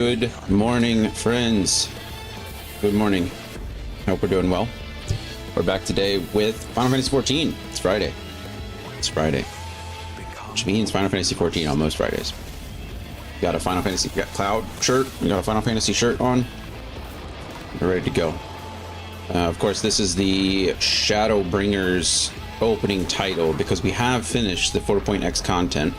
Good morning, friends. Good morning. Hope we're doing well. We're back today with Final Fantasy 14. It's Friday. It's Friday, which means Final Fantasy 14 on most Fridays. Got a Final Fantasy, got Cloud shirt. We got a Final Fantasy shirt on. We're ready to go. Of course, this is the Shadowbringers opening title because we have finished the 4.x content,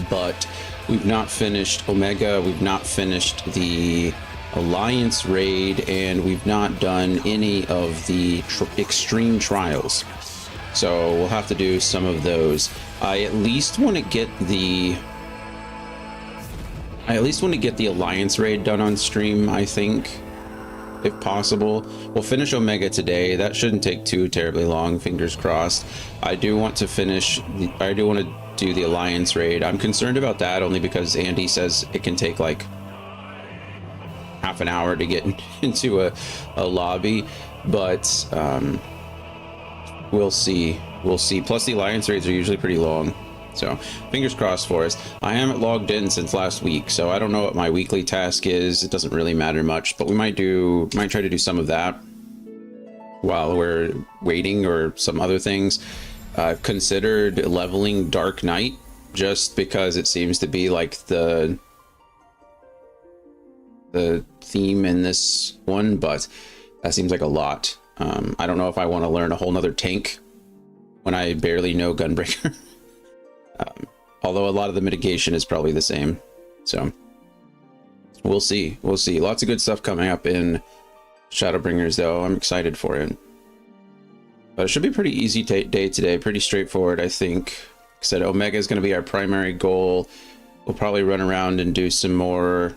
but we've not finished Omega, we've not finished the Alliance raid, and we've not done any of the extreme trials. So we'll have to do some of those. I at least want to get the Alliance raid done on stream, I think, if possible. We'll finish Omega today. That shouldn't take too terribly long, fingers crossed. I do want to do the Alliance raid. I'm concerned about that only because Andy says it can take like half an hour to get into a lobby, but we'll see. Plus the Alliance raids are usually pretty long, so fingers crossed for us. I haven't logged in since last week, so I don't know what my weekly task is. It doesn't really matter much, but we might try to do some of that while we're waiting, or some other things. I've considered leveling Dark Knight just because it seems to be like the theme in this one, but that seems like a lot. I don't know if I want to learn a whole nother tank when I barely know Gunbreaker. Although a lot of the mitigation is probably the same, so we'll see. Lots of good stuff coming up in Shadowbringers, though. I'm excited for it. But it should be a pretty easy day today, pretty straightforward, I think. Like I said, Omega is going to be our primary goal. We'll probably run around and do some more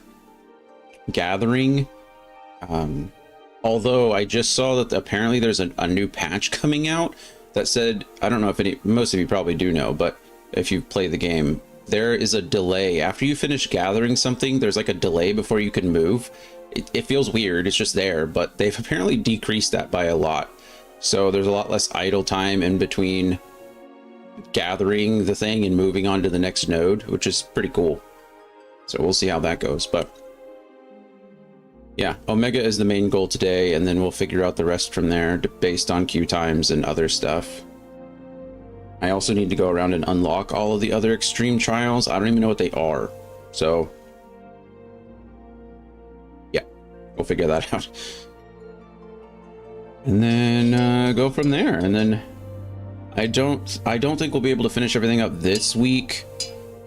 gathering. Although I just saw that apparently there's a new patch coming out that said, I don't know if most of you probably do know, but if you play the game, there is a delay. After you finish gathering something, there's like a delay before you can move. It feels weird, it's just there, but they've apparently decreased that by a lot. So there's a lot less idle time in between gathering the thing and moving on to the next node, which is pretty cool. So we'll see how that goes. But yeah, Omega is the main goal today, and then we'll figure out the rest from there based on queue times and other stuff. I also need to go around and unlock all of the other extreme trials. I don't even know what they are. So yeah, we'll figure that out. And then go from there. And then I don't think we'll be able to finish everything up this week.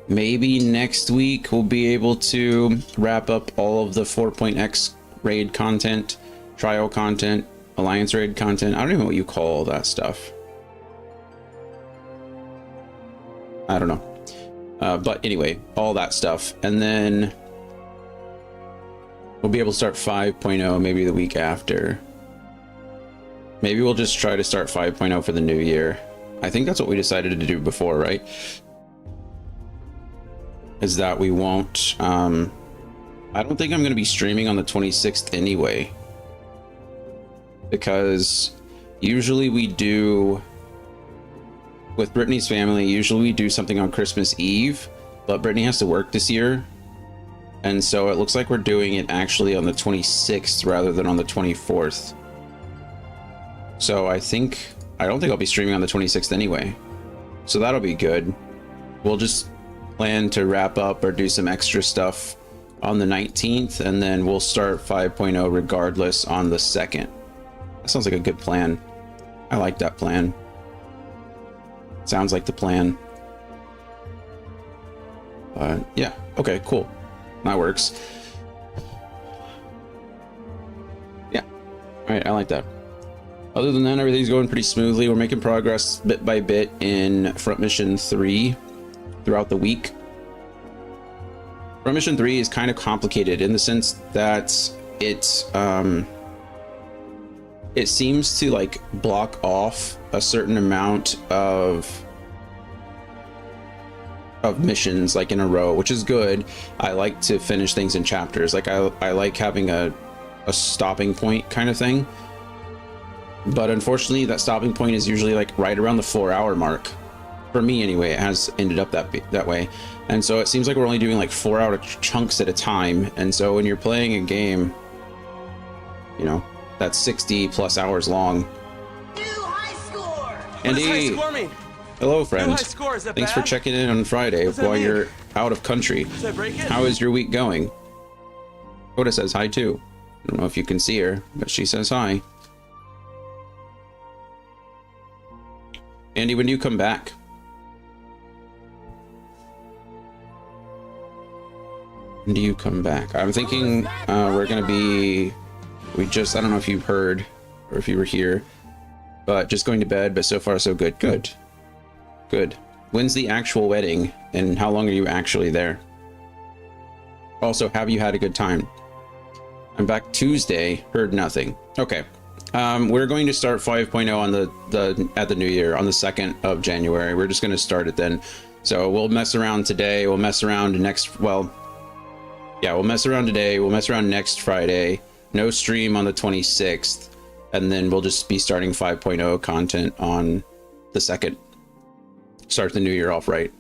Maybe next week we'll be able to wrap up all of the 4.x raid content, trial content, Alliance raid content. I don't even know what you call all that stuff. I don't know. But anyway, all that stuff. And then we'll be able to start 5.0 maybe the week after. Maybe we'll just try to start 5.0 for the new year. I think that's what we decided to do before, right? Is that we won't... I don't think I'm going to be streaming on the 26th anyway. Because usually we do... With Brittany's family, usually we do something on Christmas Eve. But Brittany has to work this year. And so it looks like we're doing it actually on the 26th rather than on the 24th. So I don't think I'll be streaming on the 26th anyway. So that'll be good. We'll just plan to wrap up or do some extra stuff on the 19th, and then we'll start 5.0 regardless on the 2nd. That sounds like a good plan. I like that plan. Sounds like the plan. Yeah, okay, cool. That works. Yeah, all right, I like that. Other than that, everything's going pretty smoothly. We're making progress bit by bit in Front Mission 3 throughout the week. Front Mission 3 is kind of complicated in the sense that it seems to like block off a certain amount of missions like in a row, which is good. I like to finish things in chapters. Like I like having a stopping point kind of thing. But unfortunately, that stopping point is usually like right around the 4-hour mark. For me anyway, it has ended up that way. And so it seems like we're only doing like 4-hour chunks at a time. And so when you're playing a game, you know, that's 60 plus hours long. New high score. Andy, high score mean? Hello friend. New high score, is that Thanks bad? for checking in on Friday while you're out of country. Should I break it? How is your week going? Coda says hi too. I don't know if you can see her, but she says hi. Andy, when do you come back? When do you come back? I'm thinking we're gonna be, I don't know if you've heard or if you were here, but just going to bed, but so far so good. Good. When's the actual wedding and how long are you actually there? Also, have you had a good time? I'm back Tuesday, heard nothing. Okay. We're going to start 5.0 on at the new year on the 2nd of January. We're just going to start it then. So we'll mess around today. We'll mess around we'll mess around today. We'll mess around next Friday. No stream on the 26th. And then we'll just be starting 5.0 content on the 2nd. Start the new year off right.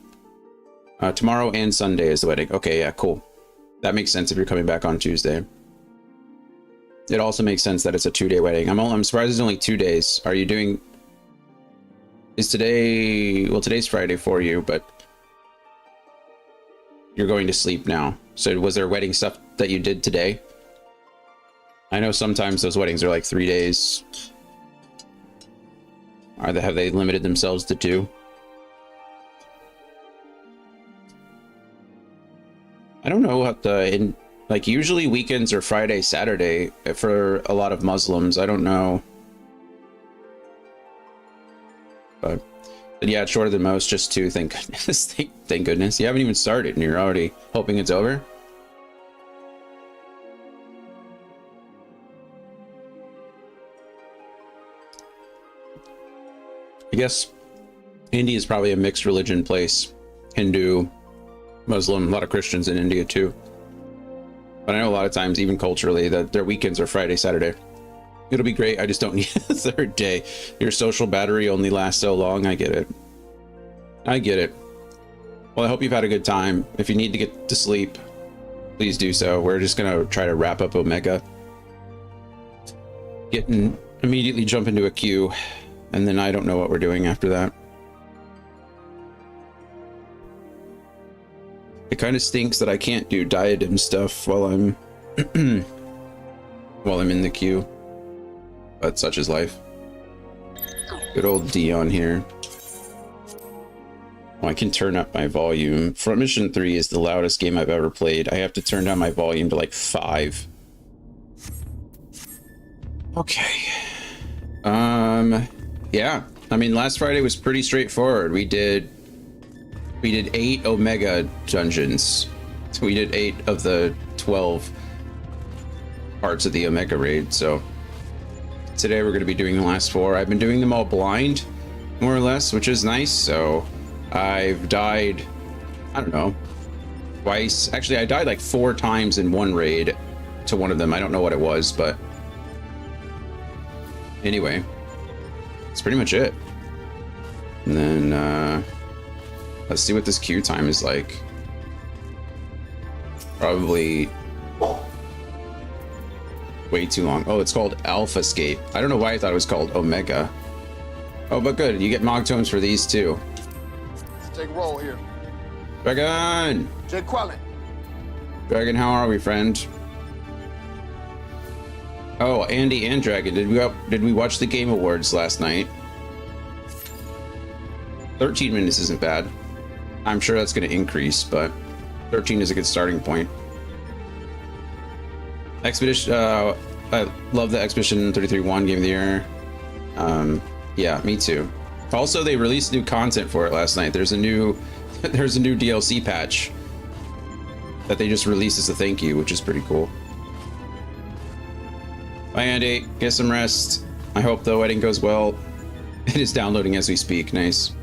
Tomorrow and Sunday is the wedding. Okay, yeah, cool. That makes sense if you're coming back on Tuesday. It also makes sense that it's a 2-day wedding. I'm surprised it's only 2 days. Are you doing... Is today... Well, today's Friday for you, but... You're going to sleep now. So was there wedding stuff that you did today? I know sometimes those weddings are like 3 days. Have they limited themselves to 2? I don't know what like usually weekends are Friday, Saturday for a lot of Muslims. I don't know. But yeah, it's shorter than most, just 2, thank goodness. Thank goodness. You haven't even started and you're already hoping it's over. I guess India is probably a mixed religion place. Hindu, Muslim, a lot of Christians in India too. But I know a lot of times, even culturally, that their weekends are Friday, Saturday. It'll be great. I just don't need a 3rd day. Your social battery only lasts so long. I get it. Well, I hope you've had a good time. If you need to get to sleep, please do so. We're just going to try to wrap up Omega. Immediately jump into a queue. And then I don't know what we're doing after that. It kind of stinks that I can't do diadem stuff while I'm in the queue, but such is life. Good old Dion here. Oh, I can turn up my volume. Front Mission 3 is the loudest game I've ever played. I have to turn down my volume to like 5. Okay. Yeah. I mean, last Friday was pretty straightforward. We did 8 Omega dungeons. So we did 8 of the 12 parts of the Omega raid. So today we're going to be doing the last 4. I've been doing them all blind, more or less, which is nice. So I've died, I don't know, twice. Actually, I died like 4 times in one raid to one of them. I don't know what it was, but anyway, that's pretty much it. And then, let's see what this queue time is like. Probably way too long. Oh, it's called Alpha Skate. I don't know why I thought it was called Omega. Oh, but good. You get Mog Tomes for these too. Let's take a roll here. Dragon! Jay Quellen. Dragon, how are we, friend? Oh, Andy and Dragon, did we watch the Game Awards last night? 13 minutes isn't bad. I'm sure that's going to increase, but 13 is a good starting point. Expedition, I love the Expedition 33-1 Game of the Year. Yeah, me too. Also, they released new content for it last night. There's a new DLC patch that they just released as a thank you, which is pretty cool. Bye, Andy. Get some rest. I hope the wedding goes well. It is downloading as we speak. Nice.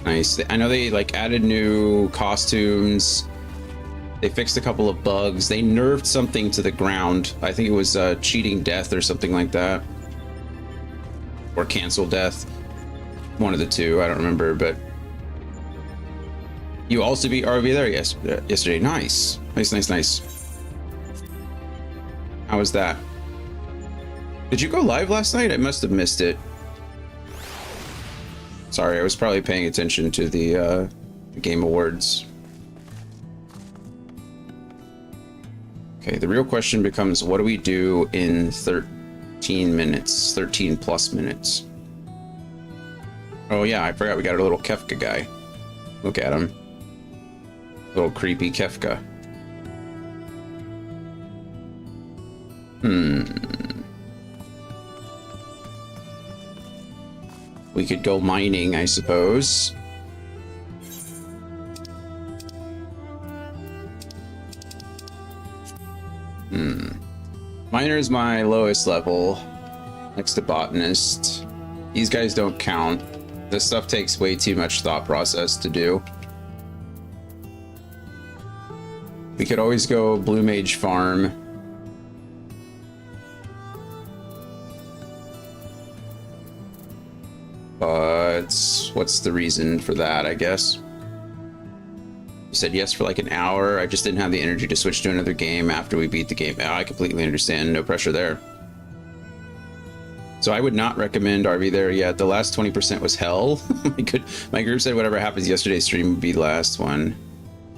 Nice. I know they like added new costumes. They fixed a couple of bugs. They nerfed something to the ground. I think it was cheating death or something like that. Or cancel death. One of the two, I don't remember, but you also beat RV there yesterday. Nice. Nice. How was that? Did you go live last night? I must have missed it. Sorry, I was probably paying attention to the Game Awards. Okay, the real question becomes, what do we do in 13 minutes? 13 plus minutes. Oh yeah, I forgot we got our little Kefka guy. Look at him. Little creepy Kefka. We could go mining, I suppose. Miner is my lowest level, next to botanist. These guys don't count. This stuff takes way too much thought process to do. We could always go Blue Mage Farm. But what's the reason for that, I guess? You said yes for like an hour. I just didn't have the energy to switch to another game after we beat the game. I completely understand. No pressure there. So I would not recommend RV there yet. The last 20% was hell. My group said whatever happens yesterday's stream would be the last one.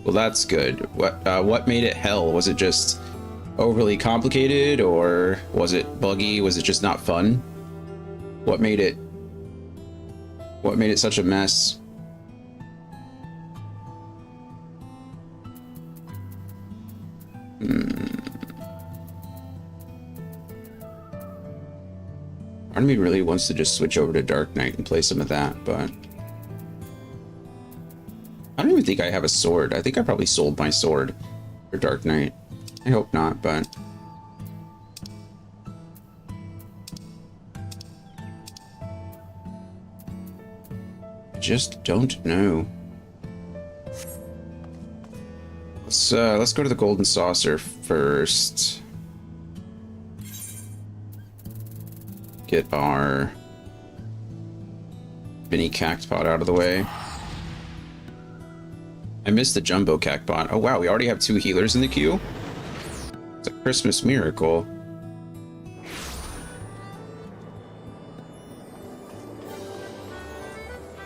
Well, that's good. What made it hell? Was it just overly complicated, or was it buggy? Was it just not fun? What made it such a mess? Part of me really wants to just switch over to Dark Knight and play some of that, but I don't even think I have a sword. I think I probably sold my sword for Dark Knight. I hope not, but I just don't know. Let's go to the Golden Saucer first. Get our mini cactpot out of the way. I missed the jumbo cactpot. Oh wow, we already have 2 healers in the queue. It's a Christmas miracle.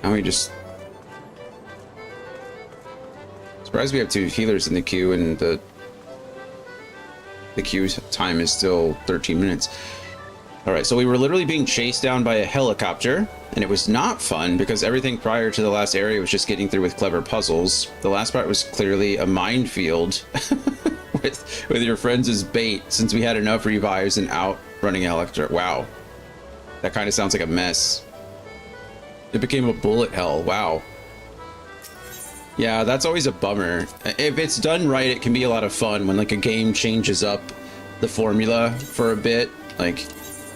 Now we just... Surprised we have 2 healers in the queue, and the queue time is still 13 minutes. Alright, so we were literally being chased down by a helicopter, and it was not fun because everything prior to the last area was just getting through with clever puzzles. The last part was clearly a minefield with your friends as bait, since we had enough revives and outrunning a helicopter. Wow. That kind of sounds like a mess. It became a bullet hell. Wow. Yeah, that's always a bummer. If it's done right, it can be a lot of fun when like a game changes up the formula for a bit. Like,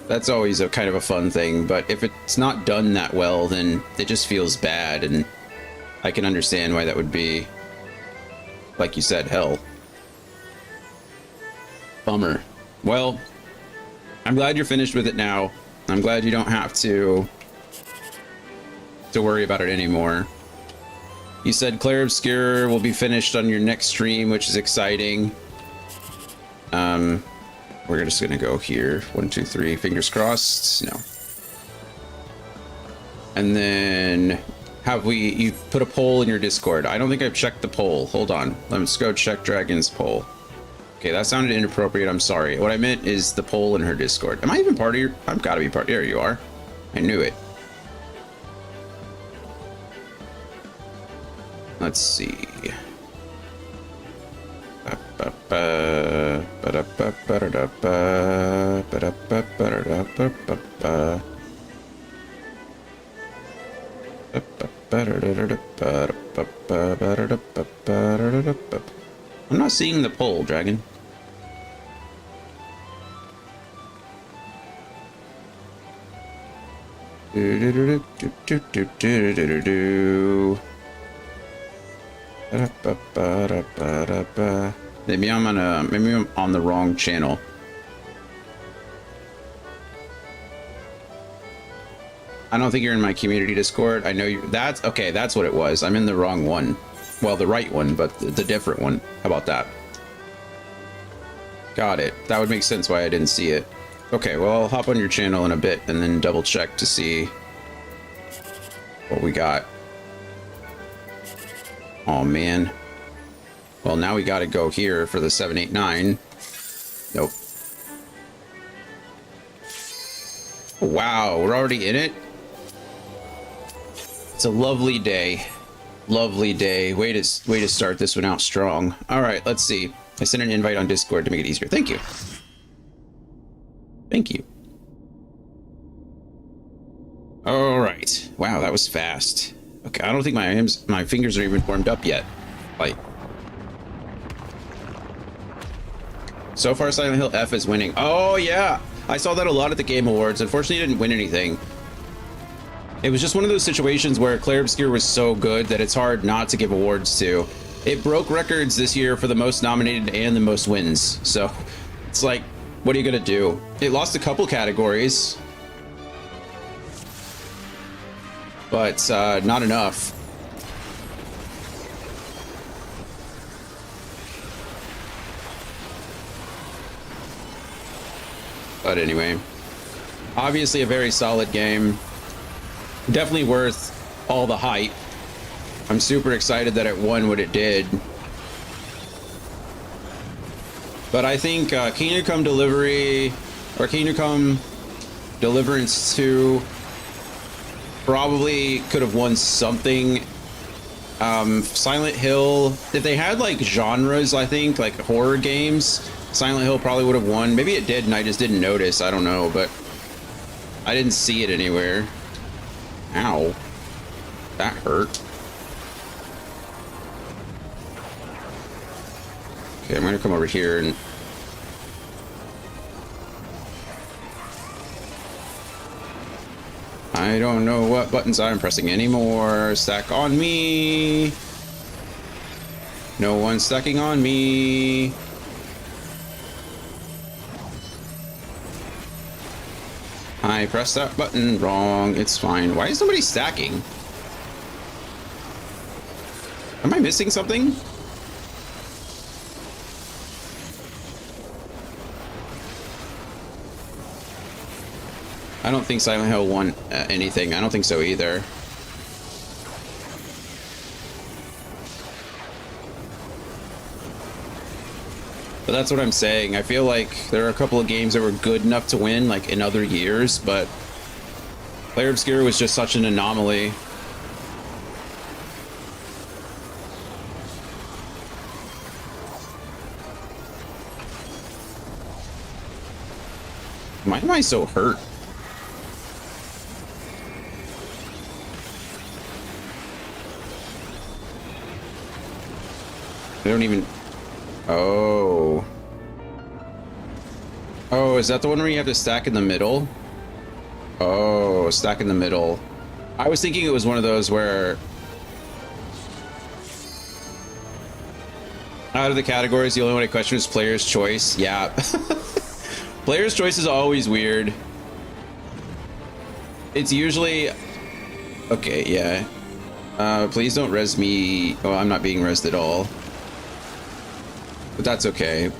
that's always a kind of a fun thing, but if it's not done that well, then it just feels bad, and I can understand why that would be, like you said, hell. Bummer. Well, I'm glad you're finished with it now. I'm glad you don't have to worry about it anymore. You said Clair Obscure will be finished on your next stream, which is exciting. We're just gonna go here. 1, 2, 3. Fingers crossed. No. And then you put a poll in your Discord? I don't think I've checked the poll. Hold on. Let's go check Dragon's poll. Okay, that sounded inappropriate. I'm sorry. What I meant is the poll in her Discord. Am I even part of your... I've got to be part... There you are. I knew it. Let's see. I'm not seeing the poll, Dragon. Maybe I'm on the wrong channel. I don't think you're in my community Discord. I know you. That's okay. That's what it was. I'm in the wrong one. Well, the right one, but the different one. How about that? Got it. That would make sense why I didn't see it. Okay, well, I'll hop on your channel in a bit and then double check to see what we got. Oh, man. Well, now we got to go here for the 789. Nope. Wow, we're already in it? It's a lovely day. Lovely day. Way to start this one out strong. All right, let's see. I sent an invite on Discord to make it easier. Thank you. Thank you. All right. Wow, that was fast. Okay, I don't think my fingers are even warmed up yet. Like, so far, Silent Hill F is winning. Oh yeah, I saw that a lot at the Game Awards. Unfortunately, it didn't win anything. It was just one of those situations where Clair Obscur was so good that it's hard not to give awards to. It broke records this year for the most nominated and the most wins. So it's like, what are you gonna do? It lost a couple categories, but not enough. But anyway, obviously a very solid game. Definitely worth all the hype. I'm super excited that it won what it did. But I think Kingdom Come Delivery or Kingdom Come Deliverance 2 probably could have won something. Silent Hill, if they had like genres, I think like horror games, Silent Hill probably would have won. Maybe it did and I just didn't notice. I don't know, but I didn't see it anywhere. Ow. That hurt. Okay, I'm gonna come over here and... I don't know what buttons I'm pressing anymore. Stack on me. No one's stacking on me. I pressed that button wrong. It's fine. Why is nobody stacking? Am I missing something? I don't think Silent Hill won anything. I don't think so either. But that's what I'm saying. I feel like there are a couple of games that were good enough to win, like in other years, but Clair Obscur was just such an anomaly. Why am I so hurt? I don't even... Oh. Oh, is that the one where you have to stack in the middle? Oh, stack in the middle. I was thinking it was one of those where... Out of the categories, the only one I question is player's choice. Yeah. Player's choice is always weird. It's usually... Okay, yeah. Please don't res me. Oh, I'm not being resed at all. But that's okay.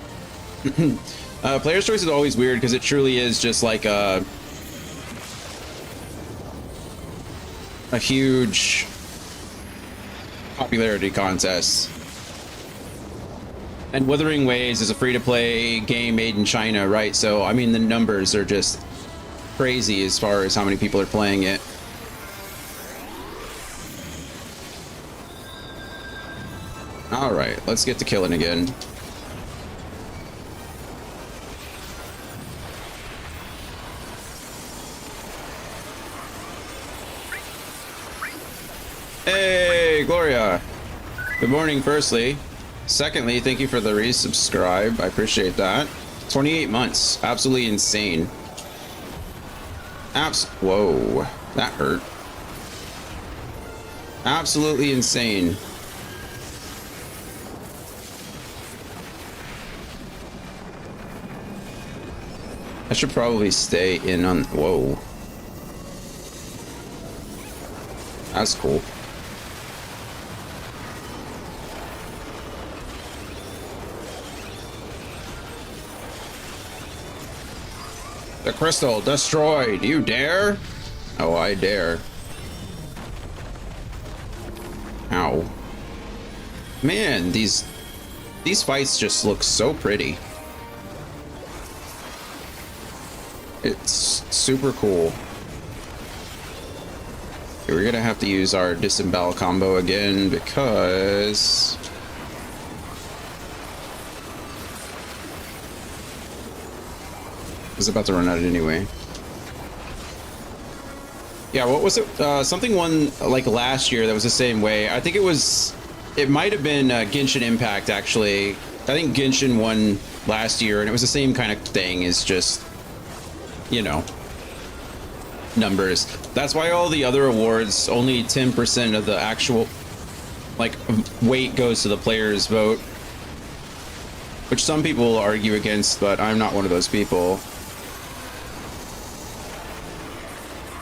Player's choice is always weird because it truly is just like a huge popularity contest. And Wuthering Waves is a free-to-play game made in China, right? So, I mean, the numbers are just crazy as far as how many people are playing it. All right, let's get to killing again. Hey, Gloria. Good morning, firstly. Secondly, thank you for the resubscribe. I appreciate that. 28 months. Absolutely insane. Whoa. That hurt. Absolutely insane. I should probably stay in on... Whoa. That's cool. The crystal destroyed. You dare? Oh, I dare. Ow. Man, these fights just look so pretty. It's super cool. Okay, we're gonna have to use our disembowel combo again because I was about to run out anyway. Yeah, what was it? Something won like last year that was the same way. I think it might have been Genshin Impact actually. I think Genshin won last year and it was the same kind of thing. It's just, you know, numbers. That's why all the other awards, only 10% of the actual like weight goes to the player's vote, which some people will argue against, but I'm not one of those people.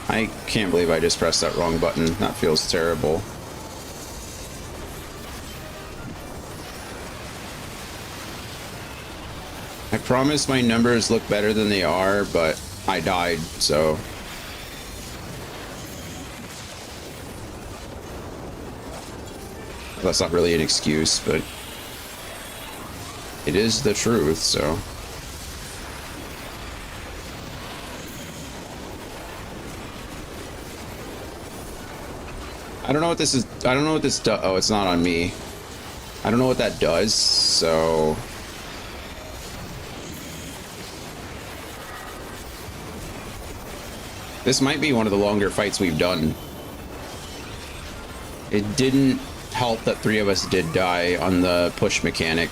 I can't believe I just pressed that wrong button. That feels terrible. I promise my numbers look better than they are, but I died, so. That's not really an excuse, but it is the truth, so. I don't know what this is. I don't know what this does. Oh, it's not on me. I don't know what that does, so. This might be one of the longer fights we've done. It didn't help that 3 of us did die on the push mechanic,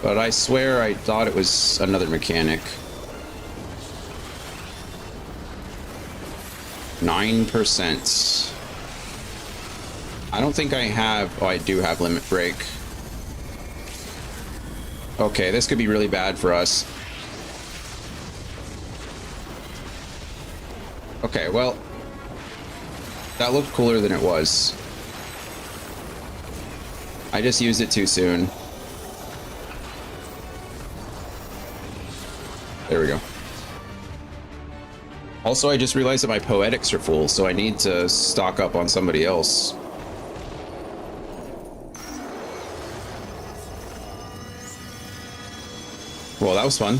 but I swear I thought it was another mechanic. 9%. I don't think I have. Oh, I do have limit break. Okay, this could be really bad for us. Okay, well, that looked cooler than it was. I just used it too soon. There we go. Also, I just realized that my poetics are full, so I need to stock up on somebody else. Well, that was fun.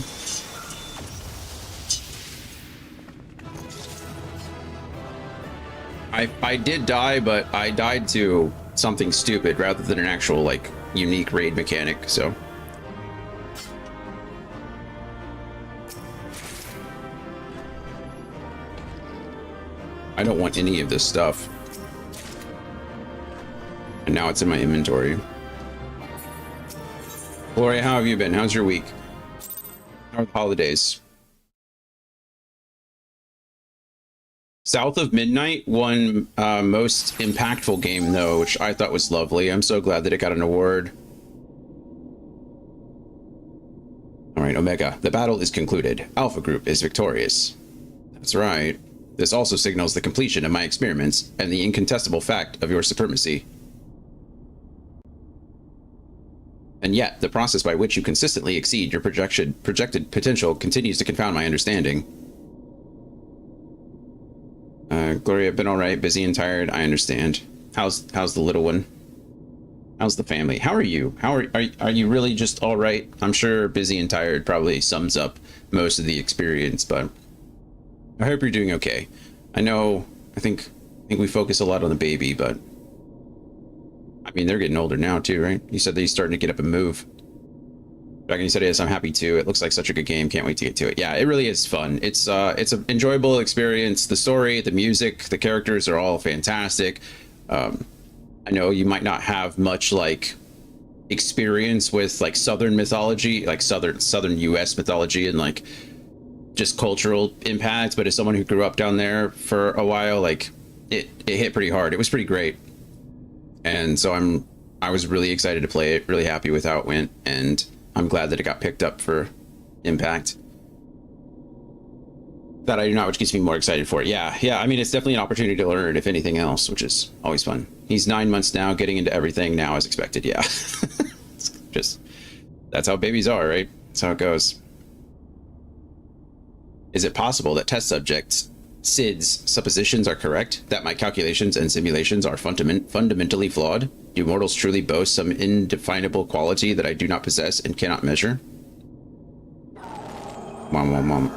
I did die, but I died to something stupid rather than an actual, like, unique raid mechanic, so. I don't want any of this stuff. And now it's in my inventory. Gloria, how have you been? How's your week? How are the holidays? South of Midnight won most impactful game, though, which I thought was lovely. I'm so glad that it got an award. All right, Omega, the battle is concluded. Alpha Group is victorious. That's right. This also signals the completion of my experiments and the incontestable fact of your supremacy. And yet, the process by which you consistently exceed your projected potential continues to confound my understanding. Gloria, been all right, busy and tired. I understand. How's the little one? How's the family? How are you? Are you really just all right? I'm sure busy and tired probably sums up most of the experience, but I hope you're doing okay. I think we focus a lot on the baby, but I mean, they're getting older now too, right? You said that he's starting to get up and move. Dragon, you said, yes, I'm happy too. It looks like such a good game. Can't wait to get to it. Yeah, it really is fun. It's an enjoyable experience. The story, the music, the characters are all fantastic. I know you might not have much like experience with like Southern mythology, like Southern US mythology and like just cultural impact, but as someone who grew up down there for a while, like it hit pretty hard. It was pretty great. And so I was really excited to play it, really happy with how it went, and I'm glad that it got picked up for Impact. That I do not, which gets me more excited for it. Yeah, I mean, it's definitely an opportunity to learn, if anything else, which is always fun. He's 9 months now, getting into everything now as expected. Yeah, it's just that's how babies are, right? That's how it goes. Is it possible that test subjects Sid's suppositions are correct? That my calculations and simulations are fundamentally flawed? Do mortals truly boast some indefinable quality that I do not possess and cannot measure? Mom.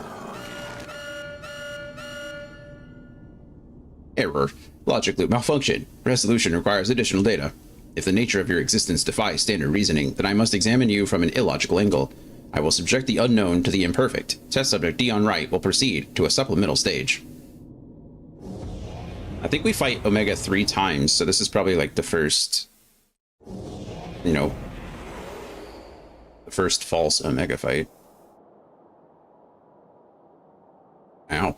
Error. Logic loop malfunction. Resolution requires additional data. If the nature of your existence defies standard reasoning, then I must examine you from an illogical angle. I will subject the unknown to the imperfect. Test subject Dion Wright will proceed to a supplemental stage. I think we fight Omega 3 times, so this is probably like the first, you know, the first false Omega fight. Ow.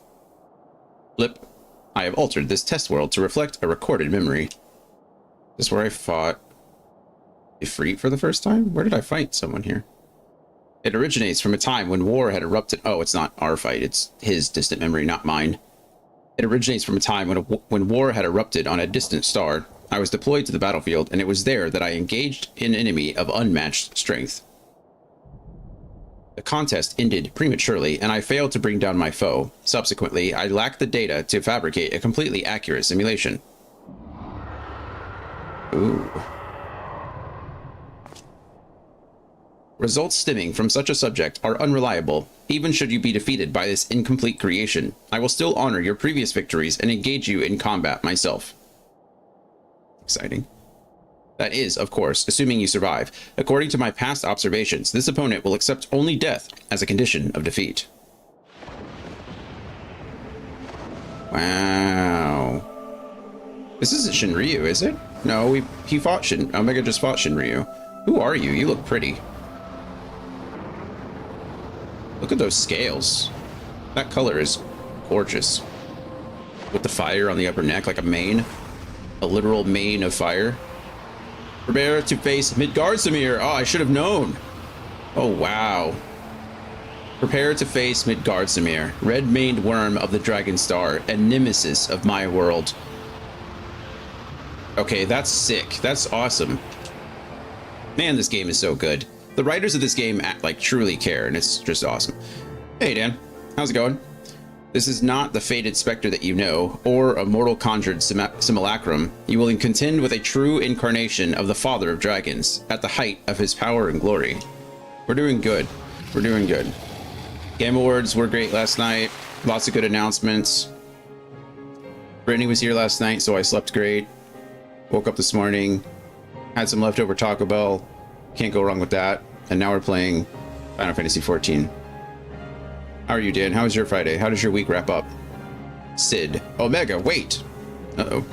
Blip. I have altered this test world to reflect a recorded memory. This is where I fought Ifrit for the first time? Where did I fight someone here? It originates from a time when war had erupted. Oh, it's not our fight. It's his distant memory, not mine. It originates from a time when war had erupted on a distant star. I was deployed to the battlefield, and it was there that I engaged an enemy of unmatched strength. The contest ended prematurely, and I failed to bring down my foe. Subsequently, I lacked the data to fabricate a completely accurate simulation. Ooh. Results stemming from such a subject are unreliable. Even should you be defeated by this incomplete creation, I will still honor your previous victories and engage you in combat myself. Exciting. That is, of course, assuming you survive. According to my past observations, this opponent will accept only death as a condition of defeat. Wow. This isn't Shinryu, is it? No, he fought Omega just fought Shinryu. Who are you? You look pretty. Look at those scales. That color is gorgeous. With the fire on the upper neck, like a mane. A literal mane of fire. Prepare to face Midgardsamir. Oh, I should have known. Oh, wow. Prepare to face Midgardsamir, red-maned worm of the Dragon Star, and nemesis of my world. Okay, that's sick. That's awesome. Man, this game is so good. The writers of this game truly care, and it's just awesome. Hey, Dan. How's it going? This is not the fated specter that you know, or a mortal conjured simulacrum. You will contend with a true incarnation of the Father of Dragons, at the height of his power and glory. We're doing good. We're doing good. Game Awards were great last night. Lots of good announcements. Brittany was here last night, so I slept great. Woke up this morning. Had some leftover Taco Bell. Can't go wrong with that. And now we're playing Final Fantasy XIV. How are you, Dan? How was your Friday? How does your week wrap up? Sid. Omega, wait. Uh-oh.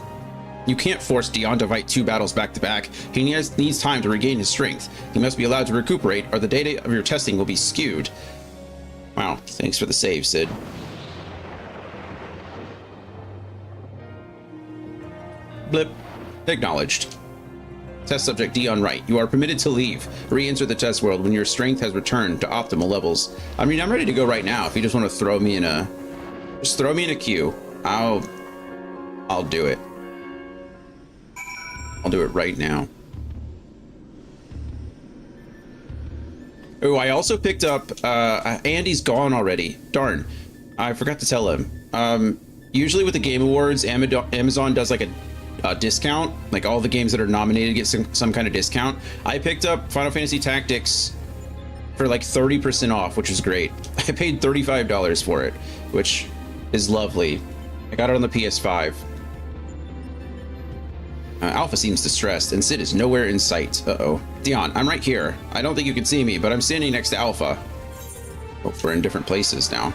You can't force Dion to fight 2 battles back to back. He needs time to regain his strength. He must be allowed to recuperate, or the data of your testing will be skewed. Wow, thanks for the save, Sid. Blip. Acknowledged. Test subject Dion Wright, you are permitted to leave. Re-enter the test world when your strength has returned to optimal levels. I mean, I'm ready to go right now. If you just want to throw me in a... Just throw me in a queue. I'll do it. I'll do it right now. Oh, I also picked up... Andy's gone already. Darn. I forgot to tell him. Usually with the Game Awards, Amazon does like a discount, like all the games that are nominated get some kind of discount. I picked up Final Fantasy Tactics for like 30% off, which is great. I paid $35 for it, which is lovely. I got it on the PS5. Alpha seems distressed, and Sid is nowhere in sight. Uh-oh. Dion, I'm right here. I don't think you can see me, but I'm standing next to Alpha. Oh, we're in different places now.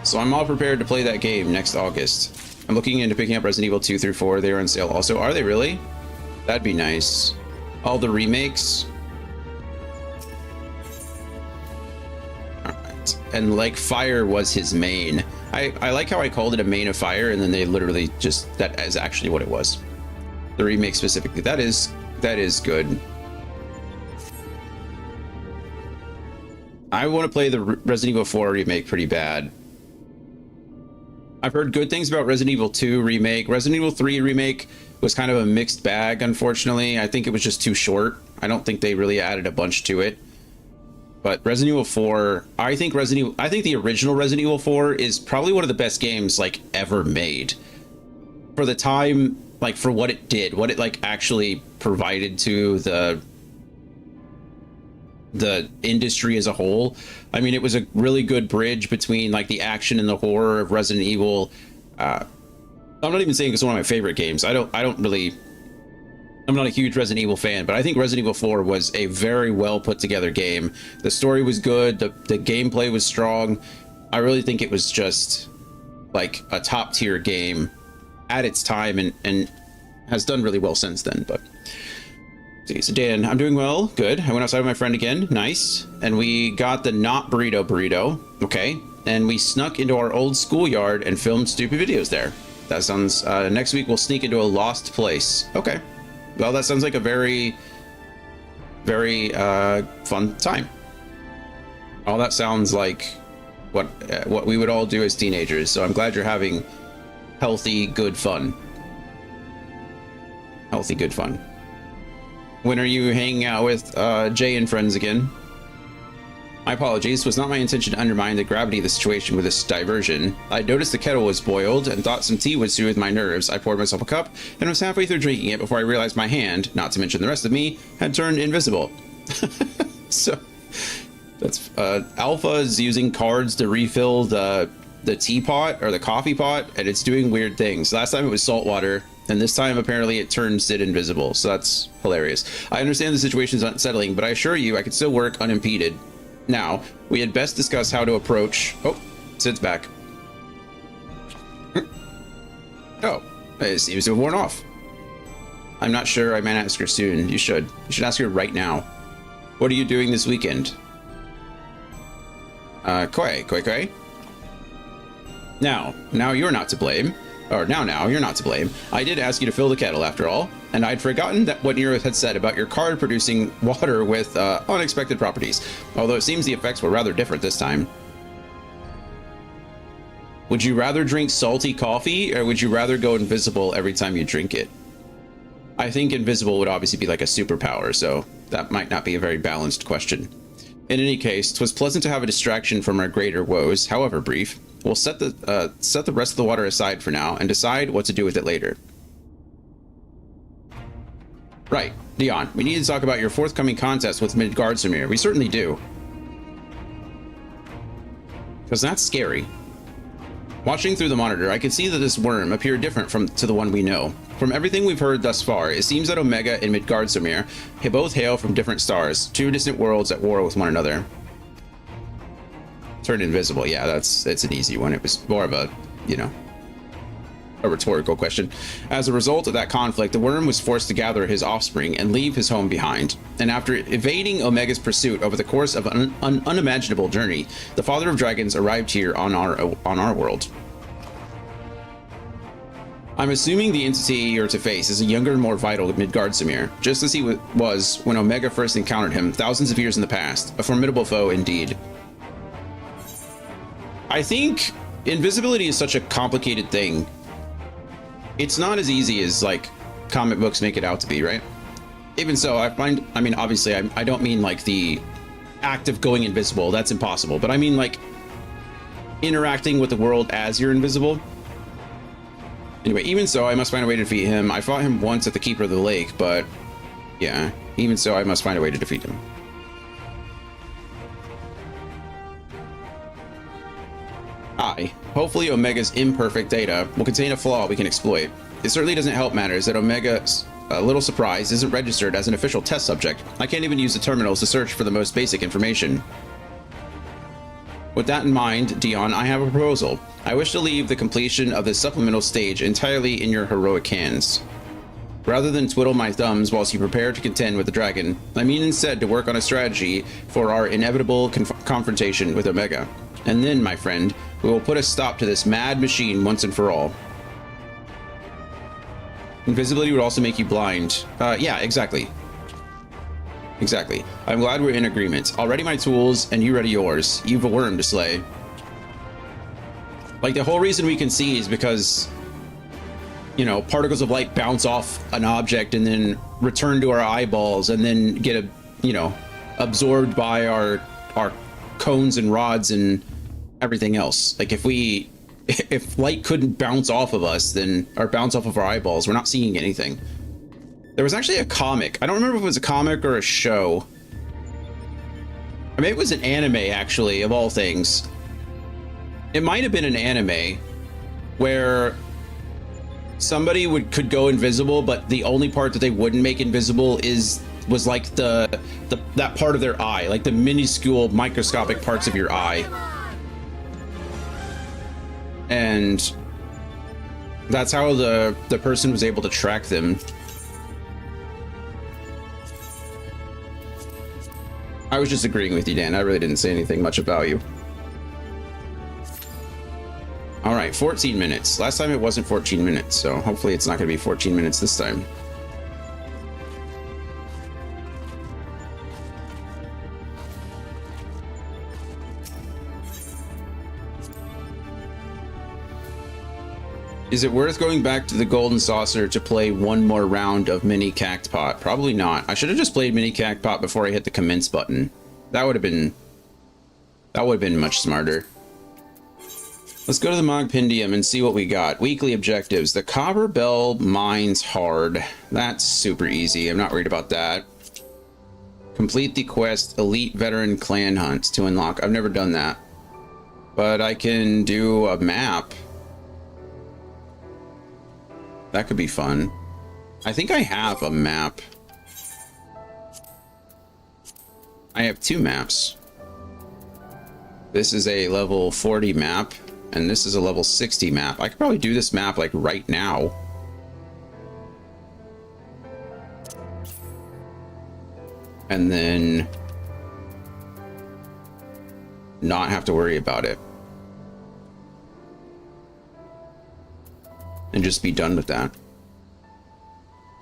So I'm all prepared to play that game next August. I'm looking into picking up Resident Evil 2 through 4. They are on sale also. Are they really? That'd be nice. All the remakes. Alright. And like Fire was his main. I like how I called it a main of Fire, and then they literally just... That is actually what it was. The remake specifically. That is good. I want to play the Resident Evil 4 remake pretty bad. I've heard good things about Resident Evil 2 remake. Resident Evil 3 remake was kind of a mixed bag, unfortunately. I think it was just too short. I don't think they really added a bunch to it. But Resident Evil 4, I think the original Resident Evil 4 is probably one of the best games like ever made. For the time, like for what it did, what it like actually provided to the industry as a whole. I mean, it was a really good bridge between like the action and the horror of Resident Evil. I'm not even saying it's one of my favorite games. I'm not a huge Resident Evil fan, but I think Resident Evil 4 was a very well put together game. The story was good. The gameplay was strong. I really think it was just like a top tier game at its time and has done really well since then. But so Dan, I'm doing well. Good. I went outside with my friend again. Nice. And we got the not burrito. Okay. And we snuck into our old schoolyard and filmed stupid videos there. That sounds, next week we'll sneak into a lost place. Okay. Well, that sounds like a very, very fun time. All that sounds like what we would all do as teenagers. So I'm glad you're having healthy, good fun. Healthy, good fun. When are you hanging out with Jay and friends again? My apologies. It was not my intention to undermine the gravity of the situation with this diversion. I noticed the kettle was boiled and thought some tea would soothe my nerves. I poured myself a cup and was halfway through drinking it before I realized my hand, not to mention the rest of me, had turned invisible. So that's Alpha is using cards to refill the teapot or the coffee pot, and it's doing weird things. Last time it was salt water, and this time apparently it turned Sid invisible. So that's hilarious. I understand the situation is unsettling, but I assure you I can still work unimpeded. Now, we had best discuss how to approach... Oh, Sid's back. Oh, it seems to have worn off. I'm not sure. I might ask her soon. You should. You should ask her right now. What are you doing this weekend? Koi. Now you're not to blame. Or now you're not to blame. I did ask you to fill the kettle after all, and I'd forgotten that what Nero had said about your card producing water with unexpected properties, although it seems the effects were rather different this time. Would you rather drink salty coffee, or would you rather go invisible every time you drink it? I think invisible would obviously be like a superpower, so that might not be a very balanced question. In any case, 'twas pleasant to have a distraction from our greater woes, however brief. We'll set the rest of the water aside for now and decide what to do with it later. Right, Dion, we need to talk about your forthcoming contest with Midgardsormir. We certainly do. Because that's scary. Watching through the monitor, I can see that this worm appeared different to the one we know. From everything we've heard thus far, it seems that Omega and Midgardsormir both hail from different stars, two distant worlds at war with one another. Turned invisible, yeah, it's an easy one. It was more of a, a rhetorical question. As a result of that conflict, the worm was forced to gather his offspring and leave his home behind. And after evading Omega's pursuit over the course of an unimaginable journey, the Father of Dragons arrived here on our world. I'm assuming the entity you're to face is a younger and more vital Midgardsormir, just as he was when Omega first encountered him thousands of years in the past. A formidable foe indeed. I think invisibility is such a complicated thing. It's not as easy as like comic books make it out to be, right? Even so, obviously I don't mean like the act of going invisible. That's impossible. But I mean like interacting with the world as you're invisible. Anyway, even so, I must find a way to defeat him. I fought him once at the Keeper of the Lake, but yeah, even so, I must find a way to defeat him. Hopefully Omega's imperfect data will contain a flaw we can exploit. It certainly doesn't help matters that Omega's little surprise isn't registered as an official test subject. I can't even use the terminals to search for the most basic information. With that in mind, Dion, I have a proposal. I wish to leave the completion of this supplemental stage entirely in your heroic hands. Rather than twiddle my thumbs whilst you prepare to contend with the dragon, I mean instead to work on a strategy for our inevitable confrontation with Omega. And then, my friend, we will put a stop to this mad machine once and for all. Invisibility would also make you blind. Yeah, exactly. Exactly. I'm glad we're in agreement. I'll ready my tools, and you ready yours. You've a worm to slay. Like, the whole reason we can see is because, you know, particles of light bounce off an object and then return to our eyeballs and then get, you know, absorbed by our cones and rods and everything else. Like, if light couldn't bounce off of us, then, or bounce off of our eyeballs, we're not seeing anything. There was actually a comic. I don't remember if it was a comic or a show. I mean, it was an anime, actually, of all things. It might have been an anime where somebody could go invisible, but the only part that they wouldn't make invisible was like that part of their eye, like the minuscule microscopic parts of your eye. And that's how the person was able to track them. I was just agreeing with you, Dan. I really didn't say anything much about you. All right, 14 minutes. Last time it wasn't 14 minutes, so hopefully it's not going to be 14 minutes this time. Is it worth going back to the Golden Saucer to play one more round of Mini Cactpot? Probably not. I should have just played Mini Cactpot before I hit the commence button. That would have been much smarter. Let's go to the Mogpendium and see what we got. Weekly objectives. The Copper Bell Mines Hard. That's super easy. I'm not worried about that. Complete the quest Elite Veteran Clan Hunts to unlock. I've never done that. But I can do a map. That could be fun. I think I have a map. I have two maps. This is a level 40 map, and this is a level 60 map. I could probably do this map like right now. And then not have to worry about it. And just be done with that.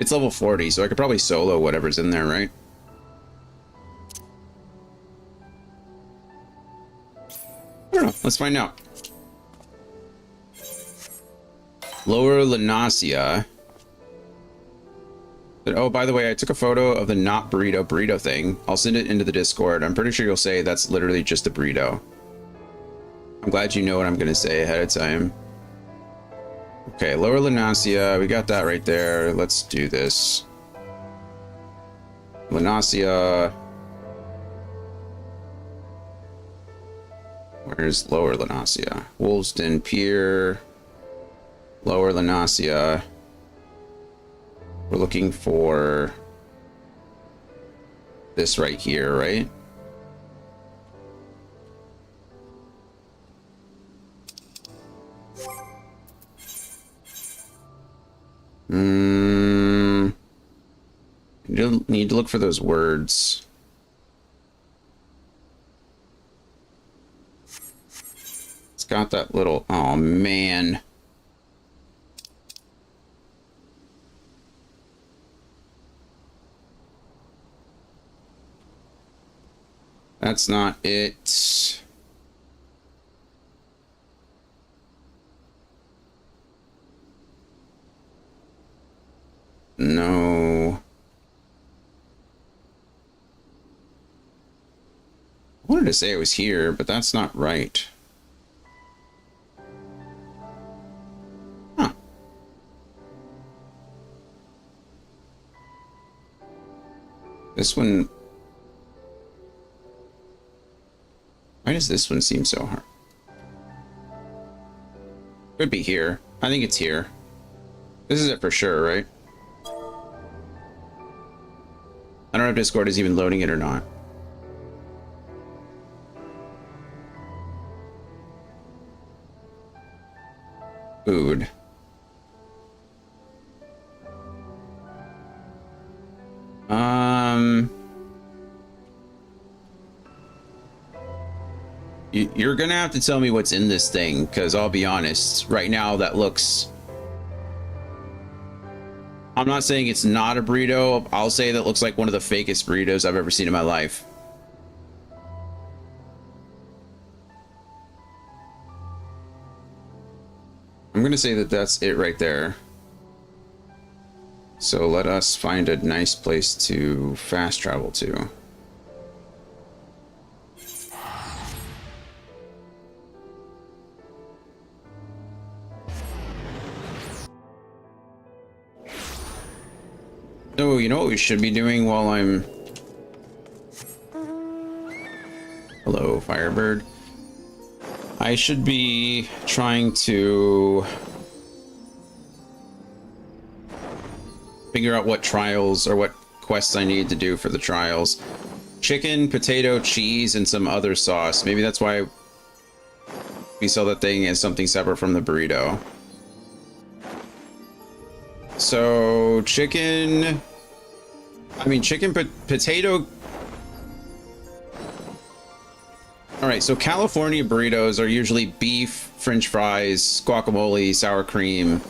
It's level 40, so I could probably solo whatever's in there, right? I don't know. Let's find out. Lower Lenasia. Oh, by the way, I took a photo of the not burrito thing. I'll send it into the Discord. I'm pretty sure you'll say that's literally just a burrito. I'm glad you know what I'm going to say ahead of time. Okay, Lower Lenasia, we got that right there. Let's do this. Lenasia. Where's Lower Lenasia? Wolvesden Pier. Lower Lenasia. We're looking for this right here, right? You need to look for those words. It's got that little, oh man. That's not it. No. I wanted to say it was here, but that's not right. Huh. This one... Why does this one seem so hard? Could be here. I think it's here. This is it for sure, right? I don't know if Discord is even loading it or not. Food. You're gonna have to tell me what's in this thing, because I'll be honest, right now that looks... I'm not saying it's not a burrito. I'll say that looks like one of the fakest burritos I've ever seen in my life. I'm gonna say that that's it right there. So let us find a nice place to fast travel to. So, you know what we should be doing while I'm... Hello, Firebird. I should be trying to figure out what trials or what quests I need to do for the trials. Chicken, potato, cheese, and some other sauce. Maybe that's why we sell that thing as something separate from the burrito. So, chicken... potato... Alright, so California burritos are usually beef, french fries, guacamole, sour cream.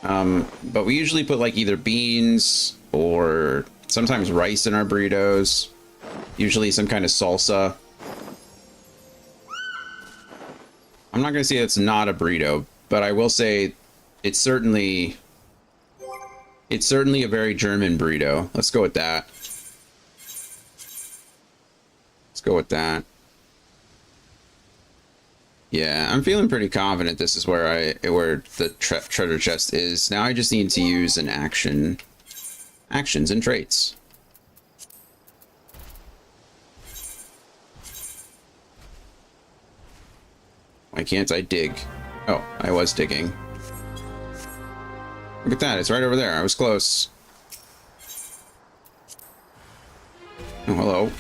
But we usually put like either beans or sometimes rice in our burritos. Usually some kind of salsa. I'm not going to say it's not a burrito, but I will say it's certainly a very German burrito. Let's go with that. Let's go with that. Yeah, I'm feeling pretty confident this is where the treasure chest is. Now I just need to use an actions and traits. Why can't I dig? Oh, I was digging. Look at that, it's right over there. I was close. Oh, hello.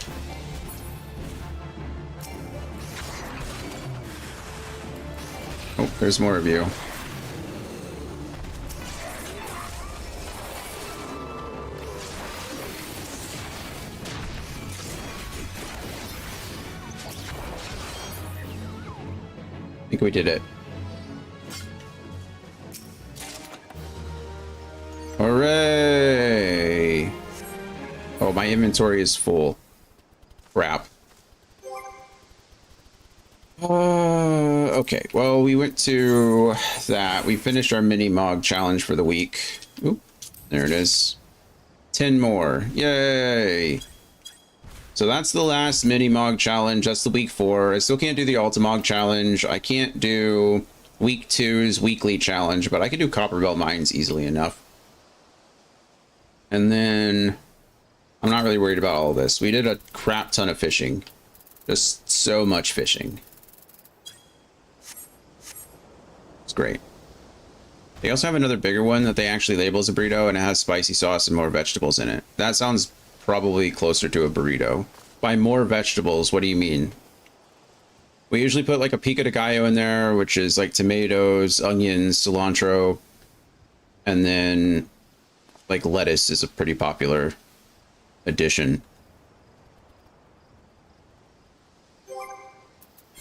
Oh, there's more of you. I think we did it. Hooray! Oh, my inventory is full. Crap. Okay, well, we went to that. We finished our mini-mog challenge for the week. Oop, there it is. 10 more. Yay! So that's the last mini-mog challenge. That's the week 4. I still can't do the Ultimog challenge. I can't do week 2's weekly challenge, but I can do Copperbell Mines easily enough. And then I'm not really worried about all this. We did a crap ton of fishing. Just so much fishing. It's great. They also have another bigger one that they actually label as a burrito, and it has spicy sauce and more vegetables in it. That sounds probably closer to a burrito. By more vegetables, what do you mean? We usually put like a pico de gallo in there, which is like tomatoes, onions, cilantro, and then like lettuce is a pretty popular addition.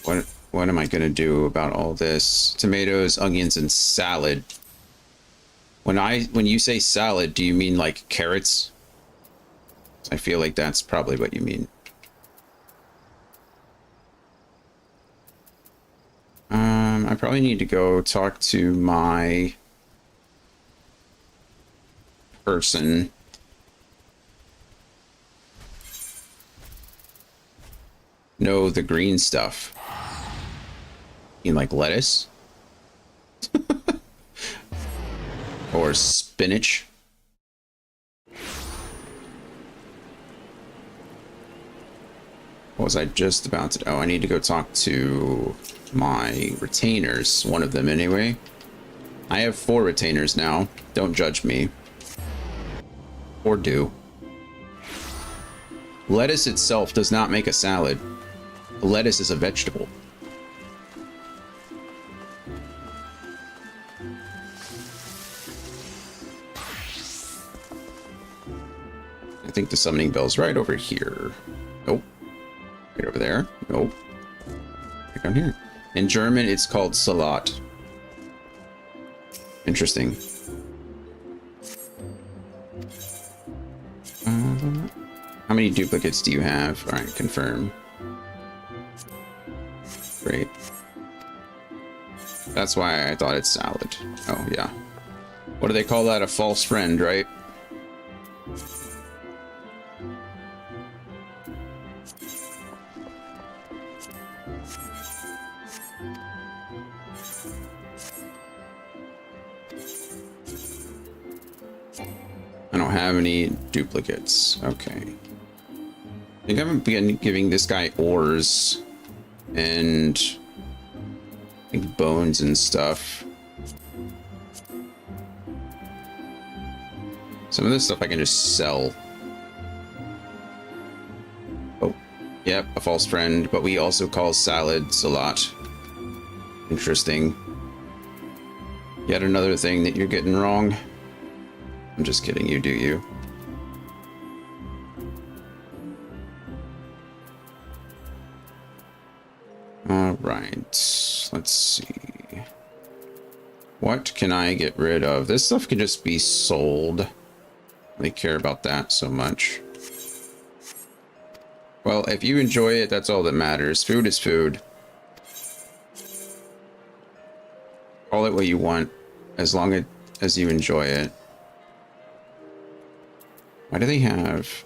What am I gonna do about all this? Tomatoes, onions, and salad. When you say salad, do you mean like carrots? I feel like that's probably what you mean. I probably need to go talk to my person. No, the green stuff. You mean like lettuce? Or spinach? What was I just about to... Oh, I need to go talk to my retainers. One of them, anyway. I have 4 retainers now. Don't judge me. Or do. Lettuce itself does not make a salad. Lettuce is a vegetable. I think the summoning bell's right over here. Nope. Right over there. Nope. Right down here. In German, it's called Salat. Interesting. How many duplicates do you have? All right, confirm. Great. That's why I thought it's salad. Oh, yeah. What do they call that? A false friend, right? I don't have any duplicates. Okay. I think I've been giving this guy ores and I think bones and stuff. Some of this stuff I can just sell. Oh, yep, a false friend, but we also call salads a lot. Interesting. Yet another thing that you're getting wrong. I'm just kidding, you do you. All right, let's see. What can I get rid of? This stuff can just be sold. They care about that so much. Well, if you enjoy it, that's all that matters. Food is food. Call it what you want, as long as you enjoy it. Why do they have...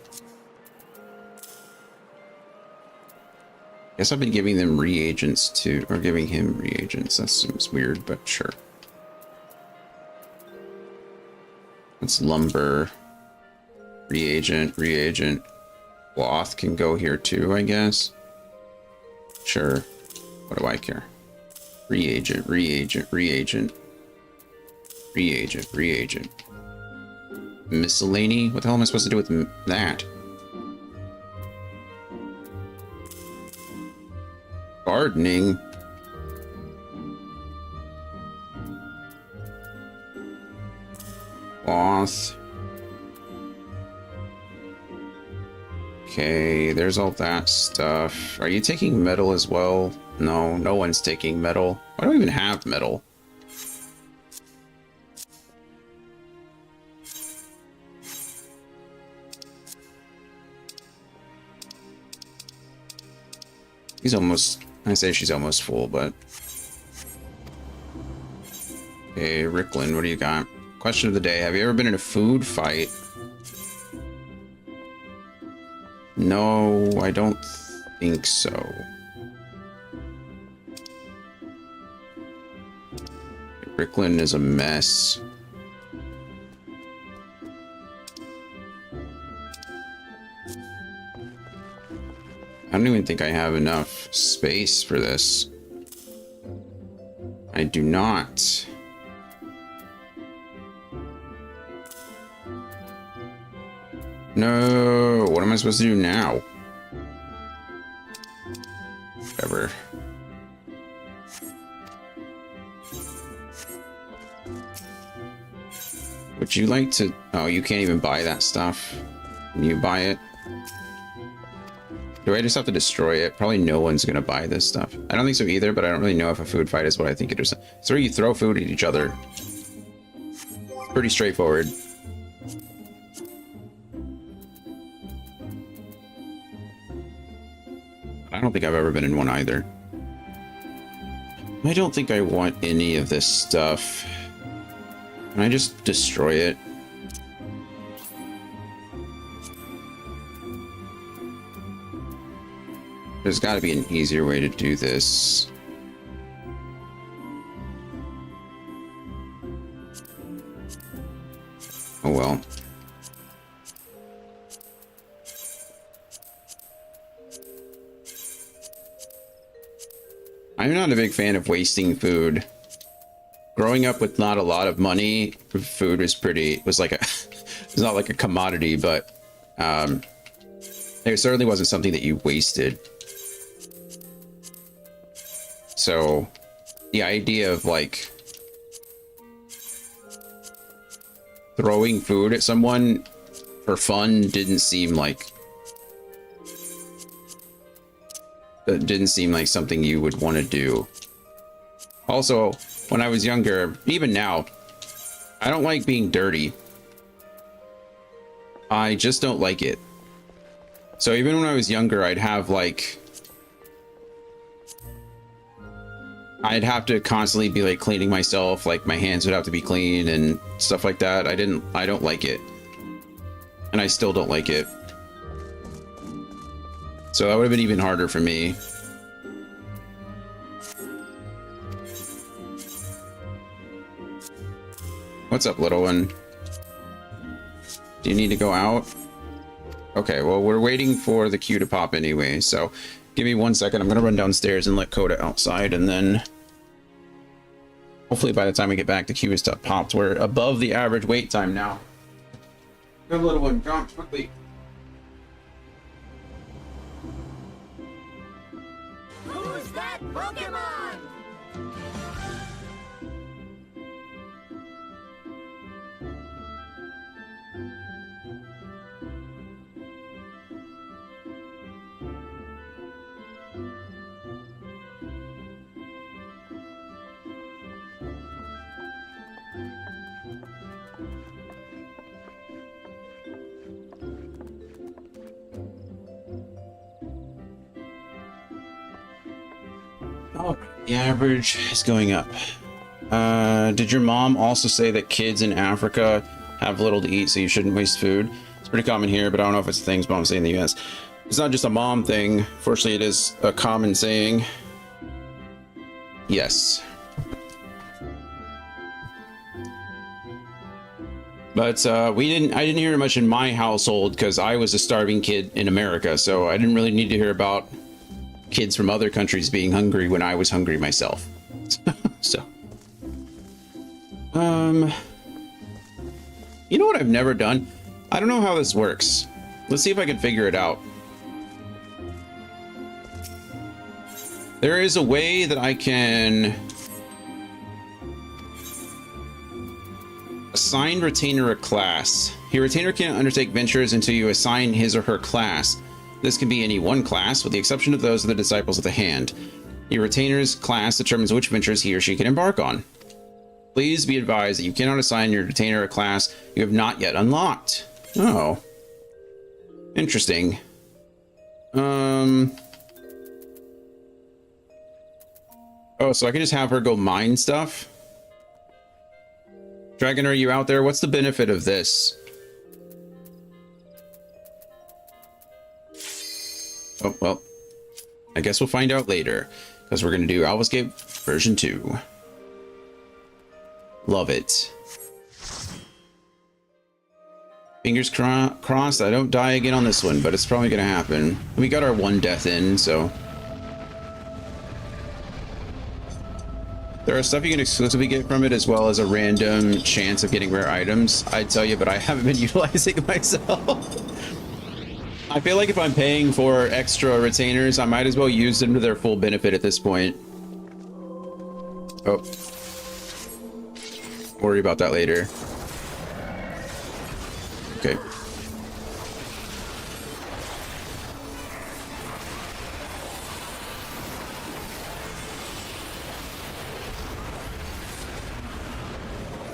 Guess I've been giving them reagents too, or giving him reagents. That seems weird, but sure. That's lumber. Reagent. Cloth can go here too, I guess. Sure. What do I care? Reagent. Miscellany? What the hell am I supposed to do with that? Gardening? Cloth. Okay, there's all that stuff. Are you taking metal as well? No, no one's taking metal. Why do I even have metal? He's almost... I say she's almost full, but... Okay, Ricklin, what do you got? Question of the day. Have you ever been in a food fight? No, I don't think so. Ricklin is a mess. I don't even think I have enough space for this. I do not. No, what am I supposed to do now? Whatever. Would you like to... Oh, you can't even buy that stuff. Can you buy it? Do I just have to destroy it? Probably no one's gonna buy this stuff. I don't think so either, but I don't really know if a food fight is what I think it is. So you throw food at each other. It's pretty straightforward. I don't think I've ever been in one either. I don't think I want any of this stuff. Can I just destroy it? There's got to be an easier way to do this. Oh well. I'm not a big fan of wasting food. Growing up with not a lot of money, food was like a, it's not like a commodity, but it certainly wasn't something that you wasted. So the idea of like throwing food at someone for fun didn't seem like something you would want to do. Also, when I was younger, even now, I don't like being dirty. I just don't like it. So even when I was younger, I'd have like, I'd have to constantly be like cleaning myself. Like my hands would have to be clean and stuff like that. I don't like it. And I still don't like it. So that would have been even harder for me. What's up, little one? Do you need to go out? Okay, well, we're waiting for the queue to pop anyway, so give me 1 second. I'm gonna run downstairs and let Coda outside, and then hopefully by the time we get back, the queue is popped. We're above the average wait time now. Good little one, come quickly. Who's that Pokemon? Oh, the average is going up. Did your mom also say that kids in Africa have little to eat, so you shouldn't waste food? It's pretty common here, but I don't know if it's a thing moms say in the US. It's not just a mom thing. Fortunately, it is a common saying. Yes. But I didn't hear much in my household because I was a starving kid in America, so I didn't really need to hear about kids from other countries being hungry when I was hungry myself. So, you know what I've never done? I don't know how this works. Let's see if I can figure it out. There is a way that I can assign retainer a class. Your retainer can't undertake ventures until you assign his or her class. This can be any one class, with the exception of those of the disciples of the hand. Your retainer's class determines which ventures he or she can embark on. Please be advised that you cannot assign your retainer a class you have not yet unlocked. Oh. Interesting. Oh, so I can just have her go mine stuff? Dragon, are you out there? What's the benefit of this? Oh, well, I guess we'll find out later, because we're going to do Alphascape version 2. Love it. Fingers crossed I don't die again on this one, but it's probably going to happen. We got our 1 death in, so... There are stuff you can exclusively get from it, as well as a random chance of getting rare items. I'd tell you, but I haven't been utilizing it myself. I feel like if I'm paying for extra retainers, I might as well use them to their full benefit at this point. Oh. Worry about that later. Okay.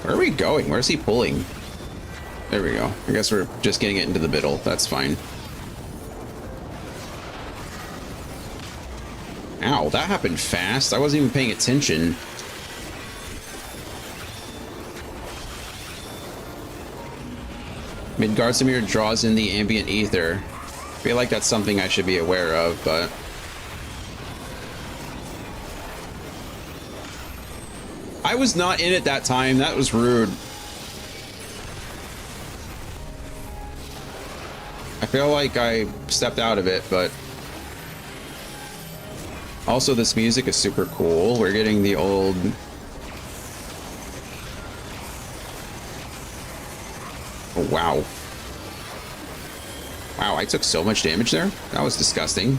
Where are we going? Where's he pulling? There we go. I guess we're just getting it into the middle. That's fine. Ow, that happened fast. I wasn't even paying attention. Midgardsamir draws in the ambient ether. I feel like that's something I should be aware of, but... I was not in it that time. That was rude. I feel like I stepped out of it, but... Also, this music is super cool. We're getting the old... Oh, wow. Wow, I took so much damage there. That was disgusting.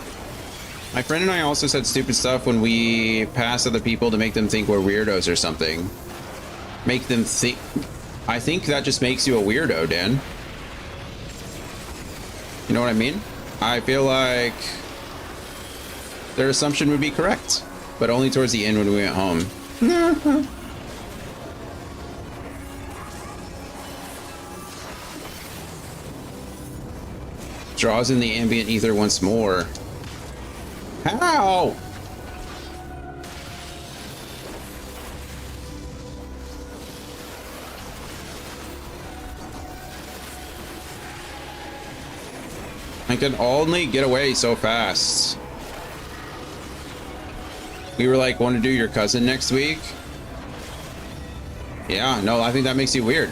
My friend and I also said stupid stuff when we pass other people to make them think we're weirdos or something. Make them think... I think that just makes you a weirdo, Dan. You know what I mean? I feel like their assumption would be correct, but only towards the end when we went home. Draws in the ambient ether once more. How? I can only get away so fast. We were like, want to do your cousin next week? Yeah, no, I think that makes you weird.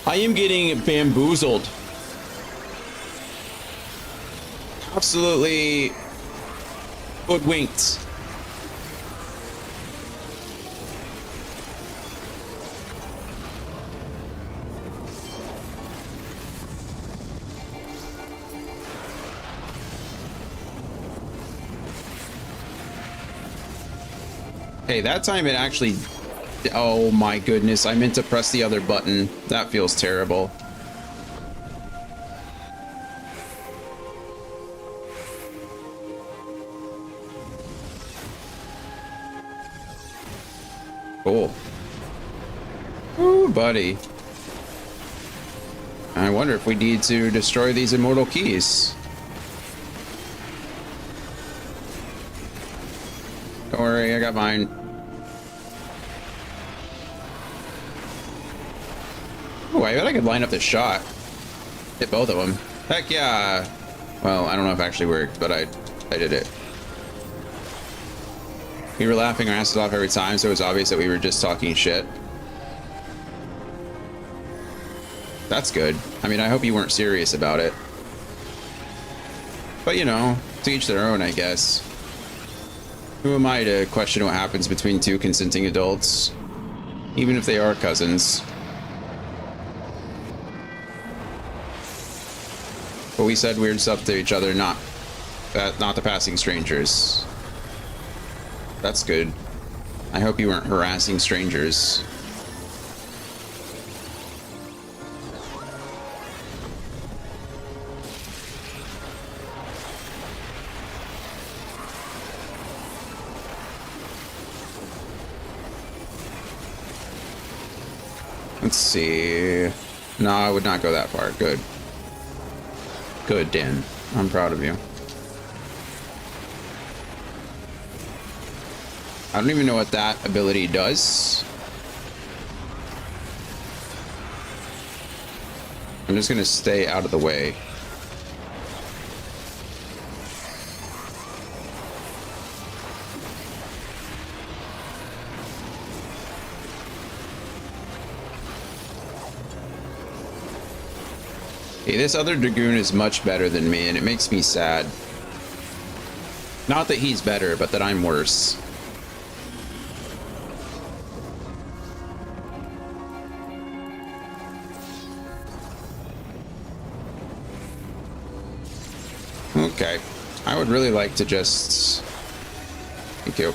I am getting bamboozled. Absolutely hoodwinked. Hey, that time it actually... Oh my goodness, I meant to press the other button. That feels terrible. Cool. Ooh, buddy. I wonder if we need to destroy these immortal keys. Don't worry, I got mine. Oh, I bet I could line up this shot. Hit both of them. Heck yeah. Well, I don't know if it actually worked, but I did it. We were laughing our asses off every time, so it was obvious that we were just talking shit. That's good. I mean, I hope you weren't serious about it. But, you know, to each their own, I guess. Who am I to question what happens between two consenting adults? Even if they are cousins. But we said weird stuff to each other, not the passing strangers. That's good. I hope you weren't harassing strangers. Let's see. No, I would not go that far. Good. Good, Dan. I'm proud of you. I don't even know what that ability does. I'm just gonna stay out of the way. Hey, this other Dragoon is much better than me, and it makes me sad. Not that he's better, but that I'm worse. Okay. I would really like to just... Thank you.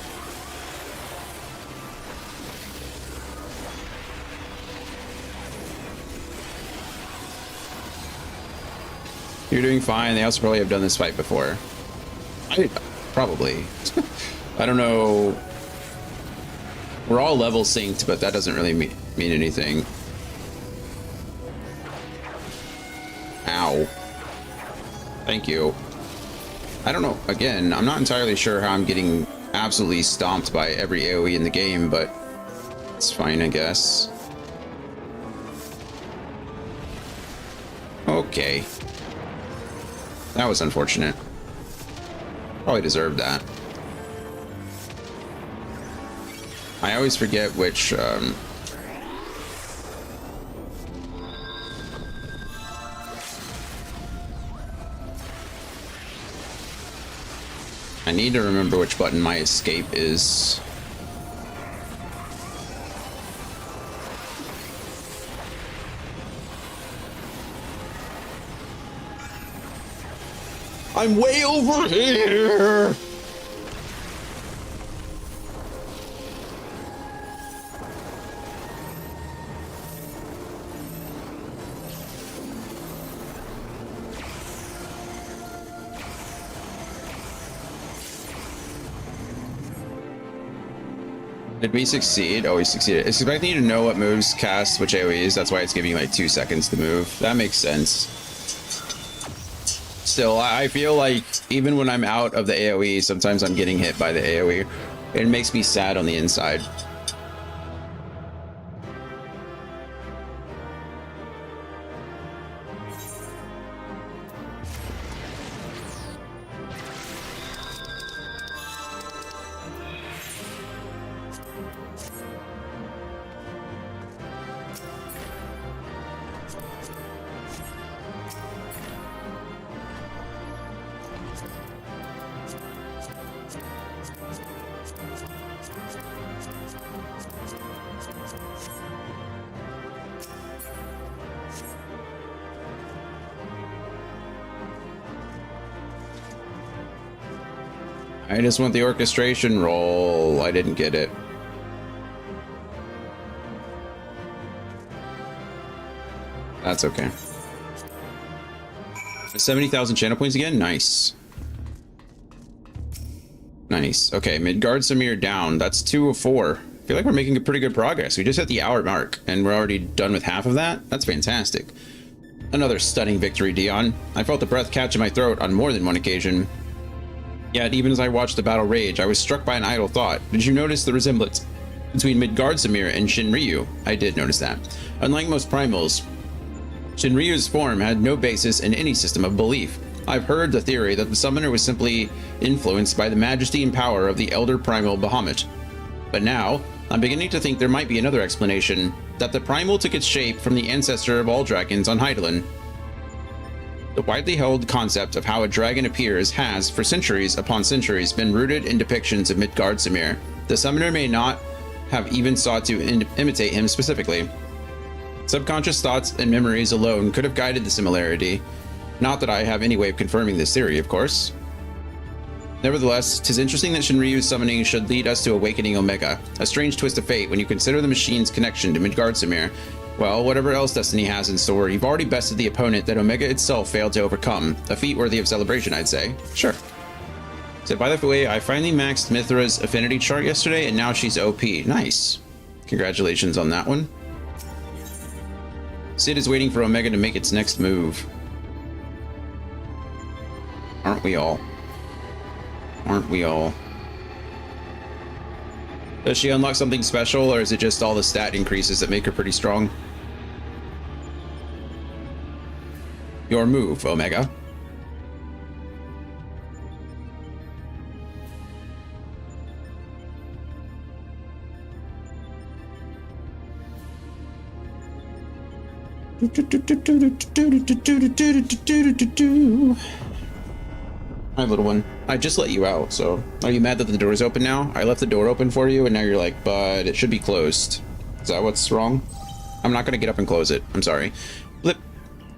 You're doing fine. They also probably have done this fight before. Probably. I don't know. We're all level synced, but that doesn't really mean anything. Ow. Thank you. I don't know. Again, I'm not entirely sure how I'm getting absolutely stomped by every AoE in the game, but it's fine, I guess. Okay. That was unfortunate. Probably deserved that. I always forget which, I need to remember which button my escape is. I'm way over here! Did we succeed? Oh, we succeeded. It's expecting you to know what moves cast which AoEs. That's why it's giving you like 2 seconds to move. That makes sense. Still, I feel like even when I'm out of the AoE, sometimes I'm getting hit by the AoE. It makes me sad on the inside. I just want the orchestration roll. I didn't get it. That's okay. 70,000 channel points again? Nice. Nice. Okay, Midgard Samir down. That's 2 of 4. I feel like we're making pretty good progress. We just hit the hour mark, and we're already done with half of that. That's fantastic. Another stunning victory, Dion. I felt the breath catch in my throat on more than one occasion. Yet, even as I watched the battle rage, I was struck by an idle thought. Did you notice the resemblance between Midgard Samir and Shinryu? I did notice that. Unlike most primals, Shinryu's form had no basis in any system of belief. I've heard the theory that the summoner was simply influenced by the majesty and power of the elder primal Bahamut. But now, I'm beginning to think there might be another explanation, that the primal took its shape from the ancestor of all dragons on Hydaelyn. The widely held concept of how a dragon appears has, for centuries upon centuries, been rooted in depictions of Midgard Samir. The summoner may not have even sought to imitate him specifically. Subconscious thoughts and memories alone could have guided the similarity. Not that I have any way of confirming this theory, of course. Nevertheless, 'tis interesting that Shinryu's summoning should lead us to awakening Omega. A strange twist of fate when you consider the machine's connection to Midgard Samir. Well, whatever else Destiny has in store, you've already bested the opponent that Omega itself failed to overcome. A feat worthy of celebration, I'd say. Sure. So by the way, I finally maxed Mithra's affinity chart yesterday, and now she's OP. Nice. Congratulations on that one. Sid is waiting for Omega to make its next move. Aren't we all? Aren't we all? Does she unlock something special, or is it just all the stat increases that make her pretty strong? Your move, Omega. Hi, little one. I just let you out, so are you mad that the door is open now? I left the door open for you, and now you're like, but it should be closed. Is that what's wrong? I'm not going to get up and close it. I'm sorry. Blip.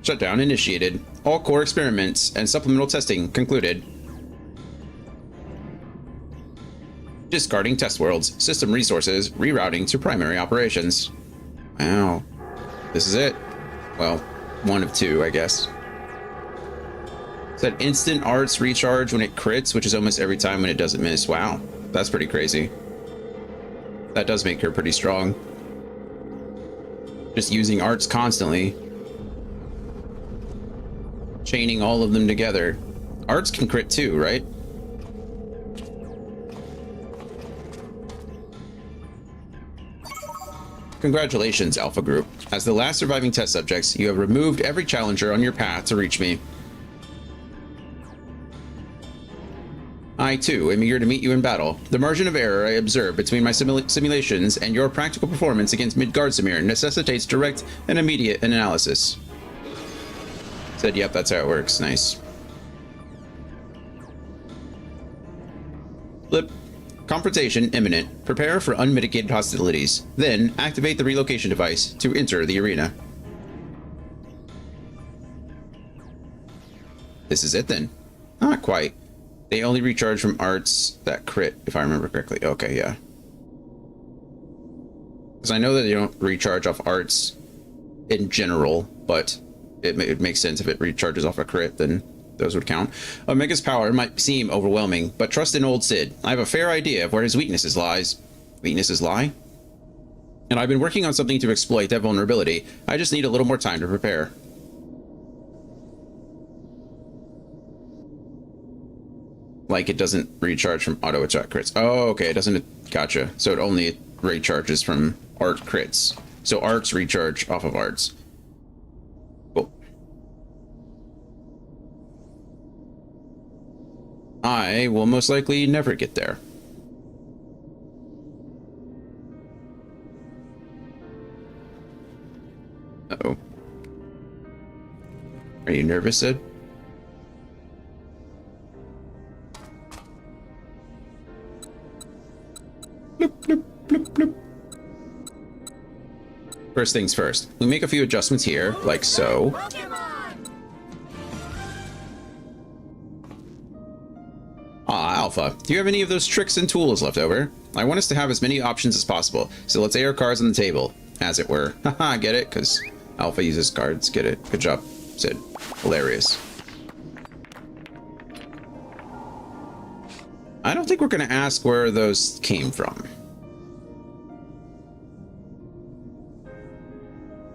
Shutdown initiated. All core experiments and supplemental testing concluded. Discarding test worlds. System resources rerouting to primary operations. Wow. This is it. Well, one of two, I guess. That instant arts recharge when it crits, which is almost every time when it doesn't miss. Wow, that's pretty crazy. That does make her pretty strong. Just using arts constantly. Chaining all of them together. Arts can crit too, right? Congratulations, Alpha Group. As the last surviving test subjects, you have removed every challenger on your path to reach me. I, too, am eager to meet you in battle. The margin of error I observe between my simulations and your practical performance against Midgard Samir necessitates direct and immediate analysis. Said, yep, that's how it works. Nice. Flip. Confrontation imminent. Prepare for unmitigated hostilities. Then, activate the relocation device to enter the arena. This is it, then. Not quite. They only recharge from arts that crit, if I remember correctly. Okay, yeah. Because I know that they don't recharge off arts in general, but it makes sense if it recharges off a crit, then those would count. Omega's power might seem overwhelming, but trust in old Sid. I have a fair idea of where his weaknesses lies. Weaknesses lie. And I've been working on something to exploit that vulnerability. I just need a little more time to prepare. Like it doesn't recharge from auto attack crits. Oh, okay, it doesn't. Gotcha. So it only recharges from art crits. So arts recharge off of arts. Cool. I will most likely never get there. Uh-oh. Are you nervous, Sid? Bloop, bloop, bloop, bloop. First things first, we make a few adjustments here, like so. Ah, Alpha, do you have any of those tricks and tools left over? I want us to have as many options as possible, so let's lay our cards on the table, as it were. Haha, get it? Because Alpha uses cards. Get it? Good job, Sid. Hilarious. I don't think we're going to ask where those came from.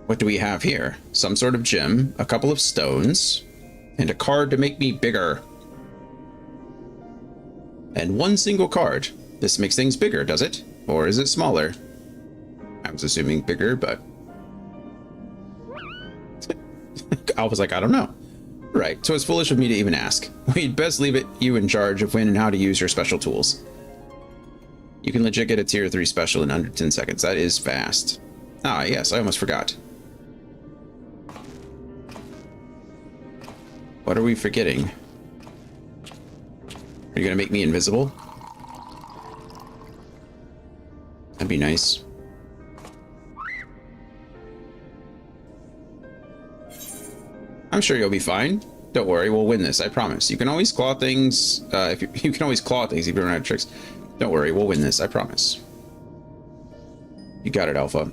What do we have here? Some sort of gem, a couple of stones, and a card to make me bigger. And one single card. This makes things bigger, does it? Or is it smaller? I was assuming bigger, but... Alpha's like, I don't know. Right, so it's foolish of me to even ask. We'd best leave it you in charge of when and how to use your special tools. You can legit get a tier 3 special in under 10 seconds. That is fast. Ah, yes, I almost forgot. What are we forgetting? Are you gonna make me invisible? That'd be nice. I'm sure you'll be fine. Don't worry, we'll win this, I promise. You can always claw things, you can always claw things if you don't have tricks. Don't worry, we'll win this, I promise. You got it, Alpha.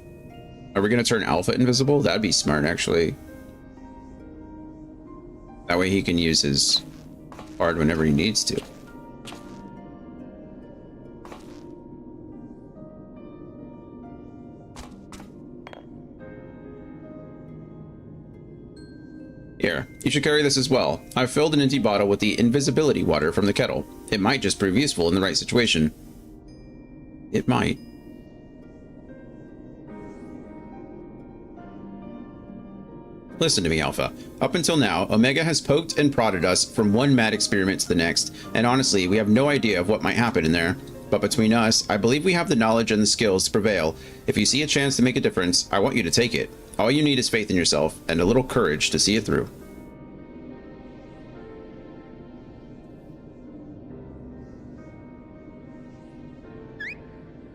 Are we gonna turn Alpha invisible? That'd be smart, actually. That way he can use his card whenever he needs to. Here, you should carry this as well. I've filled an empty bottle with the invisibility water from the kettle. It might just prove useful in the right situation. It might. Listen to me, Alpha. Up until now, Omega has poked and prodded us from one mad experiment to the next, and honestly, we have no idea of what might happen in there. But between us, I believe we have the knowledge and the skills to prevail. If you see a chance to make a difference, I want you to take it. All you need is faith in yourself and a little courage to see it through.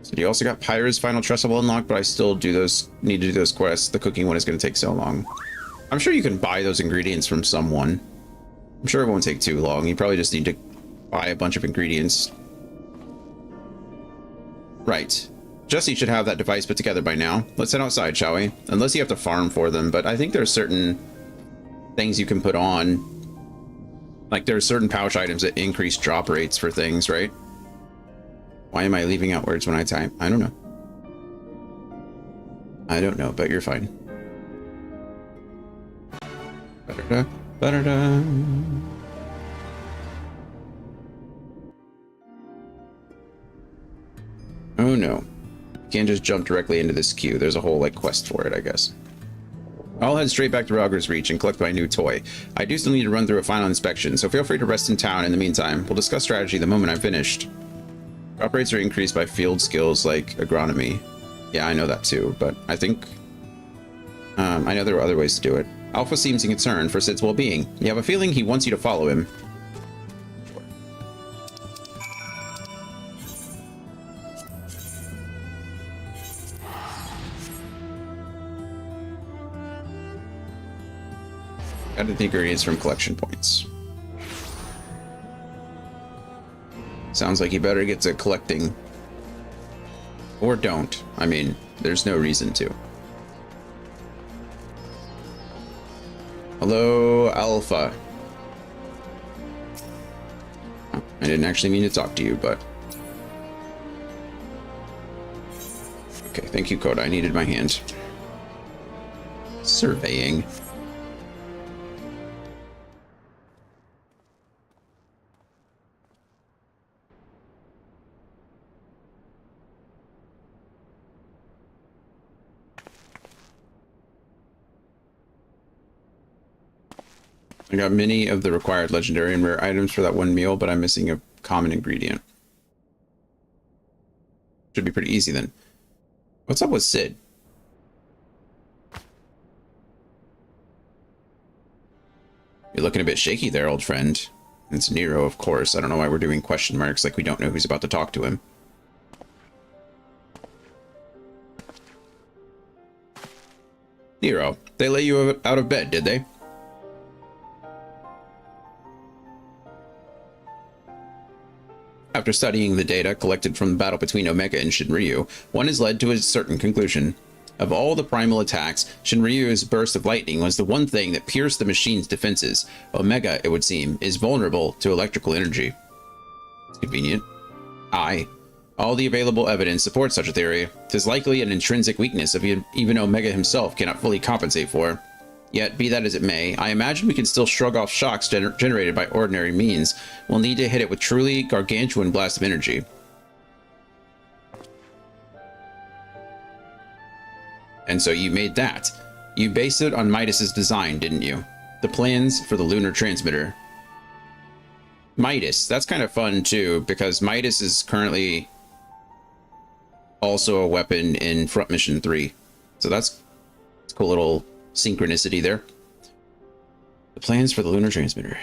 So you also got Pyra's final trustable unlocked, but I still need to do those quests. The cooking one is going to take so long. I'm sure you can buy those ingredients from someone. I'm sure it won't take too long. You probably just need to buy a bunch of ingredients. Right. Jesse should have that device put together by now. Let's head outside, shall we? Unless you have to farm for them, but I think there's certain things you can put on. Like there's certain pouch items that increase drop rates for things, right? Why am I leaving out words when I type? I don't know. I don't know, but you're fine. Ba-da-da, ba-da-da. Oh no. Can't just jump directly into this queue. There's a whole like quest for it, I guess. I'll head straight back to Rogger's Reach and collect my new toy. I do still need to run through a final inspection, so feel free to rest in town in the meantime. We'll discuss strategy the moment I'm finished. Drop rates are increased by field skills like agronomy. Yeah, I know that too, but I think I know there are other ways to do it. Alpha seems concerned for Sid's well-being. You have a feeling he wants you to follow him. Got the ingredients from collection points. Sounds like you better get to collecting. Or don't. I mean, there's no reason to. Hello, Alpha. Oh, I didn't actually mean to talk to you, but... Okay, thank you, Coda. I needed my hand. Surveying. I got many of the required legendary and rare items for that one meal, but I'm missing a common ingredient. Should be pretty easy then. What's up with Sid? You're looking a bit shaky there, old friend. It's Nero, of course. I don't know why we're doing question marks like we don't know who's about to talk to him. Nero, they let you out of bed, did they? After studying the data collected from the battle between Omega and Shinryu, one is led to a certain conclusion. Of all the primal attacks, Shinryu's burst of lightning was the one thing that pierced the machine's defenses. Omega, it would seem, is vulnerable to electrical energy. It's convenient. Aye. All the available evidence supports such a theory. It is likely an intrinsic weakness of even Omega himself cannot fully compensate for. Yet, be that as it may, I imagine we can still shrug off shocks generated by ordinary means. We'll need to hit it with truly gargantuan blast of energy. And so you made that. You based it on Midas's design, didn't you? The plans for the lunar transmitter. Midas, that's kind of fun too, because Midas is currently also a weapon in Front Mission 3. So that's a cool little synchronicity there. The plans for the lunar transmitter.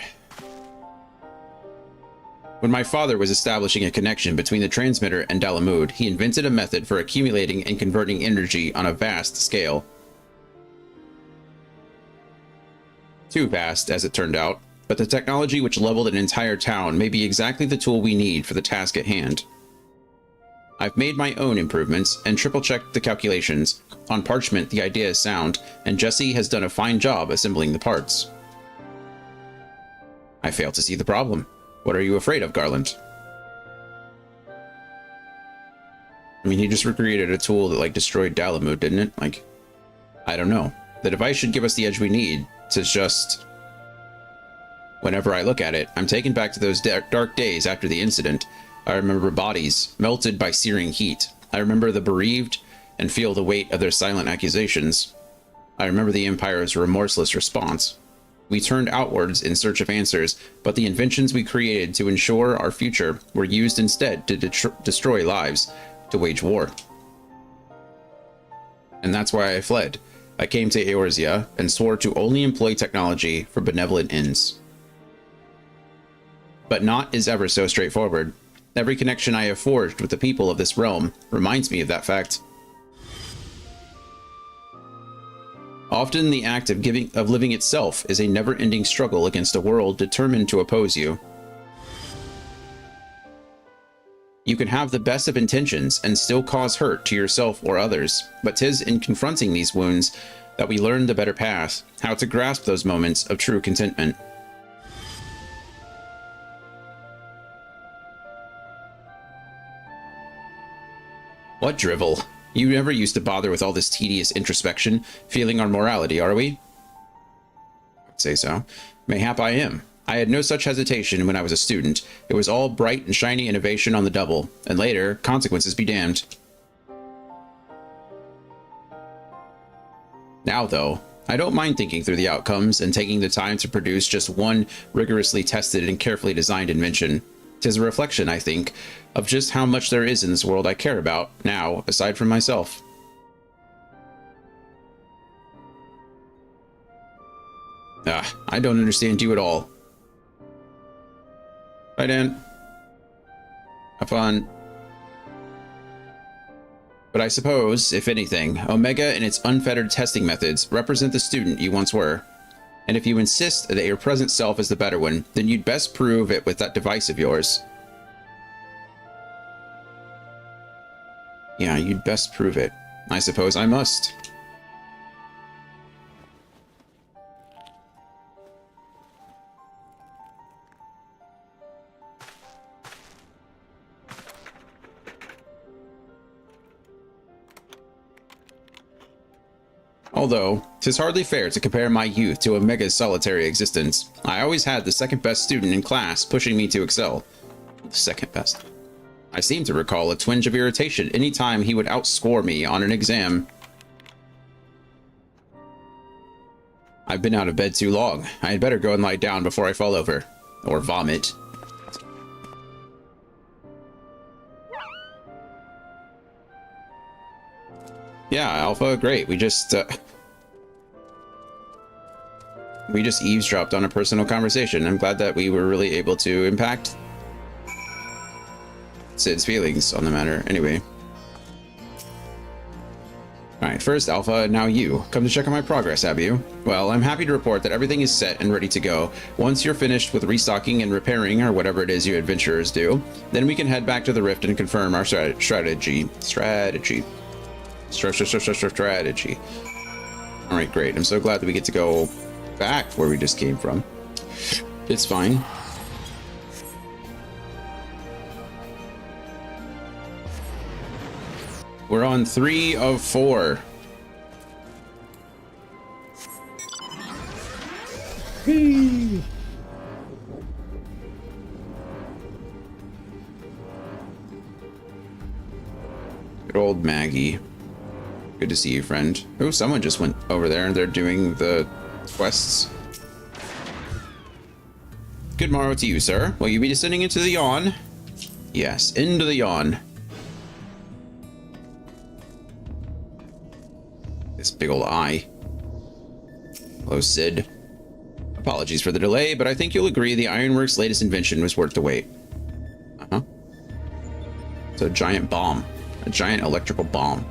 When my father was establishing a connection between the transmitter and Dalamud, he invented a method for accumulating and converting energy on a vast scale. Too vast, as it turned out, but the technology which leveled an entire town may be exactly the tool we need for the task at hand. I've made my own improvements and triple-checked the calculations. On parchment, the idea is sound, and Jesse has done a fine job assembling the parts. I fail to see the problem. What are you afraid of, Garland? I mean, he just recreated a tool that, like, destroyed Dalamud, didn't it? Like, I don't know. The device should give us the edge we need to just... Whenever I look at it, I'm taken back to those dark days after the incident. I remember bodies melted by searing heat. I remember the bereaved and feel the weight of their silent accusations. I remember the Empire's remorseless response. We turned outwards in search of answers, but the inventions we created to ensure our future were used instead to destroy lives, to wage war. And that's why I fled. I came to Eorzea and swore to only employ technology for benevolent ends. But not is ever so straightforward. Every connection I have forged with the people of this realm reminds me of that fact. Often the act of living itself is a never-ending struggle against a world determined to oppose you. You can have the best of intentions and still cause hurt to yourself or others, but 'tis in confronting these wounds that we learn the better path, how to grasp those moments of true contentment. What drivel? You never used to bother with all this tedious introspection, feeling our morality, are we? I'd say so. Mayhap I am. I had no such hesitation when I was a student. It was all bright and shiny innovation on the double, and later, consequences be damned. Now, though, I don't mind thinking through the outcomes and taking the time to produce just one rigorously tested and carefully designed invention. 'Tis a reflection, I think, of just how much there is in this world I care about, now, aside from myself. I don't understand you at all. Bye, Dan. Have fun. But I suppose, if anything, Omega and its unfettered testing methods represent the student you once were. And if you insist that your present self is the better one, then you'd best prove it with that device of yours. Yeah, you'd best prove it. I suppose I must. Although, 'tis hardly fair to compare my youth to Omega's solitary existence. I always had the second best student in class, pushing me to excel. The second best. I seem to recall a twinge of irritation any time he would outscore me on an exam. I've been out of bed too long. I had better go and lie down before I fall over. Or vomit. Yeah, Alpha, great. We just eavesdropped on a personal conversation. I'm glad that we were really able to impact Sid's feelings on the matter. Anyway. Alright, first Alpha, now you. Come to check on my progress, have you? Well, I'm happy to report that everything is set and ready to go. Once you're finished with restocking and repairing, or whatever it is you adventurers do, then we can head back to the Rift and confirm our strategy. Alright, great. I'm so glad that we get to go back where we just came from. It's fine. We're on 3 of 4. Whee! Good old Maggie. Good to see you, friend. Oh, someone just went over there and they're doing the quests. Good morrow to you, sir. Will you be descending into the yawn? Yes, into the yawn. This big old eye. Hello, Sid. Apologies for the delay, but I think you'll agree the Ironworks' latest invention was worth the wait. Uh-huh. It's a giant bomb. A giant electrical bomb.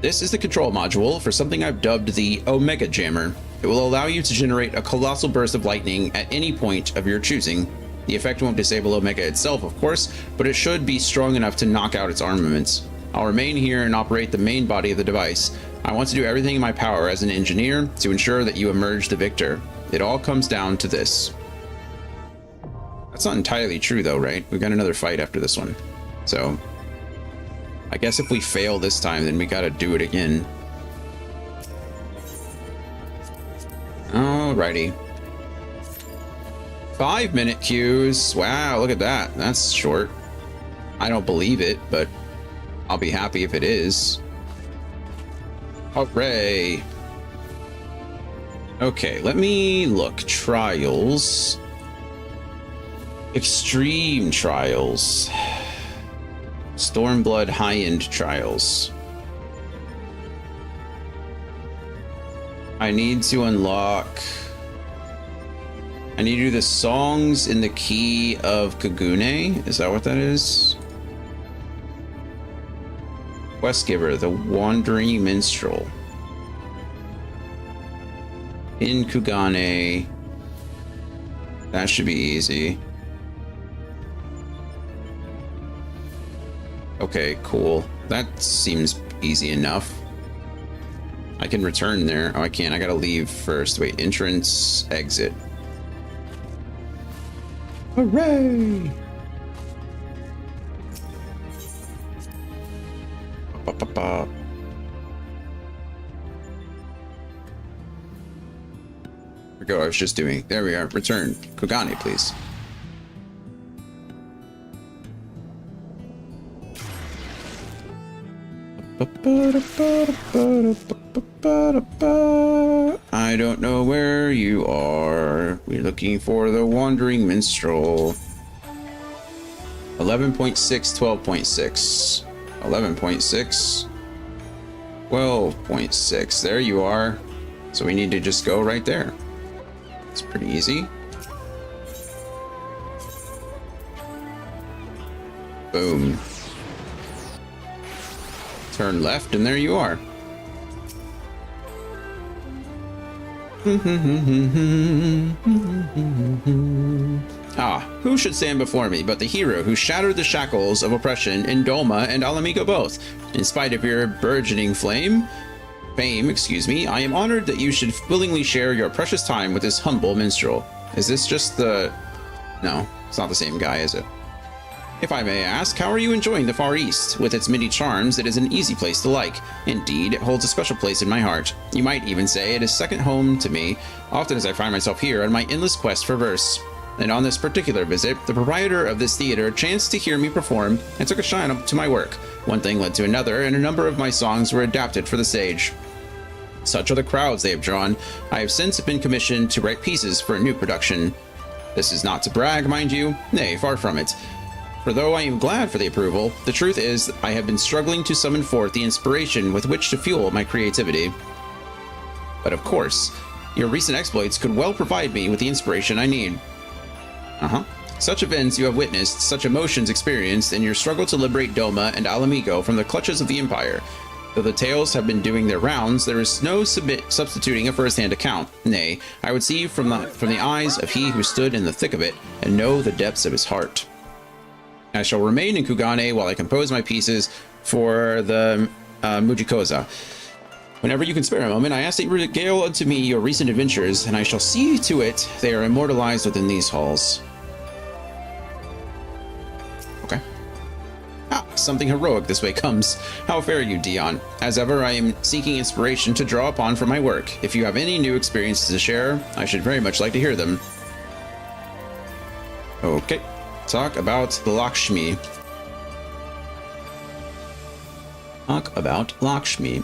This is the control module for something I've dubbed the Omega Jammer. It will allow you to generate a colossal burst of lightning at any point of your choosing. The effect won't disable Omega itself, of course, but it should be strong enough to knock out its armaments. I'll remain here and operate the main body of the device. I want to do everything in my power as an engineer to ensure that you emerge the victor. It all comes down to this. That's not entirely true though, right? We've got another fight after this one. So, I guess if we fail this time, then we gotta do it again. Alrighty. 5-minute queues. Wow, look at that. That's short. I don't believe it, but I'll be happy if it is. Hooray. Okay, let me look. Trials. Extreme trials. Stormblood high-end trials. I need to unlock... I need to do the songs in the key of Kagune. Is that what that is? Quest giver, the Wandering Minstrel. In Kugane. That should be easy. Okay, cool. That seems easy enough. I can return there. Oh, I can't. I gotta leave first. Wait, entrance, exit. Hooray! Ba-ba-ba. There we go. I was just doing. There we are. Return. Kugane, please. I don't know where you are. We're looking for the Wandering Minstrel. 11.6, 12.6. 11.6. 12.6. There you are. So we need to just go right there. It's pretty easy. Boom. Turn left, and there you are. Ah, who should stand before me but the hero who shattered the shackles of oppression in Dolma and Alamigo both? In spite of your burgeoning fame, I am honored that you should willingly share your precious time with this humble minstrel. Is this just the... No, it's not the same guy, is it? If I may ask, how are you enjoying the Far East? With its many charms, it is an easy place to like. Indeed, it holds a special place in my heart. You might even say it is second home to me, often as I find myself here on my endless quest for verse. And on this particular visit, the proprietor of this theater chanced to hear me perform and took a shine to my work. One thing led to another, and a number of my songs were adapted for the stage. Such are the crowds they have drawn. I have since been commissioned to write pieces for a new production. This is not to brag, mind you. Nay, far from it. For though I am glad for the approval, the truth is I have been struggling to summon forth the inspiration with which to fuel my creativity. But of course, your recent exploits could well provide me with the inspiration I need. Such events you have witnessed, such emotions experienced in your struggle to liberate Doma and Alamigo from the clutches of the Empire. Though the tales have been doing their rounds, there is no substituting a first-hand account. Nay, I would see from the eyes of he who stood in the thick of it, and know the depths of his heart. I shall remain in Kugane while I compose my pieces for the Mujikoza. Whenever you can spare a moment, I ask that you regale unto me your recent adventures, and I shall see to it they are immortalized within these halls. Okay. Something heroic this way comes. How fare you, Dion? As ever, I am seeking inspiration to draw upon for my work. If you have any new experiences to share, I should very much like to hear them. Okay. Talk about the Lakshmi. Talk about Lakshmi.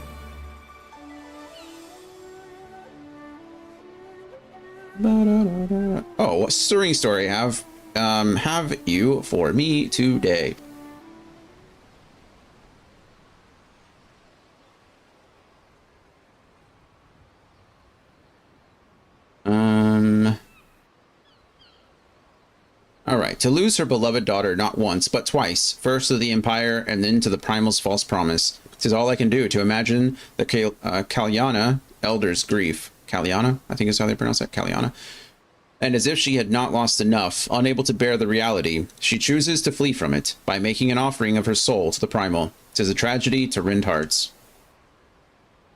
Oh, what stirring story have you for me today? Alright, to lose her beloved daughter not once, but twice, first to the Empire and then to the Primal's false promise. 'Tis all I can do to imagine the Kalyana elder's grief. Kalyana? I think is how they pronounce that, Kalyana. And as if she had not lost enough, unable to bear the reality, she chooses to flee from it by making an offering of her soul to the Primal. 'Tis a tragedy to rend hearts.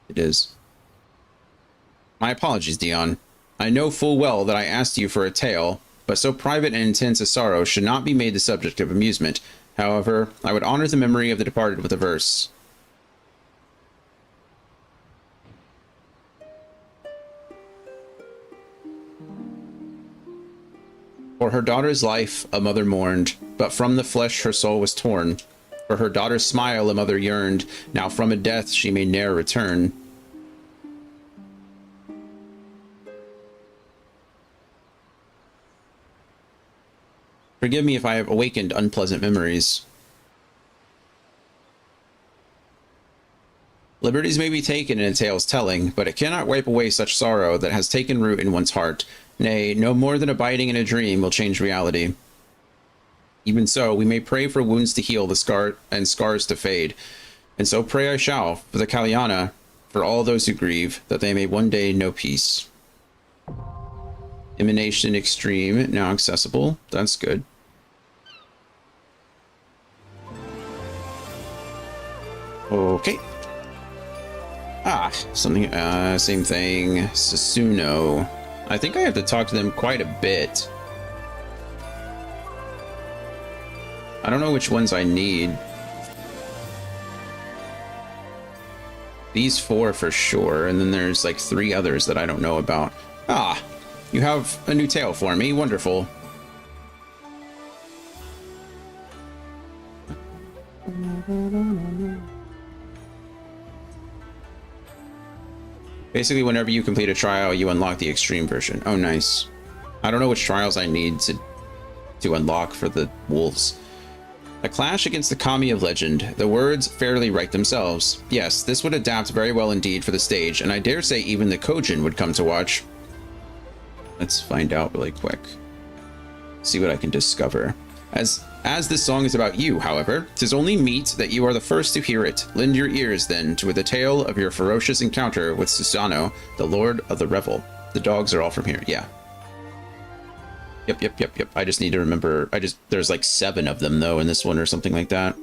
It is. My apologies, Dion. I know full well that I asked you for a tale, but so private and intense a sorrow should not be made the subject of amusement. However, I would honor the memory of the departed with a verse. For her daughter's life a mother mourned, but from the flesh her soul was torn. For her daughter's smile a mother yearned, now from a death she may ne'er return. Forgive me if I have awakened unpleasant memories. Liberties may be taken in a tale's telling, but it cannot wipe away such sorrow that has taken root in one's heart. Nay, no more than abiding in a dream will change reality. Even so, we may pray for wounds to heal the scars to fade. And so pray I shall, for the Kalyana, for all those who grieve, that they may one day know peace. Emanation extreme, now accessible. That's good. Okay. Something, same thing. Susuno. I think I have to talk to them quite a bit. I don't know which ones I need. These 4 for sure, and then there's like 3 others that I don't know about. You have a new tale for me. Wonderful. Basically, whenever you complete a trial, you unlock the extreme version. Oh, nice. I don't know which trials I need to unlock for the wolves. A clash against the Kami of legend. The words fairly write themselves. Yes, this would adapt very well indeed for the stage, and I dare say even the Kojin would come to watch. Let's find out really quick. See what I can discover. As this song is about you, however, 'tis only meet that you are the first to hear it. Lend your ears, then, to the tale of your ferocious encounter with Susano, the Lord of the Revel. The dogs are all from here, yeah. Yep. I just need to remember, there's like 7 of them, though, in this one or something like that.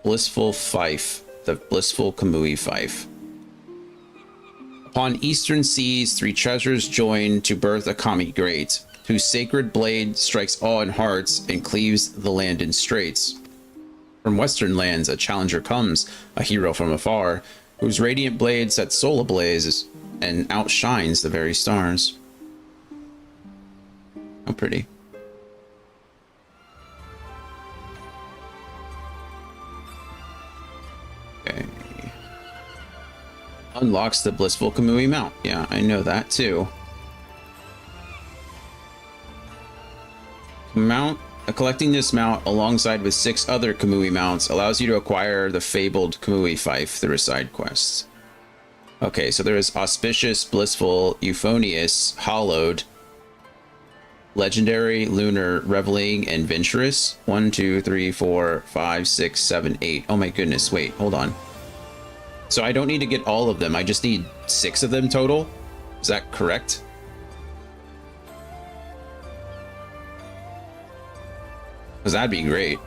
Blissful Fife, the Blissful Kamui Fife. Upon eastern seas, three treasures join to birth a kami great, whose sacred blade strikes awe in hearts and cleaves the land in straits. From western lands a challenger comes, a hero from afar, whose radiant blade sets soul ablaze and outshines the very stars. How pretty. Okay. Unlocks the blissful Kamui mount. Yeah, I know that too. Collecting this mount alongside with 6 other Kamui mounts allows you to acquire the fabled Kamui fife through a side quest. Okay, so there is Auspicious, Blissful, Euphonious, Hallowed, Legendary, Lunar, Reveling, and Venturous. 1, 2, 3, 4, 5, 6, 7, 8. Oh my goodness, wait, hold on. So I don't need to get all of them, I just need 6 of them total? Is that correct? Because that'd be great.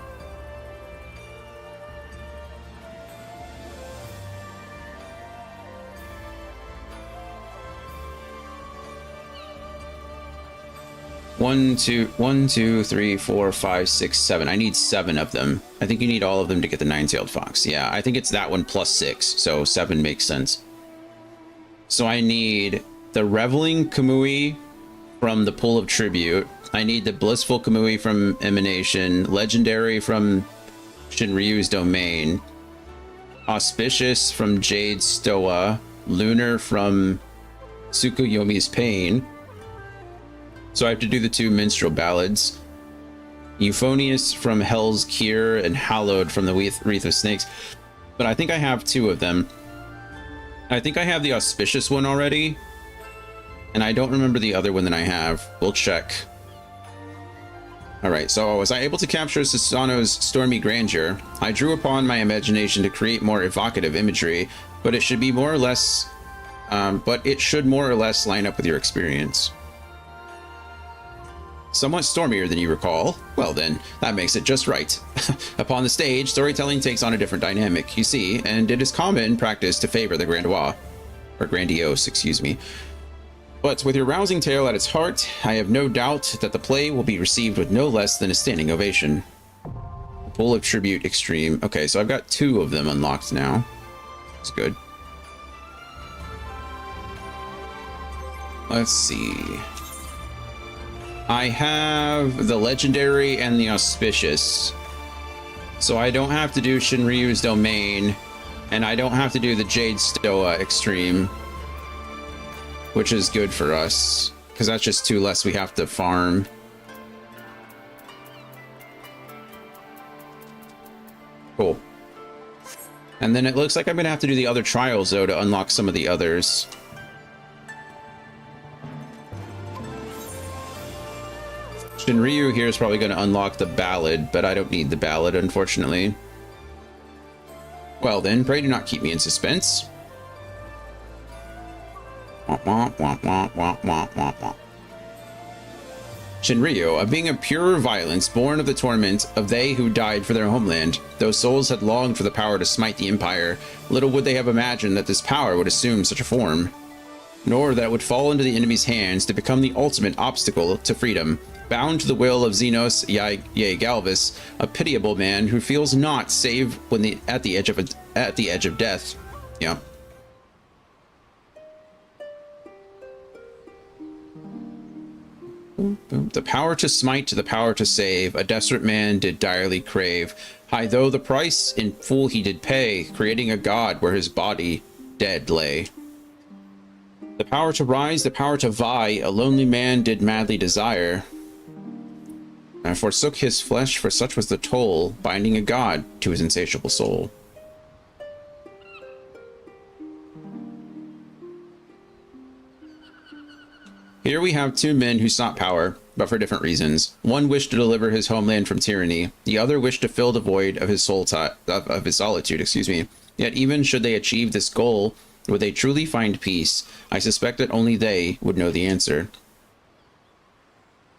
One, two, 3, 4, 5, 6, 7. I need 7 of them. I think you need all of them to get the nine-tailed fox. Yeah, I think it's that one plus 6, so 7 makes sense. So I need the Reveling Kamui from the Pool of Tribute. I need the Blissful Kamui from Emanation, Legendary from Shinryu's Domain, Auspicious from Jade Stoa, Lunar from Tsukuyomi's Pain. So I have to do the 2 Minstrel Ballads. Euphonious from Hell's Cure and Hallowed from the Wreath of Snakes. But I think I have 2 of them. I think I have the Auspicious one already. And I don't remember the other one that I have. We'll check. Alright, so was I able to capture Susano's stormy grandeur? I drew upon my imagination to create more evocative imagery, but it should be more or less... it should more or less line up with your experience. Somewhat stormier than you recall. Well then, that makes it just right. Upon the stage, storytelling takes on a different dynamic, you see, and it is common practice to favor the grandiose, or grandiose, excuse me. But with your rousing tale at its heart, I have no doubt that the play will be received with no less than a standing ovation. Pool of Tribute Extreme. Okay, so I've got 2 of them unlocked now. That's good. Let's see. I have the Legendary and the Auspicious. So I don't have to do Shinryu's Domain, and I don't have to do the Jade Stoa Extreme. Which is good for us, because that's just 2 less we have to farm. Cool. And then it looks like I'm going to have to do the other trials, though, to unlock some of the others. Shinryu here is probably going to unlock the Ballad, but I don't need the Ballad, unfortunately. Well then, pray do not keep me in suspense. Shinryu, a being of pure violence, born of the torment of they who died for their homeland. Those souls had longed for the power to smite the empire. Little would they have imagined that this power would assume such a form, nor that it would fall into the enemy's hands to become the ultimate obstacle to freedom. Bound to the will of Xenos Galvis, a pitiable man who feels not save when at the edge of death. Yeah. The power to smite, the power to save, a desperate man did direly crave. High though the price, in full he did pay, creating a god where his body dead lay. The power to rise, the power to vie, a lonely man did madly desire. And forsook his flesh, for such was the toll, binding a god to his insatiable soul. Here we have 2 men who sought power, but for different reasons. One wished to deliver his homeland from tyranny. The other wished to fill the void of his of his solitude. Excuse me. Yet even should they achieve this goal, would they truly find peace? I suspect that only they would know the answer.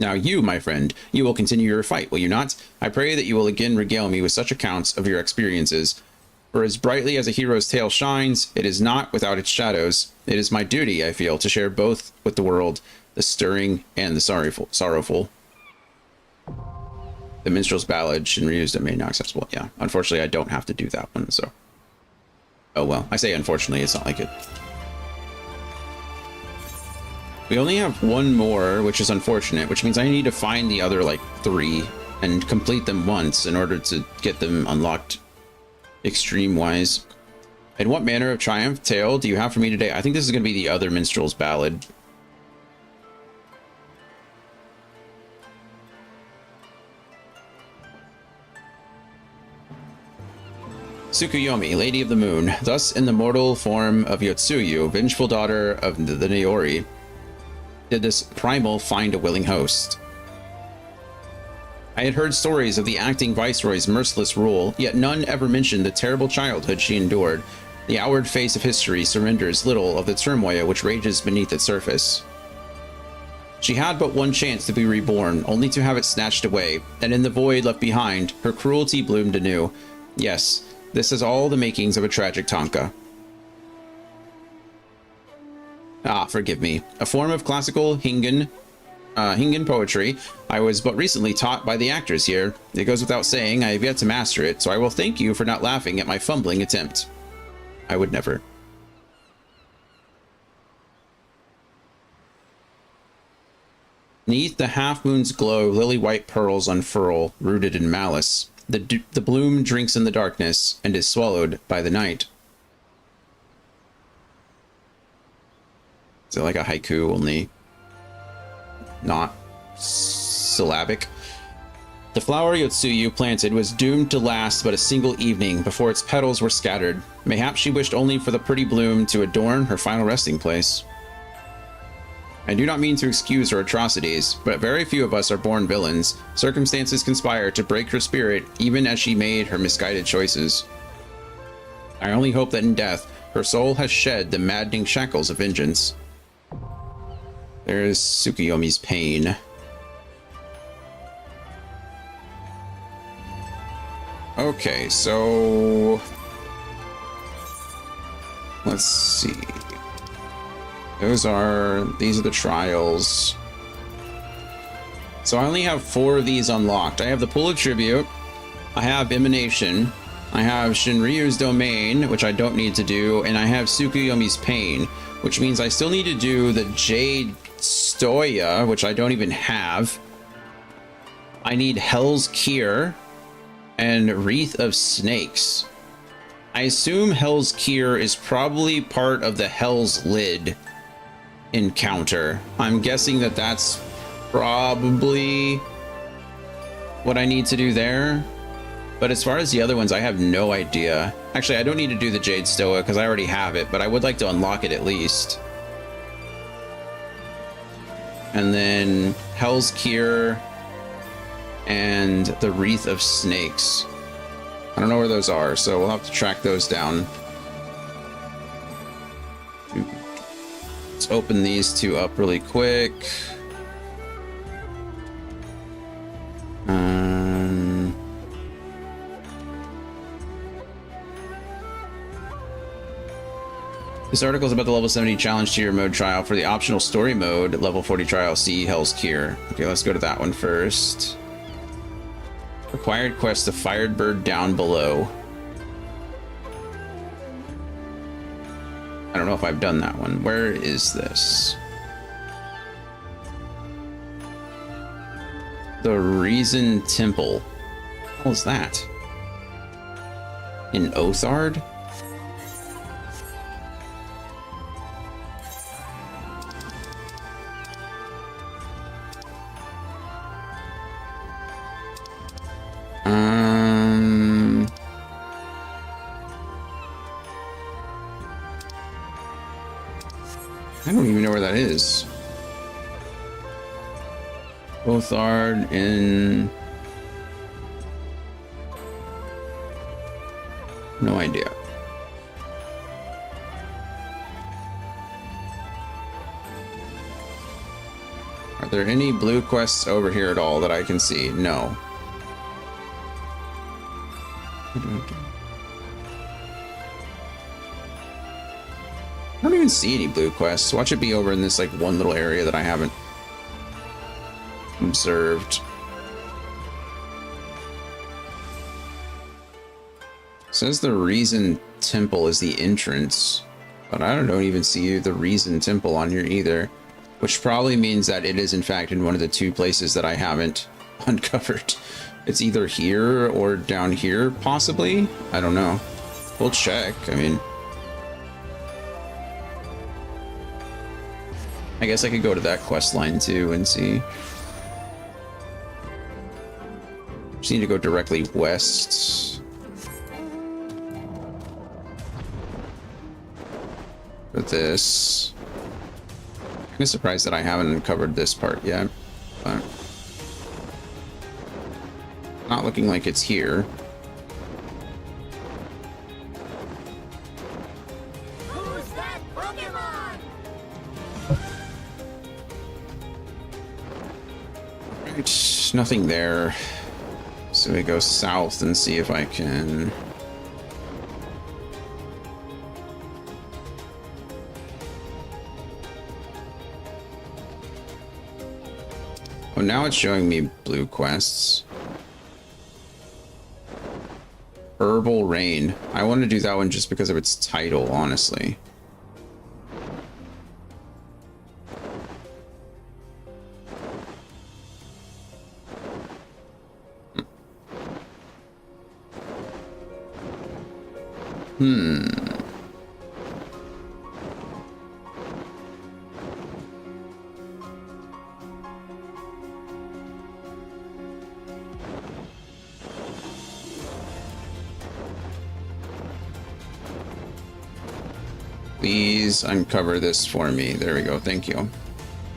Now you, my friend, you will continue your fight, will you not? I pray that you will again regale me with such accounts of your experiences. For as brightly as a hero's tale shines, it is not without its shadows. It is my duty, I feel, to share both with the world, the stirring and the sorrowful. The minstrel's ballad, Shinryu's domain not accessible. Yeah, unfortunately, I don't have to do that one, so. Oh well, I say unfortunately, it's not like it. We only have one more, which is unfortunate, which means I need to find the other, like, 3 and complete them once in order to get them unlocked extreme-wise. And what manner of triumph tale do you have for me today? I think this is going to be the other minstrel's ballad. Tsukuyomi, Lady of the Moon, thus in the mortal form of Yotsuyu, vengeful daughter of the Naori, did this primal find a willing host. I had heard stories of the acting viceroy's merciless rule, yet none ever mentioned the terrible childhood she endured. The outward face of history surrenders little of the turmoil which rages beneath its surface. She had but one chance to be reborn, only to have it snatched away, and in the void left behind, her cruelty bloomed anew. Yes, this is all the makings of a tragic tanka. Ah, forgive me. A form of classical Hingan poetry I was but recently taught by the actors here. It goes without saying I have yet to master it, so I will thank you for not laughing at my fumbling attempt. I would never. Neath the half-moon's glow, lily-white pearls unfurl, rooted in malice. The bloom drinks in the darkness and is swallowed by the night. Is it like a haiku, only not syllabic? The flower Yotsuyu planted was doomed to last but a single evening before its petals were scattered. Mayhaps she wished only for the pretty bloom to adorn her final resting place. I do not mean to excuse her atrocities, but very few of us are born villains. Circumstances conspire to break her spirit even as she made her misguided choices. I only hope that in death, her soul has shed the maddening shackles of vengeance. There's Tsukuyomi's pain. Okay, so let's see. These are the trials. So I only have 4 of these unlocked. I have the Pool of Tribute, I have Emanation, I have Shinryu's Domain, which I don't need to do, and I have Tsukuyomi's Pain, which means I still need to do the Jade Stoya, which I don't even have. I need Hell's Cure and Wreath of Snakes. I assume Hell's Cure is probably part of the Hell's Lid encounter. I'm guessing that that's probably what I need to do there. But as far as the other ones, I have no idea. Actually, I don't need to do the Jade Stoa because I already have it, but I would like to unlock it at least. And then Hell's Cure and the Wreath of Snakes. I don't know where those are, so we'll have to track those down. Let's open these 2 up really quick. This article is about the level 70 challenge tier mode trial. For the optional story mode, level 40 trial, see Hell's Cure. Okay, let's go to that one first. Required quest, the Fired Bird Down Below. I don't know if I've done that one. Where is this? The Reason Temple. What was that? In Othard? I don't even know where that is. Othard in... No idea. Are there any blue quests over here at all that I can see? No. I don't even see any blue quests. Watch it be over in this like one little area that I haven't observed. Says the Reason Temple is the entrance, but I don't even see the Reason Temple on here either, which probably means that it is in fact in one of the two places that I haven't uncovered. It's either here or down here, possibly. I don't know. We'll check. I mean, I guess I could go to that quest line too and see. Just need to go directly west. For this. I'm kind of surprised that I haven't uncovered this part yet, but not looking like it's here. Who's that Pokemon? Right, nothing there. So we go south and see if I can. Oh, now it's showing me blue quests. Herbal Rain. I want to do that one just because of its title, honestly. Please uncover this for me. There we go. Thank you.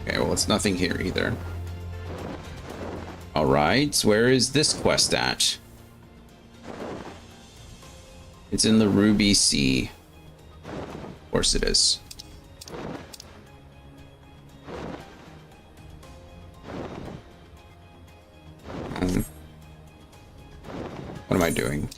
Okay, well, it's nothing here either. All right, where is this quest at? It's in the Ruby Sea. Of course it is. What am I doing?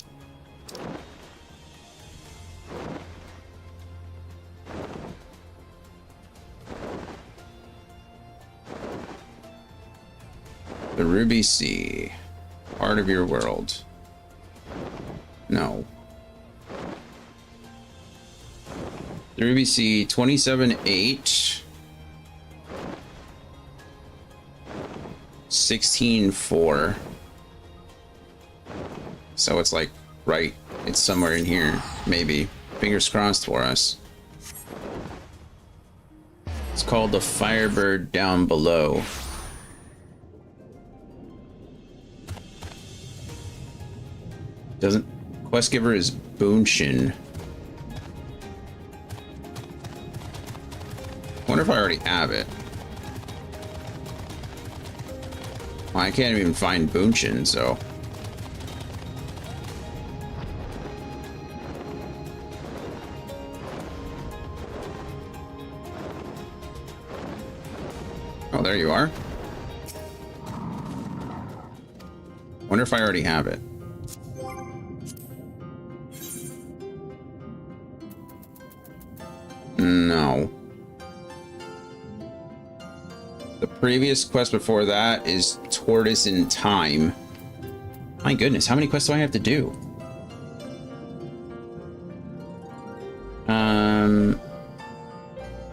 The Ruby Sea. Part of your world. No. The Ruby Sea 27-8. 16-4. So it's like, right, it's somewhere in here. Maybe. Fingers crossed for us. It's called the Firebird Down Below. Doesn't... Quest giver is Boonshin. Wonder if I already have it. Well, I can't even find Boonshin, so... Oh, there you are. Wonder if I already have it. No. The previous quest before that is Tortoise in Time. My goodness, how many quests do I have to do?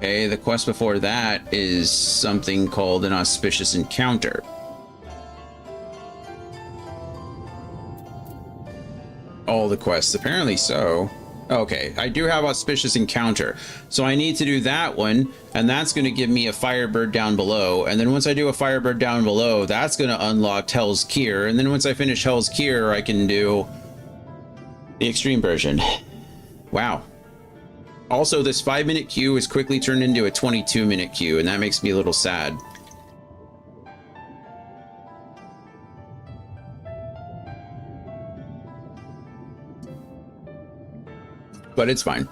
Okay, the quest before that is something called an Auspicious Encounter. All the quests, apparently so. Okay, I do have Auspicious Encounter. So I need to do that one, and that's going to give me a Firebird Down Below. And then once I do a Firebird Down Below, that's going to unlock Hell's Cure. And then once I finish Hell's Cure, I can do the extreme version. Wow. Also, this 5-minute queue is quickly turned into a 22-minute queue, and that makes me a little sad. But it's fine.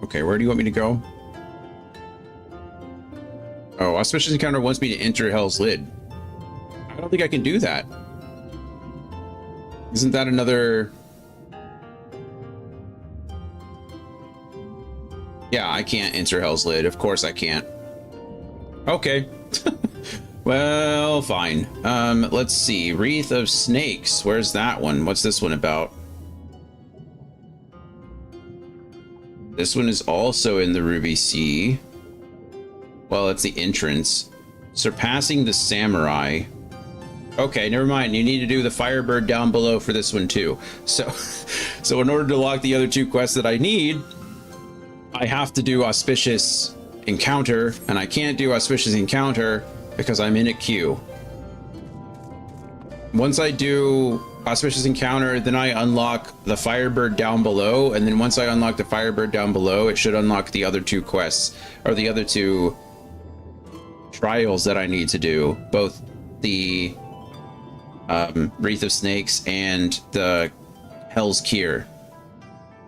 Okay, where do you want me to go? Oh, Auspicious Encounter wants me to enter Hell's Lid. I don't think I can do that. Isn't that another... Yeah, I can't enter Hell's Lid. Of course I can't. Okay. Well, fine. Let's see. Wreath of Snakes. Where's that one? What's this one about? This one is also in the Ruby Sea. Well, it's the entrance. Surpassing the Samurai. Okay, never mind. You need to do the Firebird down below for this one too. So in order to lock the other 2 quests that I need, I have to do Auspicious Encounter, and I can't do Auspicious Encounter because I'm in a queue. Once I do Auspicious Encounter, then I unlock the Firebird down below, and then once I unlock the Firebird down below, it should unlock the other 2 quests, or the other 2 trials that I need to do, both the Wreath of Snakes and the Hell's Cure.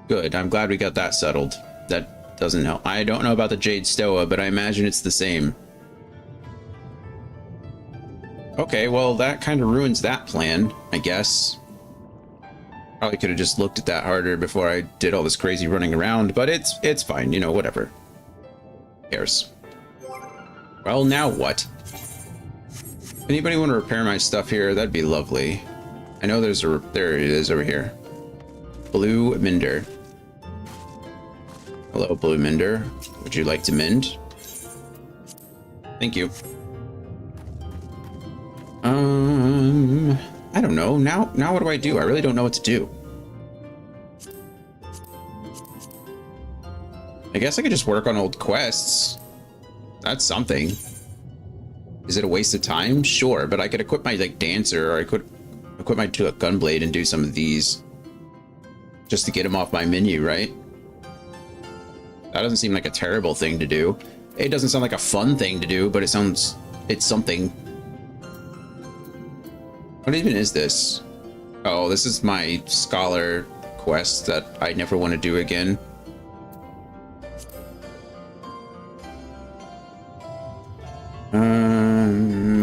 Good, I'm glad we got that settled. That doesn't help. I don't know about the Jade Stoa, but I imagine it's the same. Okay, well, that kind of ruins that plan, I guess. Probably could have just looked at that harder before I did all this crazy running around, but it's fine, you know, whatever. Who cares? Well, now what? Anybody want to repair my stuff here? That'd be lovely. I know there it is over here. Blue Mender. Hello, Blue Mender. Would you like to mend? Thank you. I don't know. Now what do I do? I really don't know what to do. I guess I could just work on old quests. That's something. Is it a waste of time? Sure, but I could equip my like dancer, or I could equip my gunblade and do some of these just to get them off my menu, right? That doesn't seem like a terrible thing to do. It doesn't sound like a fun thing to do, but it's something. What even is this? Oh, this is my scholar quest that I never want to do again.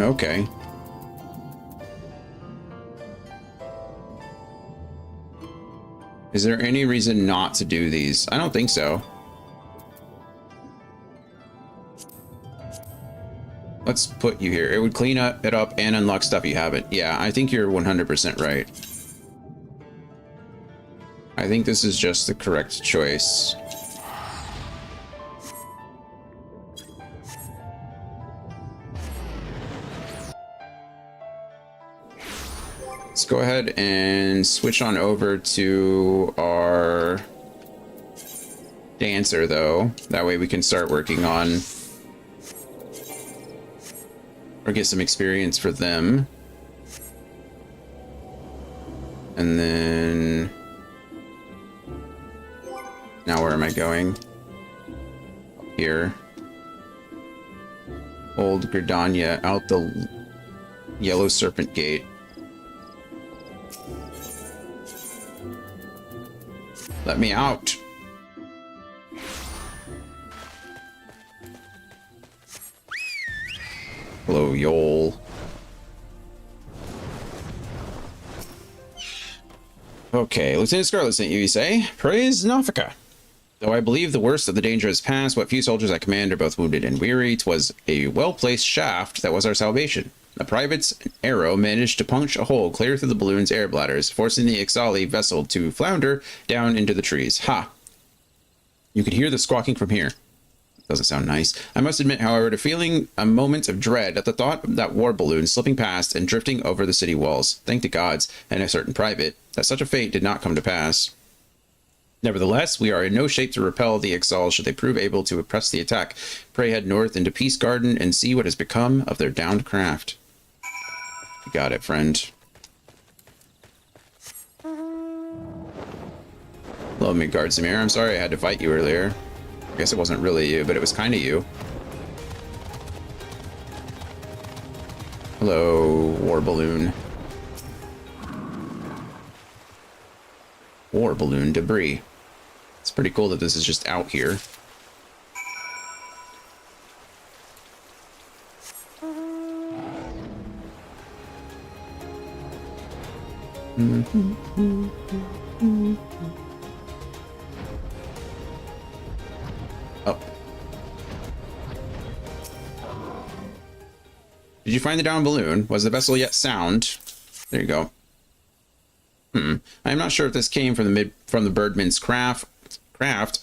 Okay. Is there any reason not to do these? I don't think so. Let's put you here. It would clean it up and unlock stuff you haven't. Yeah, I think you're 100% right. I think this is just the correct choice. Let's go ahead and switch on over to our dancer, though. That way we can start working on, or get some experience for them. And then, now where am I going? Here. Old Gridania, out the Yellow Serpent Gate. Let me out. Hello, Yol. Okay, Lieutenant Scarlet sent you say? Praise Nafika. Though I believe the worst of the danger has passed, what few soldiers I command are both wounded and weary. 'Twas a well-placed shaft that was our salvation. The private's arrow managed to punch a hole clear through the balloon's air bladders, forcing the Ixali vessel to flounder down into the trees. Ha! You could hear the squawking from here. Doesn't sound nice. I must admit, however, to feeling a moment of dread at the thought of that war balloon slipping past and drifting over the city walls. Thank the gods, and a certain private, that such a fate did not come to pass. Nevertheless, we are in no shape to repel the Ixals should they prove able to press the attack. Pray head north into Peace Garden and see what has become of their downed craft. You got it, friend. Hello, Midgard Samir. I'm sorry I had to fight you earlier. I guess it wasn't really you, but it was kind of you. Hello, War Balloon. War Balloon debris. It's pretty cool that this is just out here. you find the downed balloon? Was the vessel yet sound? There you go. I am not sure if this came from the birdman's craft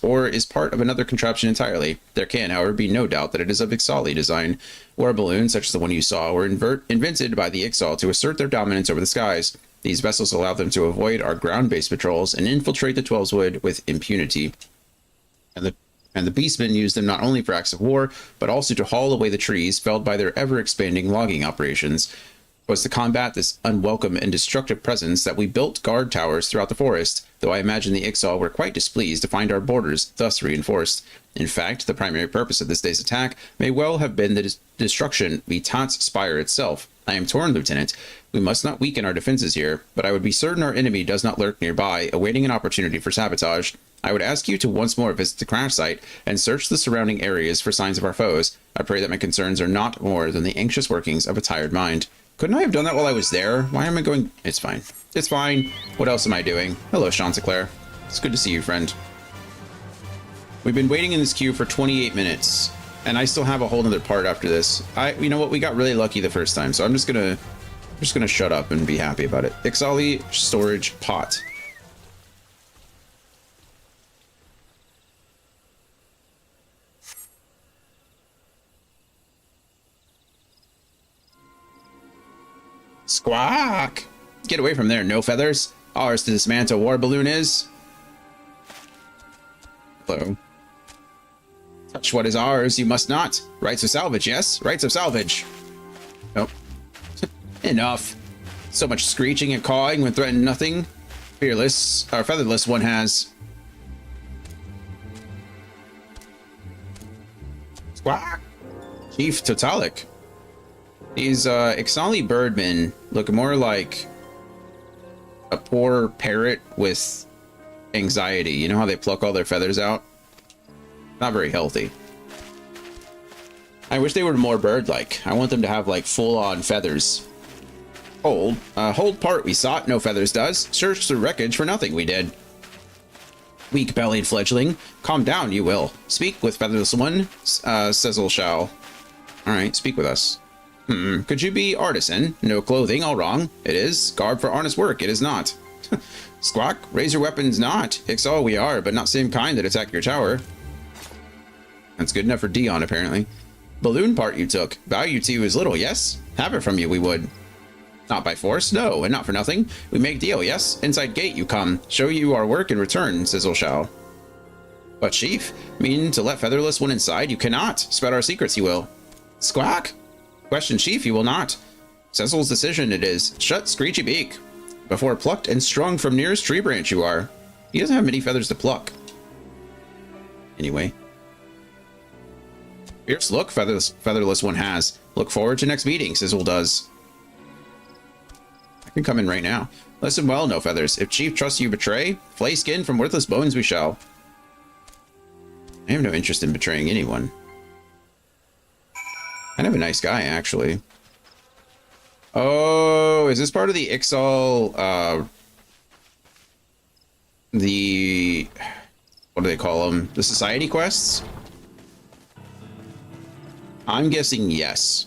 or is part of another contraption entirely. There can, however, be no doubt that it is of Ixali design, or a balloon such as the one you saw were invented by the Ixal to assert their dominance over the skies. These vessels allow them to avoid our ground-based patrols and infiltrate the Twelveswood with impunity. And the beastmen use them not only for acts of war, but also to haul away the trees felled by their ever-expanding logging operations. It was to combat this unwelcome and destructive presence that we built guard towers throughout the forest, though I imagine the Ixal were quite displeased to find our borders thus reinforced. In fact, the primary purpose of this day's attack may well have been the destruction of Etat's spire itself. I am torn, Lieutenant. We must not weaken our defenses here, but I would be certain our enemy does not lurk nearby, awaiting an opportunity for sabotage. I would ask you to once more visit the crash site and search the surrounding areas for signs of our foes. I pray that my concerns are not more than the anxious workings of a tired mind. Couldn't I have done that while I was there? Why am I going? It's fine. It's fine. What else am I doing? Hello, Chanticleer. It's good to see you, friend. We've been waiting in this queue for 28 minutes, and I still have a whole other part after this. You know what? We got really lucky the first time, so I'm just gonna shut up and be happy about it. Ixali storage pot. Squawk! Get away from there, no feathers. Ours to dismantle war balloon is. Hello. Touch what is ours, you must not. Rights of salvage, yes? Rights of salvage. Nope. Enough. So much screeching and cawing when threatened nothing. Fearless, or featherless one has. Squawk! Chief Totalic. These Ixali birdmen look more like a poor parrot with anxiety. You know how they pluck all their feathers out? Not very healthy. I wish they were more bird-like. I want them to have like full-on feathers. Hold part we sought, no feathers does. Search the wreckage for nothing we did. Weak-bellied fledgling, calm down you will. Speak with featherless one, Cecil shall. Alright, speak with us. Could you be artisan? No clothing, all wrong. It is. Garb for honest work, it is not. Squawk, raise your weapons not. Ixal we are, but not same kind that attack your tower. That's good enough for Dion, apparently. Balloon part you took. Value to you is little, yes? Have it from you, we would. Not by force, no, and not for nothing. We make deal, yes? Inside gate you come. Show you our work in return, Sizzle shall. But chief, mean to let featherless one inside? You cannot. Spread our secrets, you will. Squawk? Question, chief, you will not. Cecil's decision it is. Shut screechy beak. Before plucked and strung from nearest tree branch you are. He doesn't have many feathers to pluck. Anyway. Fierce look featherless one has. Look forward to next meeting, Sizzle does. I can come in right now. Listen well, no feathers. If chief trusts you betray, flay skin from worthless bones we shall. I have no interest in betraying anyone. Kind of a nice guy, actually. Oh, is this part of the Ixal, what do they call them? The society quests? I'm guessing yes.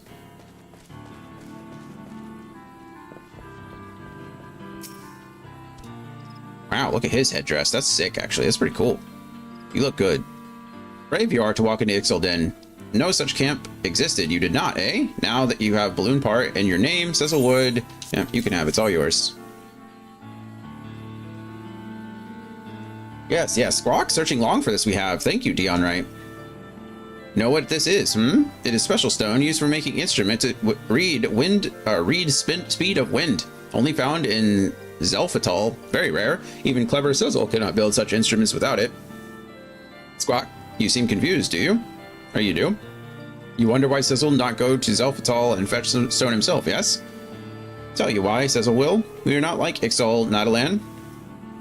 Wow, look at his headdress. That's sick, actually. That's pretty cool. You look good. Brave you are to walk into Ixal Den. No such camp existed. You did not, eh? Now that you have balloon part and your name, Cecil Wood, yeah, you can have it. It's all yours. Yes, yes. Squawk, searching long for this we have. Thank you, Dion Wright. Know what this is, It is special stone used for making instrument to read speed of wind. Only found in Zelphatal. Very rare. Even clever Sizzle cannot build such instruments without it. Squawk, you seem confused, do you? Or you do? You wonder why Sizzle not go to Zelphatal and fetch some stone himself, yes? Tell you why, Sizzle will. We are not like Ixal Nadalan.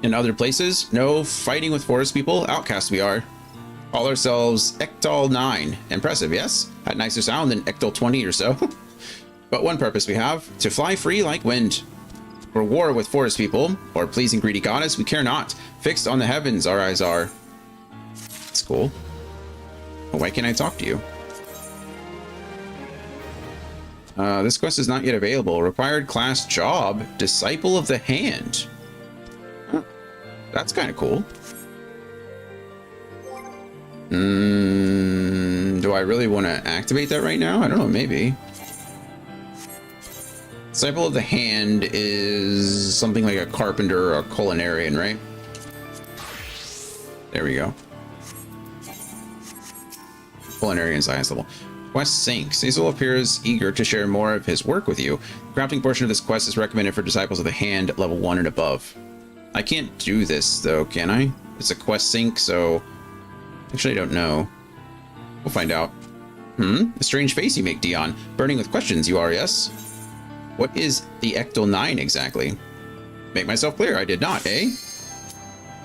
In other places, no fighting with forest people, outcast we are. Call ourselves Ectal 9. Impressive, yes? Had nicer sound than Ectal 20 or so. But one purpose we have, to fly free like wind. For war with forest people, or pleasing greedy goddess, we care not. Fixed on the heavens our eyes are. That's cool. Why can't I talk to you? This quest is not yet available. Required class job, Disciple of the Hand. Huh. That's kind of cool. Do I really want to activate that right now? I don't know, maybe. Disciple of the Hand is something like a carpenter or a culinarian, right? There we go. Culinarian's highest level. Quest Sync. Cecil appears eager to share more of his work with you. The crafting portion of this quest is recommended for Disciples of the Hand, level 1 and above. I can't do this, though, can I? It's a quest sync, so... Actually, I don't know. We'll find out. A strange face you make, Dion. Burning with questions, you are, yes? What is the Ectal 9 exactly? Make myself clear, I did not, eh?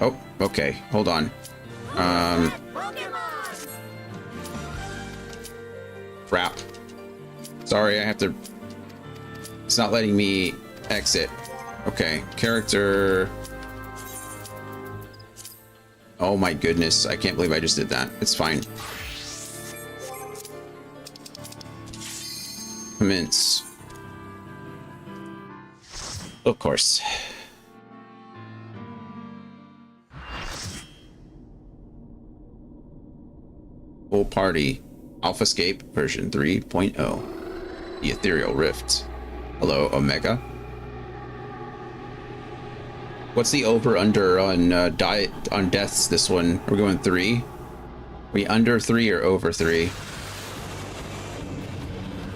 Oh, okay. Hold on. Crap. Sorry, I have to... It's not letting me exit. Okay, character... Oh my goodness, I can't believe I just did that. It's fine. Commence. Of course. Full party. AlphaScape version 3.0. The Ethereal Rift. Hello, Omega. What's the over-under on on deaths this one? Are we going 3? Are we under 3 or over 3?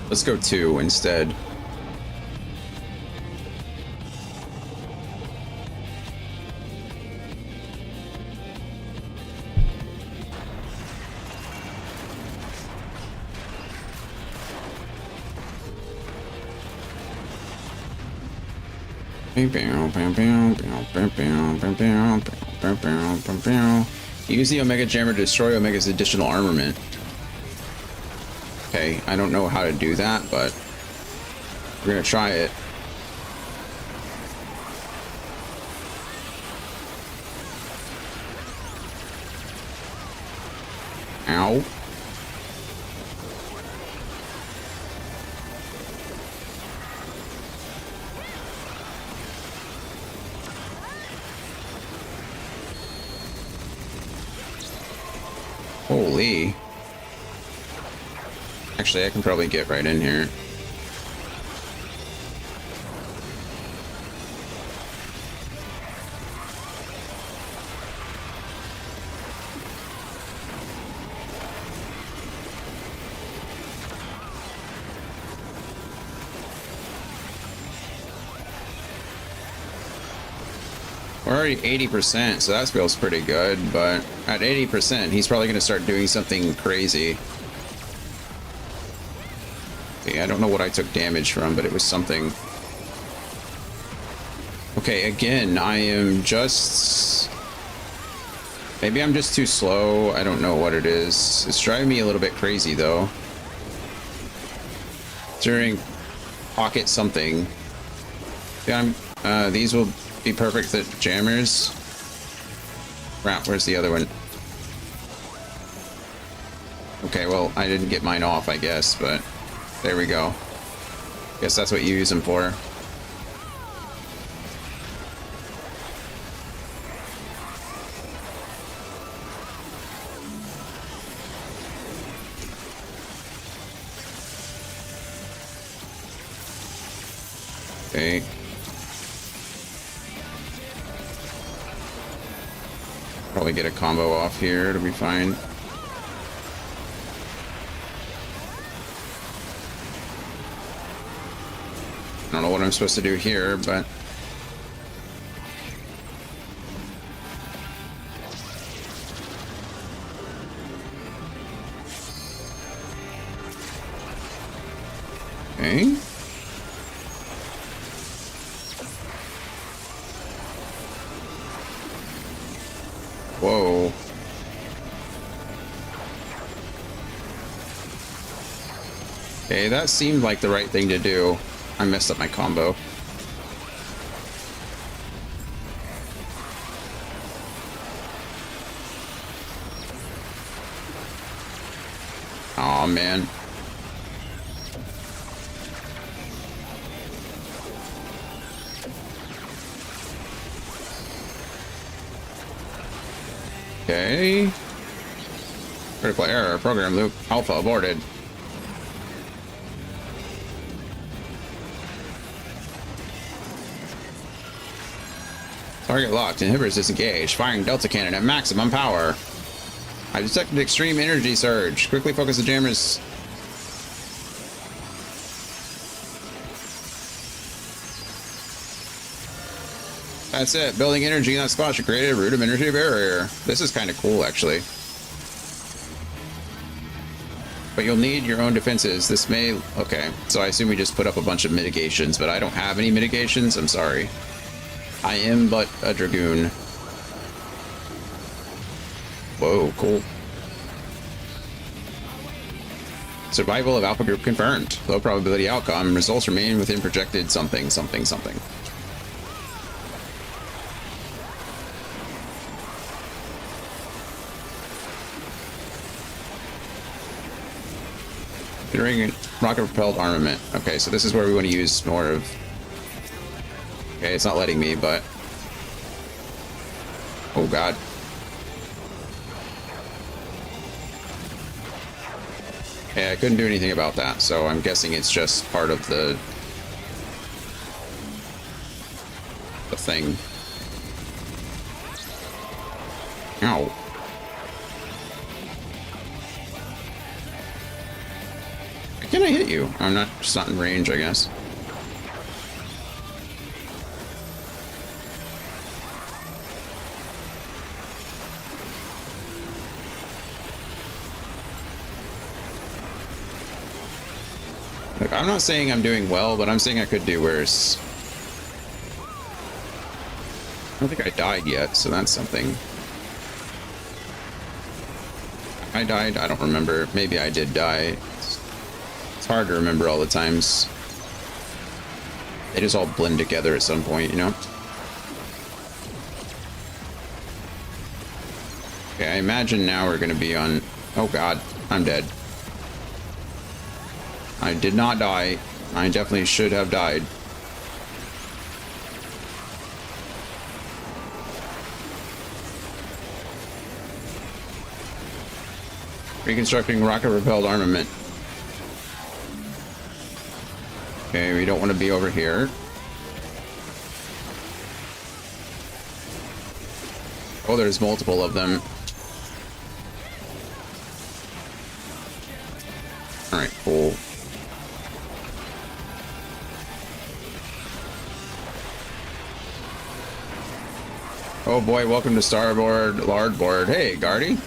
Let's go 2 instead. Use the Omega Jammer to destroy Omega's additional armament. Okay, I don't know how to do that, but we're gonna try it. Ow. Holy. Actually, I can probably get right in here. We're already 80%, so that feels pretty good, but at 80%, he's probably going to start doing something crazy. See, I don't know what I took damage from, but it was something. Okay, again, I am just... Maybe I'm just too slow. I don't know what it is. It's driving me a little bit crazy, though. During pocket something. Yeah, these will be perfect for jammers. Crap, where's the other one? Okay, well, I didn't get mine off, I guess, but there we go. Guess that's what you use them for. Okay. Probably get a combo off here, it'll be fine. I don't know what I'm supposed to do here, but... Okay. Whoa. Okay, that seemed like the right thing to do. I messed up my combo. Aw, man. Okay. Critical error. Program loop alpha aborted. Target locked. Inhibitors disengaged. Firing Delta Cannon at maximum power. I detected extreme energy surge. Quickly focus the jammers. That's it. Building energy in that spot should create a rudimentary barrier. This is kind of cool, actually. But you'll need your own defenses. This may... Okay, so I assume we just put up a bunch of mitigations, but I don't have any mitigations. I'm sorry. I am but a Dragoon. Whoa, cool. Survival of Alpha Group confirmed. Low probability outcome. Results remain within projected something, something, something. Considering rocket-propelled armament. Okay, so this is where we want to use more of... Okay, it's not letting me, but... Oh, God. Yeah, I couldn't do anything about that, so I'm guessing it's just part of the thing. Ow. Can I hit you? I'm not, just not in range, I guess. Look, I'm not saying I'm doing well, but I'm saying I could do worse. I don't think I died yet, so that's something. I died? I don't remember. Maybe I did die. It's hard to remember all the times. They just all blend together at some point, you know? Okay, I imagine now we're gonna be on... Oh god, I'm dead. I did not die. I definitely should have died. Reconstructing rocket-repelled armament. Okay, we don't want to be over here. Oh, there's multiple of them. Alright, cool. Oh boy, welcome to Starboard Lardboard. Hey, Guardy.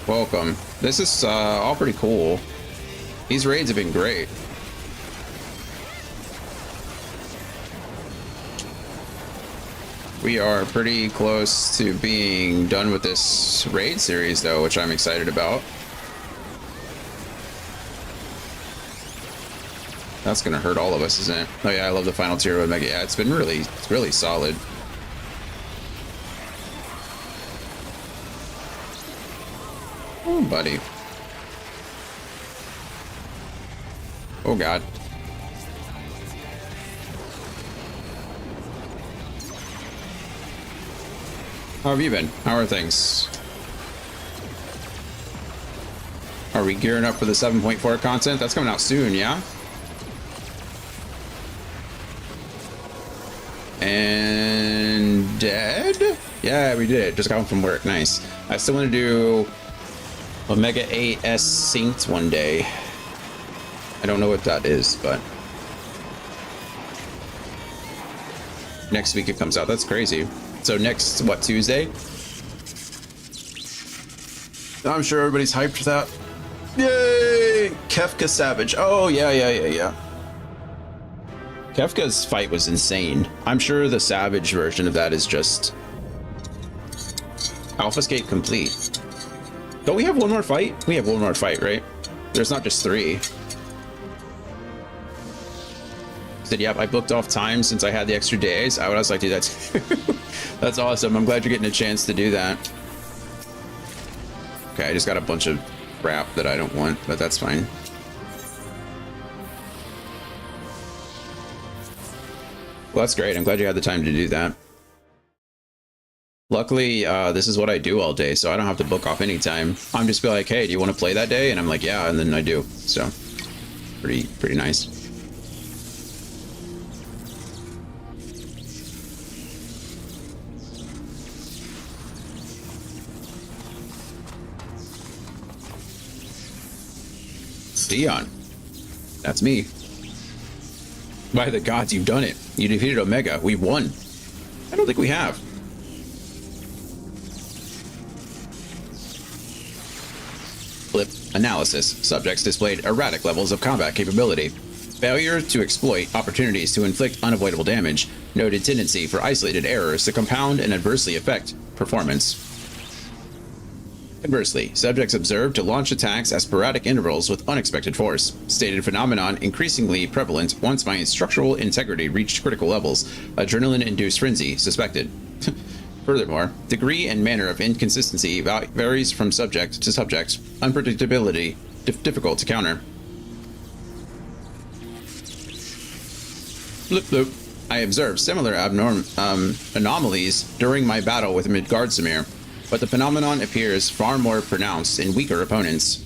Welcome. This is all pretty cool. These raids have been great. We are pretty close to being done with this raid series, though, which I'm excited about. That's gonna hurt all of us, isn't it? Oh yeah, I love the final tier of Mega. Yeah, it's really solid. Oh, buddy. Oh god. How have you been? How are things? Are we gearing up for the 7.4 content? That's coming out soon, yeah? And dead? Yeah, we did it. Just got home from work. Nice. I still want to do Omega 8S synced one day. I don't know what that is, but next week it comes out. That's crazy. So next, what, Tuesday? I'm sure everybody's hyped for that. Yay! Kefka Savage. Oh, yeah. Kefka's fight was insane. I'm sure the Savage version of that is just Alphascape complete. Don't we have one more fight? We have one more fight, right? There's not just 3. Said, yep, I booked off time since I had the extra days. I was like, dude, that's awesome. I'm glad you're getting a chance to do that. Okay, I just got a bunch of crap that I don't want, but that's fine. Well, that's great. I'm glad you had the time to do that. Luckily, this is what I do all day, so I don't have to book off anytime. I'm just be like, hey, do you want to play that day? And I'm like, yeah, and then I do. So pretty nice. Dion. That's me. By the gods, you've done it. You defeated Omega. We've won. I don't think we have. Flip analysis. Subjects displayed erratic levels of combat capability. Failure to exploit opportunities to inflict unavoidable damage. Noted tendency for isolated errors to compound and adversely affect performance. Conversely, subjects observed to launch attacks at sporadic intervals with unexpected force. Stated phenomenon increasingly prevalent once my structural integrity reached critical levels. Adrenaline-induced frenzy suspected. Furthermore, degree and manner of inconsistency varies from subject to subject. Unpredictability difficult to counter. Bloop bloop. I observed similar anomalies during my battle with Midgardsamir, but the phenomenon appears far more pronounced in weaker opponents.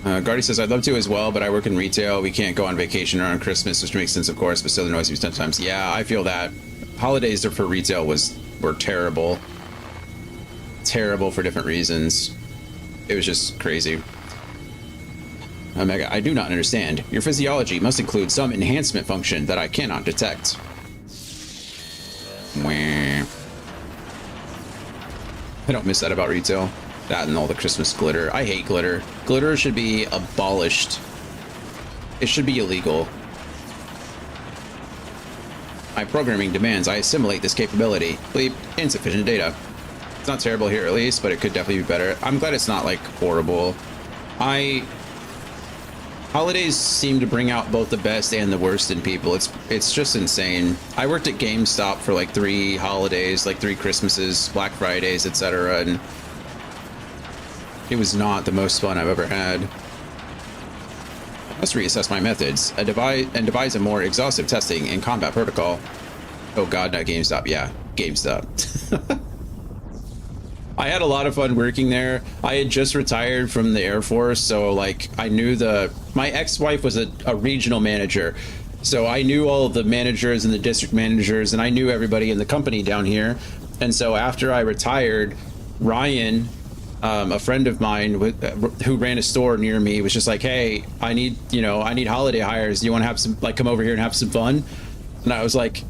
Gardy says, I'd love to as well, but I work in retail. We can't go on vacation around Christmas, which makes sense, of course, but still the noisy sometimes. Yeah, I feel that. Holidays for retail were terrible. Terrible for different reasons. It was just crazy. Omega, I do not understand. Your physiology must include some enhancement function that I cannot detect. Wah. I don't miss that about retail. That and all the Christmas glitter. I hate glitter. Glitter should be abolished. It should be illegal. My programming demands I assimilate this capability. Bleep, insufficient data. It's not terrible here at least, but it could definitely be better. I'm glad it's not like horrible. Holidays seem to bring out both the best and the worst in people. It's just insane. I worked at GameStop for like 3 holidays, like 3 Christmases, Black Fridays, etc., and it was not the most fun I've ever had. I must reassess my methods and devise a more exhaustive testing and combat protocol. Oh god, not GameStop. Yeah, GameStop. I had a lot of fun working there. I had just retired from the Air Force, so like I knew my ex-wife was a regional manager, so I knew all of the managers and the district managers, and I knew everybody in the company down here. And so after I retired, Ryan, a friend of mine who ran a store near me, was just like, hey, I need holiday hires. Do you want to have some, like, come over here and have some fun? And I was like,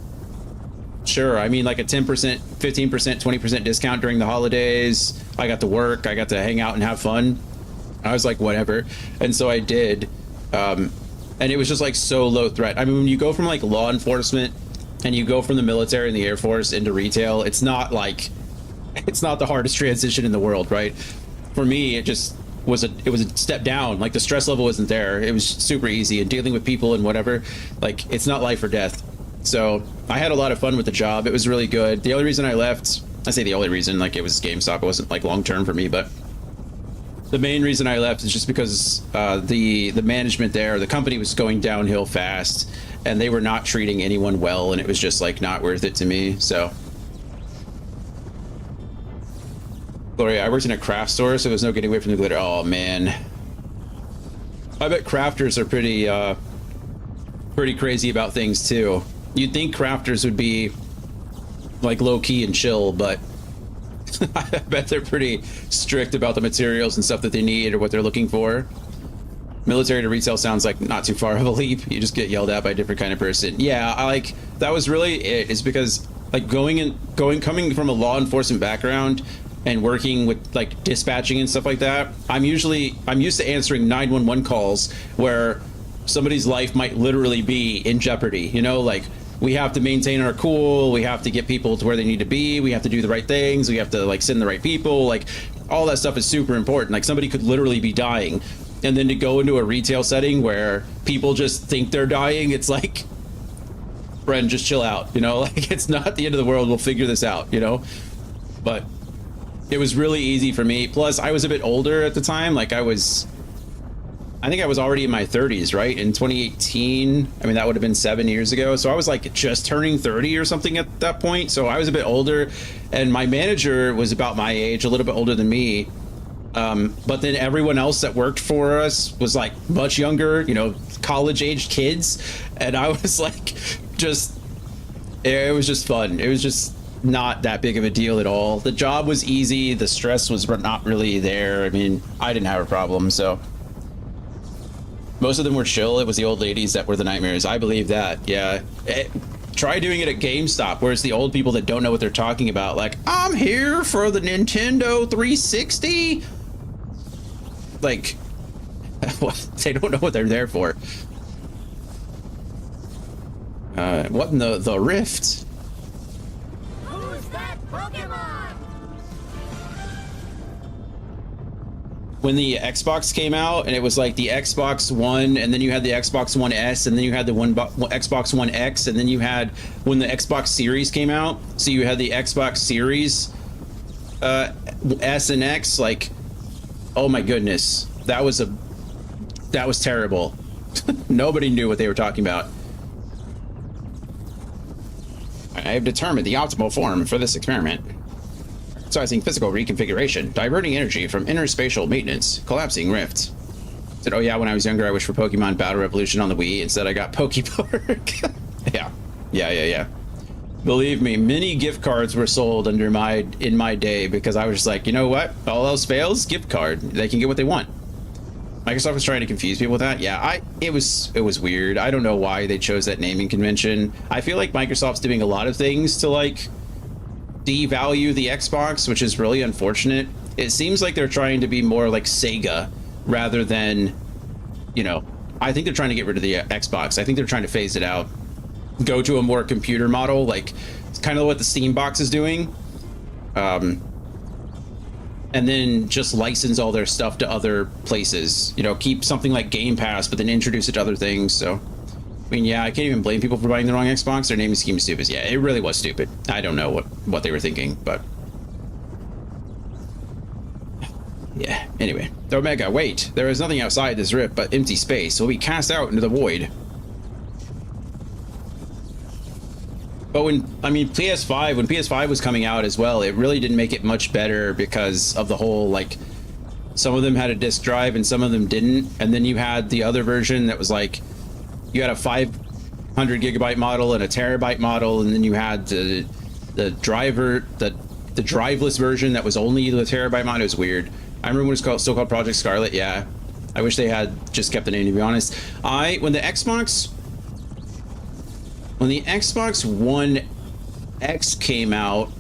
sure. I mean, like a 10%, 15%, 20% discount during the holidays. I got to work. I got to hang out and have fun. I was like, whatever. And so I did. And it was just like so low threat. I mean, when you go from like law enforcement and you go from the military and the Air Force into retail, it's not the hardest transition in the world, right? For me, it just was it was a step down. Like the stress level wasn't there. It was super easy, and dealing with people and whatever, like it's not life or death. So I had a lot of fun with the job. It was really good. The only reason I left, I say the only reason, like it was GameStop. It wasn't like long term for me, but the main reason I left is just because the management there, the company was going downhill fast, and they were not treating anyone well, and it was just like not worth it to me. So. Gloria, I worked in a craft store, so there was no getting away from the glitter. Oh man, I bet crafters are pretty crazy about things too. You'd think crafters would be like low key and chill, but I bet they're pretty strict about the materials and stuff that they need or what they're looking for. Military to retail sounds like not too far of a leap. You just get yelled at by a different kind of person. Yeah, that was really it. Is because like coming from a law enforcement background and working with like dispatching and stuff like that, I'm used to answering 911 calls where somebody's life might literally be in jeopardy. You know, like we have to maintain our cool, we have to get people to where they need to be, we have to do the right things, we have to like send the right people, like all that stuff is super important. Like somebody could literally be dying, and then to go into a retail setting where people just think they're dying, it's like, friend, just chill out, you know, like it's not the end of the world, we'll figure this out, you know. But it was really easy for me. Plus I was a bit older at the time. Like I was I think I was already in my 30s, right? In 2018. I mean, that would have been 7 years ago. So I was like just turning 30 or something at that point. So I was a bit older, and my manager was about my age, a little bit older than me. But then everyone else that worked for us was like much younger, you know, college aged kids. And I was like, it was just fun. It was just not that big of a deal at all. The job was easy. The stress was not really there. I mean, I didn't have a problem. So most of them were chill. It was the old ladies that were the nightmares. I believe that. Yeah. Try doing it at GameStop, where it's the old people that don't know what they're talking about. Like, I'm here for the Nintendo 360. Like, they don't know what they're there for. What in the Rift? Who's that Pokemon? When the Xbox came out, and it was like the Xbox One, and then you had the Xbox One S, and then you had the Xbox One X, and then you had when the Xbox Series came out. So you had the Xbox Series S and X. Like, oh my goodness, that was terrible. Nobody knew what they were talking about. I have determined the optimal form for this experiment. Sizing physical reconfiguration, diverting energy from interspatial maintenance, collapsing rifts. Said, oh yeah, when I was younger, I wished for Pokemon Battle Revolution on the Wii. Instead, I got Pokepark. Yeah. Believe me, many gift cards were sold in my day, because I was just like, you know what? All else fails, gift card. They can get what they want. Microsoft was trying to confuse people with that. Yeah, it was weird. I don't know why they chose that naming convention. I feel like Microsoft's doing a lot of things to like devalue the Xbox, which is really unfortunate. It seems like they're trying to be more like Sega rather than, you know, I think they're trying to get rid of the Xbox. I think they're trying to phase it out, go to a more computer model, like it's kind of what the Steam box is doing. And then just license all their stuff to other places, you know, keep something like Game Pass, but then introduce it to other things. So, I mean, yeah, I can't even blame people for buying the wrong Xbox. Their naming scheme is stupid. Yeah, it really was stupid. I don't know what they were thinking, but yeah. Anyway, Omega, wait. There is nothing outside this rift but empty space. We'll be cast out into the void. But when PS5 was coming out as well, it really didn't make it much better because of the whole, like, some of them had a disk drive and some of them didn't. And then you had the other version that was like, you had a 500 gigabyte model and a terabyte model, and then you had the driveless version that was only the terabyte model. It was weird. I remember when it was still called Project Scarlet. Yeah, I wish they had just kept the name, to be honest. When the Xbox One X came out,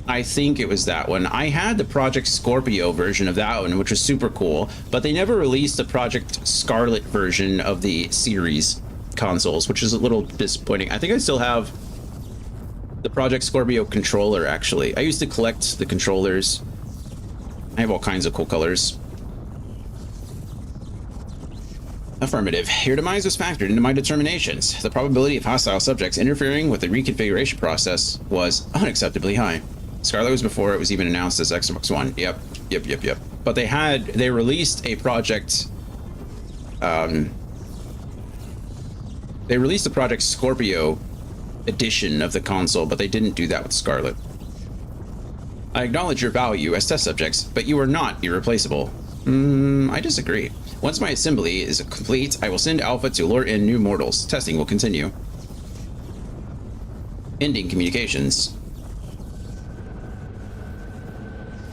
I think it was that one. I had the Project Scorpio version of that one, which was super cool, but they never released the Project Scarlet version of the series consoles, which is a little disappointing. I think I still have the Project Scorpio controller, actually. I used to collect the controllers. I have all kinds of cool colors. Affirmative. Your demise was factored into my determinations. The probability of hostile subjects interfering with the reconfiguration process was unacceptably high. Scarlet was before it was even announced as Xbox One. Yep. But they released a project. They released the Project Scorpio edition of the console, but they didn't do that with Scarlet. I acknowledge your value as test subjects, but you are not irreplaceable. I disagree. Once my assembly is complete, I will send Alpha to lure in new mortals. Testing will continue. Ending communications.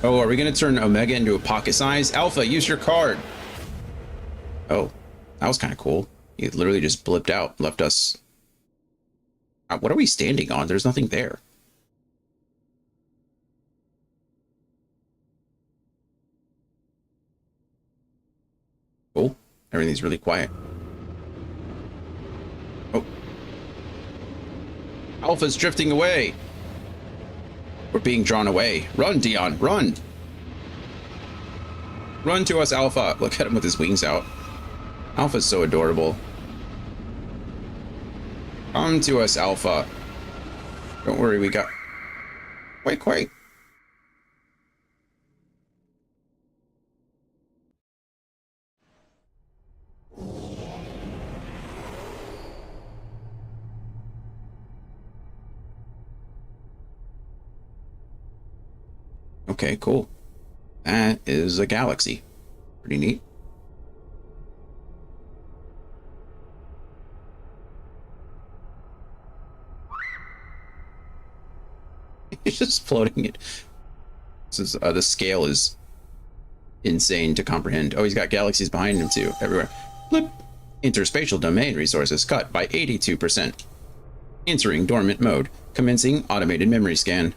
Oh, are we going to turn Omega into a pocket size? Alpha, use your card. Oh, that was kind of cool. He literally just blipped out, left us. What are we standing on? There's nothing there. Cool. Everything's really quiet. Oh. Alpha's drifting away. We're being drawn away. Run, Dion, run. Run to us, Alpha. Look at him with his wings out. Alpha's so adorable. Come to us, Alpha. Don't worry, we got... Quake. Okay, cool. That is a galaxy. Pretty neat. It's just floating it. This is, the scale is insane to comprehend. Oh, he's got galaxies behind him too, everywhere. Blip. Interspatial domain resources cut by 82%. Entering dormant mode. Commencing automated memory scan.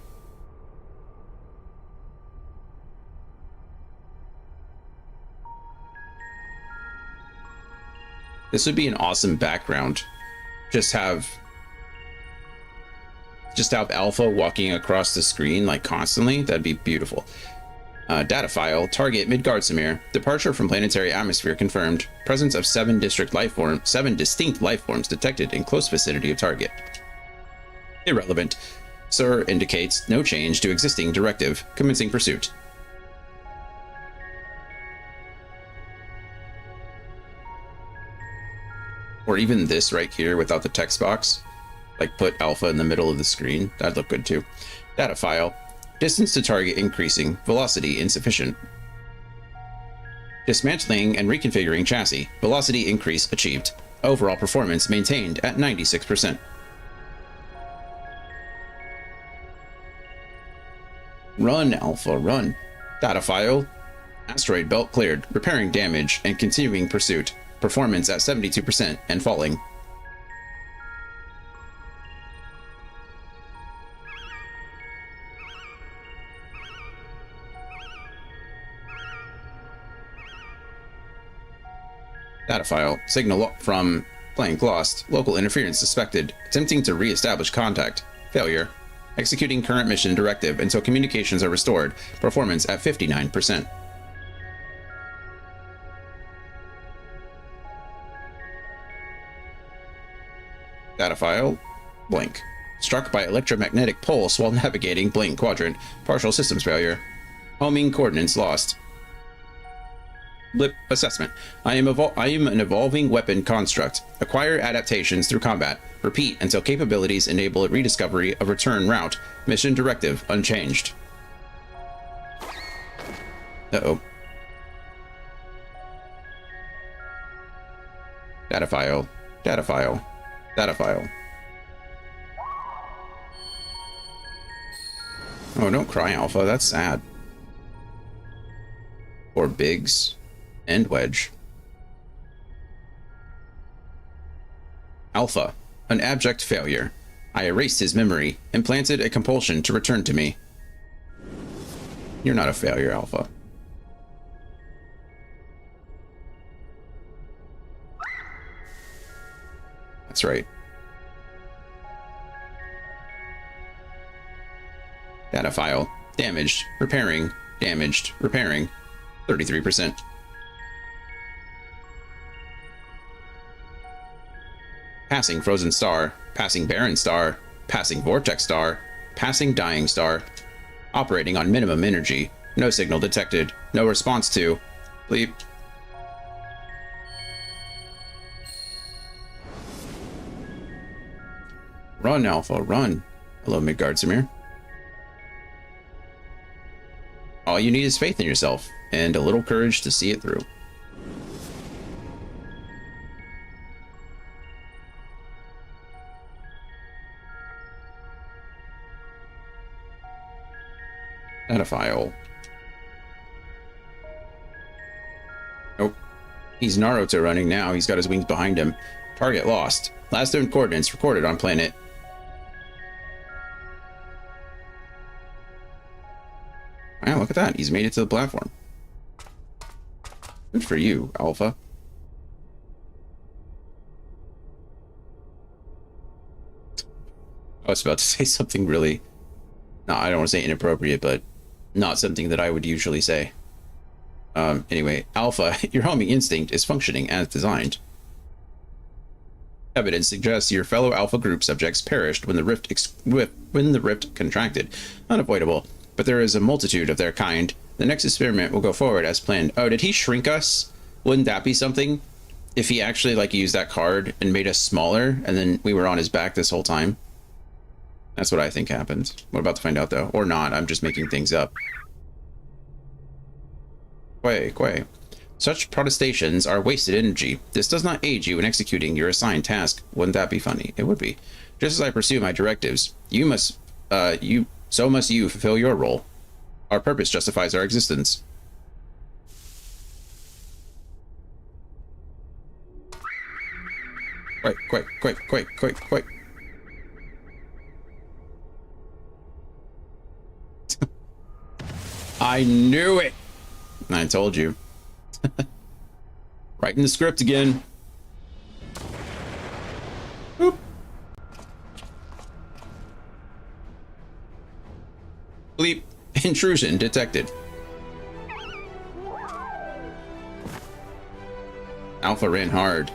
This would be an awesome background. Just have Alpha walking across the screen like constantly. That'd be beautiful. Data file, target Midgardsamir. Departure from planetary atmosphere confirmed. Presence of 7 distinct life forms detected in close vicinity of target. Irrelevant. Sir indicates no change to existing directive. Commencing pursuit. Or even this right here without the text box. Like put Alpha in the middle of the screen. That'd look good too. Data file. Distance to target increasing. Velocity insufficient. Dismantling and reconfiguring chassis. Velocity increase achieved. Overall performance maintained at 96%. Run, Alpha, run. Data file. Asteroid belt cleared. Repairing damage and continuing pursuit. Performance at 72% and falling. Data file. Signal from blank lost. Local interference suspected. Attempting to re-establish contact. Failure. Executing current mission directive until communications are restored. Performance at 59%. Data file. Blank. Struck by electromagnetic pulse while navigating blank quadrant. Partial systems failure. Homing coordinates lost. Blip assessment. I am an evolving weapon construct. Acquire adaptations through combat. Repeat until capabilities enable a rediscovery of return route. Mission directive unchanged. Uh-oh. Data file. Data file. Data file. Oh, don't cry, Alpha. That's sad. Or Biggs. And Wedge. Alpha. An abject failure. I erased his memory, implanted a compulsion to return to me. You're not a failure, Alpha. That's right. Data file. Damaged. Repairing. Damaged. Repairing. 33%. Passing frozen star. Passing barren star. Passing vortex star. Passing dying star. Operating on minimum energy. No signal detected. No response to. Bleep. Run, Alpha, run. Hello, Midgardsamir. All you need is faith in yourself, and a little courage to see it through. Data file. Nope. He's Naruto running now. He's got his wings behind him. Target lost. Last known coordinates recorded on planet. Wow, look at that. He's made it to the platform. Good for you, Alpha. I was about to say something really... No, I don't want to say inappropriate, but not something that I would usually say. Anyway, Alpha, your homing instinct is functioning as designed. Evidence suggests your fellow Alpha group subjects perished when the rift contracted. Unavoidable, but there is a multitude of their kind. The next experiment will go forward as planned. Oh, did he shrink us? Wouldn't that be something? If he actually like used that card and made us smaller, and then we were on his back this whole time? That's what I think happened. We're about to find out though, or not. I'm just making things up. Quay. Such protestations are wasted energy. This does not aid you in executing your assigned task. Wouldn't that be funny? It would be. Just as I pursue my directives, so must you fulfill your role. Our purpose justifies our existence. Quick. I knew it! I told you. Writing the script again. Boop. Bleep. Intrusion detected. Alpha ran hard.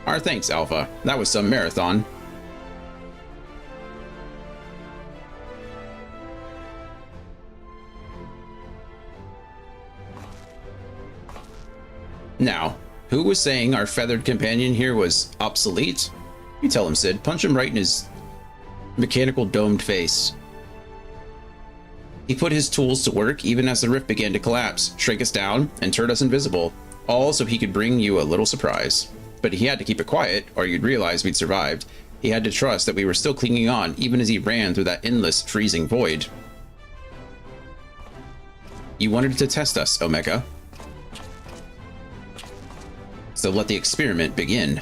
Our thanks, Alpha. That was some marathon. Now, who was saying our feathered companion here was obsolete? You tell him, Sid. Punch him right in his mechanical domed face. He put his tools to work even as the rift began to collapse, shrink us down, and turn us invisible, all so he could bring you a little surprise. But he had to keep it quiet, or you'd realize we'd survived. He had to trust that we were still clinging on, even as he ran through that endless, freezing void. You wanted to test us, Omega. So let the experiment begin.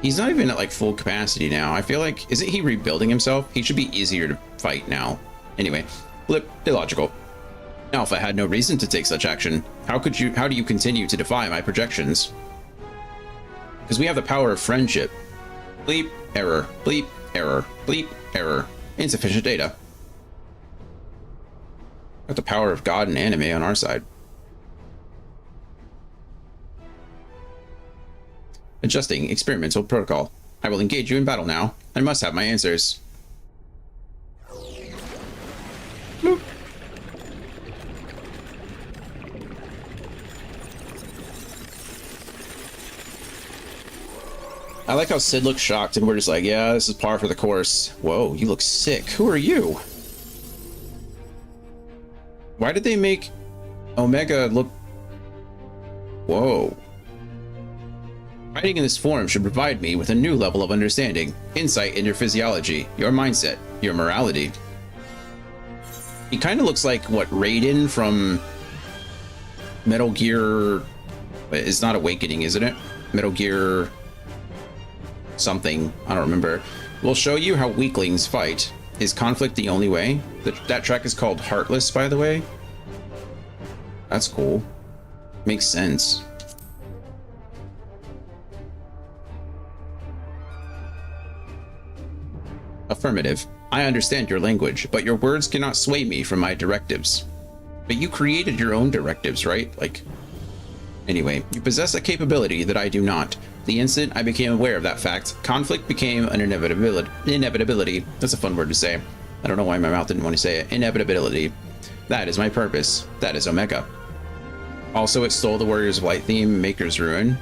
He's not even at like full capacity now. I feel like, isn't he rebuilding himself? He should be easier to fight now. Anyway, blip, illogical. Alpha had no reason to take such action. How do you continue to defy my projections? Because we have the power of friendship. Bleep, error, bleep, error, bleep, error. Insufficient data. Got the power of God and anime on our side. Adjusting experimental protocol. I will engage you in battle now. I must have my answers. Bloop. I like how Sid looks shocked and we're just like, yeah, this is par for the course. Whoa, you look sick. Who are you? Why did they make Omega look... Whoa. Fighting in this form should provide me with a new level of understanding, insight in your physiology, your mindset, your morality. He kind of looks like, what, Raiden from Metal Gear... It's not Awakening, isn't it? Metal Gear... something. I don't remember. We'll show you how weaklings fight. Is conflict the only way? That track is called Heartless, by the way. That's cool. Makes sense. Affirmative. I understand your language, but your words cannot sway me from my directives. But you created your own directives, right? Like... Anyway, you possess a capability that I do not. The instant I became aware of that fact, conflict became an inevitability. That's a fun word to say. I don't know why my mouth didn't want to say it. Inevitability. That is my purpose. That is Omega. Also, it stole the Warriors of Light theme, Maker's Ruin.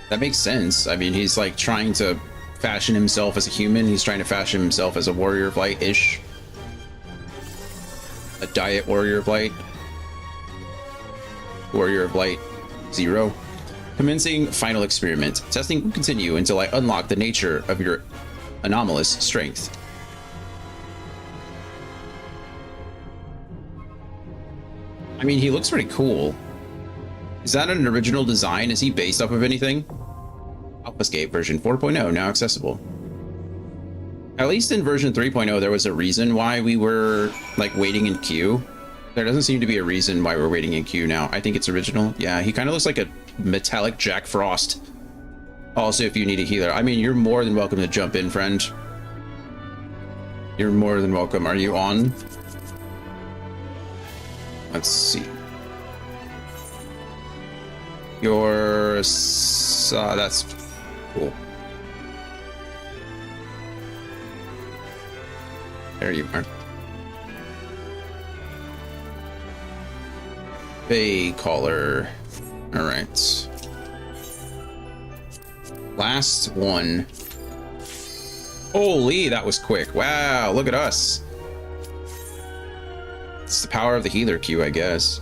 That makes sense. I mean, he's like trying to fashion himself as a human. He's trying to fashion himself as a Warrior of Light-ish. A Diet Warrior of Light. Warrior of Light 0. Commencing final experiment. Testing will continue until I unlock the nature of your anomalous strength. I mean, he looks pretty cool. Is that an original design? Is he based off of anything? Obfuscate version 4.0 now accessible. At least in version 3.0, there was a reason why we were like waiting in queue. There doesn't seem to be a reason why we're waiting in queue now. I think it's original. Yeah, he kind of looks like a metallic Jack Frost. Also, if you need a healer, I mean, you're more than welcome to jump in, friend. You're more than welcome. Are you on? Let's see. That's cool. There you are. Bay Caller. All right. Last one. Holy, that was quick. Wow, look at us. It's the power of the healer queue, I guess.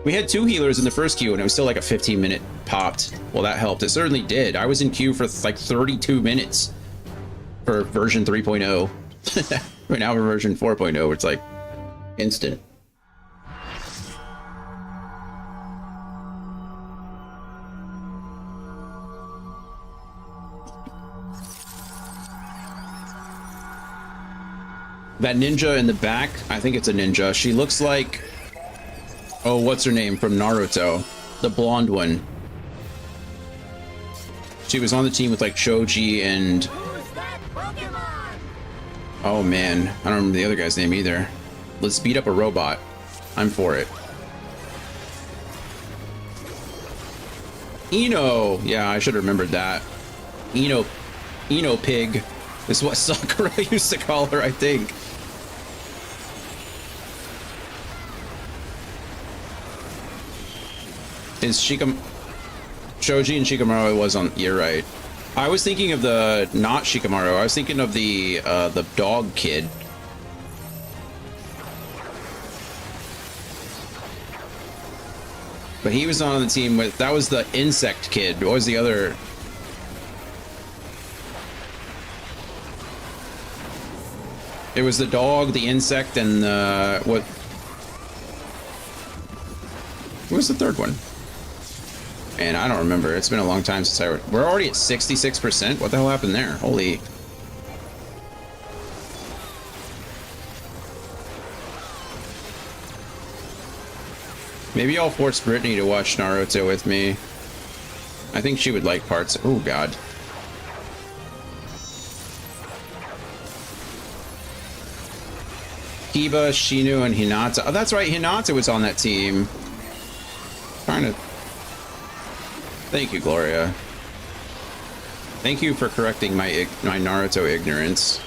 We had 2 healers in the first queue and it was still like a 15-minute popped. Well, that helped. It certainly did. I was in queue for like 32 minutes for version 3.0. Right now we're version 4.0, it's like instant. That ninja in the back, I think it's a ninja. She looks like, oh, what's her name from Naruto? The blonde one. She was on the team with like Shoji and... Who's that Pokemon? Oh man, I don't remember the other guy's name either. Let's beat up a robot. I'm for it. Eno! Yeah, I should have remembered that. Eno Pig is what Sakura used to call her, I think. Is Shoji and Shikamaru was on... You're right. I was thinking of the... Not Shikamaru. I was thinking of the dog kid. But he was on the team with... That was the insect kid. What was the other... It was the dog, the insect, and the... What was the third one? And I don't remember. It's been a long time since I... We're already at 66%? What the hell happened there? Holy... Maybe I'll force Brittany to watch Naruto with me. I think she would like parts... Oh, God. Kiba, Shinu, and Hinata. Oh, that's right. Hinata was on that team. Trying to... Thank you, Gloria. Thank you for correcting my Naruto ignorance.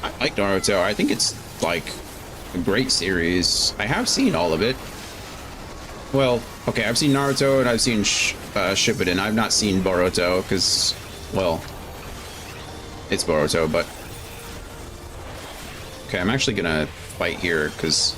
I like Naruto. I think it's, like, a great series. I have seen all of it. Well, okay, I've seen Naruto and I've seen Shippuden. I've not seen Boruto because, well, it's Boruto, but... Okay, I'm actually gonna fight here because...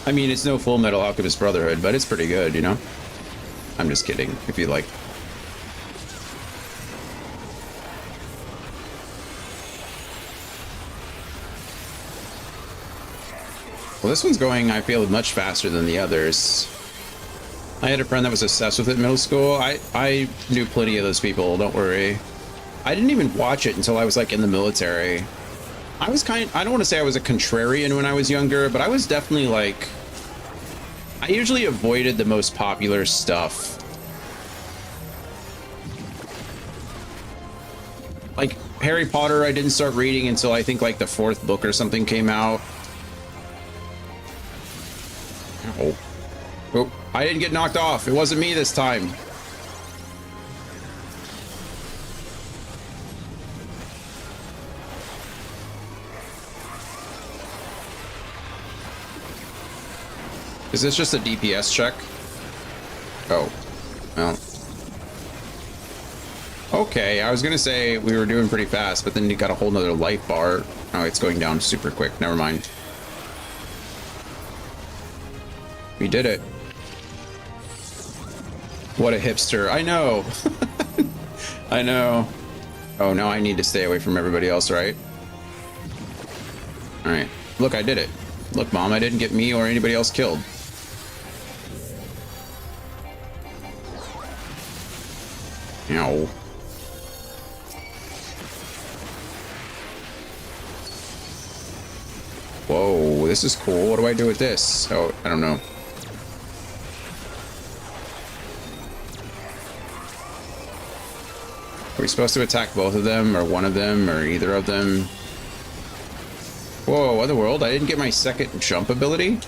I mean, it's no Full Metal Alchemist Brotherhood, but it's pretty good, you know? I'm just kidding, if you like. Well, this one's going, I feel, much faster than the others. I had a friend that was obsessed with it in middle school. I knew plenty of those people, don't worry. I didn't even watch it until I was, like, in the military. I was I don't want to say I was a contrarian when I was younger, but I was definitely like, I usually avoided the most popular stuff. Like Harry Potter, I didn't start reading until I think like the 4th book or something came out. Oh. Oh, I didn't get knocked off. It wasn't me this time. Is this just a DPS check? Oh, well. Okay, I was gonna say we were doing pretty fast, but then you got a whole nother life bar. Oh, it's going down super quick. Never mind. We did it. What a hipster. I know. I know. Oh, now I need to stay away from everybody else, right? All right. Look, I did it. Look, Mom, I didn't get me or anybody else killed. Ow. Whoa, this is cool. What do I do with this? Oh, I don't know. Are we supposed to attack both of them, or one of them, or either of them? Whoa, Otherworld, I didn't get my second jump ability?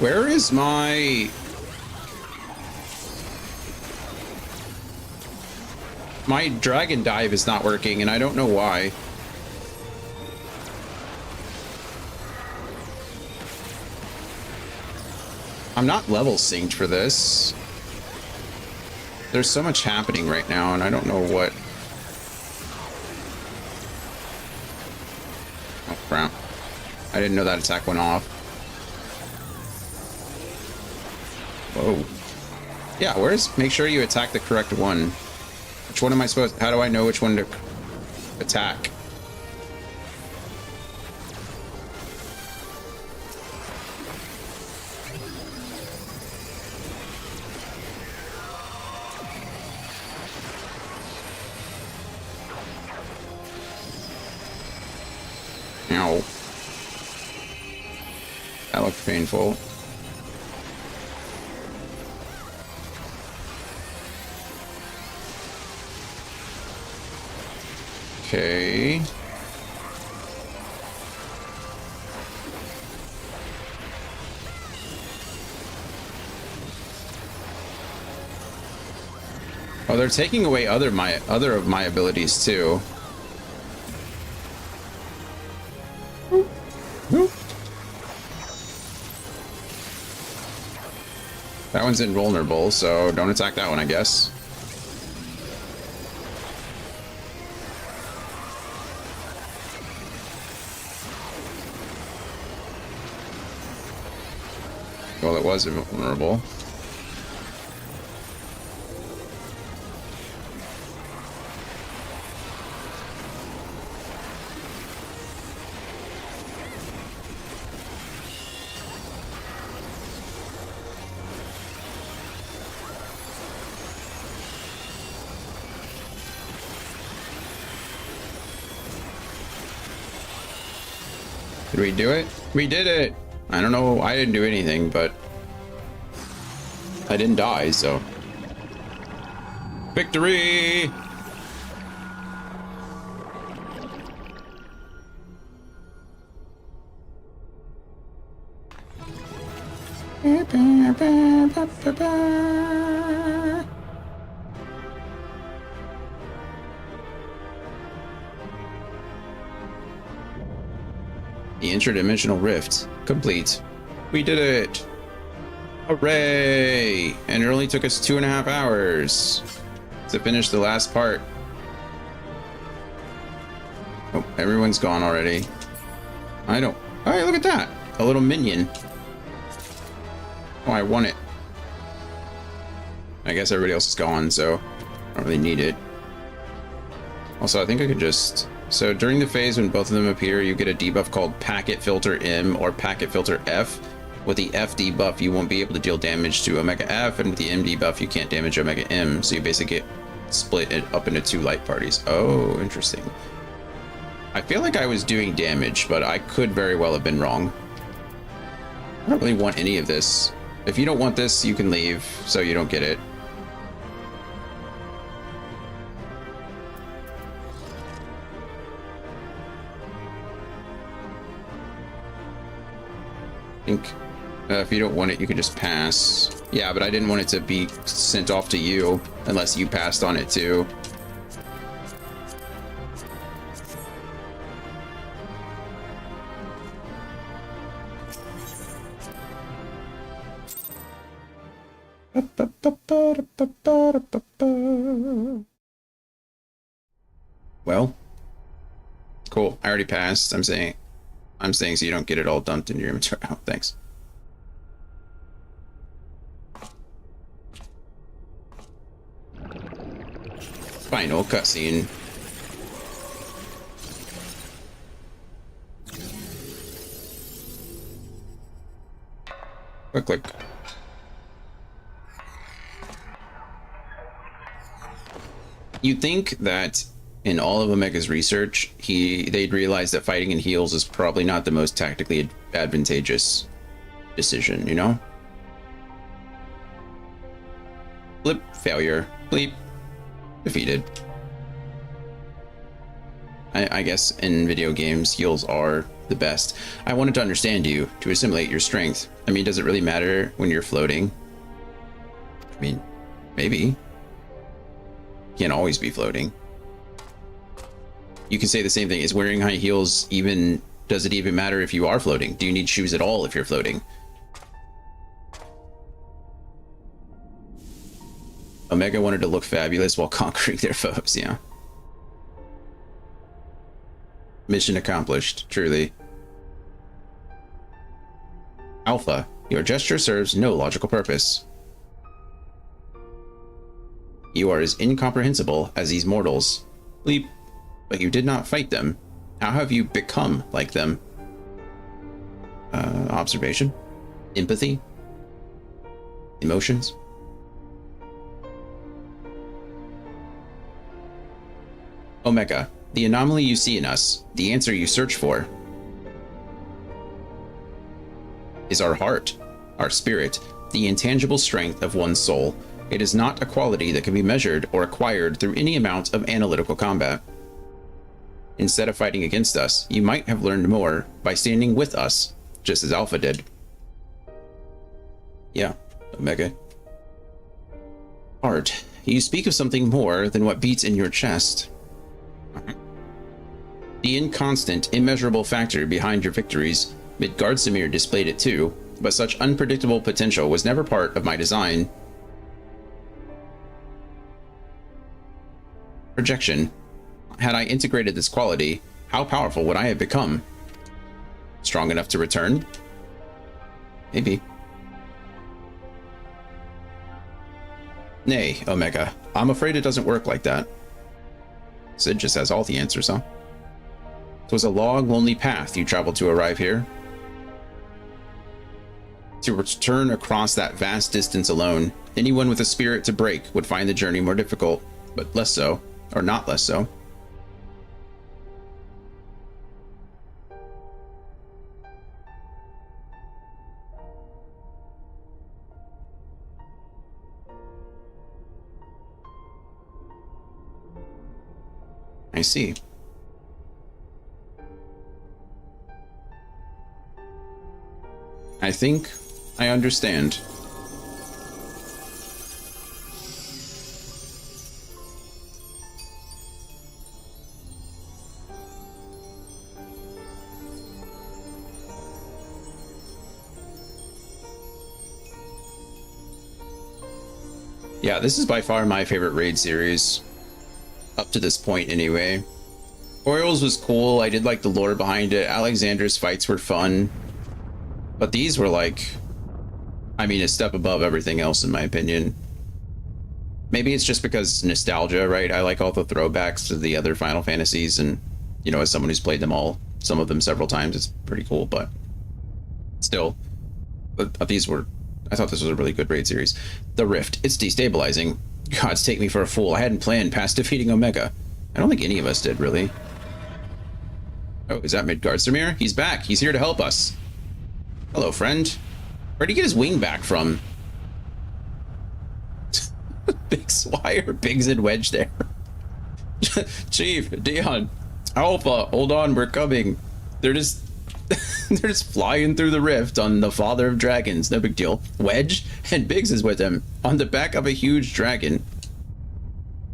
Where is my... My dragon dive is not working, and I don't know why. I'm not level synced for this. There's so much happening right now, and I don't know what... Oh, crap. I didn't know that attack went off. Whoa. Yeah, where's... Make sure you attack the correct one. Which one am I supposed... How do I know which one to attack? Ow. That looked painful. Okay. Oh, they're taking away other of my abilities too. That one's invulnerable, so don't attack that one, I guess. Well, it was invulnerable. Did we do it? We did it! I don't know, I didn't do anything, but I didn't die, so. Victory! The interdimensional rift complete. We did it! Hooray! And it only took us 2.5 hours to finish the last part. Oh, everyone's gone already. I don't... Oh, hey, look at that! A little minion. Oh, I won it. I guess everybody else is gone, so I don't really need it. Also, I think I could just... So during the phase when both of them appear, you get a debuff called Packet Filter M or Packet Filter F. With the F debuff, you won't be able to deal damage to Omega F, and with the M debuff, you can't damage Omega M, so you basically get split it up into 2 light parties. Oh, interesting. I feel like I was doing damage, but I could very well have been wrong. I don't really want any of this. If you don't want this, you can leave, so you don't get it. I think if you don't want it, you can just pass. Yeah, but I didn't want it to be sent off to you unless you passed on it too. Well, cool. I already passed. I'm saying so you don't get it all dumped into your inventory. Oh, thanks. Final cutscene. Click. You'd think that in all of Omega's research, they'd realize that fighting in heals is probably not the most tactically advantageous decision, you know? Blip, failure. Bleep, defeated. I guess in video games, heals are the best. I wanted to understand you, to assimilate your strength. I mean, does it really matter when you're floating? I mean, maybe. Can't always be floating. You can say the same thing. Is wearing high heels even... Does it even matter if you are floating? Do you need shoes at all if you're floating? Omega wanted to look fabulous while conquering their foes, yeah. Mission accomplished, truly. Alpha, your gesture serves no logical purpose. You are as incomprehensible as these mortals. Leap, but you did not fight them. How have you become like them? Observation? Empathy? Emotions? Omega, the anomaly you see in us, the answer you search for, is our heart, our spirit, the intangible strength of one's soul. It is not a quality that can be measured or acquired through any amount of analytical combat. Instead of fighting against us, you might have learned more by standing with us, just as Alpha did. Yeah, Omega. Art, you speak of something more than what beats in your chest. The inconstant, immeasurable factor behind your victories. Midgardsamir displayed it too, but such unpredictable potential was never part of my design. Projection. Had I integrated this quality, how powerful would I have become? Strong enough to return? Maybe. Nay, Omega. I'm afraid it doesn't work like that. Sid just has all the answers, huh? It was a long, lonely path you traveled to arrive here. To return across that vast distance alone, anyone with a spirit to break would find the journey more difficult, but less so, or not less so. I see. I think I understand. Yeah, this is by far my favorite raid series. Up to this point, anyway. Orioles was cool. I did like the lore behind it. Alexander's fights were fun. But these were like, I mean, a step above everything else, in my opinion. Maybe it's just because nostalgia, right? I like all the throwbacks to the other Final Fantasies, and, you know, as someone who's played them all, some of them several times, it's pretty cool, but still, these were, I thought this was a really good raid series. The Rift, it's destabilizing. Gods take me for a fool. I hadn't planned past defeating Omega. I don't think any of us did, really. Oh, is that Midgardsamir? He's back. He's here to help us. Hello, friend. Where'd he get his wing back from? Big Swire, Biggs and Wedge there. Chief, Dion, Alpha, hold on, we're coming. They're just they're just flying through the rift on the father of dragons. No big deal. Wedge and Biggs is with him on the back of a huge dragon.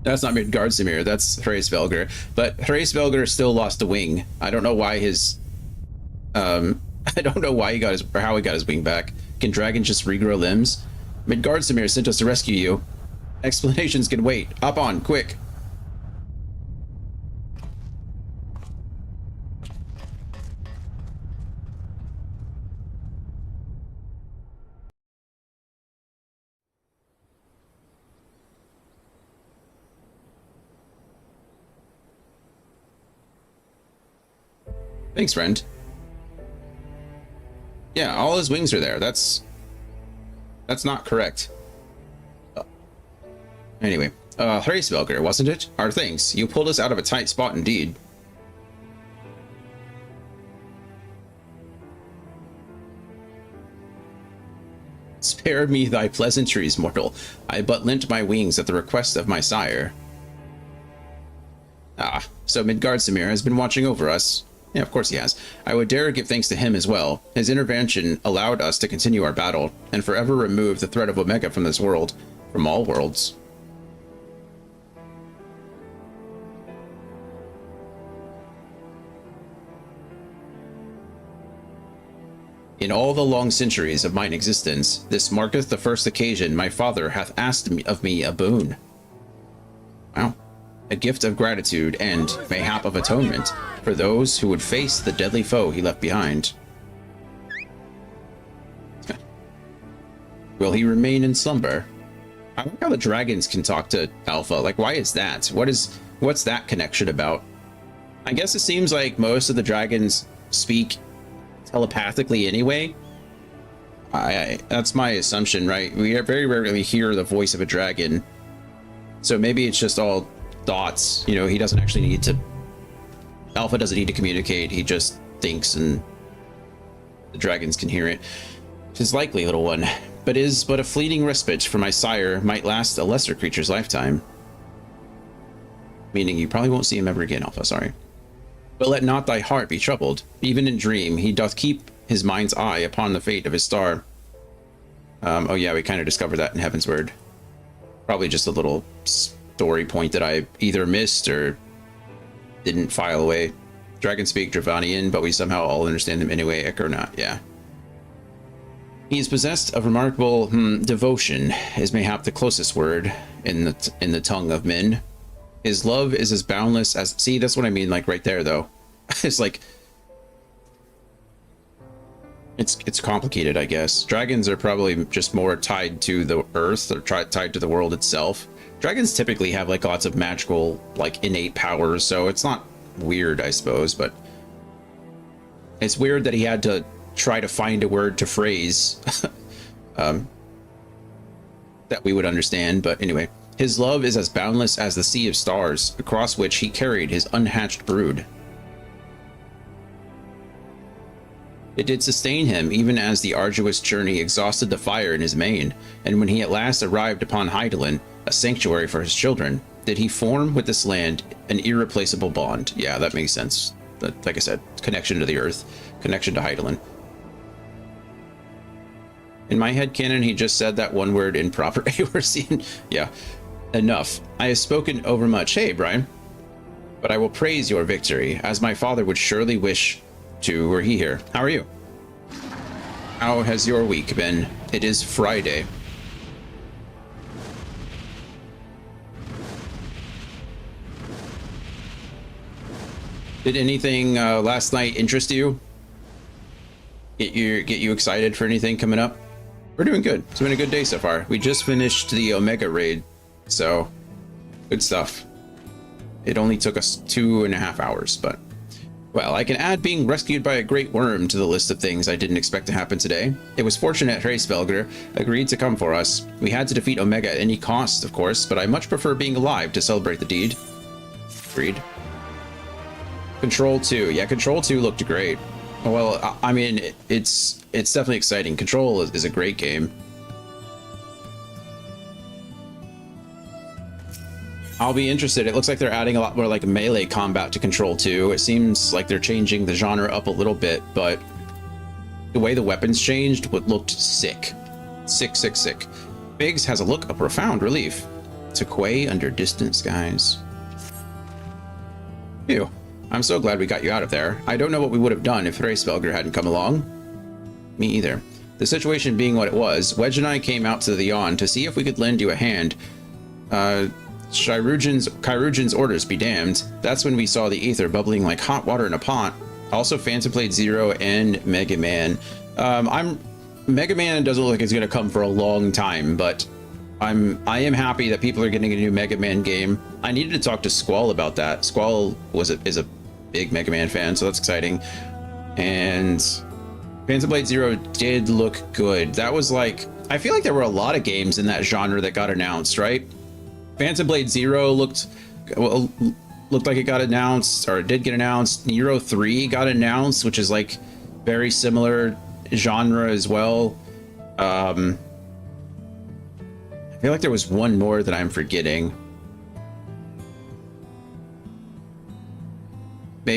That's not Midgardsamir, that's Hraesvelgr. But Hraesvelgr still lost a wing. I don't know why his I don't know why he got his, or how he got his wing back. Can dragons just regrow limbs? Midgardsamir sent us to rescue you. Explanations can wait. Hop on, quick. Thanks, friend. Yeah, all his wings are there. That's not correct. Anyway, Hraesvelgr, wasn't it? Our thanks. You pulled us out of a tight spot indeed. Spare me thy pleasantries, mortal. I but lent my wings at the request of my sire. Ah, so Midgardsamir has been watching over us. Yeah, of course he has. I would dare give thanks to him as well. His intervention allowed us to continue our battle and forever remove the threat of Omega from this world, from all worlds. In all the long centuries of mine existence, this marketh the first occasion my father hath asked of me a boon. Wow. A gift of gratitude and, mayhap, of atonement for those who would face the deadly foe he left behind. Will he remain in slumber? I wonder how the dragons can talk to Alpha. Like, why is that? What's that connection about? I guess it seems like most of the dragons speak telepathically anyway. That's my assumption, right? We very rarely hear the voice of a dragon, so maybe it's just all thoughts. You know, he doesn't actually need to. Alpha doesn't need to communicate. He just thinks, and the dragons can hear it. Tis likely, little one, but is but a fleeting respite for my sire might last a lesser creature's lifetime. Meaning you probably won't see him ever again, Alpha. Sorry. But let not thy heart be troubled. Even in dream, he doth keep his mind's eye upon the fate of his star. Oh yeah, we kind of discovered that in Heaven's Word. Probably just a little story point that I either missed or didn't file away. Dragons speak Dravanian, but we somehow all understand them anyway, Ick or not, yeah. He is possessed of remarkable devotion, is mayhap the closest word in the tongue of men. His love is as boundless as... See, that's what I mean, like, right there, though. It's like... It's complicated, I guess. Dragons are probably just more tied to the earth, or tied to the world itself. Dragons typically have, like, lots of magical, like, innate powers, so it's not weird, I suppose, but... It's weird that he had to try to find a word to phrase that we would understand, but anyway... His love is as boundless as the sea of stars, across which he carried his unhatched brood. It did sustain him, even as the arduous journey exhausted the fire in his mane, and when he at last arrived upon Hydaelyn, a sanctuary for his children, did he form with this land an irreplaceable bond. Yeah, that makes sense. Like I said, connection to the earth, connection to Hydaelyn. In my head canon, he just said that one word in proper AORC. Yeah. Enough. I have spoken overmuch. Hey, Brian. But I will praise your victory, as my father would surely wish to were he here. How are you? How has your week been? It is Friday. Did anything last night interest you? Get you excited for anything coming up? We're doing good. It's been a good day so far. We just finished the Omega raid. So, good stuff. It only took us 2.5 hours, but... Well, I can add being rescued by a great worm to the list of things I didn't expect to happen today. It was fortunate Hraesvelgr agreed to come for us. We had to defeat Omega at any cost, of course, but I much prefer being alive to celebrate the deed. Agreed. Control 2. Yeah, Control 2 looked great. Well, I mean, it's definitely exciting. Control is a great game. I'll be interested. It looks like they're adding a lot more like melee combat to Control 2. It seems like they're changing the genre up a little bit, but the way the weapons changed looked sick. Sick. Biggs has a look of profound relief. To quay under distant skies. Ew. I'm so glad we got you out of there. I don't know what we would have done if Hraesvelgr hadn't come along. Me either. The situation being what it was, Wedge and I came out to the yawn to see if we could lend you a hand. Kyrujan's orders be damned. That's when we saw the ether bubbling like hot water in a pot. Also Phantom Blade Zero and Mega Man. Mega Man doesn't look like it's gonna come for a long time, but I am happy that people are getting a new Mega Man game. I needed to talk to Squall about that. Squall is a big Mega Man fan, so that's exciting. And Phantom Blade Zero did look good. That was like, I feel like there were a lot of games in that genre that got announced, right? Phantom Blade Zero looked like it got announced, or it did get announced. Nero 3 got announced, which is like very similar genre as well. I feel like there was one more that I'm forgetting.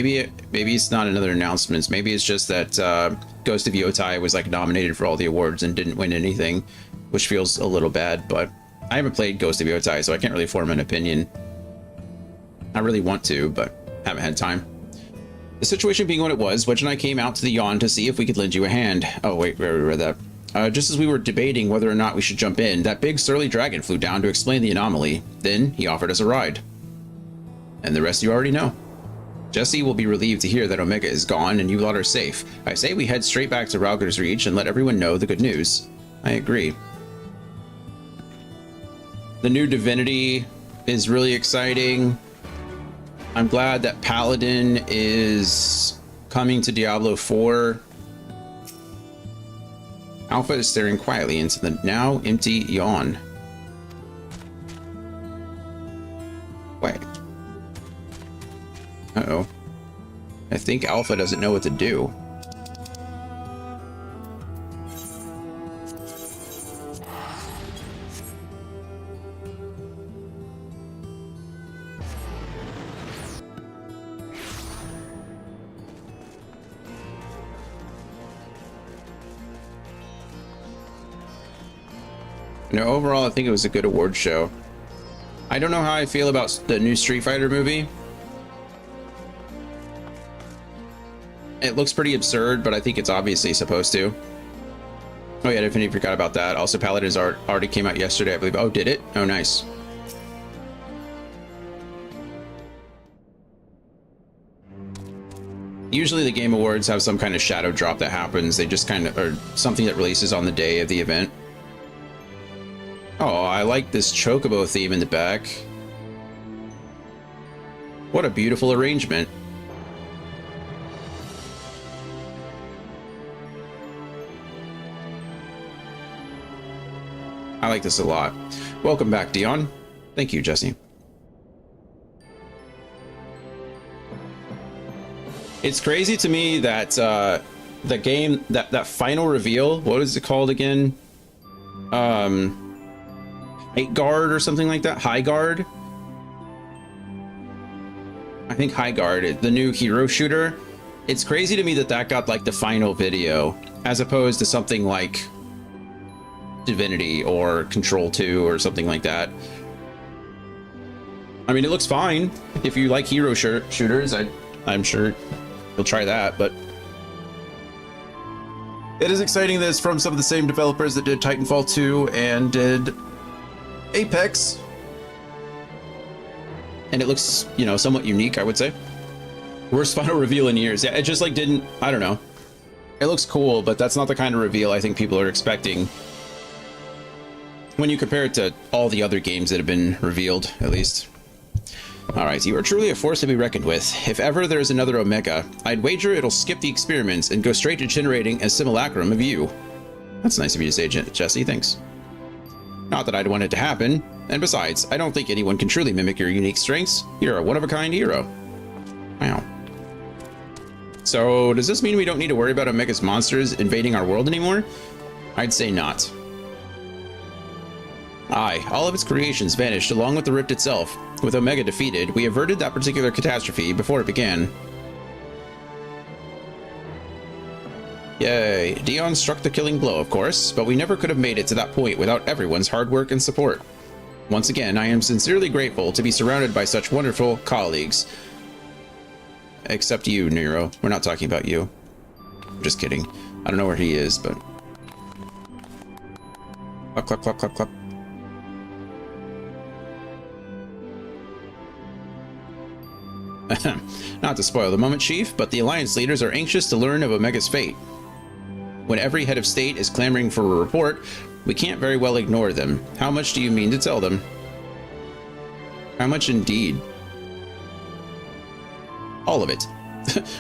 maybe it's not another announcement. Maybe it's just that Ghost of Yotai was like nominated for all the awards and didn't win anything, which feels a little bad. But I haven't played Ghost of Yotai, so I can't really form an opinion. I really want to, but haven't had time. The situation being what it was, Wedge and I came out to the yawn to see if we could lend you a hand. Oh wait, we already read that. Just as we were debating whether or not we should jump in, that big surly dragon flew down to explain the anomaly. Then he offered us a ride. And the rest you already know. Jesse will be relieved to hear that Omega is gone and you lot are safe. I say we head straight back to Rauger's Reach and let everyone know the good news. I agree. The new Divinity is really exciting. I'm glad that Paladin is coming to Diablo 4. Alpha is staring quietly into the now empty yawn. Wait. Uh-oh. I think Alpha doesn't know what to do. No, overall, I think it was a good award show. I don't know how I feel about the new Street Fighter movie. It looks pretty absurd, but I think it's obviously supposed to. Oh yeah, I definitely forgot about that. Also, Paladin's art already came out yesterday, I believe. Oh, did it? Oh, nice. Usually the Game Awards have some kind of shadow drop that happens. They just kind of, or something that releases on the day of the event. Oh, I like this Chocobo theme in the back. What a beautiful arrangement. I like this a lot. Welcome back, Dion. Thank you, Jesse. It's crazy to me that the game, that final reveal, what is it called again? High Guard or something like that? High Guard? I think High Guard, the new hero shooter. It's crazy to me that that got like the final video, as opposed to something like Divinity or Control 2 or something like that. I mean, it looks fine. If you like hero shooters, I'm sure you'll try that, but it is exciting that it's from some of the same developers that did Titanfall 2 and did Apex. And it looks, you know, somewhat unique, I would say. Worst final reveal in years. Yeah, it just like didn't, I don't know. It looks cool, but that's not the kind of reveal I think people are expecting when you compare it to all the other games that have been revealed, at least. Alright, you are truly a force to be reckoned with. If ever there's another Omega, I'd wager it'll skip the experiments and go straight to generating a simulacrum of you. That's nice of you to say, Jesse, thanks. Not that I'd want it to happen, and besides, I don't think anyone can truly mimic your unique strengths. You're a one-of-a-kind hero. Wow. So, does this mean we don't need to worry about Omega's monsters invading our world anymore? I'd say not. Aye, all of its creations vanished along with the Rift itself. With Omega defeated, we averted that particular catastrophe before it began. Yay, Dion struck the killing blow, of course, but we never could have made it to that point without everyone's hard work and support. Once again, I am sincerely grateful to be surrounded by such wonderful colleagues. Except you, Nero. We're not talking about you. I'm just kidding. I don't know where he is, but... Cluck, cluck, cluck, cluck, cluck. Not to spoil the moment, Chief, but the Alliance leaders are anxious to learn of Omega's fate. When every head of state is clamoring for a report, we can't very well ignore them. How much do you mean to tell them? How much indeed? All of it.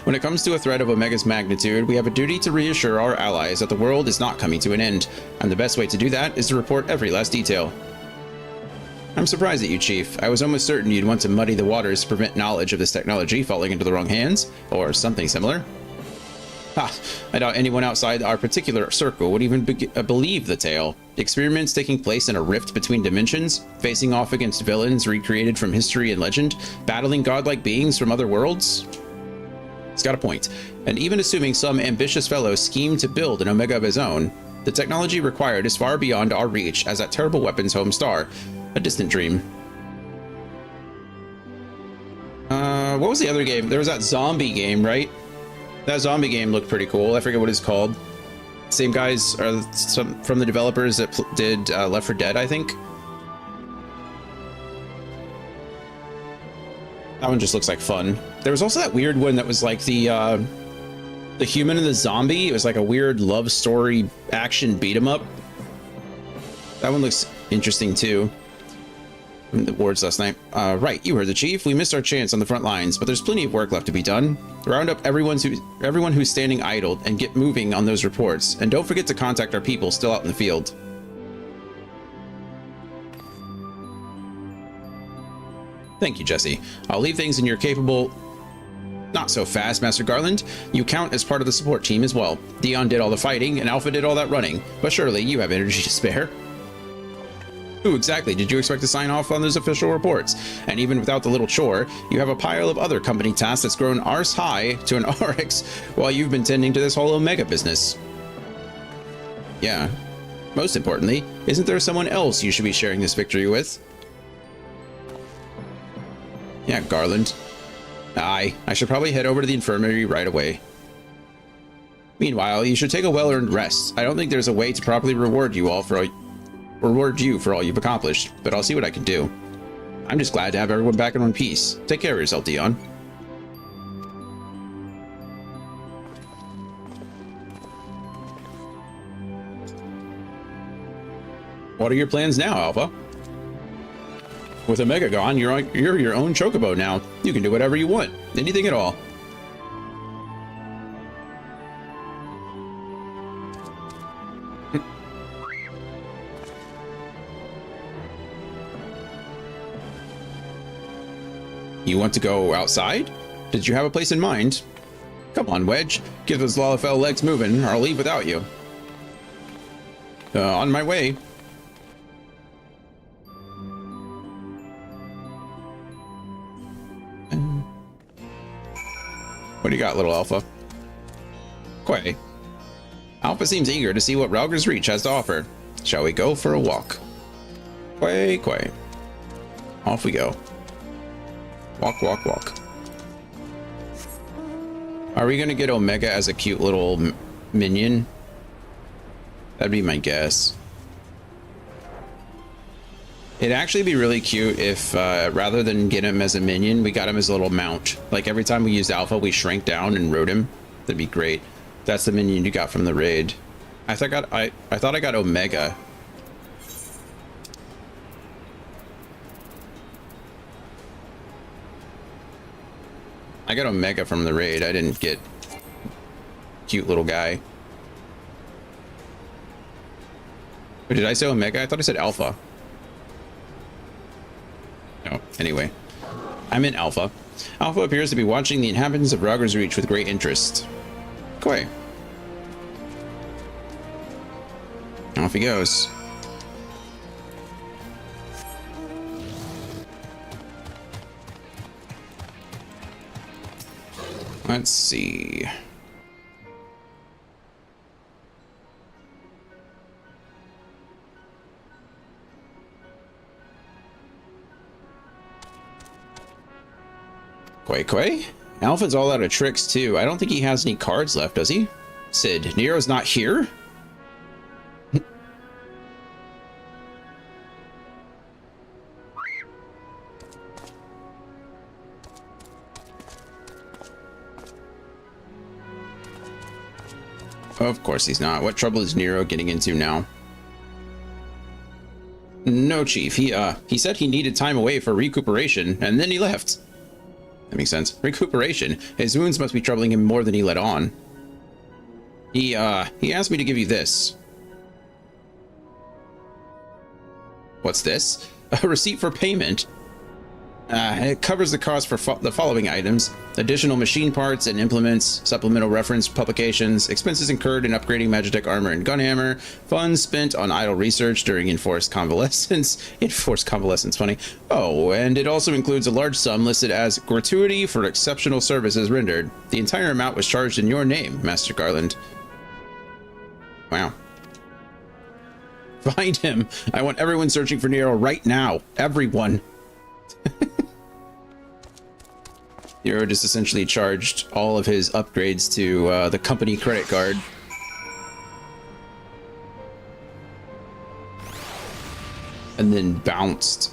When it comes to a threat of Omega's magnitude, we have a duty to reassure our allies that the world is not coming to an end, and the best way to do that is to report every last detail. I'm surprised at you, Chief. I was almost certain you'd want to muddy the waters to prevent knowledge of this technology falling into the wrong hands, or something similar. Ha! I doubt anyone outside our particular circle would even believe the tale. Experiments taking place in a rift between dimensions, facing off against villains recreated from history and legend, battling godlike beings from other worlds. He's got a point. And even assuming some ambitious fellow schemed to build an Omega of his own, the technology required is far beyond our reach as that terrible weapon's home star. A distant dream. What was the other game? There was that zombie game, right? That zombie game looked pretty cool. I forget what it's called. Same guys are some from the developers that did Left 4 Dead, I think. That one just looks like fun. There was also that weird one that was like the human and the zombie. It was like a weird love story action beat 'em up. That one looks interesting too. The wards last night. Right, you heard the chief. We missed our chance on the front lines, but there's plenty of work left to be done. Round up everyone who's standing idle and get moving on those reports. And don't forget to contact our people still out in the field. Thank you, Jesse. I'll leave things in your capable... Not so fast, Master Garland. You count as part of the support team as well. Dion did all the fighting, and Alpha did all that running. But surely you have energy to spare. Who exactly did you expect to sign off on those official reports? And even without the little chore, you have a pile of other company tasks that's grown arse high to an RX while you've been tending to this whole Omega business. Yeah. Most importantly, isn't there someone else you should be sharing this victory with? Yeah, Garland. Aye, I should probably head over to the infirmary right away. Meanwhile, you should take a well-earned rest. I don't think there's a way to properly reward you for all you've accomplished, but I'll see what I can do. I'm just glad to have everyone back in one piece. Take care of yourself, Dion. What are your plans now, Alpha? With Omega gone, you're your own chocobo now. You can do whatever you want. Anything at all. You want to go outside? Did you have a place in mind? Come on, Wedge. Get those Lalafell legs moving, or I'll leave without you. On my way. What do you got, little Alpha? Quay. Alpha seems eager to see what Ralger's Reach has to offer. Shall we go for a walk? Quay. Off we go. Walk, walk, walk. Are we gonna get Omega as a cute little minion? That'd be my guess. It'd actually be really cute if, rather than get him as a minion, we got him as a little mount. Like every time we used Alpha, we shrank down and rode him. That'd be great. That's the minion you got from the raid. I thought I got Omega. I got Omega from the raid. I didn't get cute little guy. Or did I say Omega? I thought I said Alpha. No, anyway. I'm in Alpha. Alpha appears to be watching the inhabitants of Rogger's Reach with great interest. Quay. Off he goes. Let's see. Quay? Alpha's all out of tricks too. I don't think he has any cards left, does he? Sid, Nero's not here? Of course he's not. What trouble is Nero getting into now? No, Chief. He said he needed time away for recuperation, and then he left. That makes sense. Recuperation. His wounds must be troubling him more than he let on. He asked me to give you this. What's this? A receipt for payment. It covers the cost for the following items: additional machine parts and implements, supplemental reference publications, expenses incurred in upgrading Magitech armor and gunhammer, funds spent on idle research during enforced convalescence. Enforced convalescence, funny. Oh, and it also includes a large sum listed as gratuity for exceptional services rendered. The entire amount was charged in your name, Master Garland. Wow. Find him. I want everyone searching for Nero right now. Everyone. Nero just essentially charged all of his upgrades to the company credit card. And then bounced.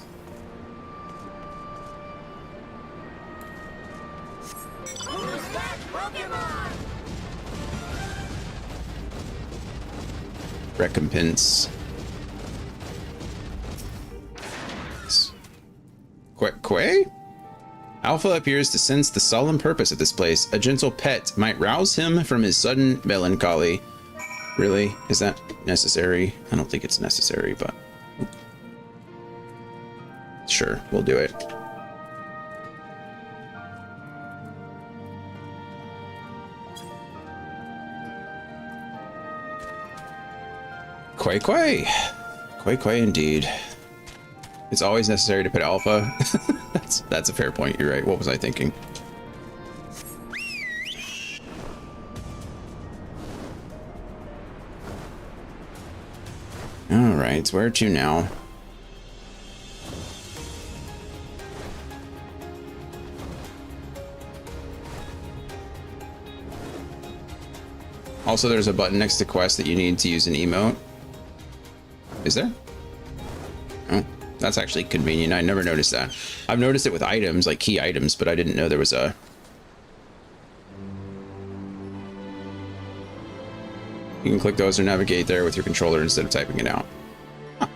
Who's that Pokemon? Recompense. Quay? Alpha appears to sense the solemn purpose of this place. A gentle pet might rouse him from his sudden melancholy. Really? Is that necessary? I don't think it's necessary, but... sure, we'll do it. Quay indeed. It's always necessary to put alpha. That's a fair point. You're right. What was I thinking? All right, where to now? Also, there's a button next to quest that you need to use an emote. Is there? Oh. That's actually convenient. I never noticed that. I've noticed it with items, like key items, but I didn't know there was a... You can click those or navigate there with your controller instead of typing it out. Huh.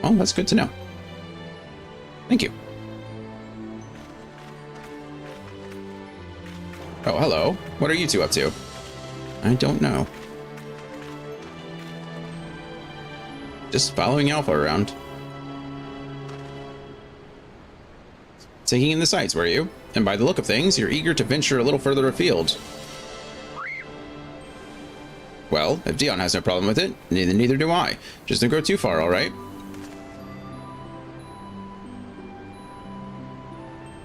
Oh, that's good to know. Thank you. Oh, hello. What are you two up to? I don't know. Just following Alpha around. Taking in the sights, were you? And by the look of things, you're eager to venture a little further afield. Well, if Dion has no problem with it, neither do I. Just don't go too far, all right?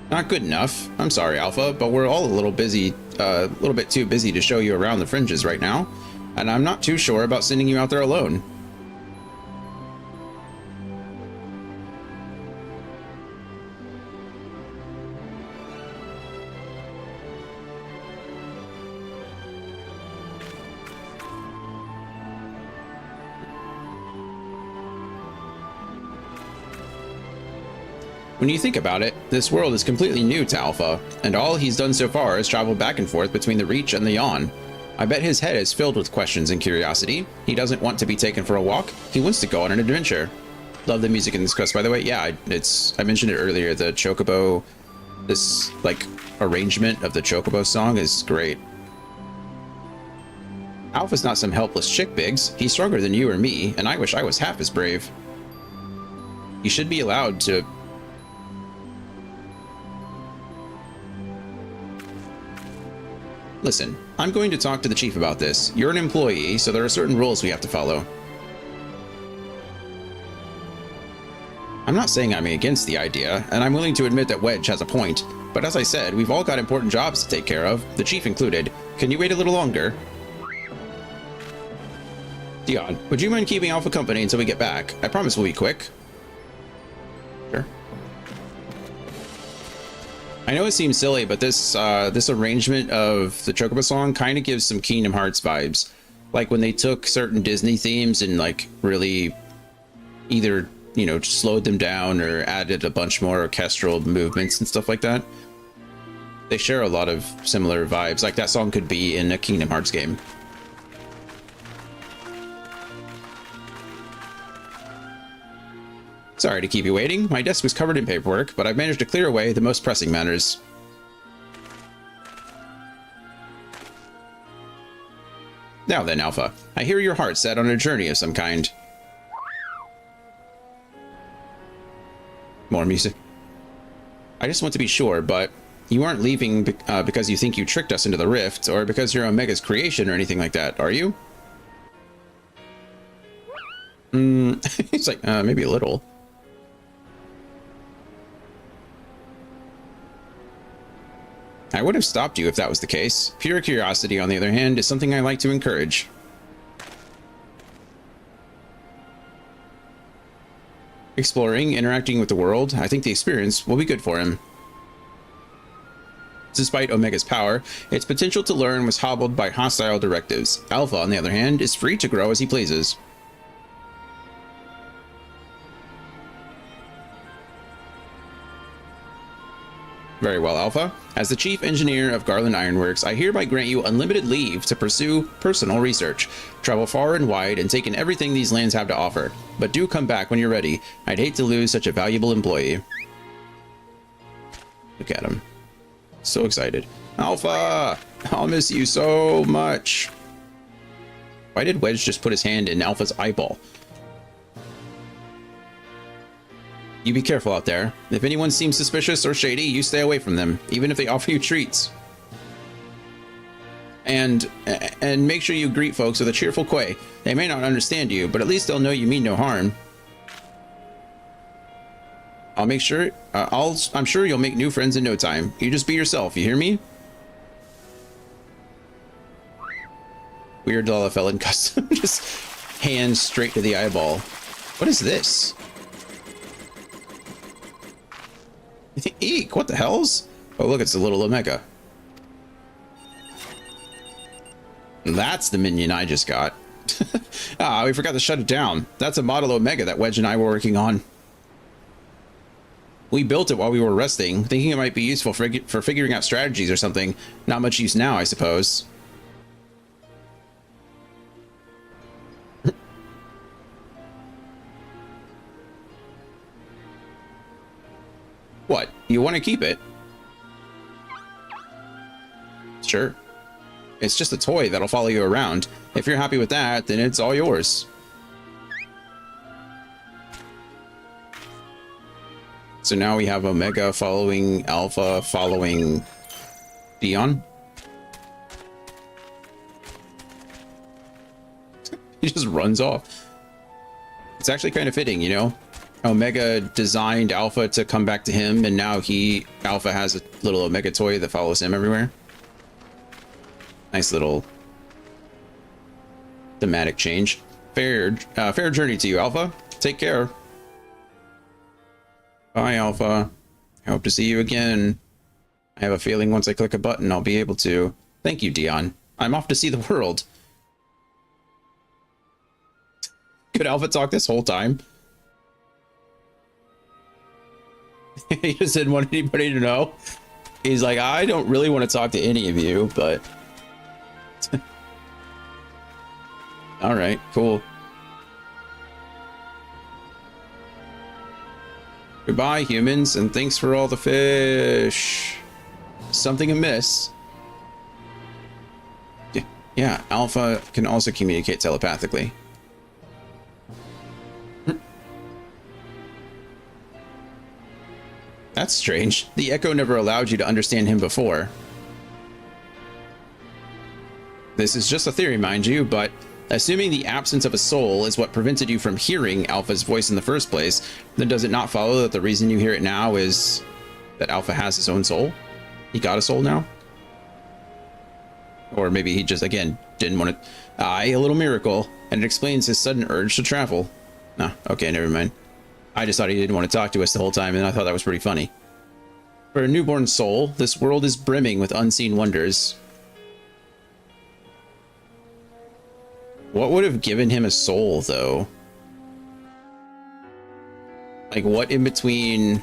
Not good enough. I'm sorry, Alpha, but we're all a little busy, a little bit too busy to show you around the fringes right now. And I'm not too sure about sending you out there alone. When you think about it, this world is completely new to Alpha, and all he's done so far is travel back and forth between the Reach and the Yawn. I bet his head is filled with questions and curiosity. He doesn't want to be taken for a walk, he wants to go on an adventure. Love the music in this quest, by the way. Yeah, I mentioned it earlier, the Chocobo, this, like, arrangement of the Chocobo song is great. Alpha's not some helpless chick, Biggs. He's stronger than you or me, and I wish I was half as brave. He should be allowed to... Listen, I'm going to talk to the chief about this. You're an employee, so there are certain rules we have to follow. I'm not saying I'm against the idea, and I'm willing to admit that Wedge has a point, but as I said, we've all got important jobs to take care of, the chief included. Can you wait a little longer? Dion, would you mind keeping Alpha company until we get back? I promise we'll be quick. Sure. I know it seems silly, but this this arrangement of the Chocobo song kind of gives some Kingdom Hearts vibes. Like when they took certain Disney themes and like really either, you know, slowed them down or added a bunch more orchestral movements and stuff like that. They share a lot of similar vibes. Like that song could be in a Kingdom Hearts game. Sorry to keep you waiting. My desk was covered in paperwork, but I've managed to clear away the most pressing matters. Now then, Alpha, I hear your heart set on a journey of some kind. More music. I just want to be sure, but you aren't leaving because you think you tricked us into the rift, or because you're Omega's creation or anything like that, are you? He's like, maybe a little. I would have stopped you if that was the case. Pure curiosity, on the other hand, is something I like to encourage. Exploring, interacting with the world, I think the experience will be good for him. Despite Omega's power, its potential to learn was hobbled by hostile directives. Alpha, on the other hand, is free to grow as he pleases. Very well, Alpha. As the chief engineer of Garland Ironworks, I hereby grant you unlimited leave to pursue personal research. Travel far and wide and take in everything these lands have to offer. But do come back when you're ready. I'd hate to lose such a valuable employee. Look at him. So excited. Alpha! I'll miss you so much. Why did Wedge just put his hand in Alpha's eyeball? You be careful out there. If anyone seems suspicious or shady, you stay away from them, even if they offer you treats. And make sure you greet folks with a cheerful quay. They may not understand you, but at least they'll know you mean no harm. I'll make sure. I'm sure you'll make new friends in no time. You just be yourself. You hear me? Weird Lalafellan custom. Just hands straight to the eyeball. What is this? Eek! What the hell's? Oh, look, it's a little Omega. That's the minion I just got. Ah, we forgot to shut it down. That's a model Omega that Wedge and I were working on. We built it while we were resting, thinking it might be useful for figuring out strategies or something. Not much use now, I suppose. What? You want to keep it? Sure. It's just a toy that'll follow you around. If you're happy with that, then it's all yours. So now we have Omega following Alpha following Dion. He just runs off. It's actually kind of fitting, you know? Omega designed Alpha to come back to him, and now Alpha has a little Omega toy that follows him everywhere. Nice little thematic change. Fair journey to you, Alpha. Take care. Bye, Alpha. I hope to see you again. I have a feeling once I click a button, I'll be able to. Thank you, Dion. I'm off to see the world. Could Alpha talk this whole time? He just didn't want anybody to know. He's like, I don't really want to talk to any of you, but... Alright, cool. Goodbye, humans, and thanks for all the fish. Something amiss. Yeah, Alpha can also communicate telepathically. That's strange. The Echo never allowed you to understand him before. This is just a theory, mind you, but assuming the absence of a soul is what prevented you from hearing Alpha's voice in the first place, then does it not follow that the reason you hear it now is that Alpha has his own soul? He got a soul now? Or maybe he just, again, didn't want to... Aye, a little miracle, and it explains his sudden urge to travel. No, okay, never mind. I just thought he didn't want to talk to us the whole time, and I thought that was pretty funny. For a newborn soul, this world is brimming with unseen wonders. What would have given him a soul, though? Like, what in between...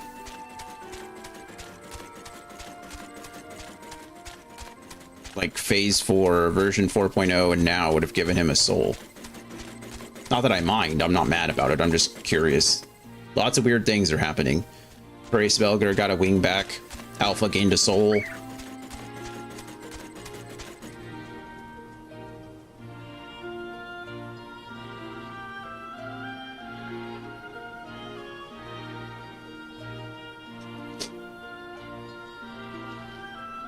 like, Phase 4, version 4.0, and now would have given him a soul? Not that I mind, I'm not mad about it, I'm just curious. Lots of weird things are happening. Brace Belger got a wing back. Alpha gained a soul.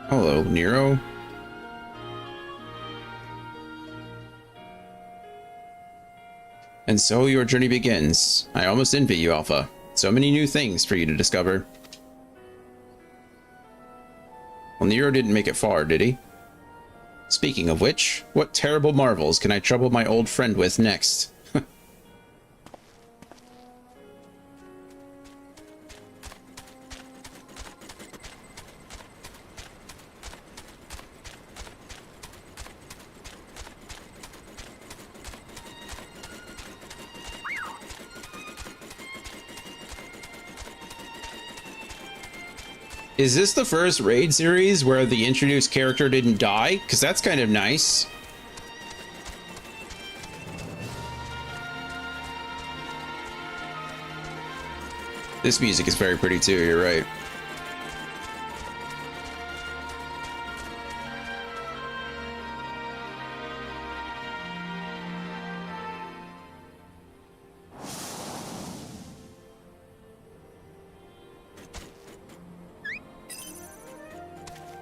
Hello, Nero. And so your journey begins. I almost envy you, Alpha. So many new things for you to discover. Well, Nero didn't make it far, did he? Speaking of which, what terrible marvels can I trouble my old friend with next? Is this the first raid series where the introduced character didn't die? Because that's kind of nice. This music is very pretty too, you're right.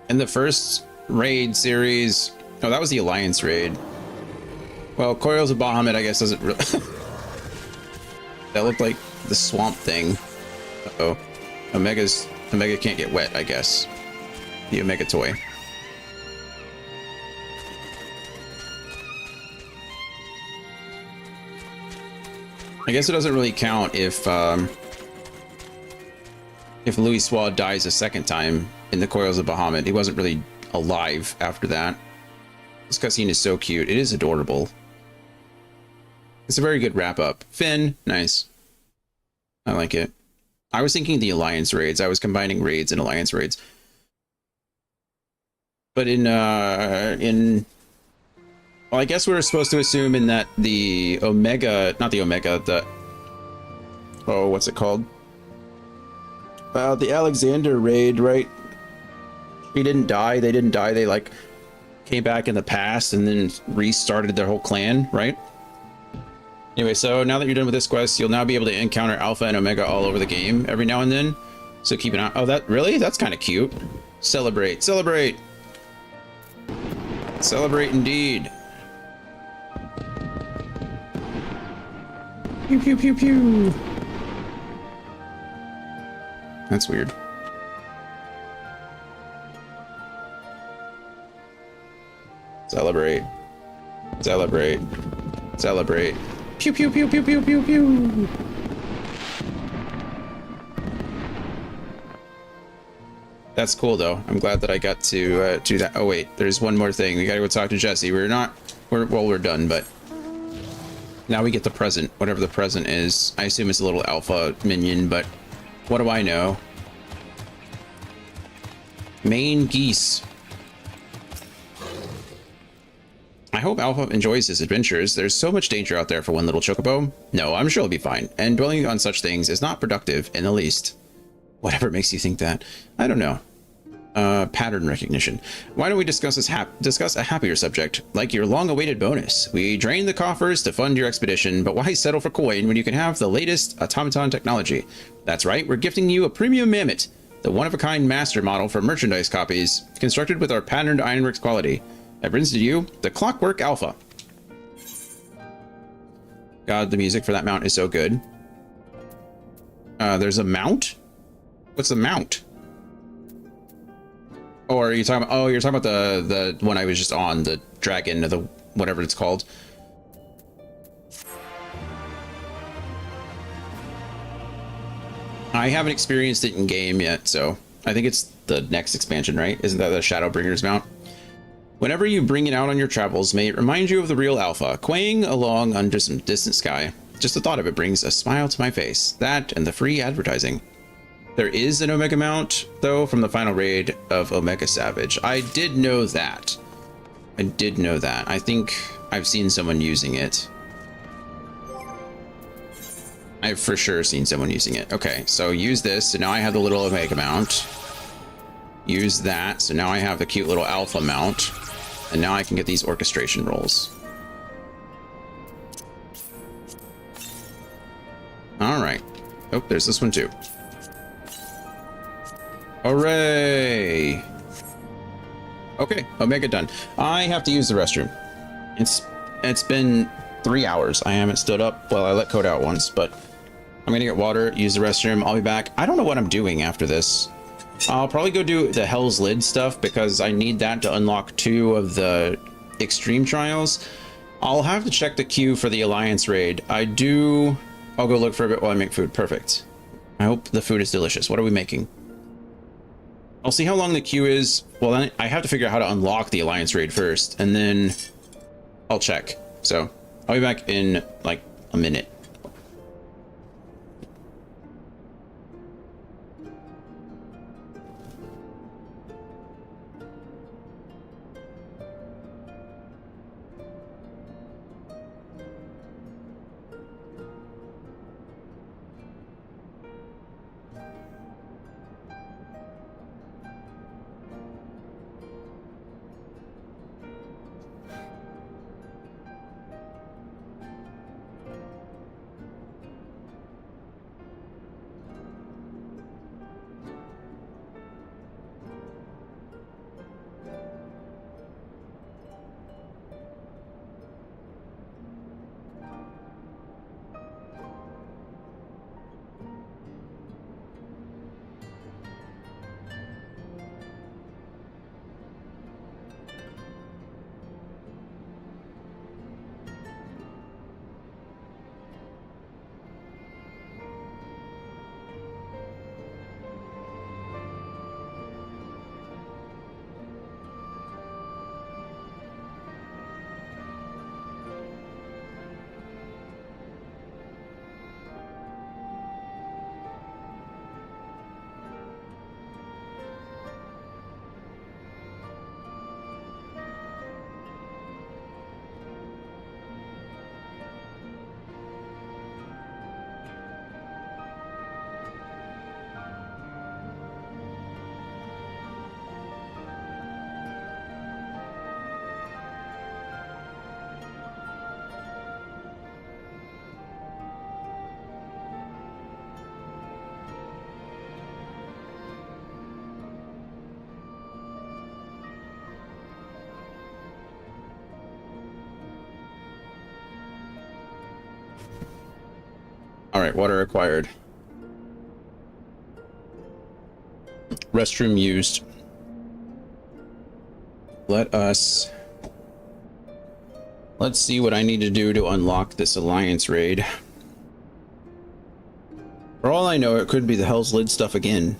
In the first raid series, oh, that was the Alliance raid. Well, Coils of Bahamut, I guess, doesn't really. That looked like the swamp thing. Uh-oh. Omega can't get wet, I guess. The Omega toy. I guess it doesn't really count if Louis Suave dies a second time in the Coils of Bahamut. He wasn't really alive after that. This cutscene is so cute. It is adorable. It's a very good wrap-up. Finn, nice. I like it. I was thinking the Alliance raids. I was combining raids and Alliance raids. But well, I guess we were supposed to assume in that the Omega, not the Omega, the, oh, what's it called? The Alexander raid, right? He didn't die. They didn't die. They like came back in the past and then restarted their whole clan, right? Anyway, so now that you're done with this quest, you'll now be able to encounter Alpha and Omega all over the game every now and then. So keep an eye. Oh, that really? That's kind of cute. Celebrate, celebrate, celebrate indeed. Pew pew pew pew. That's weird. Celebrate. Celebrate. Celebrate. Pew pew pew pew pew pew pew. That's cool though. I'm glad that I got to do that. Oh wait, there's one more thing. We gotta go talk to Jesse. We're done, but now we get the present, whatever the present is. I assume it's a little alpha minion, but what do I know? Main geese. I hope Alpha enjoys his adventures. There's so much danger out there for one little chocobo. No, I'm sure he'll be fine. And dwelling on such things is not productive in the least. Whatever makes you think that. I don't know. Pattern recognition. Why don't we discuss a happier subject, like your long-awaited bonus? We drained the coffers to fund your expedition, but why settle for coin when you can have the latest automaton technology? That's right, we're gifting you a premium mammoth, the one-of-a-kind master model for merchandise copies, constructed with our patterned ironworks quality. That brings to you the Clockwork Alpha. God, the music for that mount is so good. There's a mount? What's the mount? Or are you talking about, oh, you're talking about the one I was just on, the dragon, or the whatever it's called. I haven't experienced it in game yet, so I think it's the next expansion, right? Isn't that the Shadowbringer's mount? Whenever you bring it out on your travels, may it remind you of the real Alpha, quaying along under some distant sky. Just the thought of it brings a smile to my face. That and the free advertising. There is an Omega mount, though, from the final raid of Omega Savage. I did know that. I did know that. I think I've seen someone using it. I've for sure seen someone using it. Okay, so use this. So now I have the little Omega mount. Use that. So now I have the cute little Alpha mount. And now I can get these orchestration rolls. All right. Oh, there's this one too. Hooray! Okay, Omega done. I have to use the restroom. It's been 3 hours. I haven't stood up. Well, I let Code out once, but I'm gonna get water, use the restroom. I'll be back. I don't know what I'm doing after this. I'll probably go do the Hell's Lid stuff because I need that to unlock 2 of the extreme trials. I'll have to check the queue for the Alliance raid. I'll go look for a bit while I make food. Perfect. I hope the food is delicious. What are we making? I'll see how long the queue is. Well, then I have to figure out how to unlock the Alliance raid first, and then I'll check. So I'll be back in like a minute. All right, water acquired. Restroom used. Let's see what I need to do to unlock this Alliance raid. For all I know, it could be the Hell's Lid stuff again.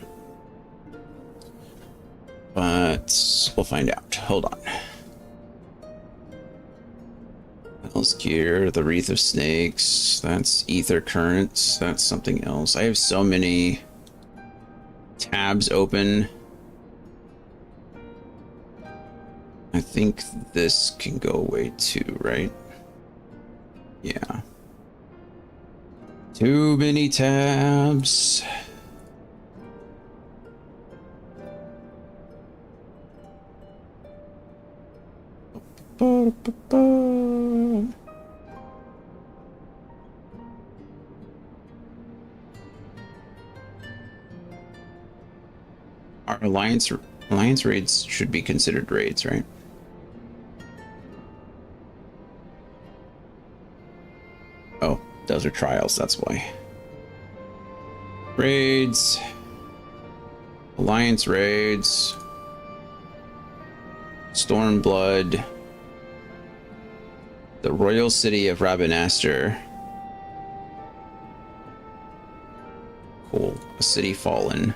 But we'll find out. Hold on. Hell's Gear, the Wreath of Snakes, that's Ether Currents, that's something else. I have so many tabs open. I think this can go away too, right? Yeah. Too many tabs. Our alliance raids should be considered raids, right? Oh, those are trials, that's why. Raids. Alliance raids. Stormblood. The Royal City of Rabanastre. Cool. A city fallen.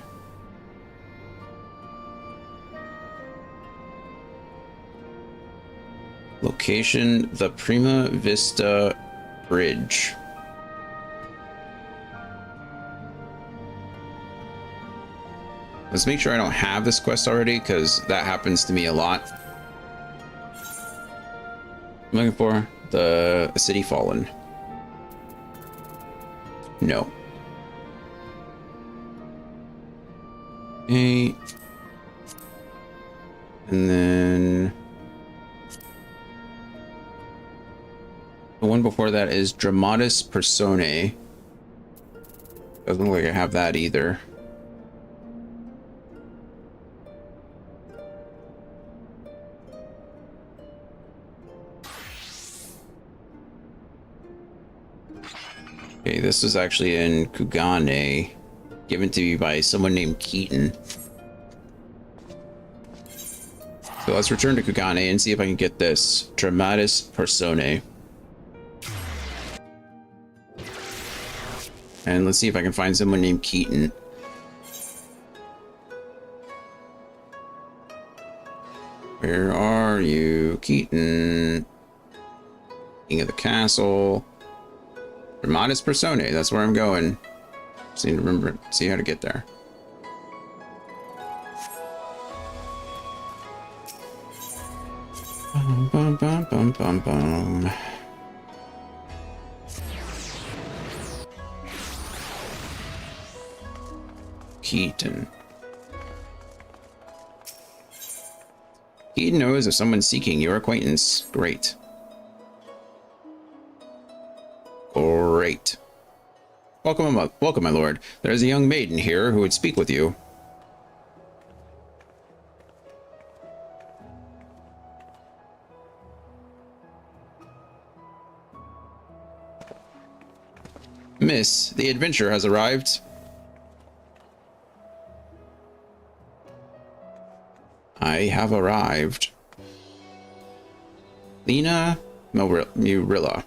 Location, the Prima Vista Bridge. Let's make sure I don't have this quest already, because that happens to me a lot. I'm looking for the City Fallen. No. Okay. And then the one before that is Dramatis Personae. Doesn't look like I have that either. Okay, this is actually in Kugane, given to me by someone named Keaton. So let's return to Kugane and see if I can get this Dramatis Personae. And let's see if I can find someone named Keaton. Where are you, Keaton? King of the Castle. Dramatis Personae, that's where I'm going. Just need to remember, see how to get there. Bum, bum, bum, bum, bum, bum. Keaton. Keaton knows if someone's seeking your acquaintance. Great. Great. Welcome, my lord. There is a young maiden here who would speak with you. Miss, the adventure has arrived. I have arrived. Lena Murilla.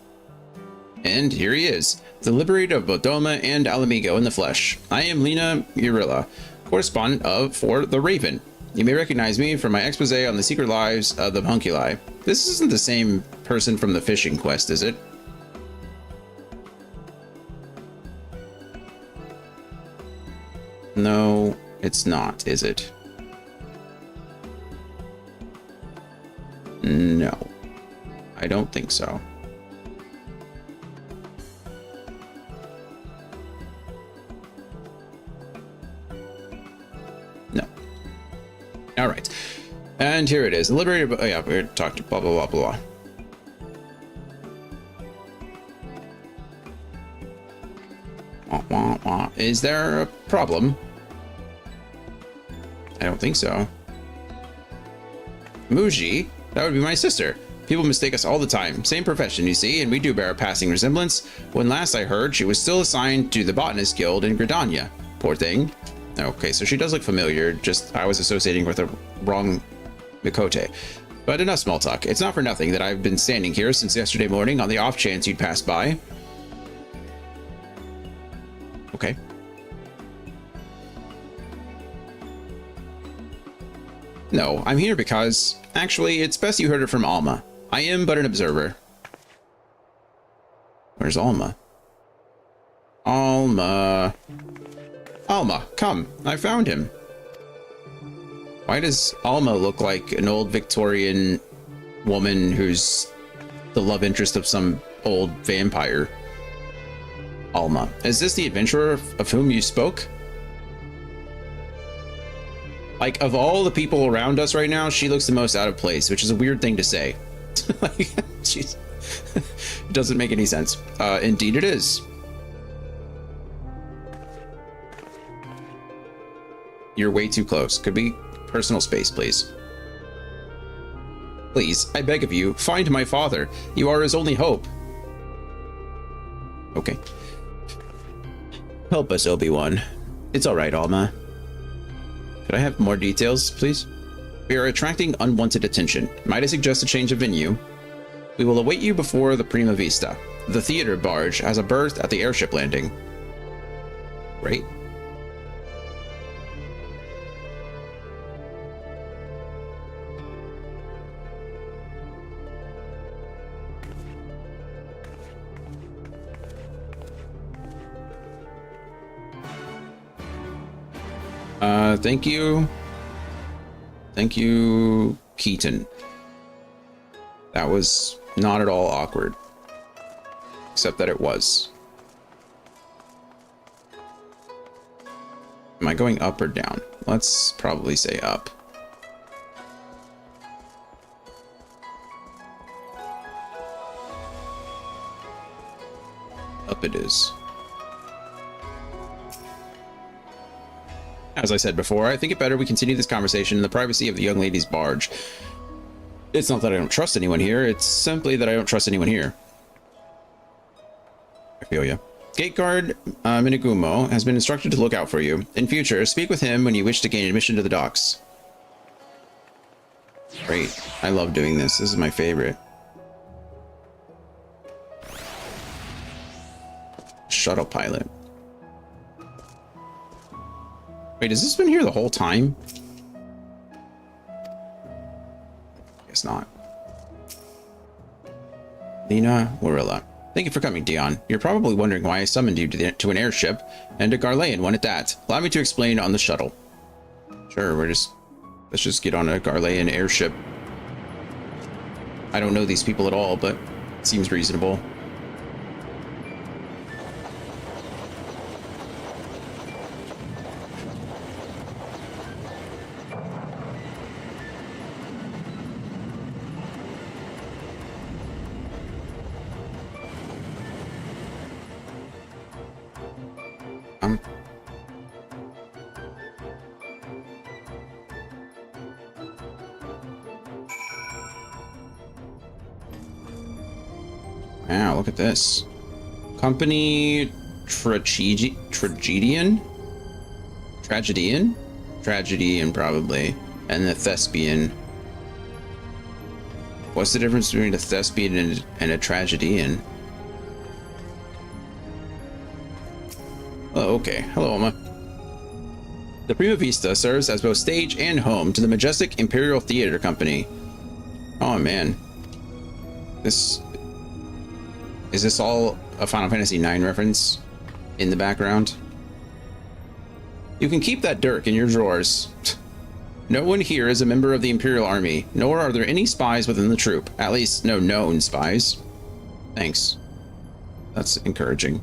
And here he is, the liberator of Bodoma and Alamigo in the flesh. I am Lena Murilla, correspondent for The Raven. You may recognize me from my expose on the secret lives of the homunculi. This isn't the same person from the fishing quest, is it? No, it's not, is it? No, I don't think so. No. All right. And here it is. The liberator. Oh, yeah, we talked blah, blah, blah, blah. Wah, wah, wah. Is there a problem? I don't think so. Muji? That would be my sister. People mistake us all the time. Same profession, you see, and we do bear a passing resemblance. When last I heard, she was still assigned to the Botanist Guild in Gridania. Poor thing. Okay, so she does look familiar, just I was associating with the wrong Mikote. But enough small talk. It's not for nothing that I've been standing here since yesterday morning on the off chance you'd pass by. Okay. No, I'm here because, actually, it's best you heard it from Alma. I am but an observer. Where's Alma? Alma. Alma, come. I found him. Why does Alma look like an old Victorian woman who's the love interest of some old vampire? Alma, is this the adventurer of whom you spoke? Like, of all the people around us right now, she looks the most out of place, which is a weird thing to say. Like, she's... it doesn't make any sense. Indeed it is. You're way too close. Could be personal space, please. Please, I beg of you, find my father. You are his only hope. Okay. Help us, Obi-Wan. It's all right, Alma. Could I have more details, please? We are attracting unwanted attention. Might I suggest a change of venue? We will await you before the Prima Vista. The theater barge has a berth at the airship landing. Great. Thank you. Thank you, Keaton. That was not at all awkward. Except that it was. Am I going up or down? Let's probably say up. Up it is. As I said before, I think it better we continue this conversation in the privacy of the young lady's barge. It's not that I don't trust anyone here, it's simply that I don't trust anyone here. I feel ya. Gate guard Minagumo has been instructed to look out for you. In future, speak with him when you wish to gain admission to the docks. Great. I love doing this. This is my favorite. Shuttle pilot. Wait, has this been here the whole time? Guess not. Lena Warilla. Thank you for coming, Dion. You're probably wondering why I summoned you to an airship, and a Garlean one at that. Allow me to explain on the shuttle. Sure, let's just get on a Garlean airship. I don't know these people at all, but it seems reasonable. Wow, look at this. Company Tragedian? Tragedian, probably. And the Thespian. What's the difference between a Thespian and a Tragedian? Oh, okay. Hello, Alma. The Prima Vista serves as both stage and home to the majestic Imperial Theater Company. Oh, man. Is this all a Final Fantasy IX reference in the background? You can keep that dirk in your drawers. No one here is a member of the Imperial Army, nor are there any spies within the troop. At least, no known spies. Thanks. That's encouraging.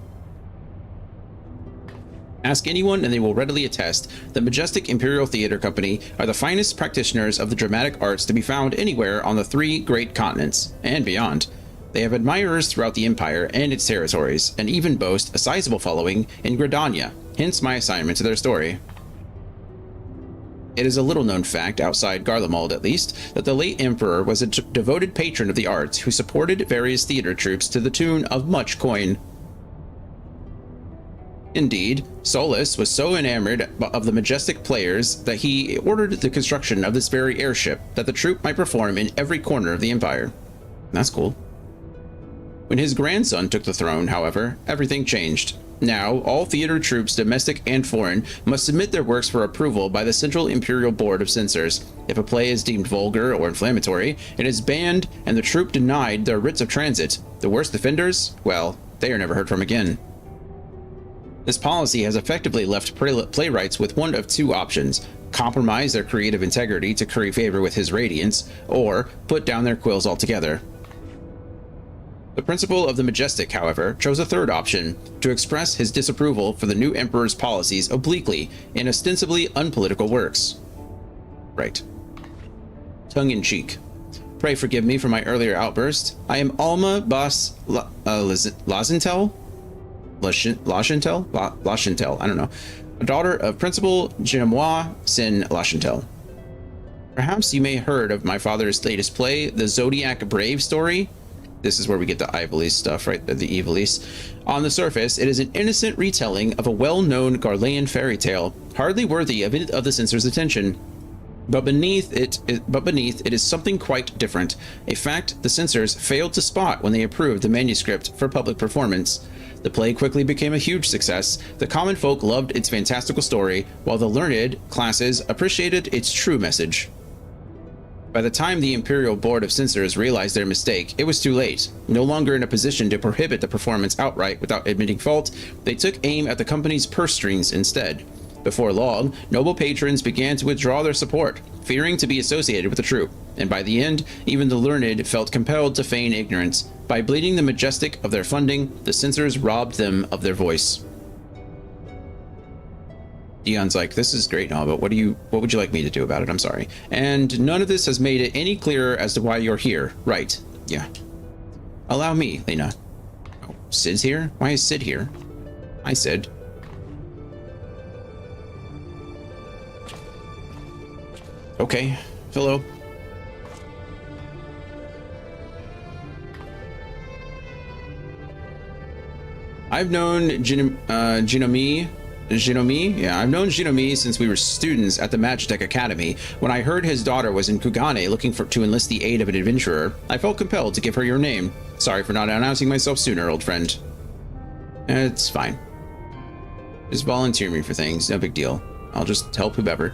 Ask anyone and they will readily attest the majestic Imperial Theater Company are the finest practitioners of the dramatic arts to be found anywhere on the 3 great continents and beyond. They have admirers throughout the Empire and its territories, and even boast a sizable following in Gridania, hence my assignment to their story. It is a little-known fact, outside Garlemald at least, that the late Emperor was a devoted patron of the arts who supported various theater troupes to the tune of much coin. Indeed, Solus was so enamored of the majestic players that he ordered the construction of this very airship that the troupe might perform in every corner of the Empire. That's cool. When his grandson took the throne, however, everything changed. Now, all theater troupes, domestic and foreign, must submit their works for approval by the Central Imperial Board of Censors. If a play is deemed vulgar or inflammatory, it is banned and the troupe denied their writs of transit. The worst offenders, well, they are never heard from again. This policy has effectively left playwrights with one of 2 options: compromise their creative integrity to curry favor with his radiance, or put down their quills altogether. The principal of the Majestic, however, chose a third option, to express his disapproval for the new emperor's policies obliquely in ostensibly unpolitical works. Right. Tongue-in-cheek. Pray forgive me for my earlier outburst. I am Alma Bas Lazentel? Lachantel? I don't know. A daughter of Principal Genois Sin Lachantel. Perhaps you may have heard of my father's latest play, the Zodiac Brave story. This is where we get the Ivalice stuff, right? The Ivalice. On the surface, it is an innocent retelling of a well-known Garlean fairy tale, hardly worthy of the censor's attention. But beneath it is something quite different, a fact the censors failed to spot when they approved the manuscript for public performance. The play quickly became a huge success. The common folk loved its fantastical story, while the learned classes appreciated its true message. By the time the Imperial Board of Censors realized their mistake, it was too late. No longer in a position to prohibit the performance outright without admitting fault, they took aim at the company's purse strings instead. Before long, noble patrons began to withdraw their support, fearing to be associated with the troupe, and by the end, even the learned felt compelled to feign ignorance. By bleeding the Majestic of their funding, the censors robbed them of their voice. Dion's like, this is great and all, but what would you like me to do about it? I'm sorry. And none of this has made it any clearer as to why you're here. Right. Yeah. Allow me, Lena. Oh, Sid's here? Why is Sid here? Hi, Sid. Okay. Hello. I've known Jinomi. Yeah, I've known Jinomi since we were students at the Magitech Academy. When I heard his daughter was in Kugane looking to enlist the aid of an adventurer, I felt compelled to give her your name. Sorry for not announcing myself sooner, old friend. It's fine. Just volunteer me for things, no big deal. I'll just help whoever.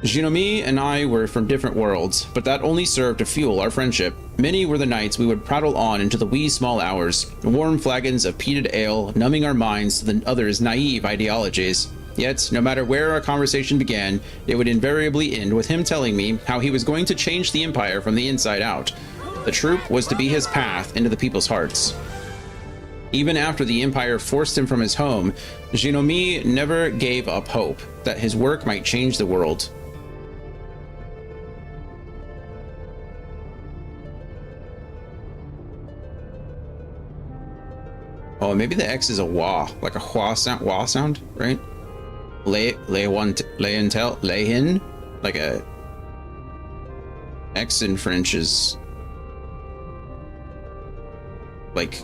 Jinomi and I were from different worlds, but that only served to fuel our friendship. Many were the nights we would prattle on into the wee small hours, warm flagons of peated ale numbing our minds to the other's naive ideologies. Yet, no matter where our conversation began, it would invariably end with him telling me how he was going to change the Empire from the inside out. The troop was to be his path into the people's hearts. Even after the Empire forced him from his home, Jinomi never gave up hope that his work might change the world. Oh, maybe the X is a wah, like a wah sound, right? Lehin, like a X in French is like,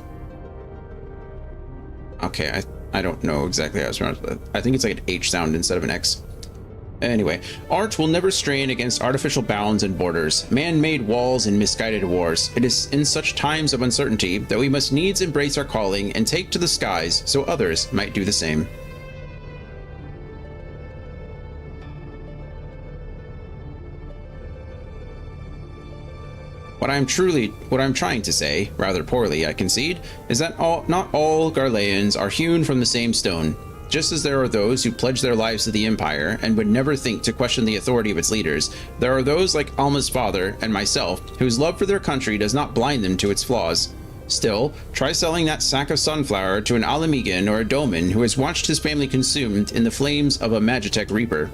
okay, I don't know exactly how it's pronounced, but I think it's like an H sound instead of an X. Anyway, art will never strain against artificial bounds and borders, man-made walls and misguided wars. It is in such times of uncertainty that we must needs embrace our calling and take to the skies so others might do the same. What I'm trying to say, rather poorly I concede, is that not all Garleans are hewn from the same stone. Just as there are those who pledge their lives to the Empire and would never think to question the authority of its leaders, there are those like Alma's father and myself whose love for their country does not blind them to its flaws. Still, try selling that sack of sunflower to an Alamigan or a Doman who has watched his family consumed in the flames of a Magitech Reaper.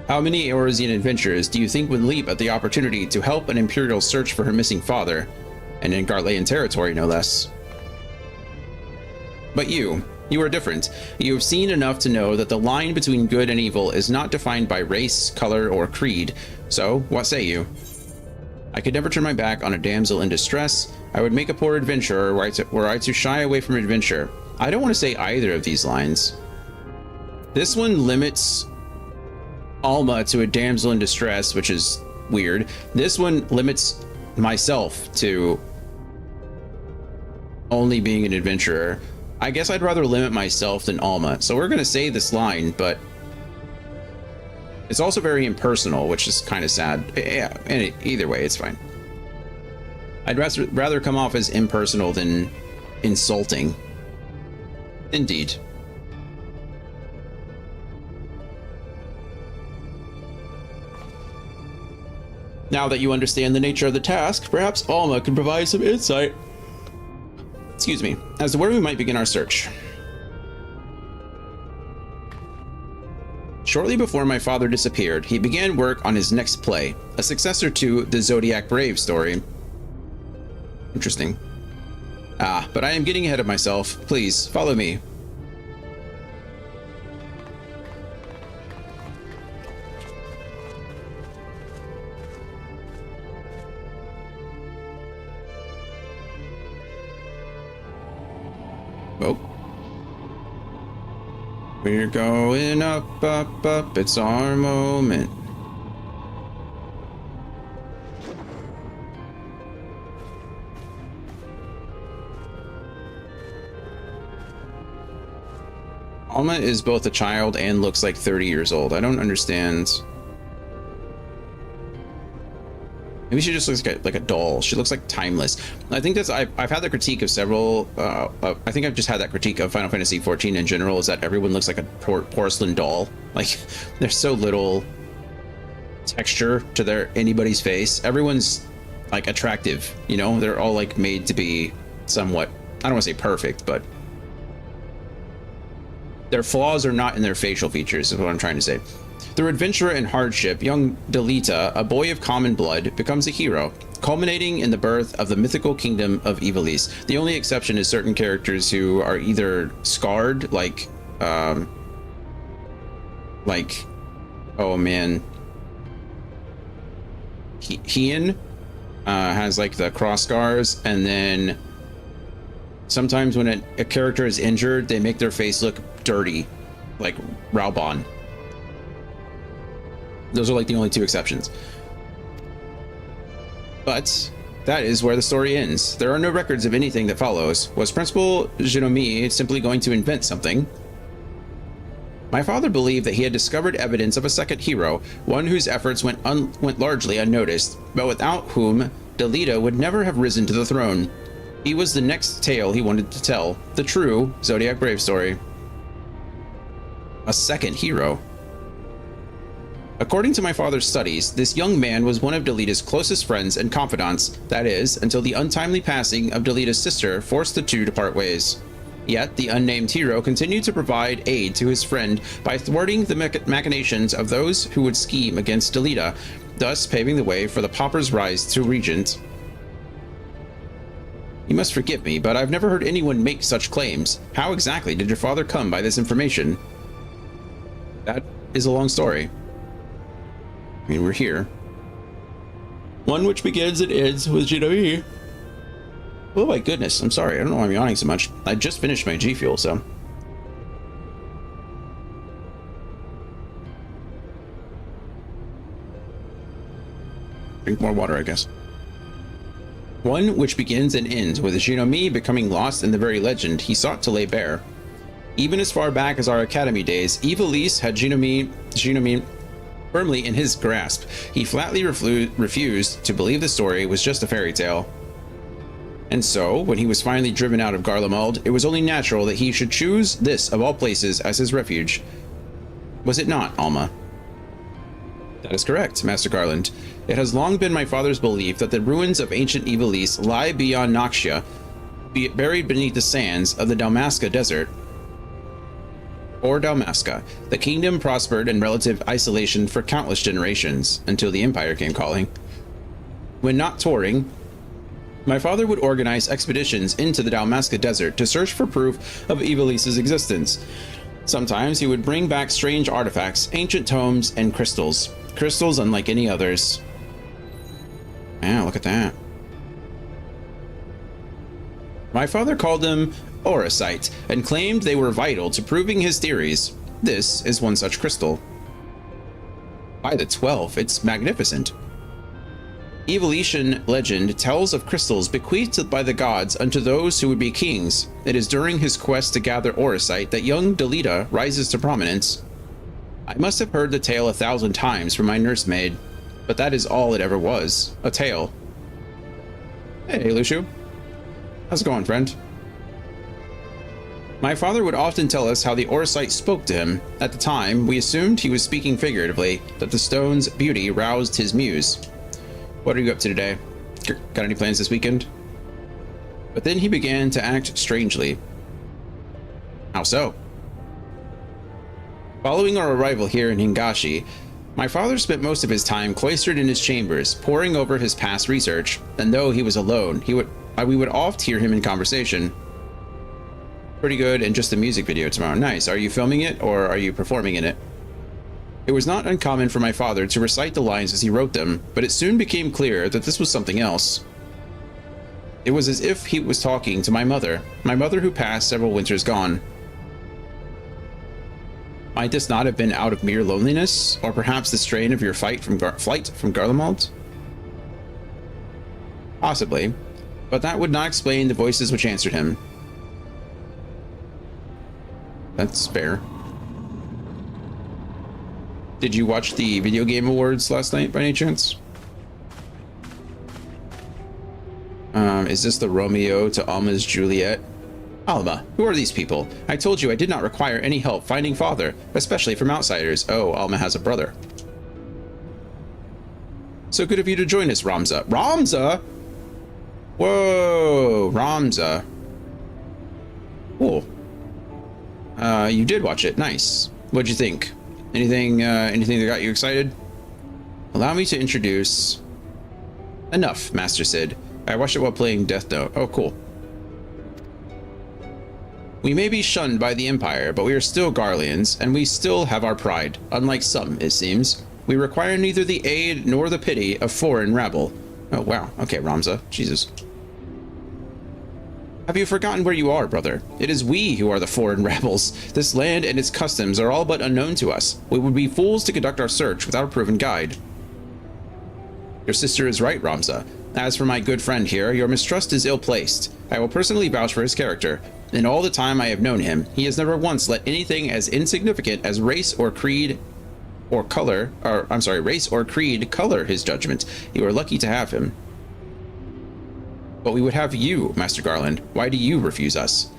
How many Eorzean adventurers do you think would leap at the opportunity to help an Imperial search for her missing father? And in Garlean territory, no less. But you are different. You have seen enough to know that the line between good and evil is not defined by race, color, or creed. So, what say you? I could never turn my back on a damsel in distress. I would make a poor adventurer were I to shy away from adventure. I don't want to say either of these lines. This one limits Alma to a damsel in distress, which is weird. This one limits myself to only being an adventurer. I guess I'd rather limit myself than Alma. So we're going to say this line, but it's also very impersonal, which is kind of sad. Yeah, and either way, it's fine. I'd rather come off as impersonal than insulting. Indeed. Now that you understand the nature of the task, perhaps Alma can provide some insight, excuse me, as to where we might begin our search. Shortly before my father disappeared, he began work on his next play, a successor to the Zodiac Brave story. Interesting. But I am getting ahead of myself. Please, follow me. Oh. We're going up, up, up. It's our moment. Alma is both a child and looks like 30 years old. I don't understand. Maybe she just looks like a doll. She looks like timeless. I think that's I've had the critique of several. I think I've just had that critique of Final Fantasy XIV in general. Is that everyone looks like a porcelain doll? Like there's so little texture to anybody's face. Everyone's like attractive. You know, they're all like made to be somewhat. I don't want to say perfect, but their flaws are not in their facial features. Is what I'm trying to say. Through adventure and hardship, young Delita, a boy of common blood, becomes a hero, culminating in the birth of the mythical kingdom of Ivalice. The only exception is certain characters who are either scarred, like, oh man, Hien has like the cross scars, and then Sometimes when a character is injured, they make their face look dirty, like Raubon. Those are like the only two exceptions. But that is where the story ends. There are no records of anything that follows. Was Principal Jinomi simply going to invent something? My father believed that he had discovered evidence of a second hero, one whose efforts went largely unnoticed, but without whom Delita would never have risen to the throne. He was the next tale he wanted to tell, the true Zodiac Brave story. A second hero. According to my father's studies, this young man was one of Delita's closest friends and confidants, that is, until the untimely passing of Delita's sister forced the two to part ways. Yet, the unnamed hero continued to provide aid to his friend by thwarting the machinations of those who would scheme against Delita, thus paving the way for the Pauper's rise to regent. You must forgive me, but I've never heard anyone make such claims. How exactly did your father come by this information? That is a long story. I mean, we're here. One which begins and ends with Jinomi. Oh my goodness, I'm sorry. I don't know why I'm yawning so much. I just finished my G Fuel, so. Drink more water, I guess. One which begins and ends with Jinomi becoming lost in the very legend he sought to lay bare. Even as far back as our academy days, Ivalice had Jinomi firmly in his grasp. He flatly refused to believe the story was just a fairy tale. And so, when he was finally driven out of Garlemald, it was only natural that he should choose this of all places as his refuge. Was it not, Alma? That is correct, Master Garland. It has long been my father's belief that the ruins of ancient Ivalice lie beyond Noxia, buried beneath the sands of the Dalmasca Desert. Or Dalmasca. The kingdom prospered in relative isolation for countless generations, until the Empire came calling. When not touring, my father would organize expeditions into the Dalmasca Desert to search for proof of Ivalice's existence. Sometimes he would bring back strange artifacts, ancient tomes, and crystals. Crystals unlike any others. Yeah, look at that. My father called them Auracite and claimed they were vital to proving his theories. This is one such crystal. By the 12, it's magnificent. Evolution legend tells of crystals bequeathed by the gods unto those who would be kings. It is during his quest to gather Auracite that young Delita rises to prominence. I must have heard the tale 1,000 times from my nursemaid, but that is all it ever was, a tale. Hey, Lucio. How's it going, friend? My father would often tell us how the Auracite spoke to him. At the time, we assumed he was speaking figuratively, that the stone's beauty roused his muse. What are you up to today? Got any plans this weekend? But then he began to act strangely. How so? Following our arrival here in Hingashi, my father spent most of his time cloistered in his chambers, poring over his past research, and though he was alone, we would oft hear him in conversation. Pretty good, and just a music video tomorrow. Nice. Are you filming it, or are you performing in it? It was not uncommon for my father to recite the lines as he wrote them, but it soon became clear that this was something else. It was as if he was talking to my mother who passed several winters gone. Might this not have been out of mere loneliness, or perhaps the strain of your flight from Garlemald? Possibly, but that would not explain the voices which answered him. That's fair. Did you watch the video game awards last night by any chance? Is this the Romeo to Alma's Juliet? Alma, who are these people? I told you I did not require any help finding father, especially from outsiders. Oh, Alma has a brother. So good of you to join us, Ramza. Ramza? Whoa, Ramza. Cool. You did watch it. Nice. What'd you think? Anything that got you excited? Allow me to introduce... Enough, Master Sid. I watched it while playing Death Note. Oh, cool. We may be shunned by the Empire, but we are still Garleans, and we still have our pride. Unlike some, it seems. We require neither the aid nor the pity of foreign rabble. Oh, wow. Okay, Ramza. Jesus. Have you forgotten where you are, brother? It is we who are the foreign rebels. This land and its customs are all but unknown to us. We would be fools to conduct our search without a proven guide. Your sister is right, Ramza. As for my good friend here, your mistrust is ill-placed. I will personally vouch for his character. In all the time I have known him, he has never once let anything as insignificant as race or creed color his judgment. You are lucky to have him. But we would have you, Master Garland. Why do you refuse us?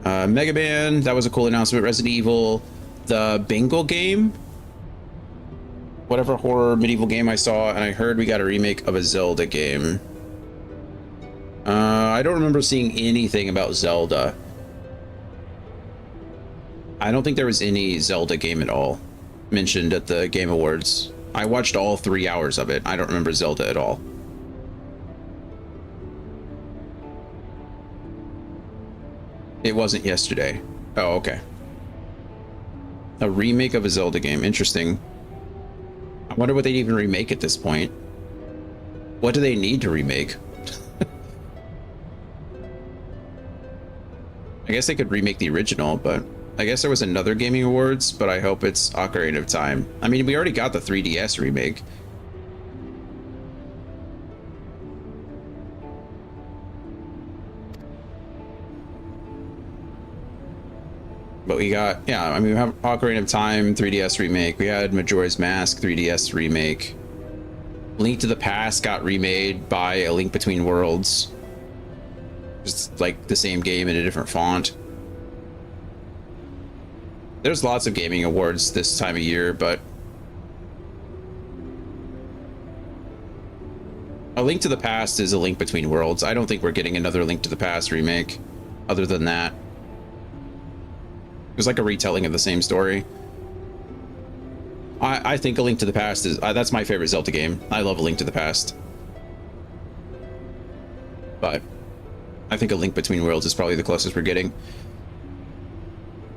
Mega Man, that was a cool announcement. Resident Evil, the Bingo game? Whatever horror medieval game I saw, and I heard we got a remake of a Zelda game. I don't remember seeing anything about Zelda. I don't think there was any Zelda game at all mentioned at the Game Awards. I watched all 3 hours of it. I don't remember Zelda at all. It wasn't yesterday. Oh, okay. A remake of a Zelda game. Interesting. I wonder what they'd even remake at this point. What do they need to remake? I guess they could remake the original, but I guess there was another Gaming Awards, but I hope it's Ocarina of Time. I mean, we already got the 3DS remake. But we got, yeah, I mean, we have Ocarina of Time 3DS remake. We had Majora's Mask 3DS remake. Link to the Past got remade by A Link Between Worlds. Just like the same game in a different font. There's lots of gaming awards this time of year, but A Link to the Past is A Link Between Worlds. I don't think we're getting another Link to the Past remake other than that. It was like a retelling of the same story. I think A Link to the Past is that's my favorite Zelda game. I love A Link to the Past, but I think A Link Between Worlds is probably the closest we're getting.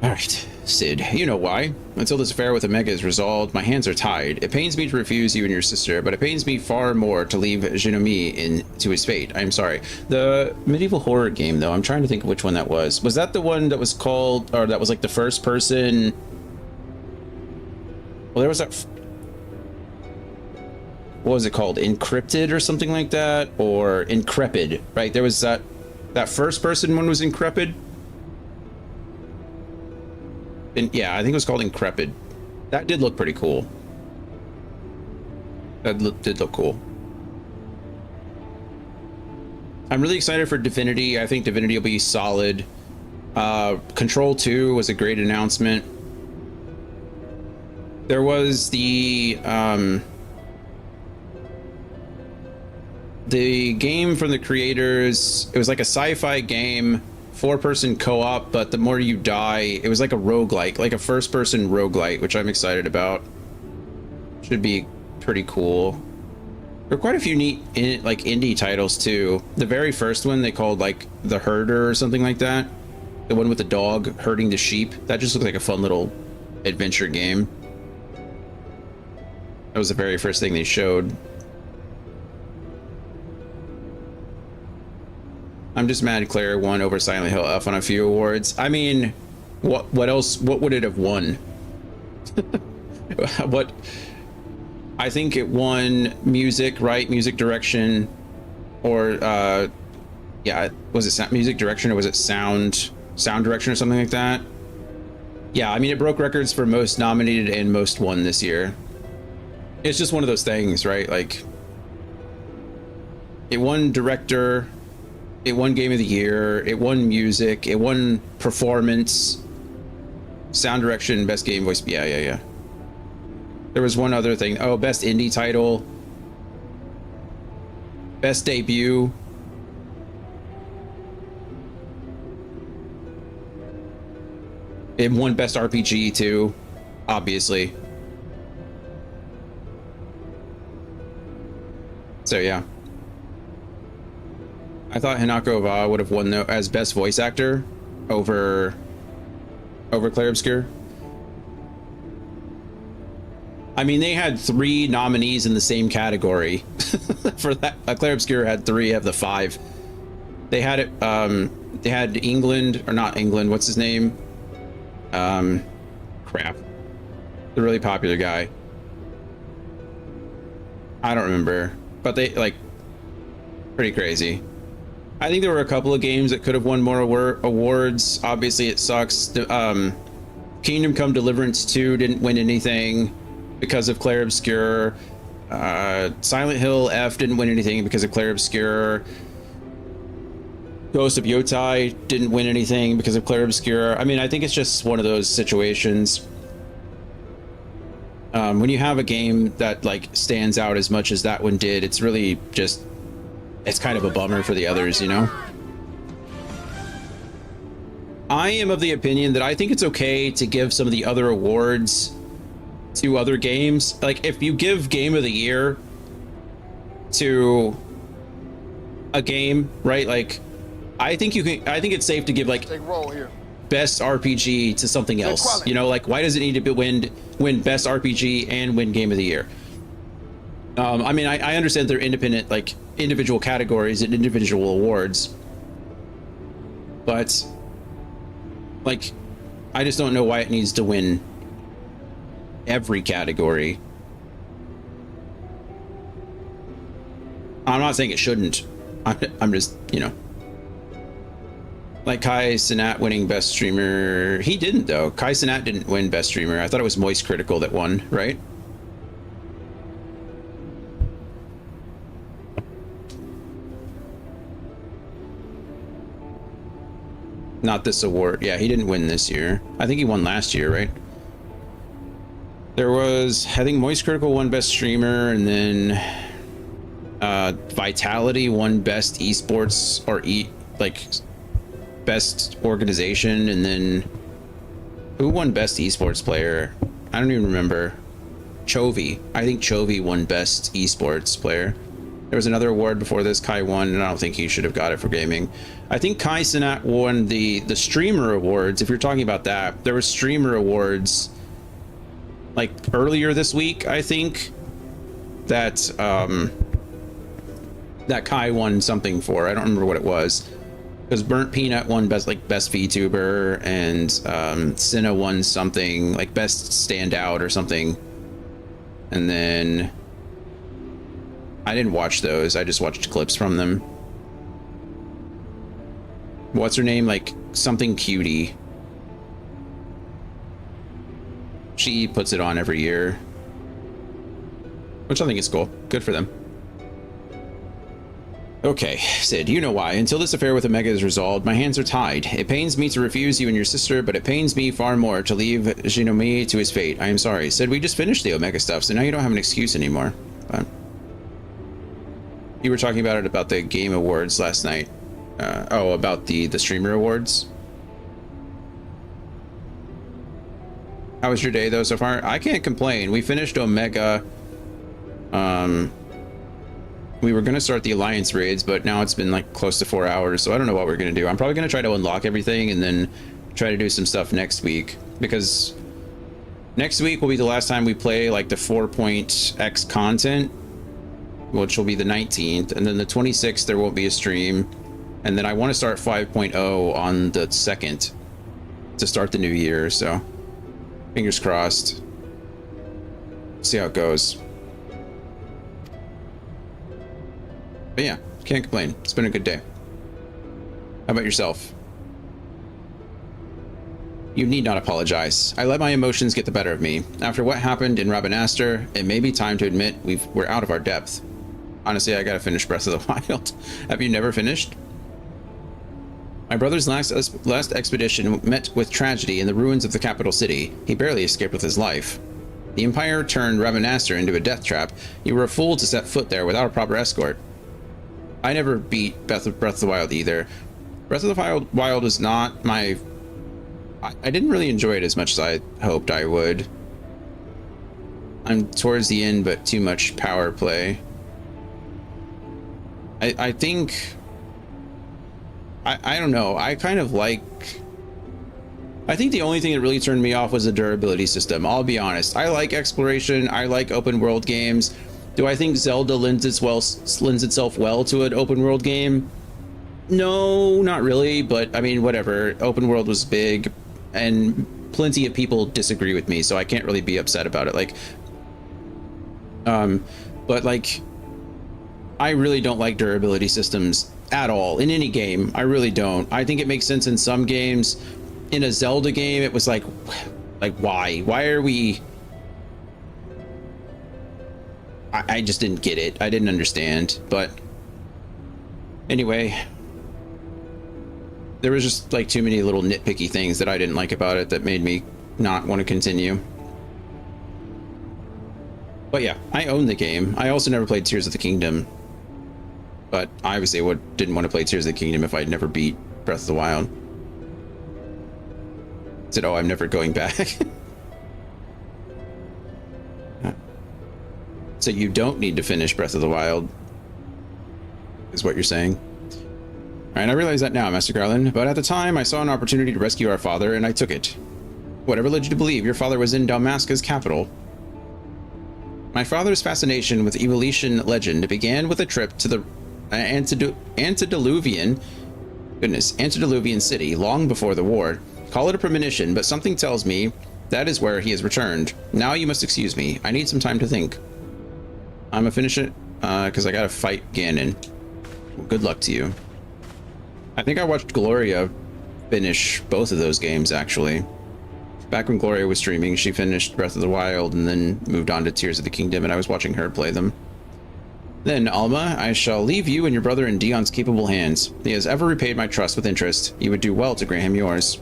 All right, Sid, you know why. Until this affair with Omega is resolved, my hands are tied. It pains me to refuse you and your sister, but it pains me far more to leave Jinomi to his fate. I'm sorry. The medieval horror game, though, I'm trying to think of which one that was. Was that the one that was called, or that was like the first person? Well, there was that. What was it called? Encrypted or something like that? Or Increpid, right? There was that first person one was Increpid. And yeah, I think it was called Increpid. That did look pretty cool. Did look cool. I'm really excited for Divinity. I think Divinity will be solid. Control 2 was a great announcement. There was the game from the creators. It was like a sci-fi game, 4-person co-op, but the more you die, it was like a roguelike, like a first-person roguelike, which I'm excited about. Should be pretty cool. There are quite a few neat like indie titles too. The very first one they called like The Herder or something like that. The one with the dog herding the sheep. That just looked like a fun little adventure game. That was the very first thing they showed. I'm just mad Claire won over Silent Hill F on a few awards. I mean, what else? What would it have won? What? I think it won music, right? Music direction, or yeah, was it music direction or was it sound direction or something like that? Yeah, I mean, it broke records for most nominated and most won this year. It's just one of those things, right? Like, it won director. It won Game of the Year, it won music, it won performance, sound direction, best game voice. Yeah. There was one other thing. Oh, best indie title, best debut. It won best RPG too, obviously. So yeah. I thought Hinako Oba would have won as best voice actor over Claire Obscure. I mean, they had 3 nominees in the same category for that. Claire Obscure had 3 of the 5. They had it. They had England, or not England. What's his name? Crap. The really popular guy. I don't remember, but they like pretty crazy. I think there were a couple of games that could have won more awards. Obviously, it sucks. Kingdom Come Deliverance 2 didn't win anything because of Clair Obscur. Silent Hill F didn't win anything because of Clair Obscur. Ghost of Yotai didn't win anything because of Clair Obscur. I mean, I think it's just one of those situations. When you have a game that like stands out as much as that one did, it's really just, it's kind of a bummer for the others, you know? I am of the opinion that I think it's okay to give some of the other awards to other games. Like if you give Game of the Year to a game, right? Like I think you can, I think it's safe to give like Take roll here. best RPG to something else. You know, like why does it need to be win best RPG and win Game of the Year? I mean, I understand they're independent, like individual categories and individual awards, but like I just don't know why it needs to win every category. I'm not saying it shouldn't. I'm just, you know, like Kai Cenat winning best streamer. He didn't though. Kai Cenat didn't win best streamer. I thought it was Moist Critical that won, right? Not this award. Yeah, he didn't win this year. I think he won last year, right? There was, I think Moist Critical won best streamer, and then Vitality won best esports or like best organization, and then who won best esports player? I don't even remember. Chovy. I think Chovy won best esports player. There was another award before this. Kai won, and I don't think he should have got it for gaming. I think Kai Cenat won the streamer awards. If you're talking about that, there were streamer awards like earlier this week, I think, that that Kai won something for. I don't remember what it was, because Burnt Peanut won best VTuber, and Cinna won something like best standout or something. And then I didn't watch those. I just watched clips from them. What's her name? Like something cutie. She puts it on every year, which I think is cool. Good for them. Okay, Sid, you know why. Until this affair with Omega is resolved, my hands are tied. It pains me to refuse you and your sister, but it pains me far more to leave Shinomi to his fate. I am sorry. Sid, we just finished the Omega stuff, so now you don't have an excuse anymore. But you were talking about it, about the Game Awards last night. Oh, about the streamer awards. How was your day though so far? I can't complain. We finished Omega. We were gonna start the Alliance raids, but now it's been like close to 4 hours, so I don't know what we're gonna do. I'm probably gonna try to unlock everything and then try to do some stuff next week, because next week will be the last time we play like the 4.x content, which will be the 19th, and then the 26th there won't be a stream, and then I want to start 5.0 on the 2nd to start the new year, so fingers crossed. See how it goes. But yeah, can't complain. It's been a good day. How about yourself? You need not apologize. I let my emotions get the better of me. After what happened in Rabanastre, it may be time to admit we're out of our depth. Honestly, I gotta finish Breath of the Wild. Have you never finished? My brother's last expedition met with tragedy in the ruins of the capital city. He barely escaped with his life. The Empire turned Rabanastre into a death trap. You were a fool to set foot there without a proper escort. I never beat Breath of the Wild either. Breath of the Wild was not my... I didn't really enjoy it as much as I hoped I would. I'm towards the end, but too much power play. I think... I don't know. I kind of like... I think the only thing that really turned me off was the durability system. I'll be honest. I like exploration. I like open world games. Do I think Zelda lends itself well to an open world game? No, not really, but I mean, whatever. Open world was big, and plenty of people disagree with me, so I can't really be upset about it. Like, but like, I really don't like durability systems at all in any game. I really don't. I think it makes sense in some games. In a Zelda game, it was like why? Why are we? I just didn't get it. I didn't understand. But anyway, there was just like too many little nitpicky things that I didn't like about it that made me not want to continue. But yeah, I own the game. I also never played Tears of the Kingdom, but I obviously didn't want to play Tears of the Kingdom if I'd never beat Breath of the Wild. Said, oh, I'm never going back. So you don't need to finish Breath of the Wild, is what you're saying. All right, I realize that now, Master Garland, but at the time I saw an opportunity to rescue our father and I took it. Whatever led you to believe your father was in Dalmasca's capital? My father's fascination with evolution legend began with a trip to the antediluvian city long before the war. Call it a premonition, but something tells me that is where he has returned. Now you must excuse me. I need some time to think. I'm gonna finish it because I gotta fight Ganon. Well, good luck to you. I think I watched Gloria finish both of those games, actually. Back when Gloria was streaming, she finished Breath of the Wild and then moved on to Tears of the Kingdom, and I was watching her play them. Then, Alma, I shall leave you and your brother in Dion's capable hands. He has ever repaid my trust with interest. You would do well to grant him yours.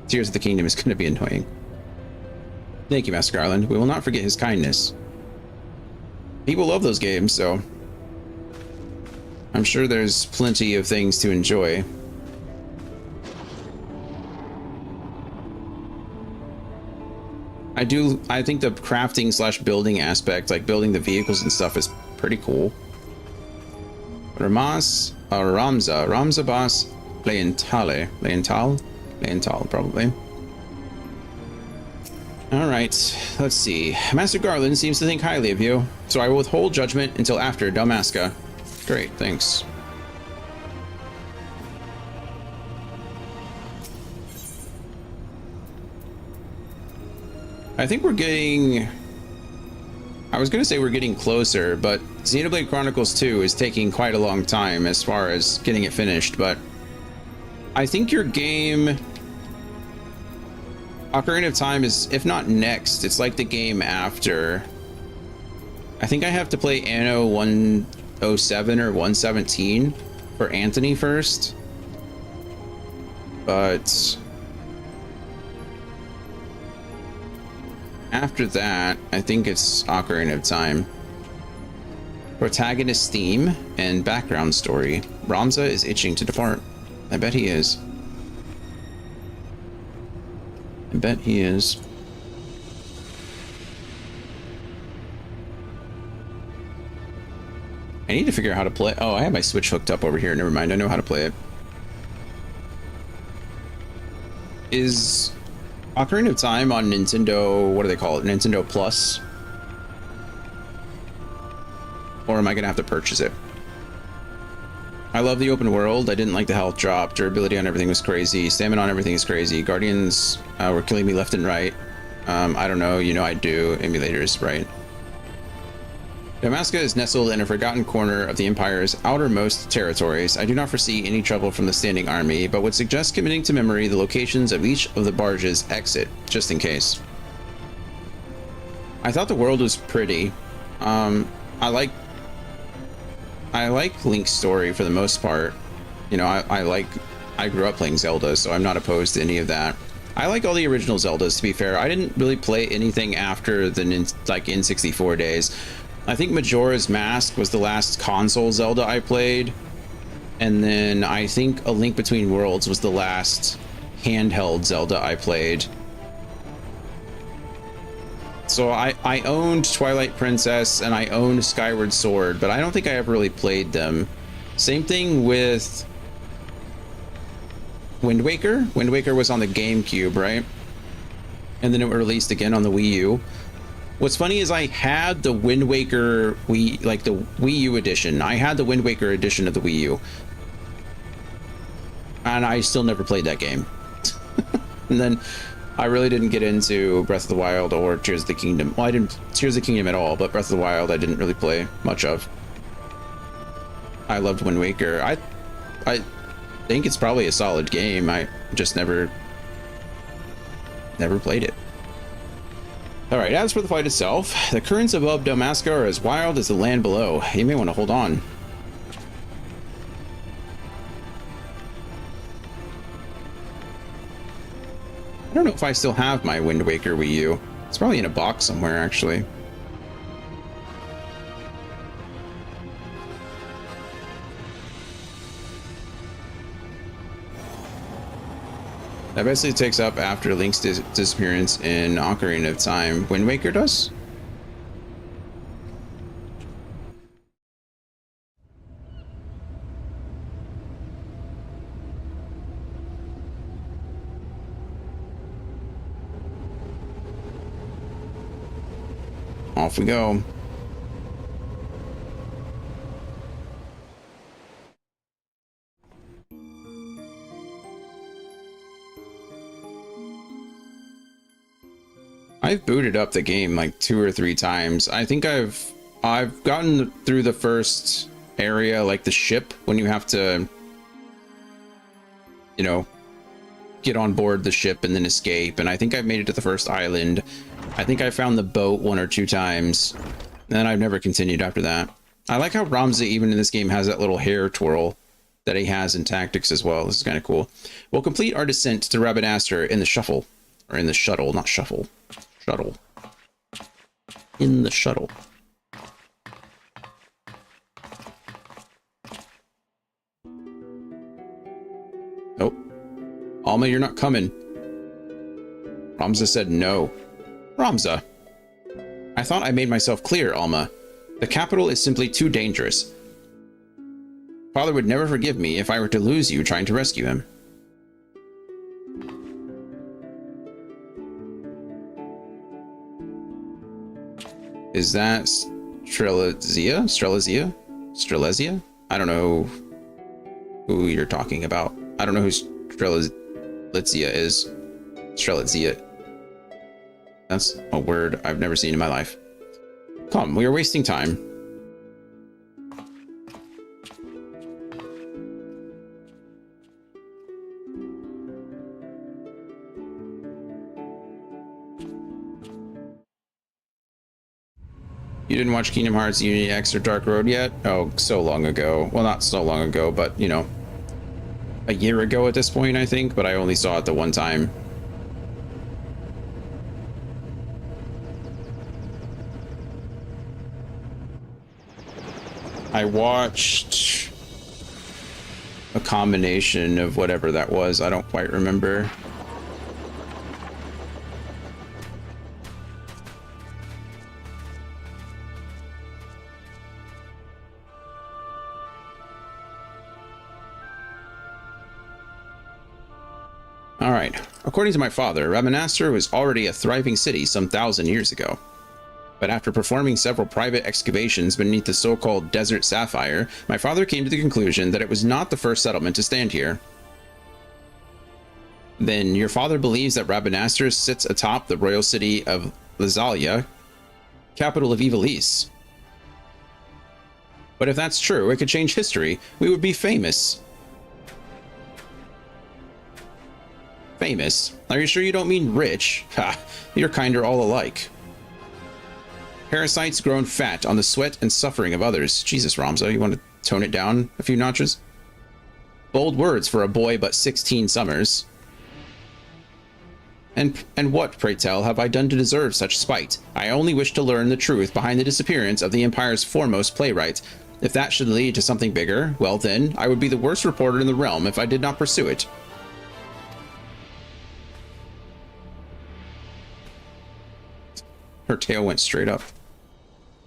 Tears of the Kingdom is going to be annoying. Thank you, Master Garland. We will not forget his kindness. People love those games, so I'm sure there's plenty of things to enjoy. I think the crafting / building aspect, like building the vehicles and stuff, is pretty cool. Ramza Bas Leontal, probably. Alright, let's see. Master Garland seems to think highly of you, so I will withhold judgment until after Dalmasca. Great, thanks. I think we're getting... I was going to say we're getting closer, but Xenoblade Chronicles 2 is taking quite a long time as far as getting it finished, but I think your game... Ocarina of Time is, if not next, it's like the game after. I think I have to play Anno 107 or 117 for Anthony first. But after that, I think it's Ocarina of Time. Protagonist theme and background story. Ramza is itching to depart. I bet he is. I bet he is. I need to figure out how to play. Oh, I have my Switch hooked up over here. Never mind. I know how to play it. Is Ocarina of Time on Nintendo, what do they call it? Nintendo Plus? Or am I going to have to purchase it? I love the open world. I didn't like the health drop. Durability on everything was crazy. Stamina on everything is crazy. Guardians were killing me left and right. I don't know. You know I do. Emulators, right? Dalmasca is nestled in a forgotten corner of the Empire's outermost territories. I do not foresee any trouble from the standing army, but would suggest committing to memory the locations of each of the barges' exit, just in case. I thought the world was pretty. I like Link's story for the most part. You know, I grew up playing Zelda, so I'm not opposed to any of that. I like all the original Zeldas, to be fair. I didn't really play anything after the N64 days. I think Majora's Mask was the last console Zelda I played. And then I think A Link Between Worlds was the last handheld Zelda I played. So I owned Twilight Princess and I owned Skyward Sword, but I don't think I ever really played them. Same thing with Wind Waker. Wind Waker was on the GameCube, right? And then it was released again on the Wii U. What's funny is I had the Wind Waker the Wii U edition. I had the Wind Waker edition of the Wii U. and I still never played that game. And then I really didn't get into Breath of the Wild or Tears of the Kingdom. Well, I didn't Tears of the Kingdom at all, but Breath of the Wild I didn't really play much of. I loved Wind Waker. I think it's probably a solid game. I just never played it. All right, as for the fight itself, the currents above Damaska are as wild as the land below. You may want to hold on. I don't know if I still have my Wind Waker Wii U. It's probably in a box somewhere, actually. That basically takes up after Link's disappearance in Ocarina of Time. Wind Waker does? Off we go. I've booted up the game like 2 or 3 times. I think I've gotten through the first area, like the ship, when you have to, you know, get on board the ship and then escape. And I think I've made it to the first island. I think I found the boat 1 or 2 times. And then I've never continued after that. I like how Ramza, even in this game, has that little hair twirl that he has in Tactics as well. This is kind of cool. We'll complete our descent to Rabanastre in the shuffle. Or in the shuttle, not shuffle. Shuttle. In the shuttle. Nope. Alma, you're not coming. Ramza said no. Ramza. I thought I made myself clear, Alma. The capital is simply too dangerous. Father would never forgive me if I were to lose you trying to rescue him. Is that Strelizia? Strelizia? Strelizia? I don't know who you're talking about. I don't know who Strelizia is. Strelizia. That's a word I've never seen in my life. Come, we are wasting time. You didn't watch Kingdom Hearts Unity X or Dark Road yet? Oh, so long ago. Well, not so long ago, but, you know, a year ago at this point, I think, but I only saw it the one time. I watched a combination of whatever that was. I don't quite remember. All right. According to my father, Rabanastre was already a thriving city some 1,000 years ago. But after performing several private excavations beneath the so-called Desert Sapphire, my father came to the conclusion that it was not the first settlement to stand here. Then your father believes that Rabanastre sits atop the royal city of Lazalia, capital of Ivalice. But if that's true, it could change history. We would be famous. Famous? Are you sure you don't mean rich? Ha! Your kind are all alike. Parasites grown fat on the sweat and suffering of others. Jesus, Ramza, you want to tone it down a few notches? Bold words for a boy but 16 summers. And what, pray tell, have I done to deserve such spite? I only wish to learn the truth behind the disappearance of the Empire's foremost playwright. If that should lead to something bigger, well then, I would be the worst reporter in the realm if I did not pursue it. Her tail went straight up.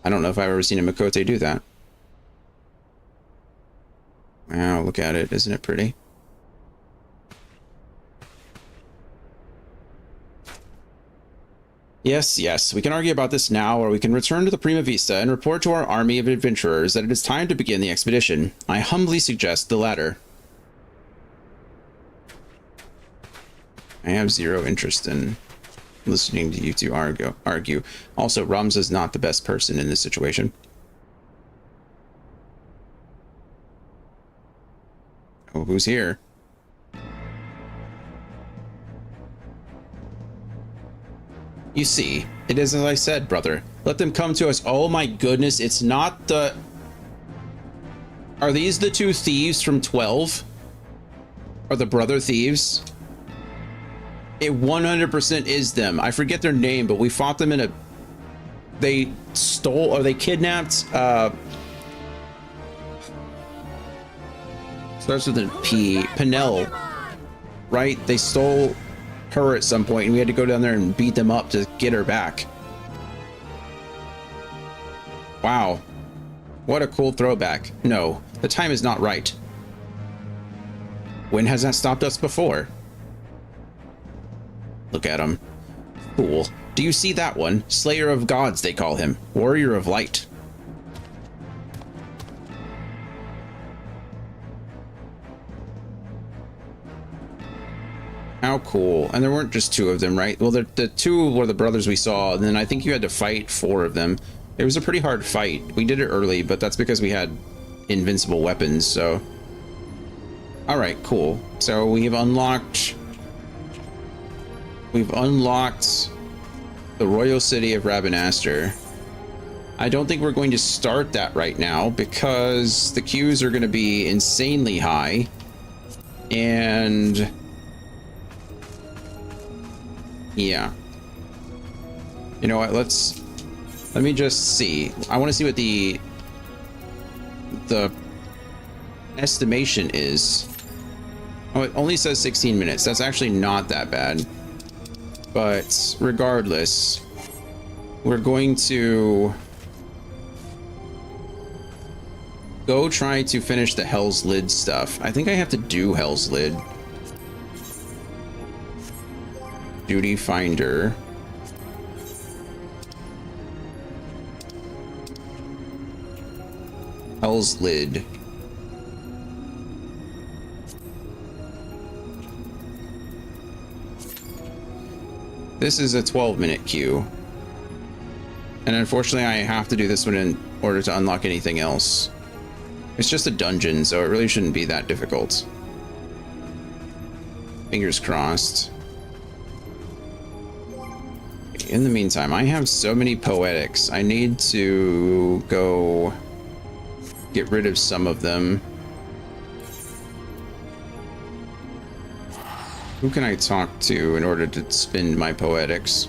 I don't know if I've ever seen a Makote do that. Wow, look at it. Isn't it pretty? Yes, yes, we can argue about this now, or we can return to the Prima Vista and report to our army of adventurers that it is time to begin the expedition. I humbly suggest the latter. I have zero interest in listening to you two argue. Also, Rums is not the best person in this situation. Oh, who's here? You see, it is as I said, brother. Let them come to us. Oh my goodness, it's not the... Are these the two thieves from 12? Are the brother thieves? It 100% is them. I forget their name, but we fought them in a... They stole, or they kidnapped, starts with a P. Pinnell. Right? They stole her at some point, and we had to go down there and beat them up to get her back. Wow. What a cool throwback. No, the time is not right. When has that stopped us before? Look at him. Fool. Do you see that one? Slayer of gods, they call him. Warrior of light. How cool. And there weren't just two of them, right? Well, the two were the brothers we saw, and then I think you had to fight 4 of them. It was a pretty hard fight. We did it early, but that's because we had invincible weapons, so... Alright, cool. So we've unlocked the Royal City of Rabanastre. I don't think we're going to start that right now, because the queues are going to be insanely high. And... yeah. You know what, let me just see. I want to see what the estimation is. Oh, it only says 16 minutes. That's actually not that bad. But regardless, we're going to go try to finish the Hell's Lid stuff. I think I have to do Hell's Lid. Duty Finder. Hell's Lid. This is a 12-minute queue. And unfortunately, I have to do this one in order to unlock anything else. It's just a dungeon, so it really shouldn't be that difficult. Fingers crossed. In the meantime, I have so many poetics. I need to go get rid of some of them. Who can I talk to in order to spend my poetics?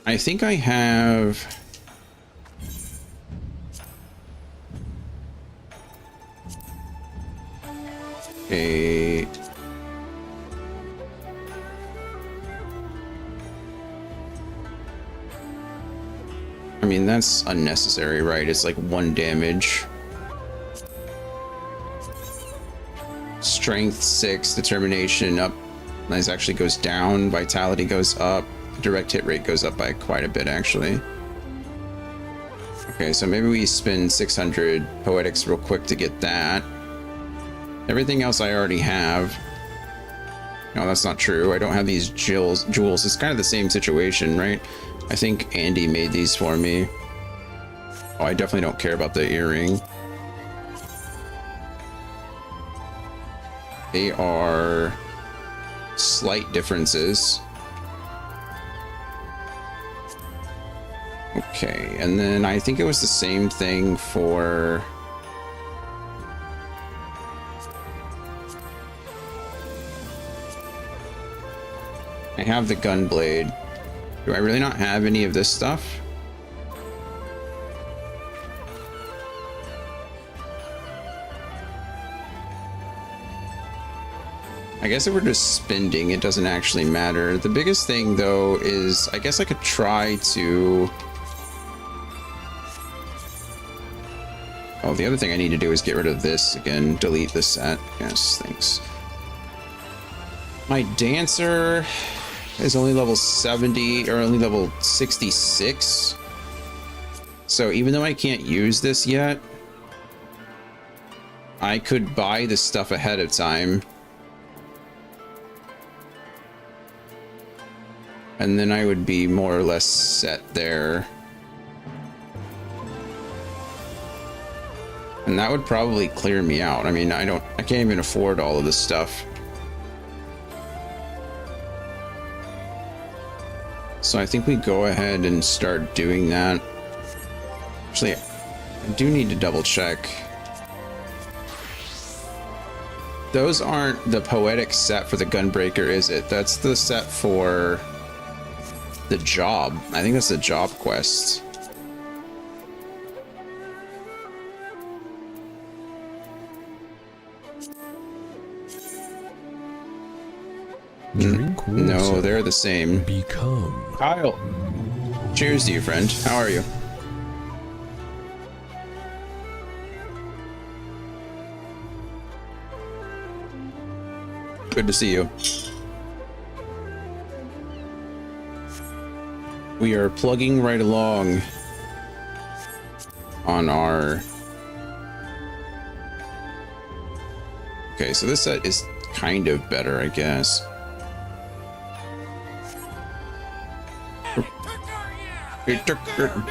I think I have... a... I mean, that's unnecessary, right? It's like 1 damage. Strength 6, determination up. This actually goes down. Vitality goes up. Direct hit rate goes up by quite a bit, actually. Okay, so maybe we spend 600 poetics real quick to get that. Everything else I already have. No, that's not true. I don't have these jewels. It's kind of the same situation, right? I think Andy made these for me. Oh, I definitely don't care about the earring. They are slight differences. Okay, and then I think it was the same thing for... I have the gunblade. Do I really not have any of this stuff? I guess if we're just spending, it doesn't actually matter. The biggest thing, though, is I guess I could try to... Oh, the other thing I need to do is get rid of this again. Delete this set. Yes, thanks. My dancer is only level 70, or only level 66. So even though I can't use this yet, I could buy the stuff ahead of time. And then I would be more or less set there. And that would probably clear me out. I mean, I can't even afford all of this stuff. So I think we go ahead and start doing that. Actually, I do need to double check. Those aren't the poetic set for the Gunbreaker, is it? That's the set for the job. I think that's the job quest. Drink water. No, they're the same. Become. Kyle. Cheers to you, friend. How are you? Good to see you. We are plugging right along on our... Okay, so this set is kind of better, I guess.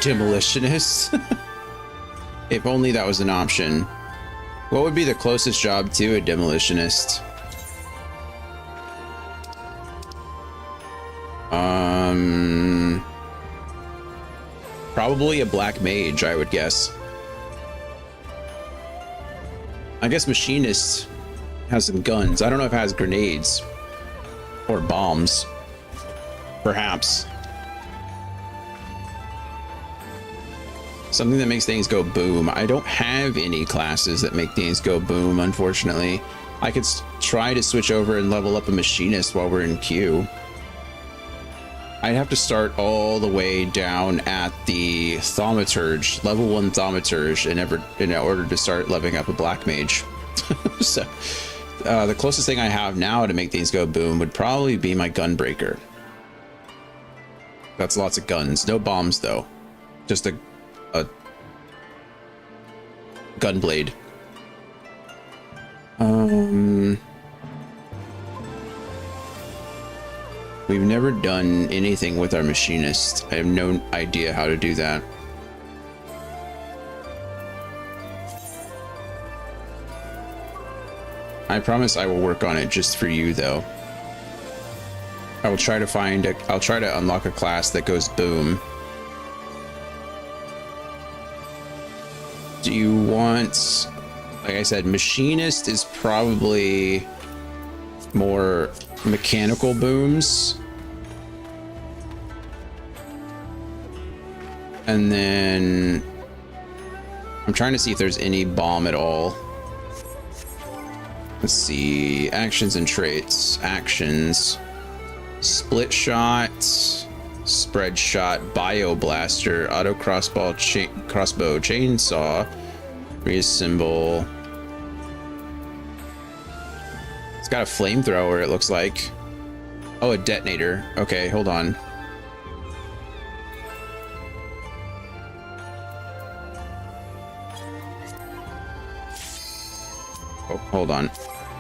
Demolitionist. If only that was an option. What would be the closest job to a demolitionist? Probably a black mage, I would guess. I guess machinist has some guns. I don't know if it has grenades or bombs. Perhaps. Something that makes things go boom. I don't have any classes that make things go boom, unfortunately. I could try to switch over and level up a machinist while we're in queue. I'd have to start all the way down at the thaumaturge, level 1 thaumaturge, in order to start leveling up a black mage. So the closest thing I have now to make things go boom would probably be my gunbreaker. That's lots of guns. No bombs, though. Just a gunblade. We've never done anything with our machinist. I have no idea how to do that. I promise I will work on it just for you, though. I will try to I'll try to unlock a class that goes boom. Do you want, like I said, machinist is probably more mechanical booms. And then I'm trying to see if there's any bomb at all. Let's see, actions and traits. Actions, split shot, spread shot, bio blaster, auto crossbow, chainsaw, reassemble. It's got a flamethrower, it looks like. Oh, a detonator. Okay, hold on. Oh, hold on.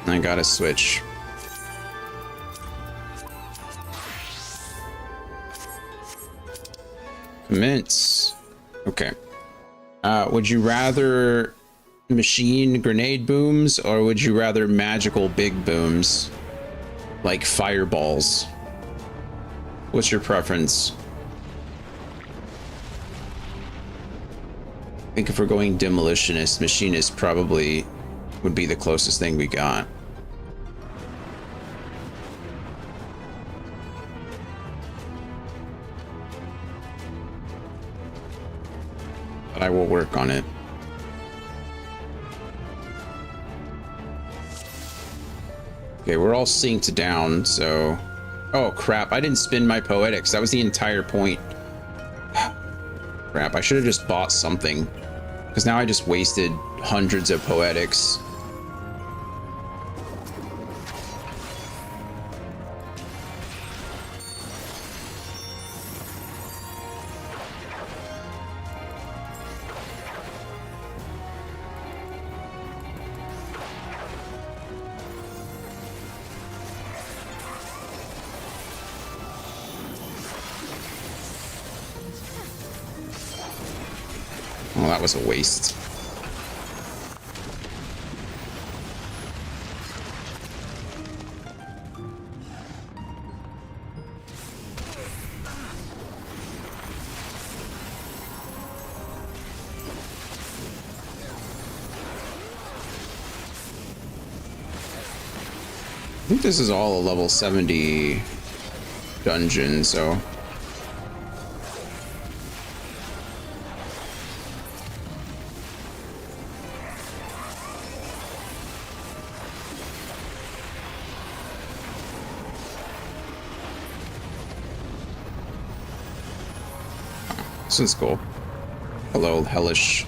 I gotta switch. Commence. Okay. Would you rather machine grenade booms, or would you rather magical big booms like fireballs? What's your preference? I think if we're going demolitionist, machinist probably would be the closest thing we got. But I will work on it. Okay, we're all synced down, so... Oh, crap, I didn't spin my poetics. That was the entire point. Crap, I should have just bought something. Because now I just wasted hundreds of poetics. Oh, that was a waste. I think this is all a level 70 dungeon, so... This is cool. Hello, hellish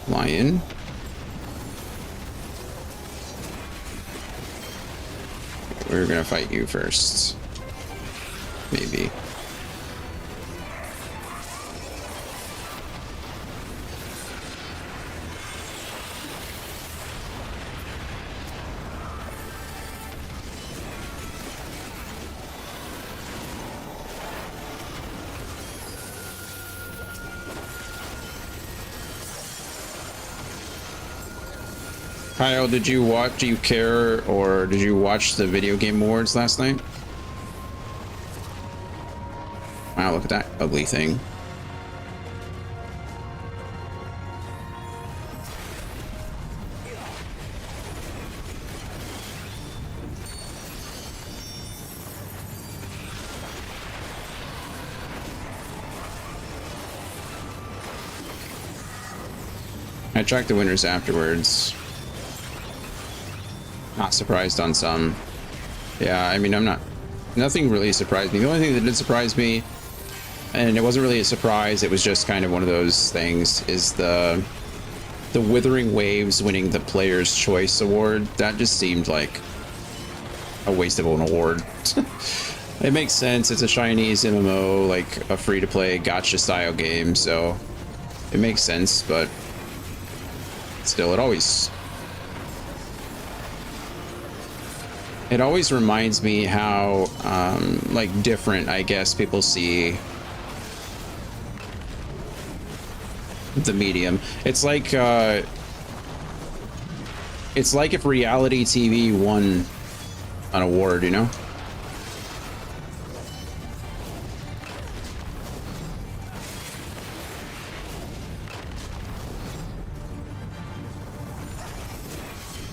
lion. We're gonna fight you first. Maybe. Kyle, did you watch, do you care, or did you watch the video game awards last night? Wow, look at that ugly thing. I tracked the winners afterwards. Not surprised on some. Yeah, I mean, nothing really surprised me. The only thing that did surprise me, and it wasn't really a surprise, it was just kind of one of those things, is the Withering Waves winning the Player's Choice Award. That just seemed like a waste of an award. It makes sense. It's a Chinese MMO, like a free-to-play gacha style game, so it makes sense, but still, it always reminds me how like different, I guess, people see the medium. It's like if reality TV won an award, you know?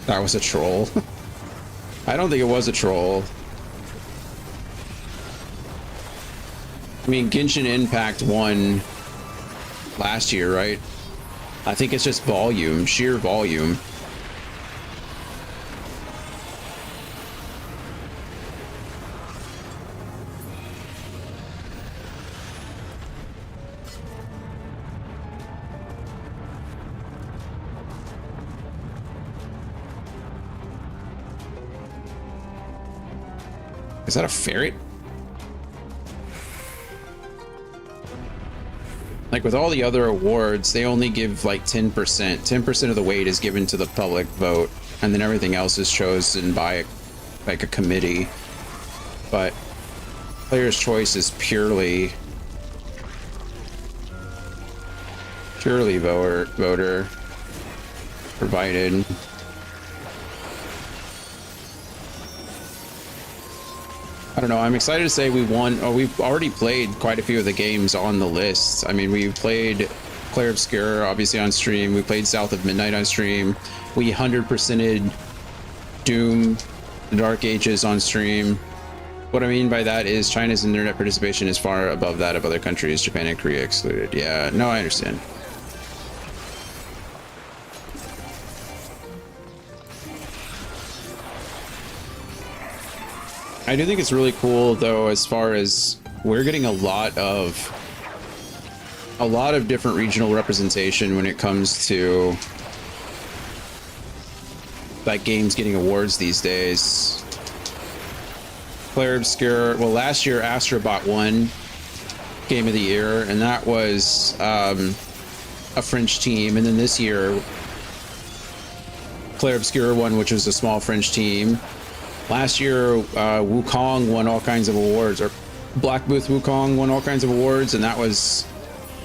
That was a troll. I don't think it was a troll. I mean, Genshin Impact won last year, right? I think it's just volume, sheer volume. Is that a ferret? Like with all the other awards, they only give like 10%. 10% of the weight is given to the public vote, and then everything else is chosen by like a committee. But Player's Choice is purely voter provided. I don't know. I'm excited to say we won. Oh, we've already played quite a few of the games on the list. I mean, we played Clair Obscur, obviously, on stream. We played South of Midnight on stream. We 100%ed Doom, the Dark Ages on stream. What I mean by that is China's internet participation is far above that of other countries, Japan and Korea excluded. Yeah, no, I understand. I do think it's really cool, though, as far as we're getting a lot of different regional representation when it comes to like games getting awards these days. Clair Obscur, well, last year Astrobot won Game of the Year, and that was a French team, and then this year Clair Obscur won, which was a small French team. Last year, Wukong won all kinds of awards, or Black Booth Wukong won all kinds of awards, and that was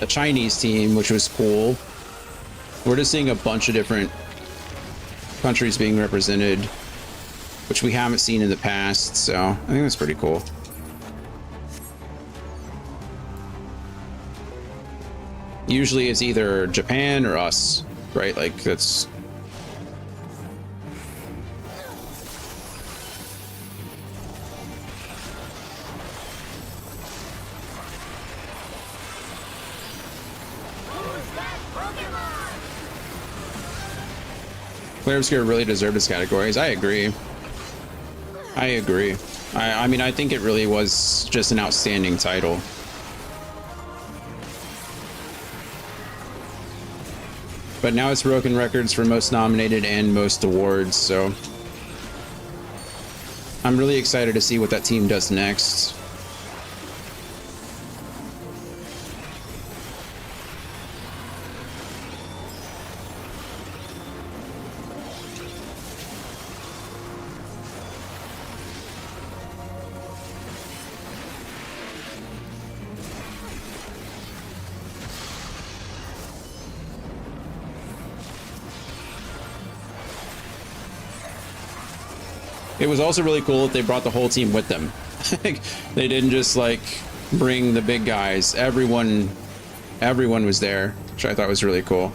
a Chinese team, which was cool. We're just seeing a bunch of different countries being represented, which we haven't seen in the past, so I think that's pretty cool. Usually it's either Japan or us, right? Like, that's... Player Obscure really deserved its categories. I agree. I agree. I mean, I think it really was just an outstanding title. But now it's broken records for most nominated and most awards, so I'm really excited to see what that team does next. It was also really cool that they brought the whole team with them. They didn't just like bring the big guys. Everyone was there, which I thought was really cool.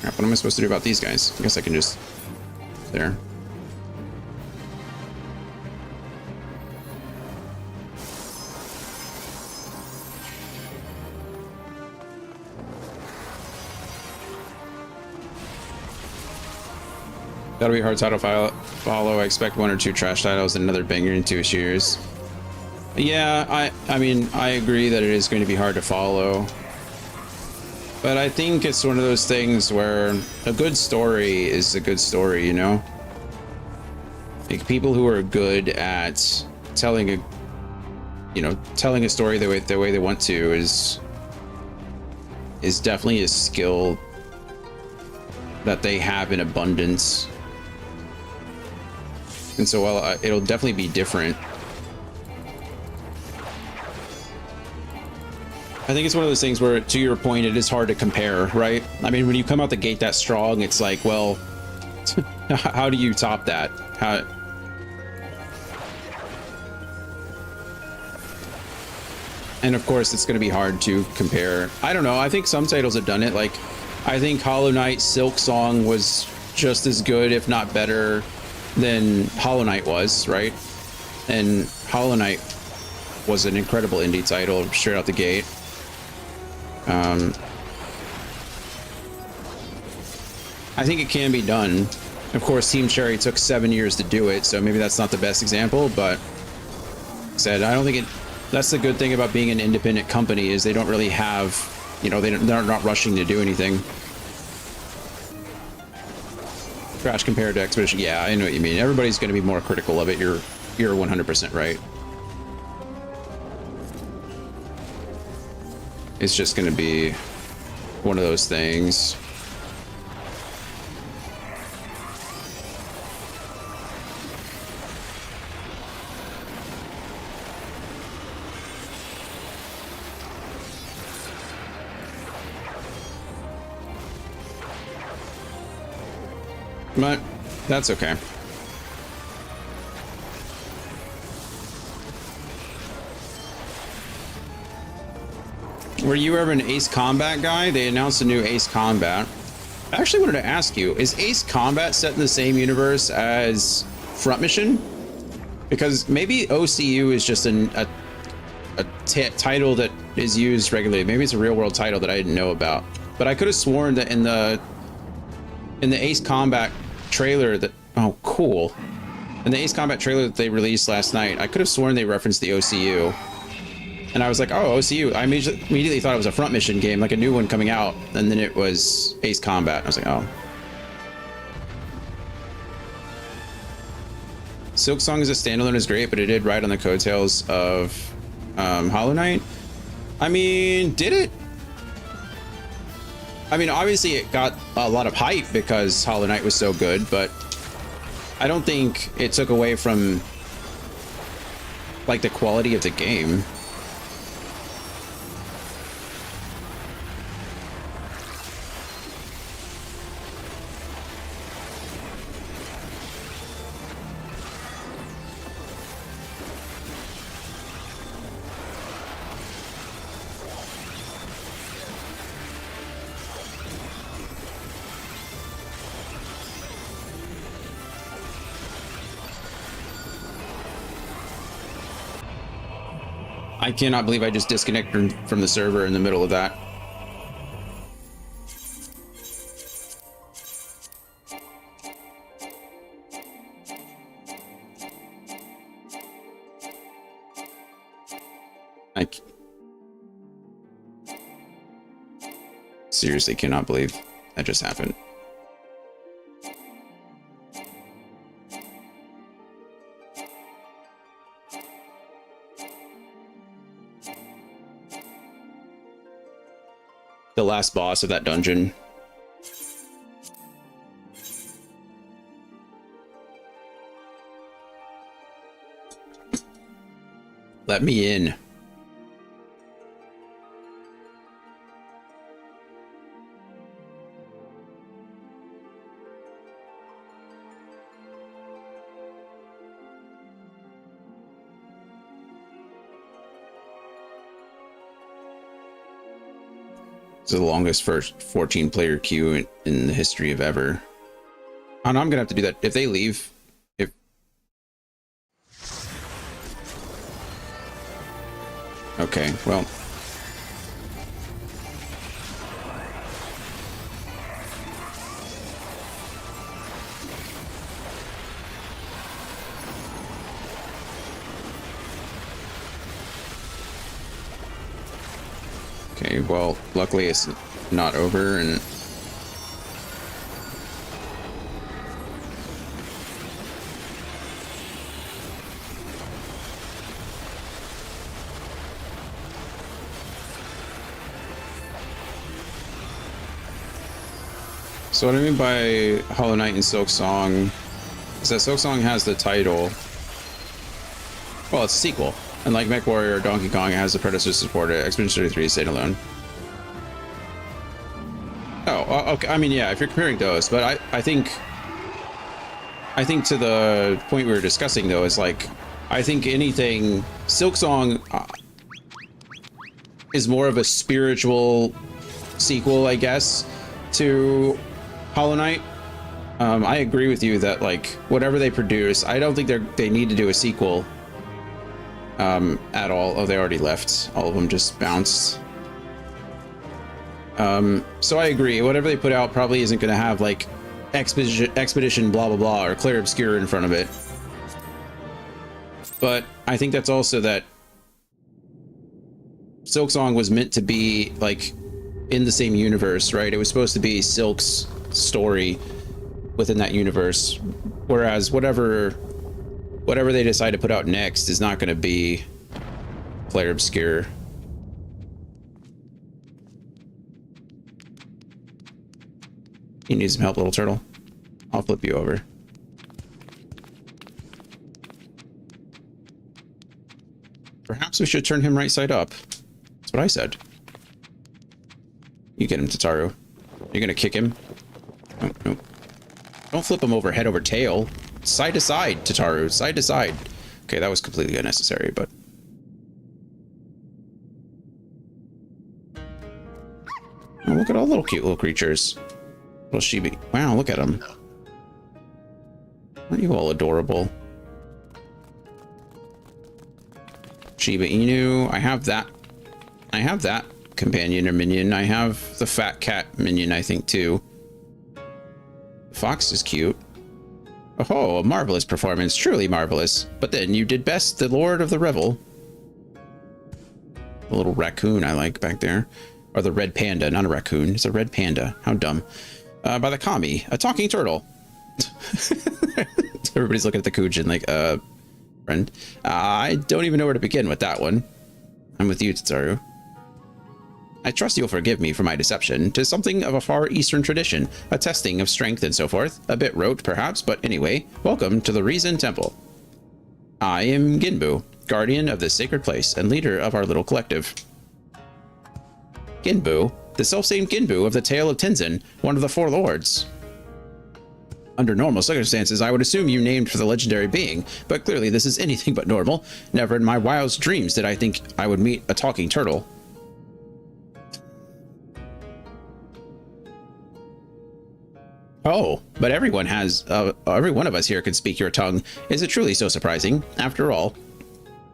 Crap, what am I supposed to do about these guys? I guess I can just... there. That'll be a hard title follow. I expect 1 or 2 trash titles and another banger in 2 years. Yeah, I mean, I agree that it is going to be hard to follow. But I think it's one of those things where a good story is a good story, you know? Like, people who are good at telling a, you know, telling a story the way they want to is definitely a skill that they have in abundance. And so, well, it'll definitely be different. I think it's one of those things where, to your point, it is hard to compare, right? I mean, when you come out the gate that strong, it's like, well, how do you top that? And of course, it's going to be hard to compare. I don't know. I think some titles have done it. Like, I think Hollow Knight Silk Song was just as good, if not better, than Hollow Knight was, right? And Hollow Knight was an incredible indie title straight out the gate. I think it can be done. Of course, Team Cherry took 7 years to do it, so maybe that's not the best example, but said, I don't think it... That's the good thing about being an independent company, is they don't really have, you know, they're not rushing to do anything. Trash compared to Expedition. Yeah, I know what you mean. Everybody's going to be more critical of it. You're 100% right. It's just going to be one of those things. But that's okay. Were you ever an Ace Combat guy? They announced a new Ace Combat. I actually wanted to ask you, is Ace Combat set in the same universe as Front Mission? Because maybe OCU is just a title that is used regularly. Maybe it's a real world title that I didn't know about. But I could have sworn that in the Ace Combat trailer that... Oh, cool. In the Ace Combat trailer that they released last night, I could have sworn they referenced the OCU. And I was like, oh, OCU. I immediately thought it was a Front Mission game, like a new one coming out. And then it was Ace Combat. I was like, oh. Silk Song as a standalone is great, but it did ride on the coattails of Hollow Knight. I mean, did it? I mean, obviously it got a lot of hype because Hollow Knight was so good, but I don't think it took away from like the quality of the game. I cannot believe I just disconnected from the server in the middle of that. I seriously cannot believe that just happened. The last boss of that dungeon. Let me in. It's the longest first 14 player queue in the history of ever. Oh, no, I'm gonna have to do that if they leave. If okay, well. Okay, well, luckily it's not over, and so what I mean by Hollow Knight and Silk Song is that Silk Song has the title. Well, it's a sequel. And like MechWarrior or Donkey Kong, it has the predecessor supported. Expedition 33 stayed alone. Oh, okay. I mean, yeah, if you're comparing those, but I think to the point we were discussing though is like, I think anything Silk Song is more of a spiritual sequel, I guess, to Hollow Knight. I agree with you that like whatever they produce, I don't think they need to do a sequel. At all. Oh, they already left. All of them just bounced. So I agree. Whatever they put out probably isn't going to have like expedition blah blah blah or Clear Obscure in front of it. But I think that's also that Silk Song was meant to be like in the same universe, right? It was supposed to be Silk's story within that universe, whereas whatever they decide to put out next is not going to be Clear Obscure. You need some help, little turtle? I'll flip you over. Perhaps we should turn him right side up. That's what I said. You get him, Tataru. You're gonna kick him? Oh, no. Don't flip him over head over tail. Side to side, Tataru. Side to side. Okay, that was completely unnecessary, but... Oh, look at all the little cute little creatures. Little Shiba. Wow, look at them. Aren't you all adorable? Shiba Inu. I have that companion or minion. I have the fat cat minion, I think, too. The fox is cute. Oh, a marvelous performance, truly marvelous. But then you did best, the Lord of the Revel. The little raccoon I like back there. Or the red panda, not a raccoon. It's a red panda. How dumb. By the Kami, a talking turtle. Everybody's looking at the Kujin like, friend. I don't even know where to begin with that one. I'm with you, Tataru. I trust you'll forgive me for my deception to something of a far eastern tradition, a testing of strength and so forth. A bit rote, perhaps, but anyway, welcome to the Reason Temple. I am Ginbu, guardian of this sacred place and leader of our little collective. Ginbu, the self-same Ginbu of the Tale of Tenzin, one of the four lords. Under normal circumstances, I would assume you named for the legendary being, but clearly this is anything but normal. Never in my wildest dreams did I think I would meet a talking turtle. Oh, but every one of us here can speak your tongue. Is it truly so surprising? After all,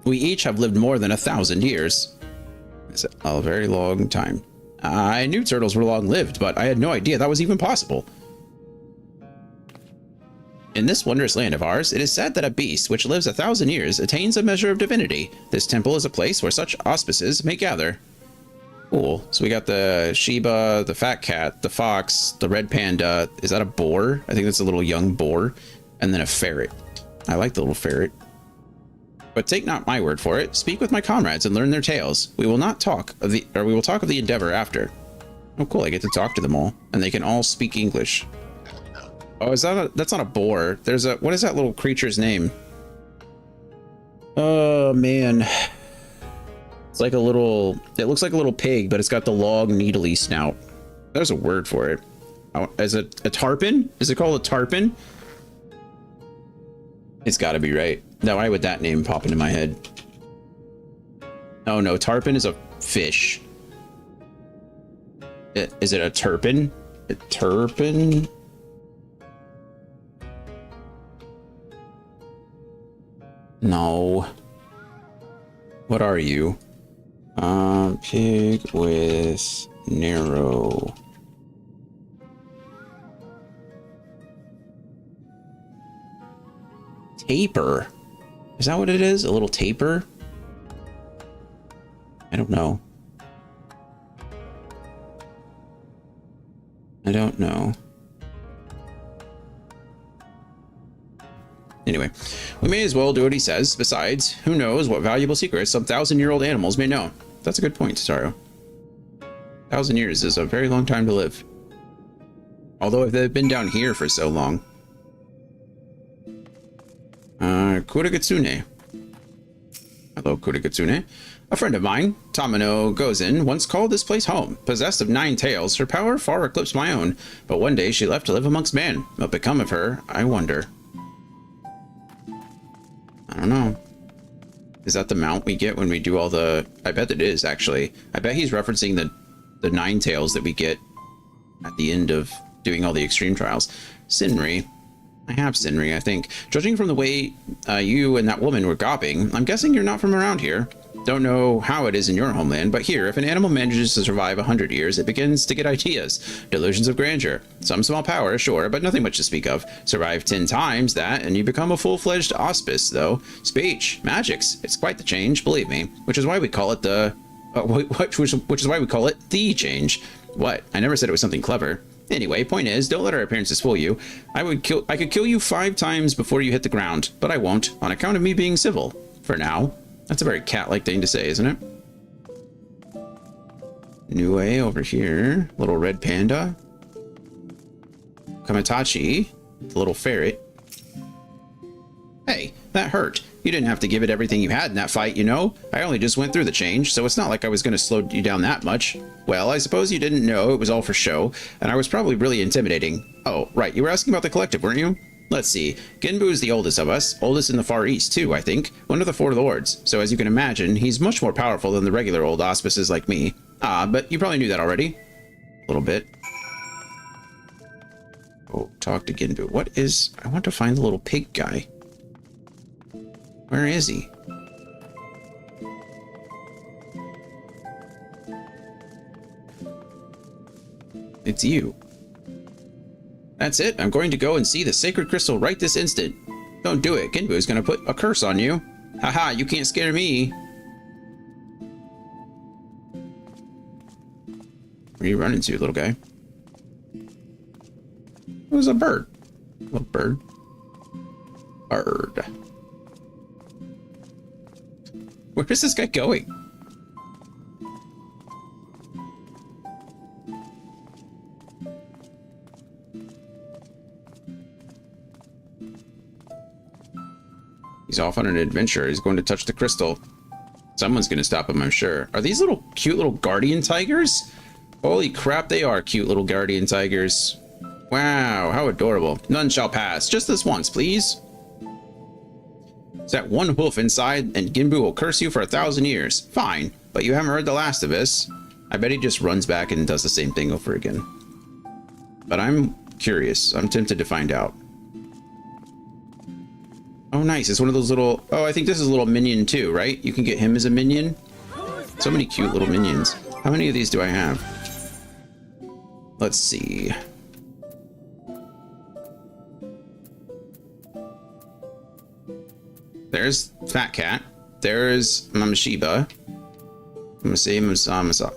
we each have lived more than 1,000 years. It's a very long time. I knew turtles were long-lived, but I had no idea that was even possible. In this wondrous land of ours, it is said that a beast which lives 1,000 years attains a measure of divinity. This temple is a place where such auspices may gather. Cool. So we got the Shiba, the fat cat, the fox, the red panda. Is that a boar? I think that's a little young boar. And then a ferret. I like the little ferret. But take not my word for it. Speak with my comrades and learn their tales. We will talk of the endeavor after. Oh, cool. I get to talk to them all, and they can all speak English. Oh, that's not a boar. There's a, what is that little creature's name? Oh, man. It's like a little, it looks like a little pig, but it's got the long needly snout. There's a word for it. Is it a tarpon? Is it called a tarpon? It's gotta be right. Now, why would that name pop into my head? Oh no, tarpon is a fish. Is it a turpin? A turpin? No. What are you? Pig with narrow. Taper. Is that what it is? A little taper? I don't know. I don't know. Anyway, we may as well do what he says. Besides, who knows what valuable secrets some 1,000-year-old animals may know. That's a good point, Taro. 1,000 years is a very long time to live. Although if they've been down here for so long. Kurigitsune. Hello, Kurigitsune. A friend of mine, Tamino Gozen, once called this place home. Possessed of 9 tails, her power far eclipsed my own. But one day she left to live amongst men. What become of her, I wonder. I don't know. Is that the mount we get when we do all the... I bet it is, actually. I bet he's referencing the 9 tails that we get at the end of doing all the extreme trials. Sinri. I have Sinri, I think. Judging from the way you and that woman were gobbing, I'm guessing you're not from around here. Don't know how it is in your homeland, but here, if an animal manages to survive 100 years, it begins to get ideas, delusions of grandeur. Some small power, sure, but nothing much to speak of. Survive 10 times that, and you become a full-fledged auspice, though. Speech, magics, it's quite the change, believe me. Which is why we call it the... which is why we call it the change. What? I never said it was something clever. Anyway, point is, don't let our appearances fool you. I could kill you 5 times before you hit the ground, but I won't, on account of me being civil. For now. That's a very cat-like thing to say, isn't it? Nue over here. Little red panda. Kamatachi. The little ferret. Hey, that hurt. You didn't have to give it everything you had in that fight, you know? I only just went through the change, so it's not like I was going to slow you down that much. Well, I suppose you didn't know it was all for show, and I was probably really intimidating. Oh, right, you were asking about the collective, weren't you? Let's see. Ginbu is the oldest of us. Oldest in the Far East, too, I think. One of the 4 lords. So as you can imagine, he's much more powerful than the regular old auspices like me. Ah, but you probably knew that already. A little bit. Oh, talk to Ginbu. What is... I want to find the little pig guy. Where is he? It's you. That's it. I'm going to go and see the sacred crystal right this instant. Don't do it. Ginbu is going to put a curse on you. Haha, you can't scare me. Where are you running to, little guy? It was a bird. Little bird. Bird. Where is this guy going? He's off on an adventure. He's going to touch the crystal. Someone's going to stop him, I'm sure. Are these little cute little guardian tigers? Holy crap, they are cute little guardian tigers. Wow, how adorable. None shall pass. Just this once, please. Set one hoof inside and Ginbu will curse you for 1,000 years. Fine, but you haven't heard the last of us. I bet he just runs back and does the same thing over again. But I'm curious. I'm tempted to find out. Oh, nice. It's one of those little... Oh, I think this is a little minion too, right? You can get him as a minion. So many cute little minions. How many of these do I have? Let's see. There's Fat Cat. There's Mamashiba. Mazakusa.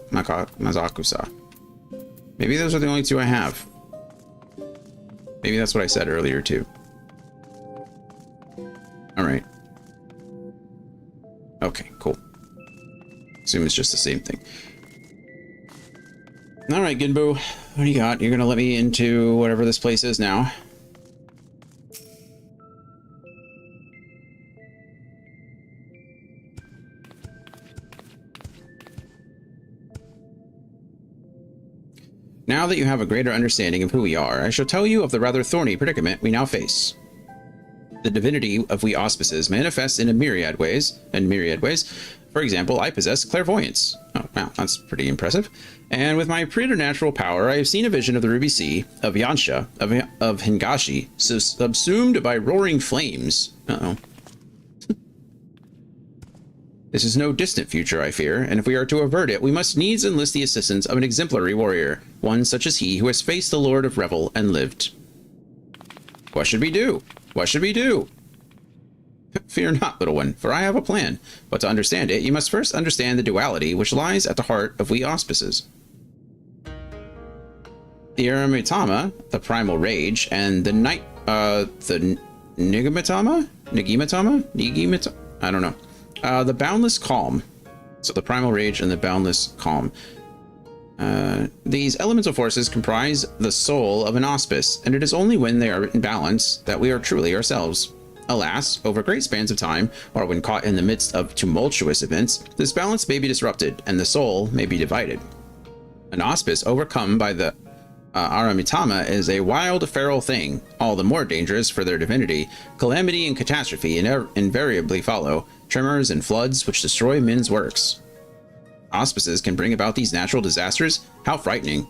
Maybe those are the only two I have. Maybe that's what I said earlier too. Alright. Okay, cool. Assume it's just the same thing. Alright, Ginbu. What do you got? You're gonna let me into whatever this place is now. Now that you have a greater understanding of who we are, I shall tell you of the rather thorny predicament we now face. The divinity of we auspices manifests in myriad ways. For example, I possess clairvoyance. Oh, wow, that's pretty impressive. And with my preternatural power, I have seen a vision of the Ruby Sea, of Yansha, of Hingashi, subsumed by roaring flames. Uh-oh. This is no distant future, I fear, and if we are to avert it, we must needs enlist the assistance of an exemplary warrior, one such as he who has faced the Lord of Revel and lived. What should we do? What should we do? Fear not, little one, for I have a plan. But to understand it, you must first understand the duality which lies at the heart of we auspices. The Aramitama, the primal rage, and the Nigimatama? I don't know. The boundless calm. So the primal rage and the boundless calm. These elemental forces comprise the soul of an auspice, and it is only when they are in balance that we are truly ourselves. Alas, over great spans of time, or when caught in the midst of tumultuous events, this balance may be disrupted, and the soul may be divided. An auspice overcome by the Aramitama is a wild, feral thing, all the more dangerous for their divinity. Calamity and catastrophe invariably follow, tremors and floods which destroy men's works. Auspices can bring about these natural disasters? How frightening.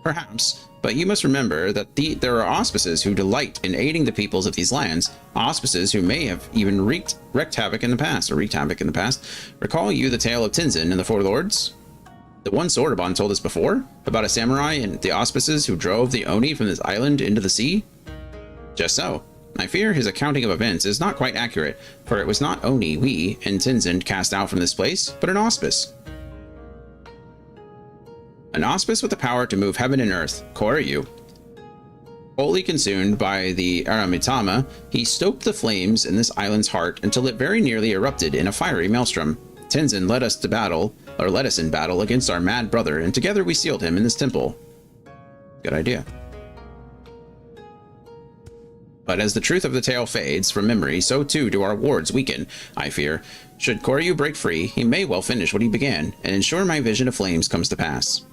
Perhaps, but you must remember that there are auspices who delight in aiding the peoples of these lands, auspices who may have even wreaked havoc in the past. Recall you the tale of Tenzin and the Four Lords? The one Soraban told us before, about a samurai and the auspices who drove the Oni from this island into the sea? Just so. I fear his accounting of events is not quite accurate, for it was not Oni we and Tenzin cast out from this place, but an auspice. An auspice with the power to move heaven and earth, Koryu. Wholly consumed by the Aramitama, he stoked the flames in this island's heart until it very nearly erupted in a fiery maelstrom. Tenzin led us in battle against our mad brother, and together we sealed him in this temple. Good idea. But as the truth of the tale fades from memory, so too do our wards weaken, I fear. Should Koryu break free, he may well finish what he began, and ensure my vision of flames comes to pass.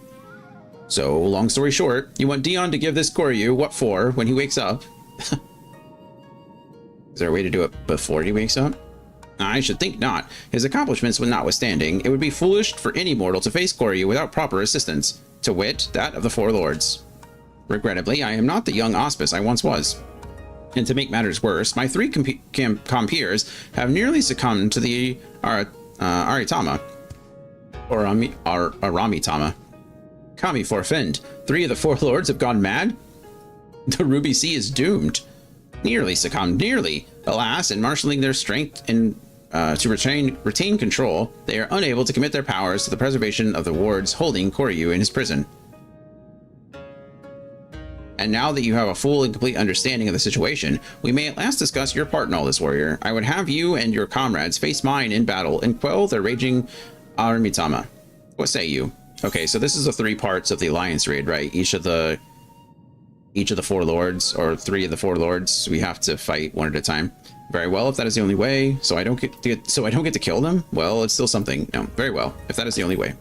So, long story short, you want Dion to give this Koryu what for when he wakes up? Is there a way to do it before he wakes up? I should think not. His accomplishments notwithstanding, it would be foolish for any mortal to face Koryu without proper assistance, to wit, that of the Four Lords. Regrettably, I am not the young auspice I once was. And to make matters worse, my three compeers have nearly succumbed to the Aritama, or Aramitama. Kami forfend. 3 of the 4 lords have gone mad? The Ruby Sea is doomed. Nearly succumbed, nearly. Alas, in marshalling their strength to retain control, they are unable to commit their powers to the preservation of the wards holding Koryu in his prison. And now that you have a full and complete understanding of the situation, we may at last discuss your part in all this, warrior. I would have you and your comrades face mine in battle and quell their raging Aramitama. What say you? Okay, so this is the 3 parts of the Alliance raid, right? Each of the each of the four lords, or three of the four lords. We have to fight one at a time. Very well, if that is the only way, so I don't get to kill them. Well, it's still something. No, very well, if that is the only way.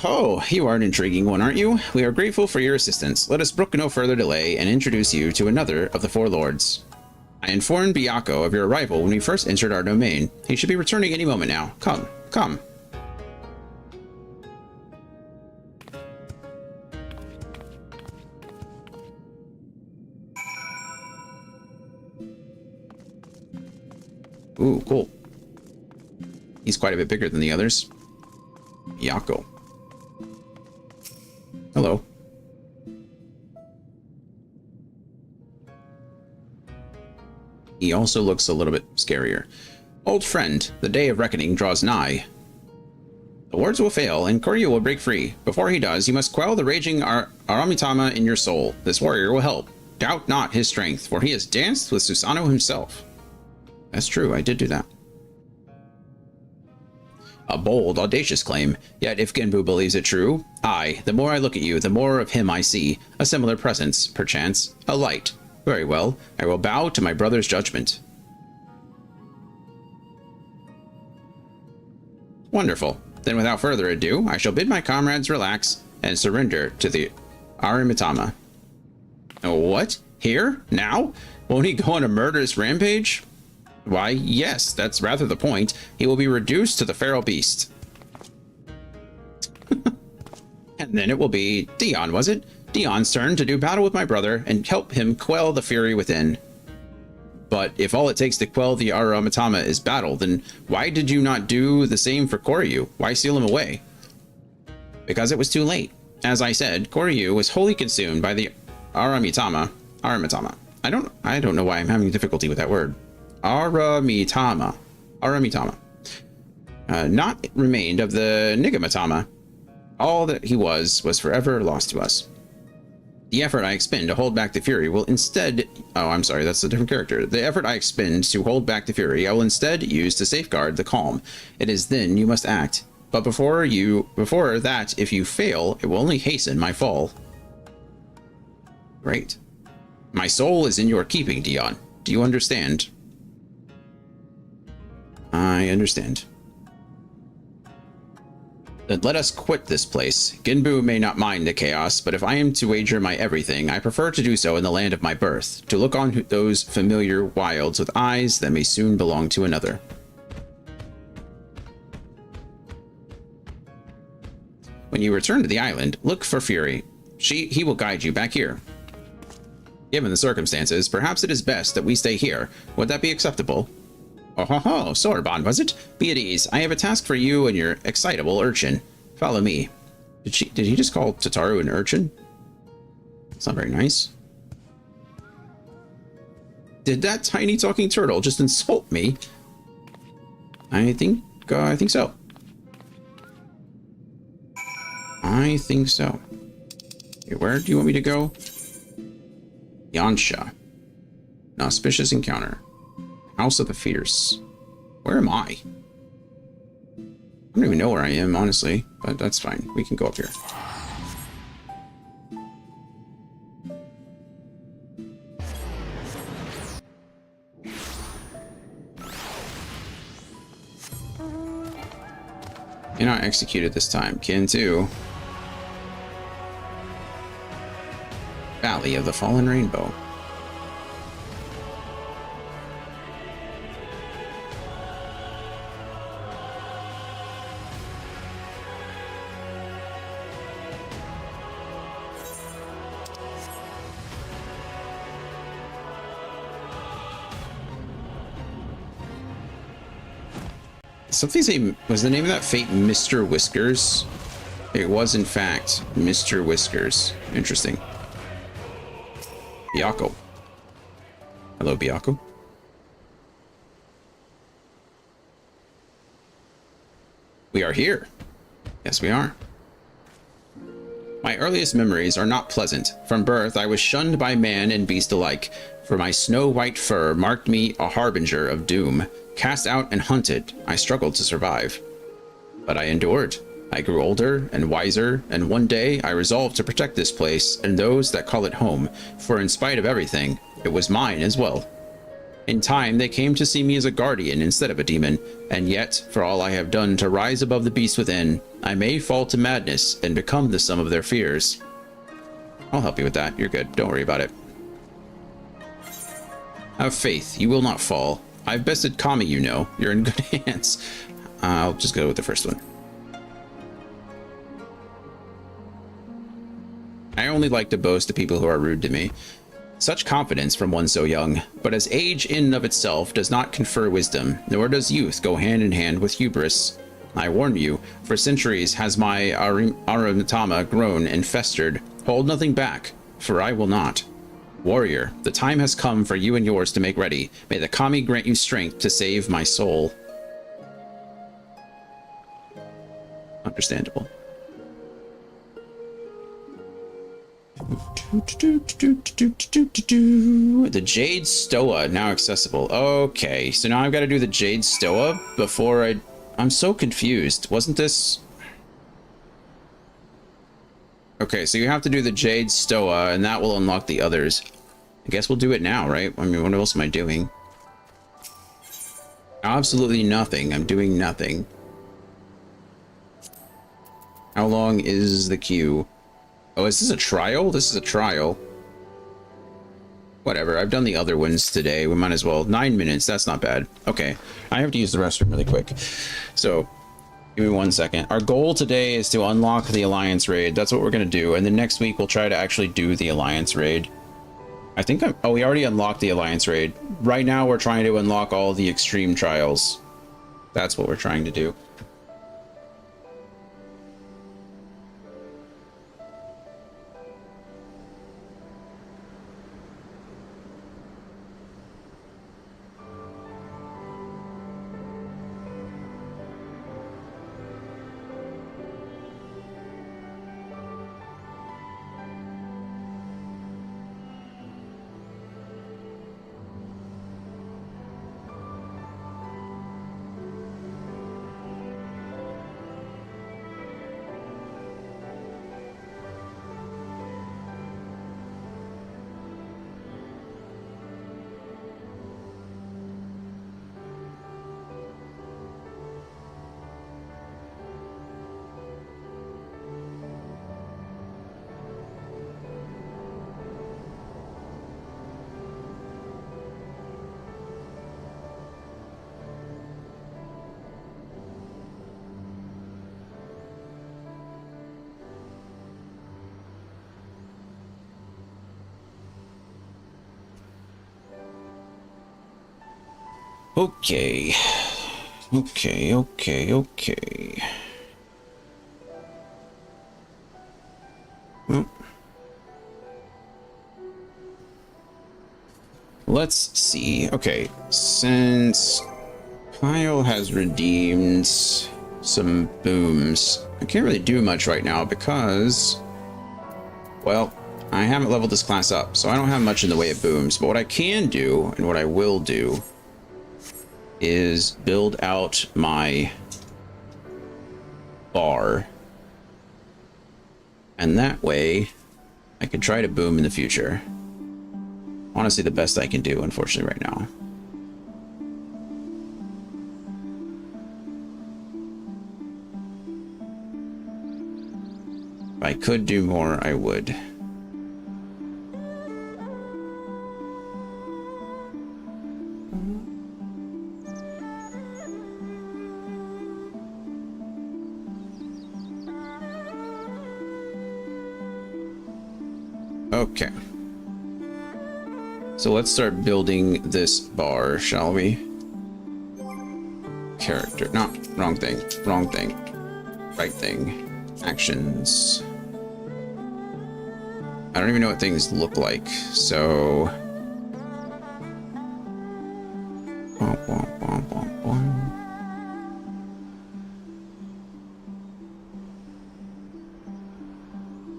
Oh, you are an intriguing one, aren't you? We are grateful for your assistance. Let us brook no further delay and introduce you to another of the four lords. I informed Byaku of your arrival when we first entered our domain. He should be returning any moment now. Come, come. Ooh, cool. He's quite a bit bigger than the others. Byaku. Hello. He also looks a little bit scarier. Old friend, the day of reckoning draws nigh. The words will fail, and Koryu will break free. Before he does, you must quell the raging Aramitama in your soul. This warrior will help. Doubt not his strength, for he has danced with Susanoo himself. That's true, I did do that. A bold, audacious claim. Yet if Genbu believes it true, the more I look at you, the more of him I see. A similar presence, perchance. A light. Very well, I will bow to my brother's judgment. Wonderful. Then without further ado, I shall bid my comrades relax and surrender to the Aramitama. What? Here? Now? Won't he go on a murderous rampage? Why, yes, that's rather the point. He will be reduced to the feral beast. And then it will be Dion, was it? Dion's turn to do battle with my brother and help him quell the fury within. But if all it takes to quell the Aramitama is battle, then why did you not do the same for Koryu? Why seal him away? Because it was too late. As I said, Koryu was wholly consumed by the Aramitama. I don't know why I'm having difficulty with that word. Aramitama. Not remained of the Nigamatama. All that he was forever lost to us. The effort I expend to hold back the fury will instead... Oh, I'm sorry, that's a different character. The effort I expend to hold back the fury, I will instead use to safeguard the calm. It is then you must act. But before that, if you fail, it will only hasten my fall. Great. My soul is in your keeping, Dion. Do you understand? I understand. Then let us quit this place. Genbu may not mind the chaos, but if I am to wager my everything, I prefer to do so in the land of my birth, to look on those familiar wilds with eyes that may soon belong to another. When you return to the island, look for Fury. He will guide you back here. Given the circumstances, perhaps it is best that we stay here. Would that be acceptable? Oh ho ho, Sorbonne, was it? Be at ease. I have a task for you and your excitable urchin. Follow me. Did he just call Tataru an urchin? It's not very nice. Did that tiny talking turtle just insult me? I think so. I think so. Okay, where do you want me to go? Yansha. An auspicious encounter. House of the Fierce. Where am I? I don't even know where I am, honestly, but that's fine. We can go up here. You're not executed this time. Kin 2. Valley of the Fallen Rainbow. Something say, was the name of that fate Mr. Whiskers? It was in fact Mr. Whiskers. Interesting. Byaku. Hello, Byaku. We are here. Yes, we are. My earliest memories are not pleasant. From birth, I was shunned by man and beast alike, for my snow-white fur marked me a harbinger of doom. Cast out and hunted, I struggled to survive. But I endured. I grew older and wiser, and one day I resolved to protect this place and those that call it home, for in spite of everything, it was mine as well. In time, they came to see me as a guardian instead of a demon, and yet, for all I have done to rise above the beast within, I may fall to madness and become the sum of their fears. I'll help you with that. You're good. Don't worry about it. Have faith. You will not fall. I've bested Kami, you know. You're in good hands. I'll just go with the first one. I only like to boast to people who are rude to me. Such confidence from one so young, but as age in and of itself does not confer wisdom, nor does youth go hand in hand with hubris. I warn you, for centuries has my Arumitama grown and festered. Hold nothing back, for I will not. Warrior, the time has come for you and yours to make ready. May the Kami grant you strength to save my soul. Understandable. The Jade Stoa now accessible. Okay, so now I've got to do the Jade Stoa before I'm so confused. Wasn't this... Okay, so you have to do the Jade Stoa, and that will unlock the others. I guess we'll do it now, right? I mean, what else am I doing? Absolutely nothing. I'm doing nothing. How long is the queue? Oh, is this a trial? This is a trial. Whatever, I've done the other ones today. We might as well. 9 minutes, that's not bad. Okay, I have to use the restroom really quick. So, give me 1 second. Our goal today is to unlock the Alliance raid. That's what we're going to do. And then next week, we'll try to actually do the Alliance raid. I think oh, we already unlocked the Alliance raid. Right now, we're trying to unlock all the extreme trials. That's what we're trying to do. Okay. Well, let's see. Okay, since Kyle has redeemed some booms, I can't really do much right now because, well, I haven't leveled this class up, so I don't have much in the way of booms. But what I can do, and what I will do, is build out my bar, and that way I can try to boom in the future. Honestly, the best I can do, unfortunately, right now. If I could do more, I would. Okay. So let's start building this bar, shall we? Character. No, wrong thing. Wrong thing. Right thing. Actions. I don't even know what things look like, so...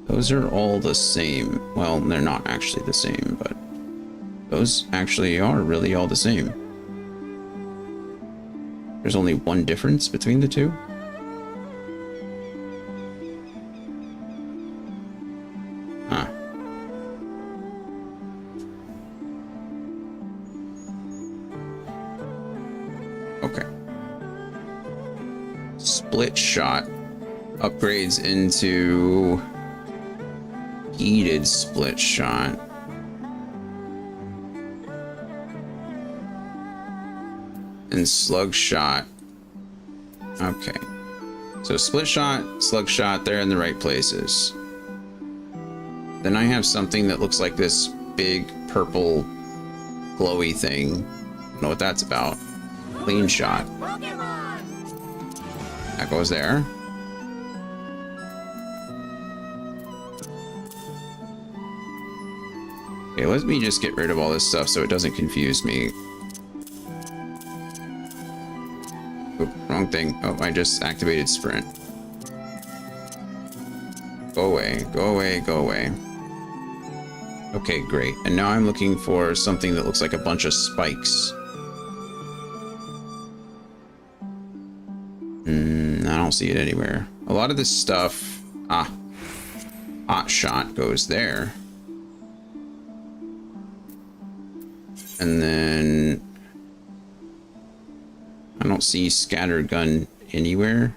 Those are all the same. Well, they're not actually the same, but those actually are really all the same. There's only one difference between the two. Split shot upgrades into heated split shot. And slug shot. Okay. So split shot, slug shot, they're in the right places. Then I have something that looks like this big purple glowy thing. I don't know what that's about. Clean shot. That goes there. Okay, let me just get rid of all this stuff so it doesn't confuse me. Oop, wrong thing. Oh, I just activated sprint. Go away, go away, go away. Okay, great. And now I'm looking for something that looks like a bunch of spikes. I don't see it anywhere. A lot of this stuff... Ah. Hot shot goes there. And then... I don't see scatter gun anywhere.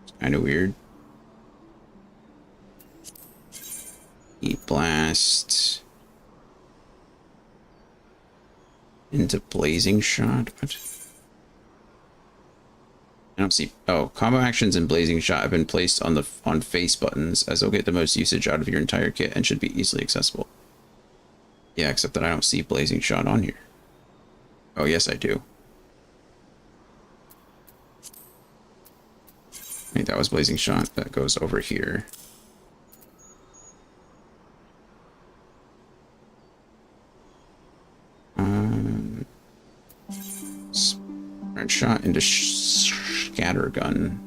It's kind of weird. Heat blast. Into blazing shot. What? I don't see. Oh, combo actions and blazing shot have been placed on face buttons, as they'll get the most usage out of your entire kit and should be easily accessible. Yeah, except that I don't see blazing shot on here. Oh, yes, I do. I think that was blazing shot. That goes over here. Sprint shot into scatter gun.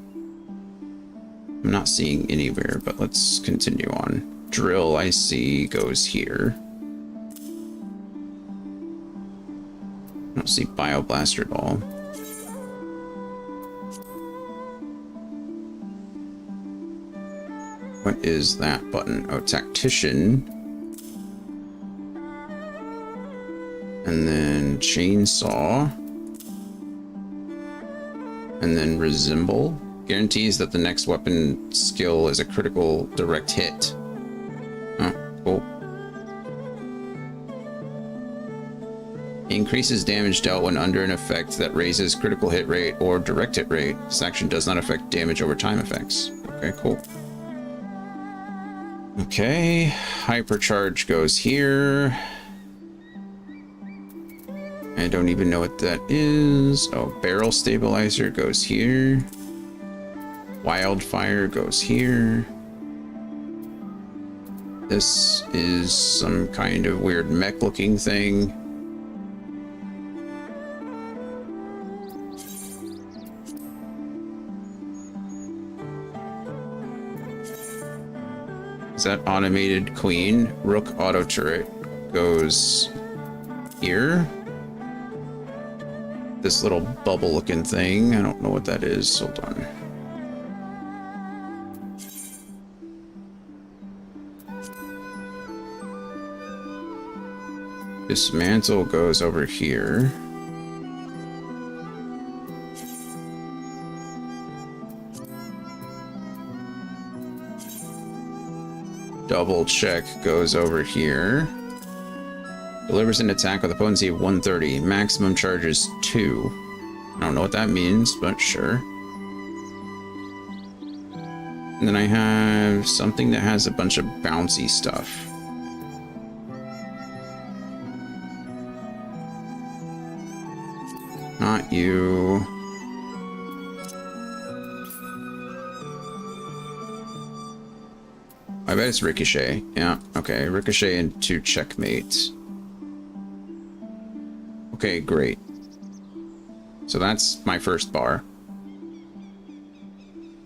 I'm not seeing anywhere, but let's continue on. Drill, I see, goes here. I don't see Bioblaster at all. What is that button? Oh, Tactician. And then Chainsaw. And then Resemble. Guarantees that the next weapon skill is a critical direct hit. Oh, cool. Increases damage dealt when under an effect that raises critical hit rate or direct hit rate. This action does not affect damage over time effects. Okay, cool. Okay, Hypercharge goes here. I don't even know what that is. Oh, Barrel Stabilizer goes here. Wildfire goes here. This is some kind of weird mech looking thing. Is that Automated Queen? Rook Auto Turret goes here. This little bubble looking thing. I don't know what that is. Hold on. Dismantle goes over here. Double check goes over here. Delivers an attack with a potency of 130. Maximum charge is 2. I don't know what that means, but sure. And then I have something that has a bunch of bouncy stuff. Not you. I bet it's Ricochet. Yeah, okay. Ricochet into Checkmate. Okay, great. So that's my first bar.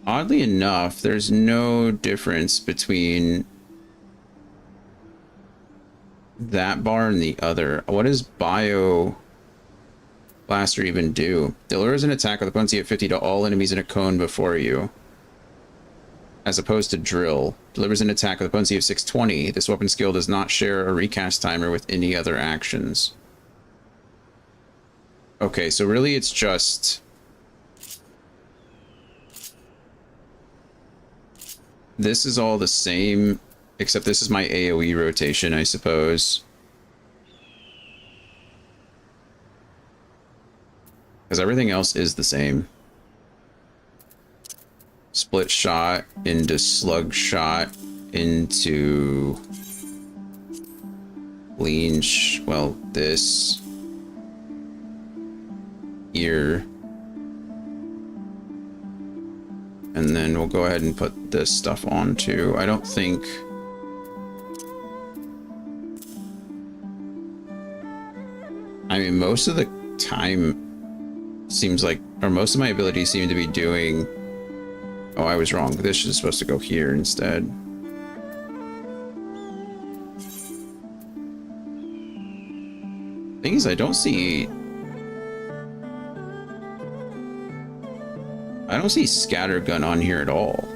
Oddly enough, there's no difference between that bar and the other. What does Bio Blaster even do? Delivers an attack with a potency of 50 to all enemies in a cone before you. As opposed to Drill. Delivers an attack with a potency of 620. This weapon skill does not share a recast timer with any other actions. Okay, so really it's just This is all the same, except this is my AoE rotation, I suppose. Because everything else is the same. Split shot into slug shot into lean well, this here. And then we'll go ahead and put this stuff on too. I don't think... I mean, most of the time seems like... Or most of my abilities seem to be doing... Oh, I was wrong. This is supposed to go here instead. Thing is, I don't see scattergun on here at all.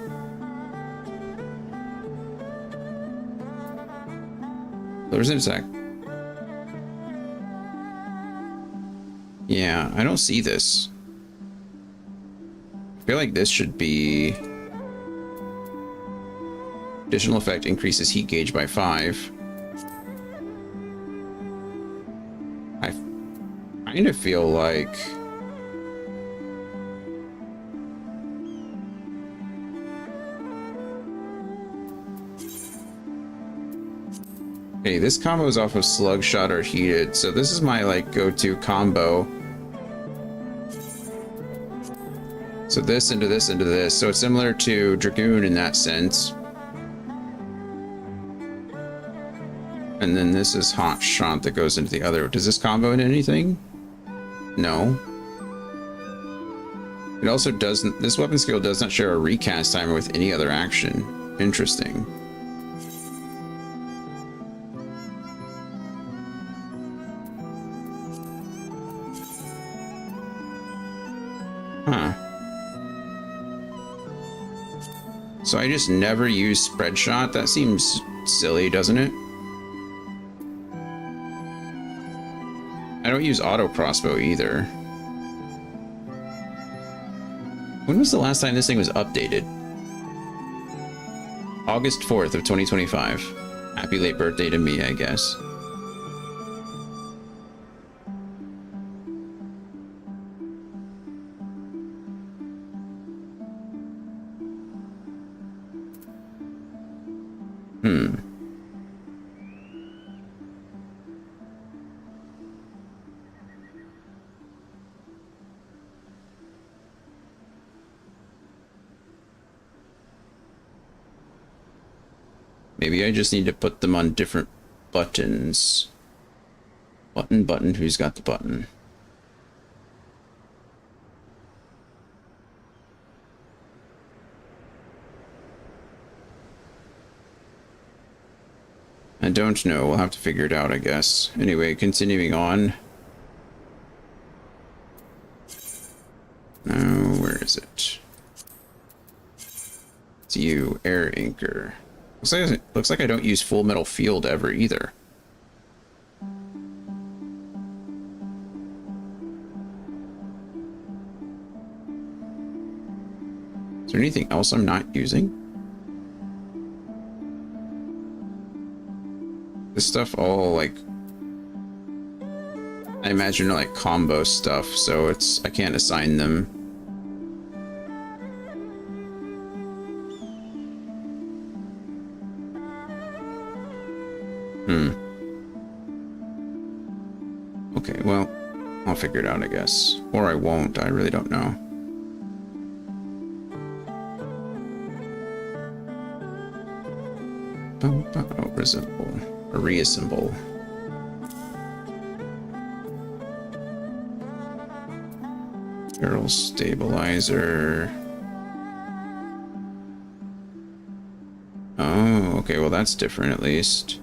There's an attack. Yeah, I don't see this. I feel like this should be additional effect increases heat gauge by 5. I kind of feel like okay, this combo is off of slug shot or heated, so this is my like go-to combo. So this into this into this. So it's similar to Dragoon in that sense. And then this is Hot Shot that goes into the other. Does this combo into anything? No. It also doesn't... This weapon skill does not share a recast timer with any other action. Interesting. Huh. So I just never use spread shot? That seems silly, doesn't it? I don't use auto crossbow either. When was the last time this thing was updated? August 4th of 2025. Happy late birthday to me, I guess. Maybe I just need to put them on different buttons. Button, who's got the button? I don't know. We'll have to figure it out, I guess. Anyway, continuing on. Now, where is it? It's you, Air Anchor. Looks like I don't use Full Metal Field ever either. Is there anything else I'm not using? This stuff all like... I imagine like combo stuff, so I can't assign them. Okay, well, I'll figure it out, I guess. Or I won't, I really don't know. Oh, reassemble. Barrel stabilizer. Oh, okay, well that's different at least.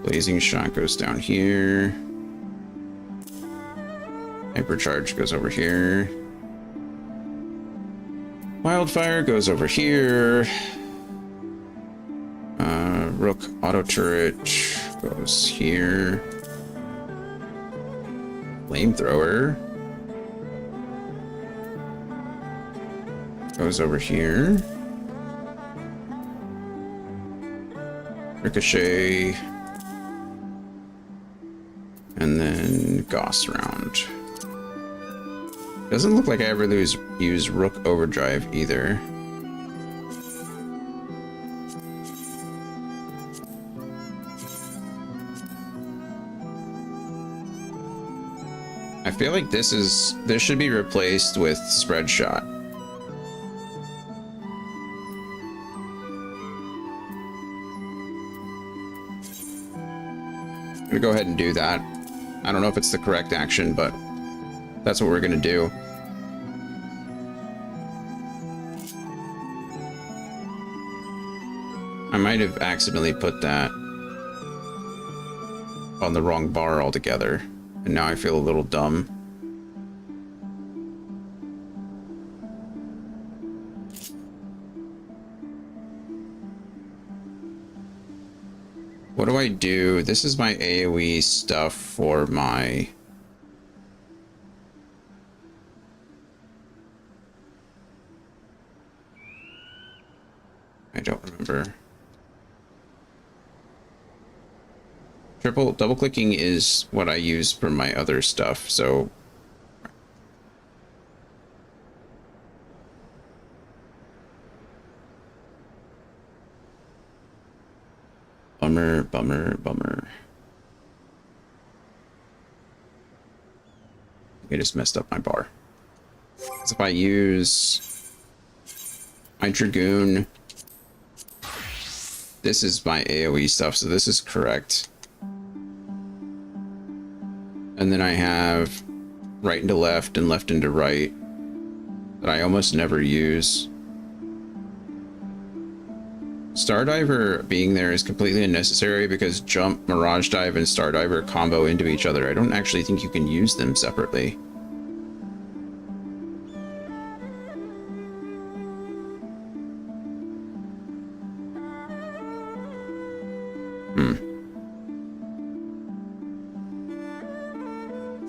Blazing shot goes down here. Hypercharge goes over here. Wildfire goes over here. Rook auto turret goes here. Flamethrower goes over here. Ricochet. And then Gauss round. Doesn't look like I ever use Rook Overdrive either. I feel like this should be replaced with Spread Shot. I'm gonna go ahead and do that. I don't know if it's the correct action, but that's what we're gonna do. I might have accidentally put that on the wrong bar altogether, and now I feel a little dumb. What do I do? This is my AoE stuff for my... I don't remember. Double clicking is what I use for my other stuff, so... Bummer, bummer, bummer. I just messed up my bar. So if I use my Dragoon, this is my AoE stuff, so this is correct. And then I have right into left and left into right that I almost never use. Stardiver being there is completely unnecessary because Jump, Mirage Dive, and Stardiver combo into each other. I don't actually think you can use them separately.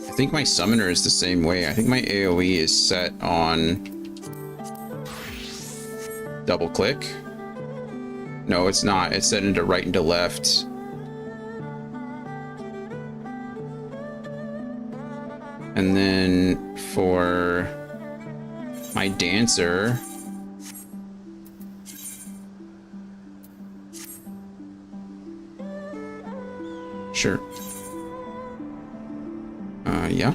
I think my Summoner is the same way. I think my AoE is set on double click. No, it's not. It's set into right into left. And then for my Dancer, sure. Yeah.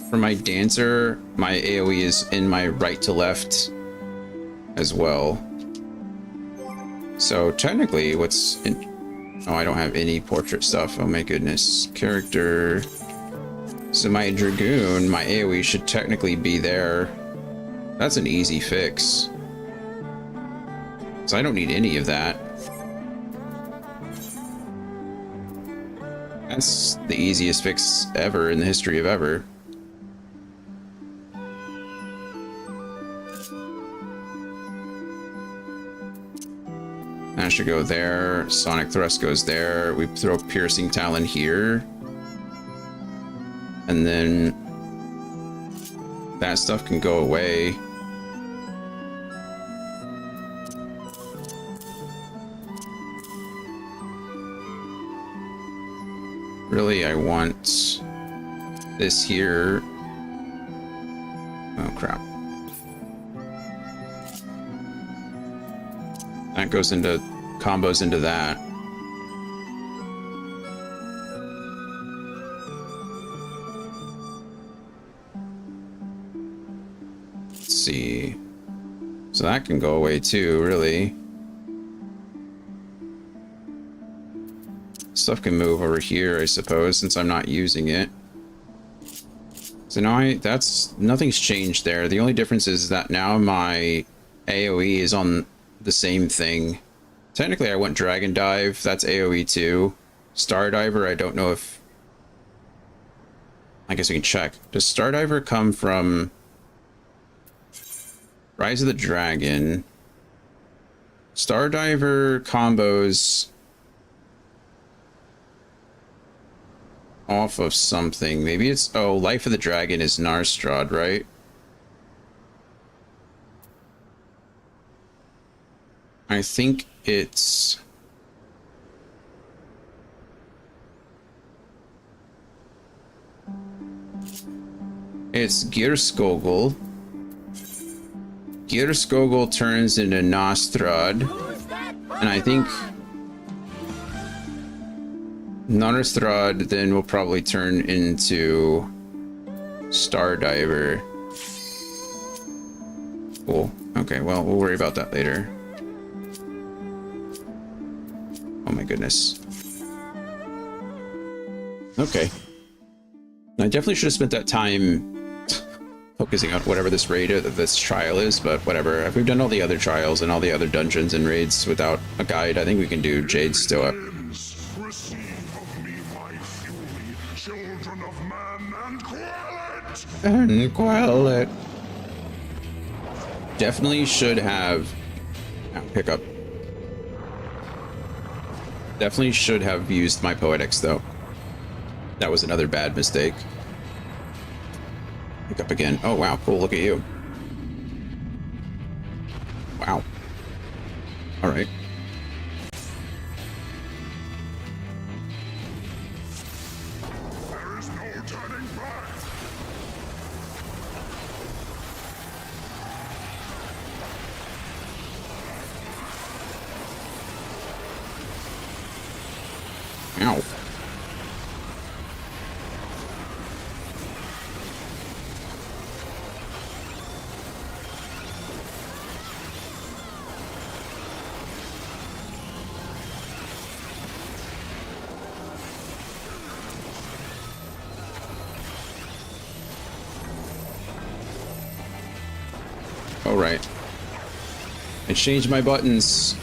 For my Dancer, my AoE is in my right to left as well. So technically what's in... Oh, I don't have any portrait stuff. Oh my goodness. Character. So my Dragoon, my AoE should technically be there. That's an easy fix. So I don't need any of that. That's the easiest fix ever in the history of ever. That should go there. Sonic Thrust goes there. We throw Piercing Talon here. And then that stuff can go away. Really, I want this here. Oh, crap. That goes into combos into that. Let's see. So that can go away too, really. Stuff can move over here, I suppose, since I'm not using it. So now nothing's changed there. The only difference is that now my AoE is on the same thing. Technically, I went Dragon Dive. That's AoE too. Stardiver, I don't know if... I guess we can check. Does Stardiver come from Rise of the Dragon? Stardiver combos off of something. Maybe it's... Oh, Life of the Dragon is Narstrad, right? I think it's... It's Girskogul. Girskogul turns into Nostrad. And I think Nostrad then will probably turn into Stardiver. Cool. Okay, well, we'll worry about that later. Oh my goodness. Okay. I definitely should have spent that time focusing on whatever this raid or this trial is, but whatever. If we've done all the other trials and all the other dungeons and raids without a guide, I think we can do Jade's still up. And quell it. Definitely should have pick up. Definitely should have used my poetics though. That was another bad mistake. Pick up again. Oh wow, cool, look at you. Wow. Alright. There is no turning back. Ow. All right. I changed my buttons.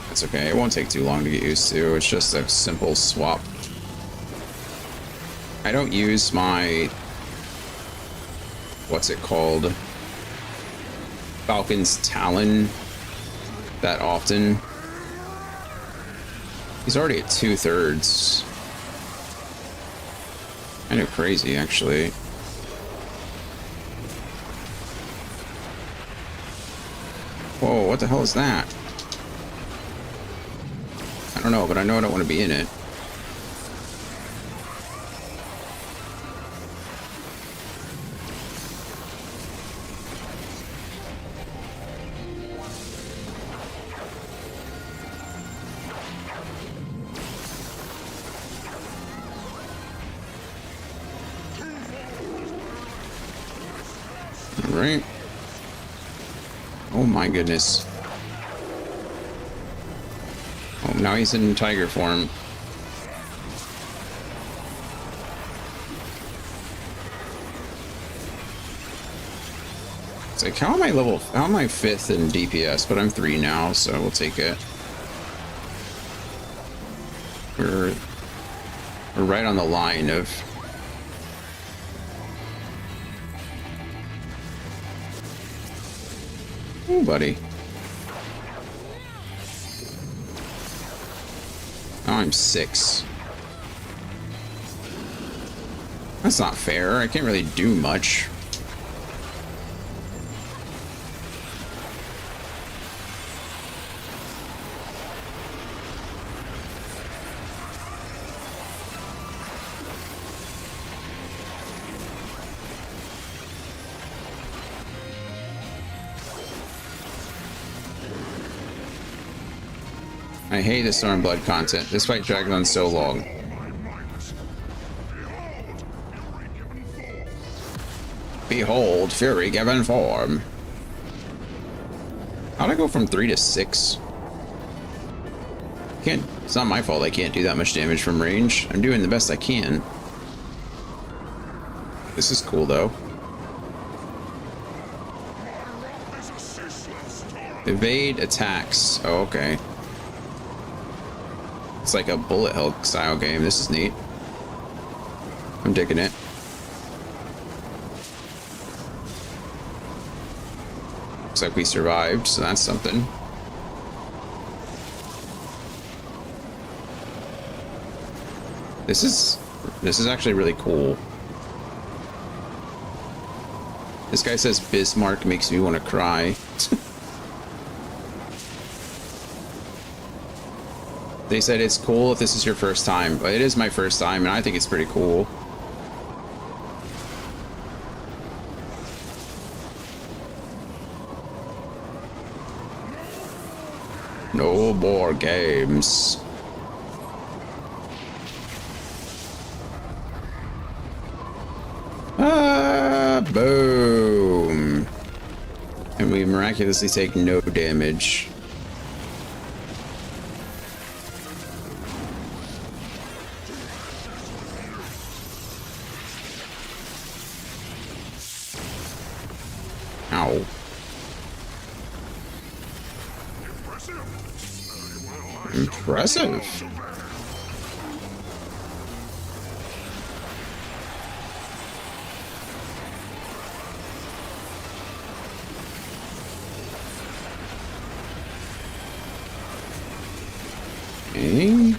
That's okay. It won't take too long to get used to. It's just a simple swap. I don't use my... What's it called? Falcon's Talon that often. He's already at 2/3. Kind of crazy, actually. Whoa, what the hell is that? I don't know, but I know I don't want to be in it. Right. Oh my goodness. Oh, now he's in tiger form. It's like, how am I 5th in DPS? But I'm 3 now, so we'll take it. We're right on the line of... Oh, buddy. Now I'm 6. That's not fair. I can't really do much. I hate the Stormblood content. This fight dragged on so long. Behold, Fury given form. How'd I go from 3 to 6? Can't. It's not my fault I can't do that much damage from range. I'm doing the best I can. This is cool, though. Evade attacks. Oh, okay. It's like a bullet hell style game. This is neat. I'm digging it. Looks like we survived, so that's something. This is actually really cool. This guy says Bismarck makes me want to cry. They said it's cool if this is your first time, but it is my first time, and I think it's pretty cool. No more games. Ah, boom. And we miraculously take no damage. Ow. Impressive. Okay.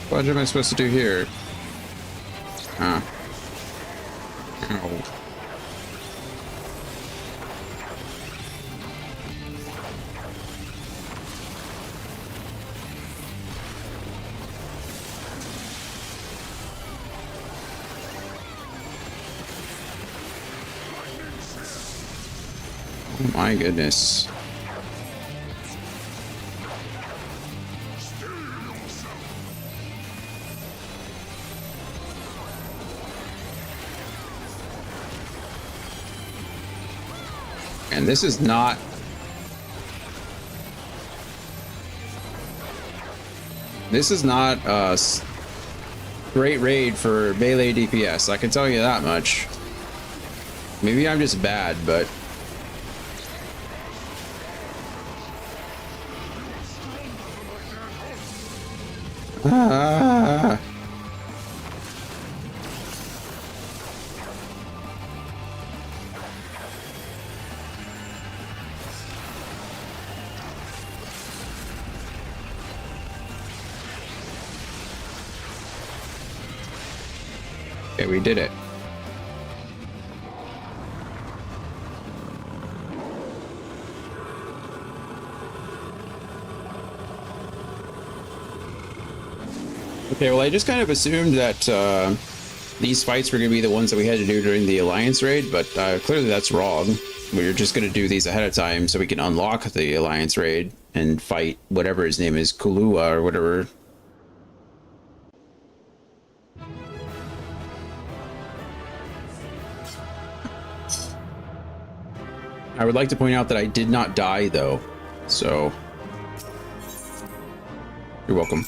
What am I supposed to do here? Huh. Ow. Oh my goodness. And this is not... This is not a great raid for melee DPS, I can tell you that much. Maybe I'm just bad, but... Ah. Okay, we did it. Okay, well, I just kind of assumed that these fights were going to be the ones that we had to do during the Alliance raid, but clearly that's wrong. We're just going to do these ahead of time so we can unlock the Alliance raid and fight whatever his name is, Kulua or whatever. I would like to point out that I did not die, though, so you're welcome.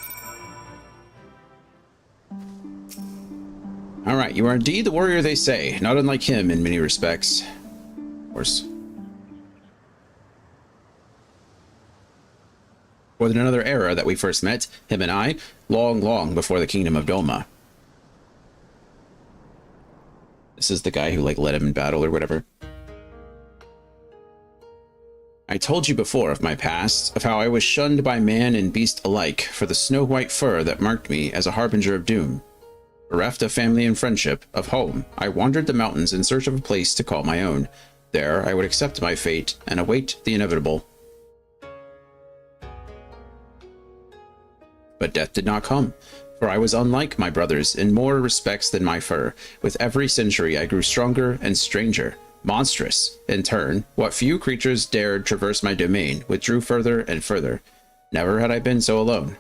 All right, you are indeed the warrior they say, not unlike him in many respects. Of course. Or in another era that we first met, him and I, long, long before the kingdom of Doma. This is the guy who, like, led him in battle or whatever. I told you before of my past, of how I was shunned by man and beast alike for the snow-white fur that marked me as a harbinger of doom. Bereft of family and friendship, of home, I wandered the mountains in search of a place to call my own. There I would accept my fate and await the inevitable. But death did not come, for I was unlike my brothers in more respects than my fur. With every century I grew stronger and stranger. Monstrous, in turn, what few creatures dared traverse my domain withdrew further and further. Never had I been so alone.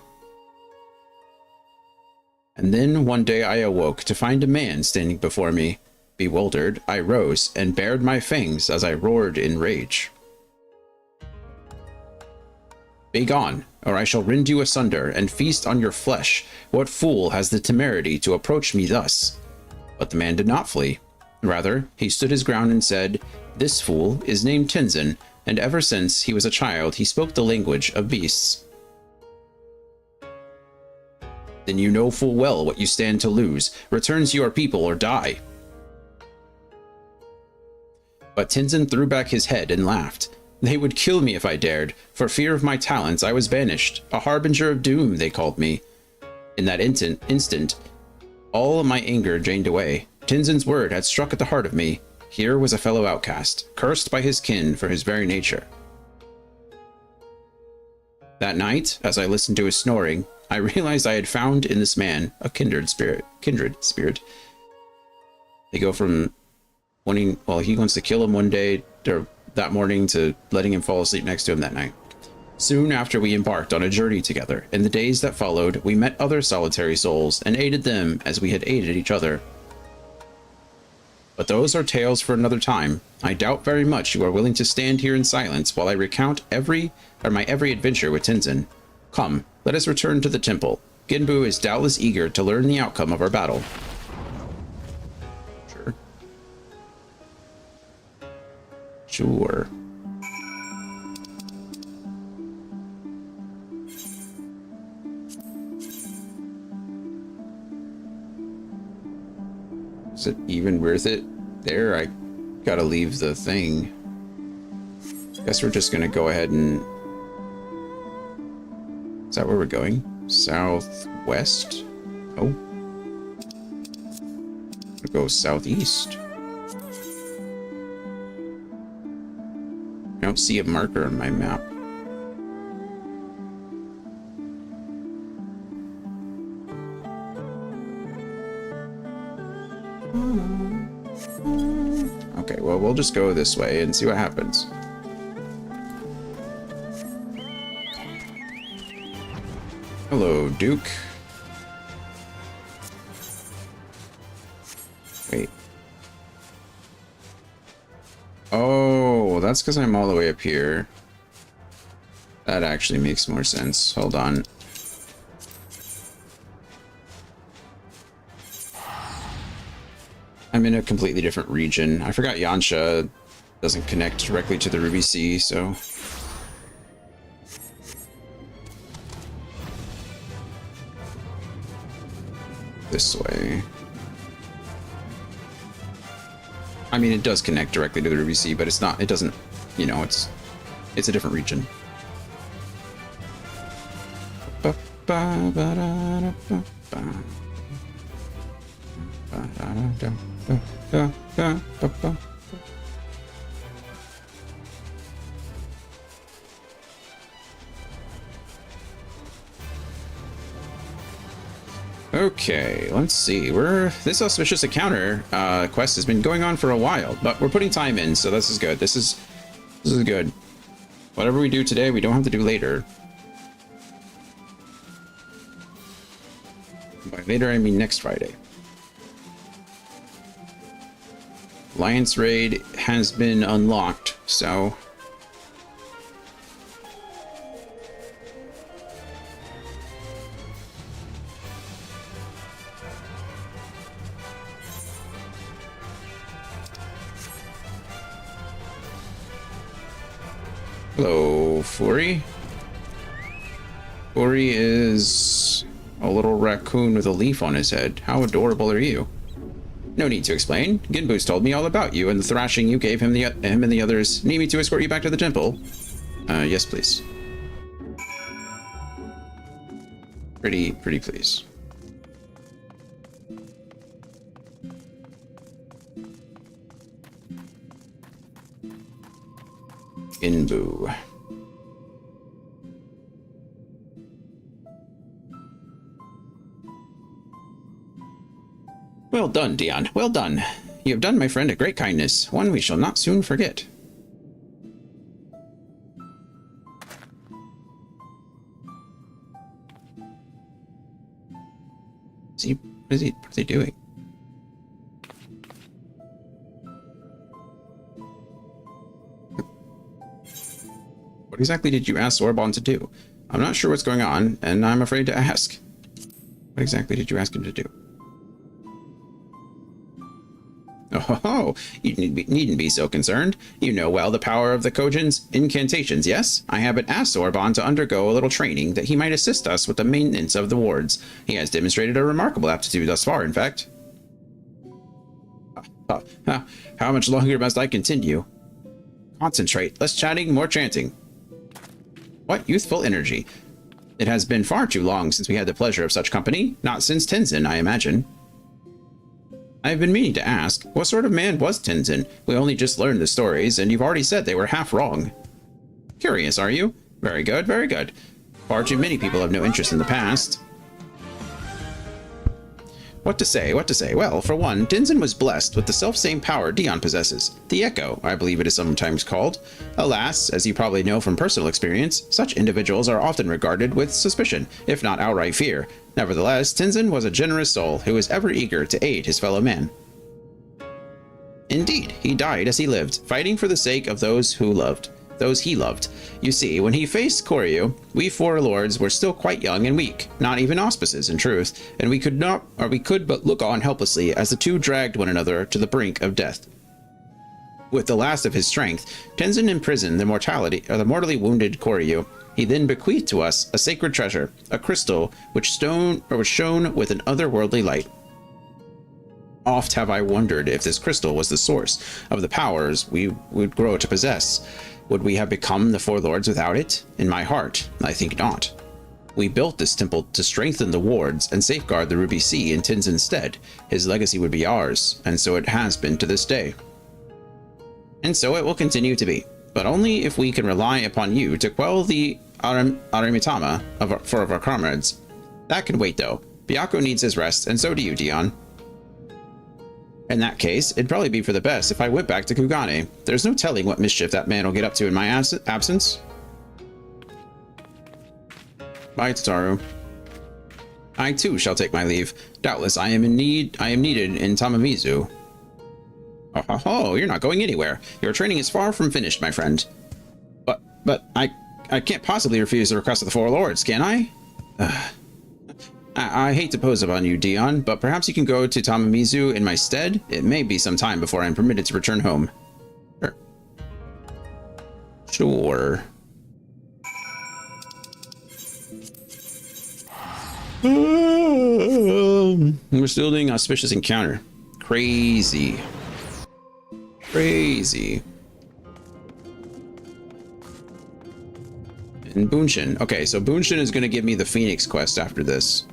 And then one day I awoke to find a man standing before me. Bewildered, I rose and bared my fangs as I roared in rage. Begone, or I shall rend you asunder and feast on your flesh. What fool has the temerity to approach me thus? But the man did not flee. Rather, he stood his ground and said, This fool is named Tenzin, and ever since he was a child he spoke the language of beasts. then you know full well what you stand to lose. Return to your people or die. But Tenzin threw back his head and laughed. They would kill me if I dared. For fear of my talents, I was banished. A harbinger of doom, they called me. In that instant, all of my anger drained away. Tenzin's word had struck at the heart of me. Here was a fellow outcast, cursed by his kin for his very nature. That night, as I listened to his snoring, I realized I had found in this man a kindred spirit. They go from wanting, well, he wants to kill him one day, or that morning, to letting him fall asleep next to him that night. Soon after, we embarked on a journey together. In the days that followed, we met other solitary souls and aided them as we had aided each other. But those are tales for another time. I doubt very much you are willing to stand here in silence while I recount my every adventure with Tenzin. Come, let us return to the temple. Genbu is doubtless eager to learn the outcome of our battle. Sure. Is it even worth it? There, I gotta leave the thing. Guess we're just gonna go ahead and... Is that where we're going? Southwest? Oh. We'll go southeast. I don't see a marker on my map. Okay, well, we'll just go this way and see what happens. Hello, Duke. Wait. Oh, that's because I'm all the way up here. That actually makes more sense. Hold on. I'm in a completely different region. I forgot Yansha doesn't connect directly to the Ruby Sea, so... This way. I mean, it does connect directly to the Ruby Sea, but it's not, it doesn't, you know, it's a different region. Okay, let's see. This auspicious encounter quest has been going on for a while, but we're putting time in, so this is good. This is good. Whatever we do today, we don't have to do later. By later, I mean next Friday. Alliance raid has been unlocked, so... Hello, Fury. Fury is a little raccoon with a leaf on his head. How adorable are you? No need to explain. Genbu's told me all about you and the thrashing you gave him and the others. Need me to escort you back to the temple? Yes, please. Pretty please. Genbu. Well done, Dion. Well done. You have done my friend a great kindness, one we shall not soon forget. What is he doing? What exactly did you ask Sorbonne to do? I'm not sure what's going on, and I'm afraid to ask. What exactly did you ask him to do? Oh, Oh, you needn't be so concerned. You know well the power of the Kojin's incantations, yes? I have asked Sorbonne to undergo a little training that he might assist us with the maintenance of the wards. He has demonstrated a remarkable aptitude thus far, in fact. How much longer must I continue? Concentrate. Less chatting, more chanting. What youthful energy. It has been far too long since we had the pleasure of such company. Not since Tenzin, I imagine. I have been meaning to ask, what sort of man was Tenzin? We only just learned the stories, and you've already said they were half wrong. Curious, are you? Very good, very good. Far too many people have no interest in the past. What to say, what to say? Well, for one, Tenzin was blessed with the self-same power Dion possesses. The Echo, I believe it is sometimes called. Alas, as you probably know from personal experience, such individuals are often regarded with suspicion, if not outright fear. Nevertheless, Tenzin was a generous soul who was ever eager to aid his fellow man. Indeed, he died as he lived, fighting for the sake of those he loved. You see, when he faced Koryu, we four lords were still quite young and weak, not even auspices in truth, and we could but look on helplessly as the two dragged one another to the brink of death. With the last of his strength, Tenzin imprisoned the mortally wounded Koryu. He then bequeathed to us a sacred treasure, a crystal which was shone with an otherworldly light. Oft have I wondered if this crystal was the source of the powers we would grow to possess. Would we have become the four lords without it? In my heart, I think not. We built this temple to strengthen the wards and safeguard the Ruby Sea in Tenzin's stead. His legacy would be ours, and so it has been to this day. And so it will continue to be, but only if we can rely upon you to quell the Arimitama of our comrades. That can wait, though. Byakko needs his rest, and so do you, Dion. In that case, it'd probably be for the best if I went back to Kugane. There's no telling what mischief that man will get up to in my absence. Bye, Tataru. I too shall take my leave. Doubtless I am needed in Tamamizu. Oh, you're not going anywhere. Your training is far from finished, my friend. But I can't possibly refuse the request of the four lords, can I? I hate to pose upon you, Dion, but perhaps you can go to Tamamizu in my stead? It may be some time before I am permitted to return home. Sure. We're still doing auspicious encounter. Crazy. Crazy. And Bunshin. Okay, so Bunshin is going to give me the Phoenix quest after this.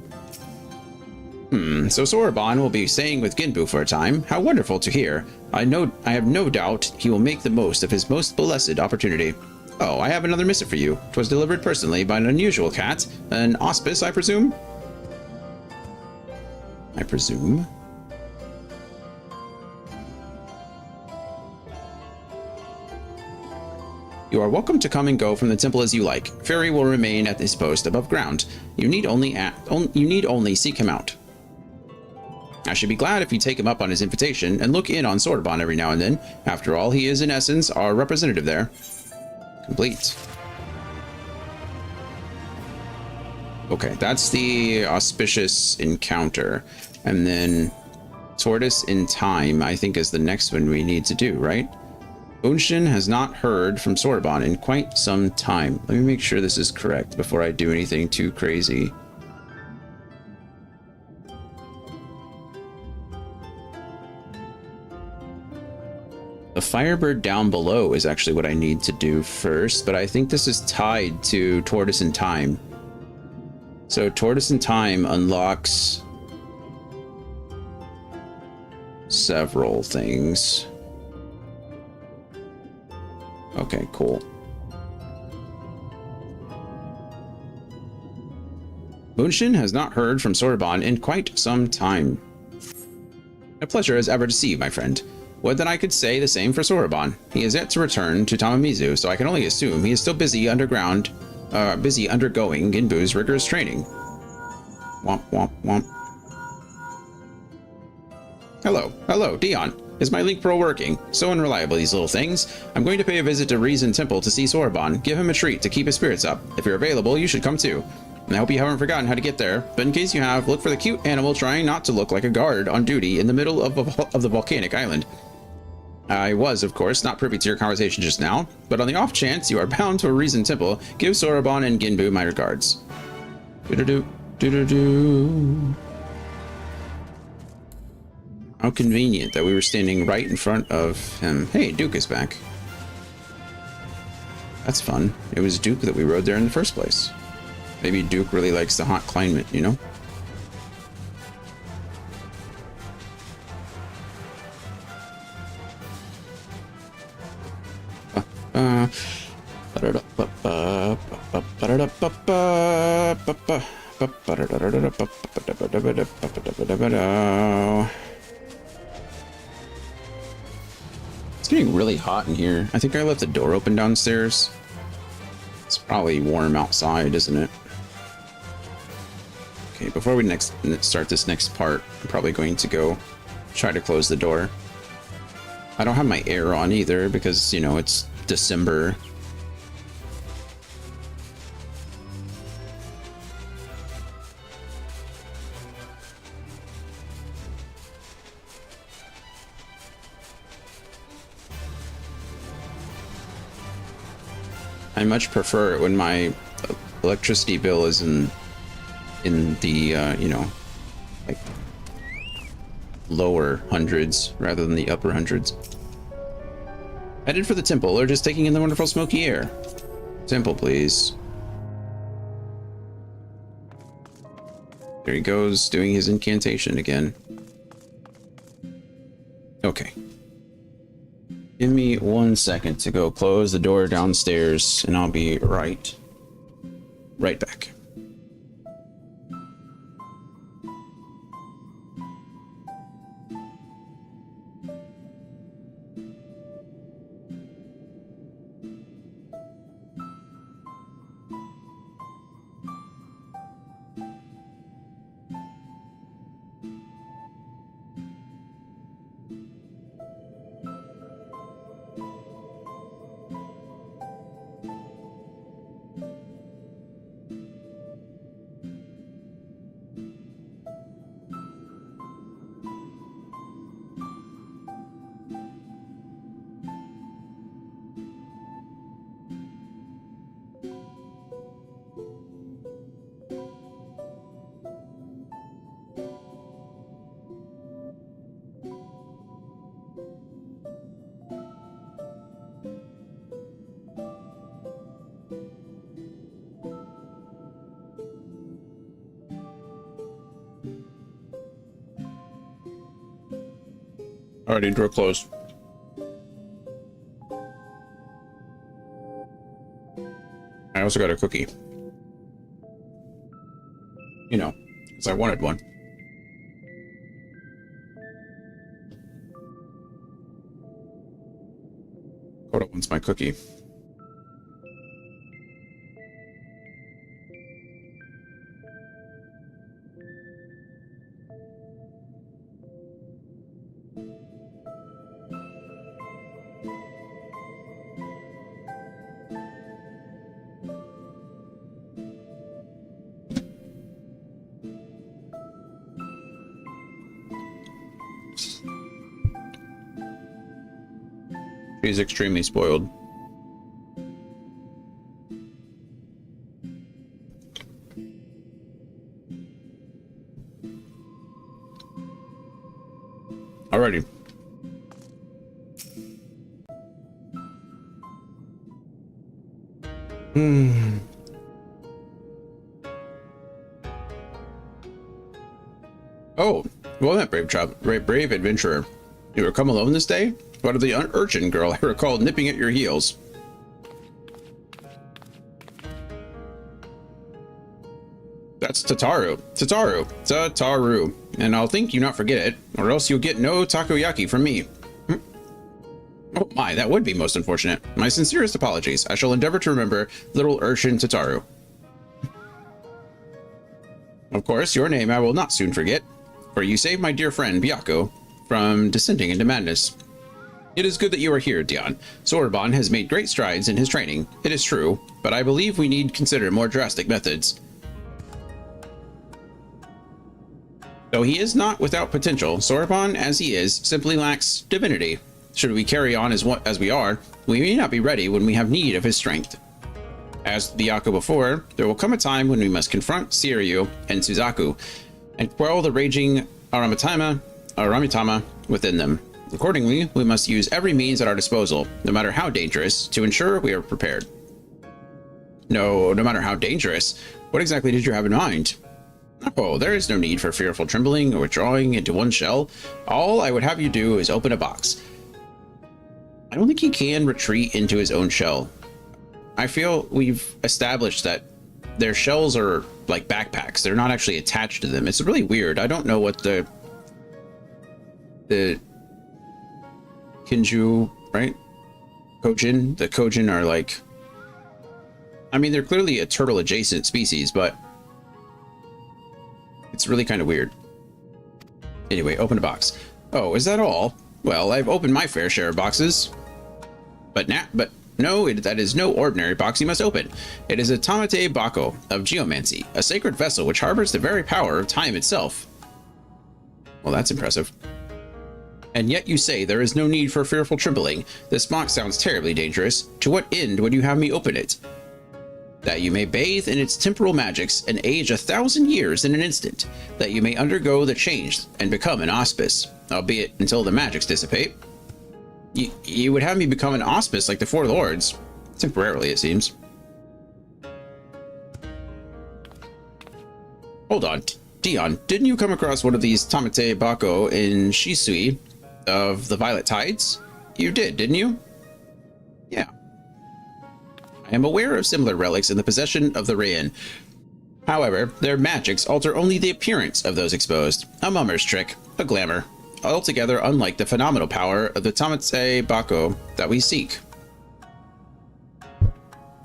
So Sorbonne will be staying with Ginbu for a time. How wonderful to hear. I have no doubt he will make the most of his most blessed opportunity. Oh, I have another missive for you. 'Twas delivered personally by an unusual cat. An auspice, I presume? I presume? You are welcome to come and go from the temple as you like. Fairy will remain at his post above ground. You need only seek him out. I should be glad if you take him up on his invitation and look in on Sorbonne every now and then. After all, he is in essence our representative there. Complete. Okay, that's the auspicious encounter. And then Tortoise in Time, I think, is the next one we need to do, right? Bunshin has not heard from Sorbonne in quite some time. Let me make sure this is correct before I do anything too crazy. The Firebird down below is actually what I need to do first, but I think this is tied to Tortoise in Time. So Tortoise in Time unlocks several things. Okay, cool. Bunshin has not heard from Sorbonne in quite some time. A pleasure as ever to see you, my friend. Would that I could say the same for Sorbonne. He is yet to return to Tamamizu, so I can only assume he is still busy undergoing Ginbu's rigorous training. Womp womp womp. Hello, Dion. Is my link pearl working? So unreliable, these little things. I'm going to pay a visit to Reason Temple to see Sorbonne. Give him a treat to keep his spirits up. If you're available, you should come too. I hope you haven't forgotten how to get there, but in case you have, look for the cute animal trying not to look like a guard on duty in the middle of the volcanic island. I was, of course, not privy to your conversation just now, but on the off chance you are bound to a reasoned temple, give Soroban and Ginbu my regards. Do-do-do, do-do-do. How convenient that we were standing right in front of him. Hey, Duke is back. That's fun. It was Duke that we rode there in the first place. Maybe Duke really likes the hot climate, you know? It's getting really hot in here. I think I left the door open downstairs. It's probably warm outside, isn't it? Okay, before we start this next part, I'm probably going to go try to close the door. I don't have my air on either because, you know, it's December. I much prefer it when my electricity bill is in the, you know, like lower hundreds rather than the upper hundreds. Headed for the temple or just taking in the wonderful smoky air? Temple, please. There he goes, doing his incantation again. Okay. Give me 1 second to go close the door downstairs, and I'll be right back. Alrighty, door closed. I also got a cookie. You know, because I wanted one. Coda wants my cookie. She's extremely spoiled. Alrighty. Oh, well met, brave adventurer. You were come alone this day? What of the urchin girl I recall nipping at your heels? That's Tataru. Tataru. And I'll think you not forget it, or else you'll get no takoyaki from me. Oh my, that would be most unfortunate. My sincerest apologies. I shall endeavor to remember little urchin Tataru. Of course, your name I will not soon forget, for you saved my dear friend Byakko from descending into madness. It is good that you are here, Dion. Soroban has made great strides in his training, it is true, but I believe we need consider more drastic methods. Though he is not without potential, Sorbonne, as he is, simply lacks divinity. Should we carry on as we are, we may not be ready when we have need of his strength. As Byaku before, there will come a time when we must confront Seiryu and Suzaku, and quell the raging Aramitama within them. Accordingly, we must use every means at our disposal, no matter how dangerous, to ensure we are prepared. No matter how dangerous? What exactly did you have in mind? Oh, there is no need for fearful trembling or withdrawing into one shell. All I would have you do is open a box. I don't think he can retreat into his own shell. I feel we've established that their shells are like backpacks. They're not actually attached to them. It's really weird. I don't know what the Kinju, right? Kojin, the Kojin are like, I mean, they're clearly a turtle adjacent species, but it's really kind of weird. Anyway, open a box. Oh, is that all? Well, I've opened my fair share of boxes. But no, that is no ordinary box you must open. It is a Tamate Bako of geomancy, a sacred vessel which harbors the very power of time itself. Well, that's impressive. And yet you say there is no need for fearful trembling. This box sounds terribly dangerous. To what end would you have me open it? That you may bathe in its temporal magics and age 1,000 years in an instant, that you may undergo the change and become an auspice, albeit until the magics dissipate. You would have me become an auspice like the Four Lords. Temporarily, it seems. Hold on, Dion, didn't you come across one of these Tamate Bako in Shisui of the Violet Tides? You did, didn't you? Yeah. I am aware of similar relics in the possession of the Rayan. However, their magics alter only the appearance of those exposed. A mummer's trick, a glamour, altogether unlike the phenomenal power of the Tamate Bako that we seek.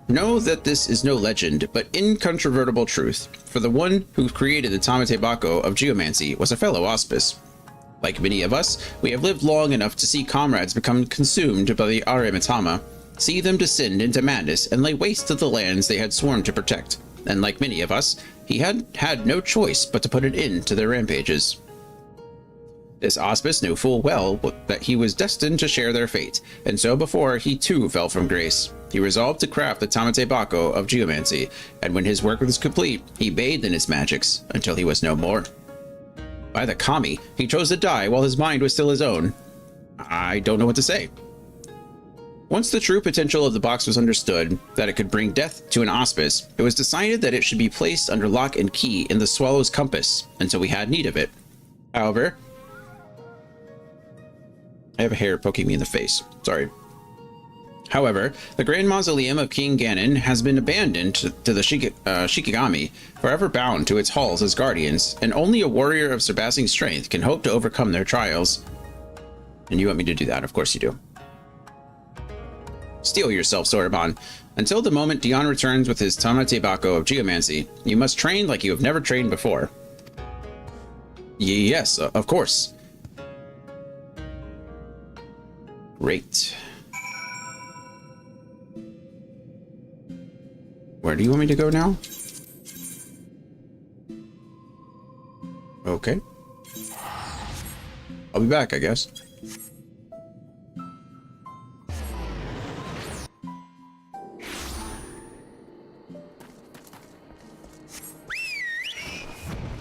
Know that this is no legend, but incontrovertible truth, for the one who created the Tamate Bako of geomancy was a fellow auspice. Like many of us, we have lived long enough to see comrades become consumed by the Aramitama, see them descend into madness and lay waste to the lands they had sworn to protect. And like many of us, he had no choice but to put an end to their rampages. This auspice knew full well that he was destined to share their fate, and so before he too fell from grace, he resolved to craft the Tamate Bako of geomancy, and when his work was complete, he bathed in its magics until he was no more. By the kami, he chose to die while his mind was still his own. I don't know what to say. Once the true potential of the box was understood, that it could bring death to an auspice, it was decided that it should be placed under lock and key in the Swallow's compass until we had need of it. However, I have a hair poking me in the face. Sorry. However, the Grand Mausoleum of King Ganon has been abandoned to the Shikigami, forever bound to its halls as guardians, and only a warrior of surpassing strength can hope to overcome their trials. And you want me to do that? Of course you do. Steel yourself, Sorbonne. Until the moment Dion returns with his Tamate Bako of geomancy, you must train like you have never trained before. Yes, of course. Great. Where do you want me to go now? Okay. I'll be back, I guess.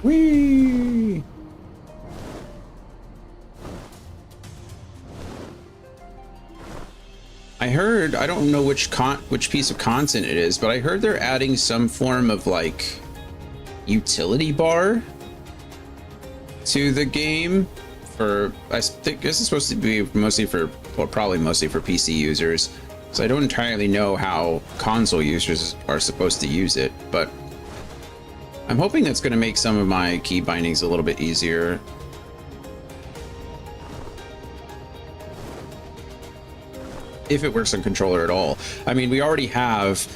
Whee! I heard, I don't know which piece of content it is, but I heard they're adding some form of like utility bar to the game for, I think this is supposed to be mostly for, well, probably mostly for PC users. So I don't entirely know how console users are supposed to use it, but I'm hoping that's going to make some of my key bindings a little bit easier. If it works on controller at all. I mean, we have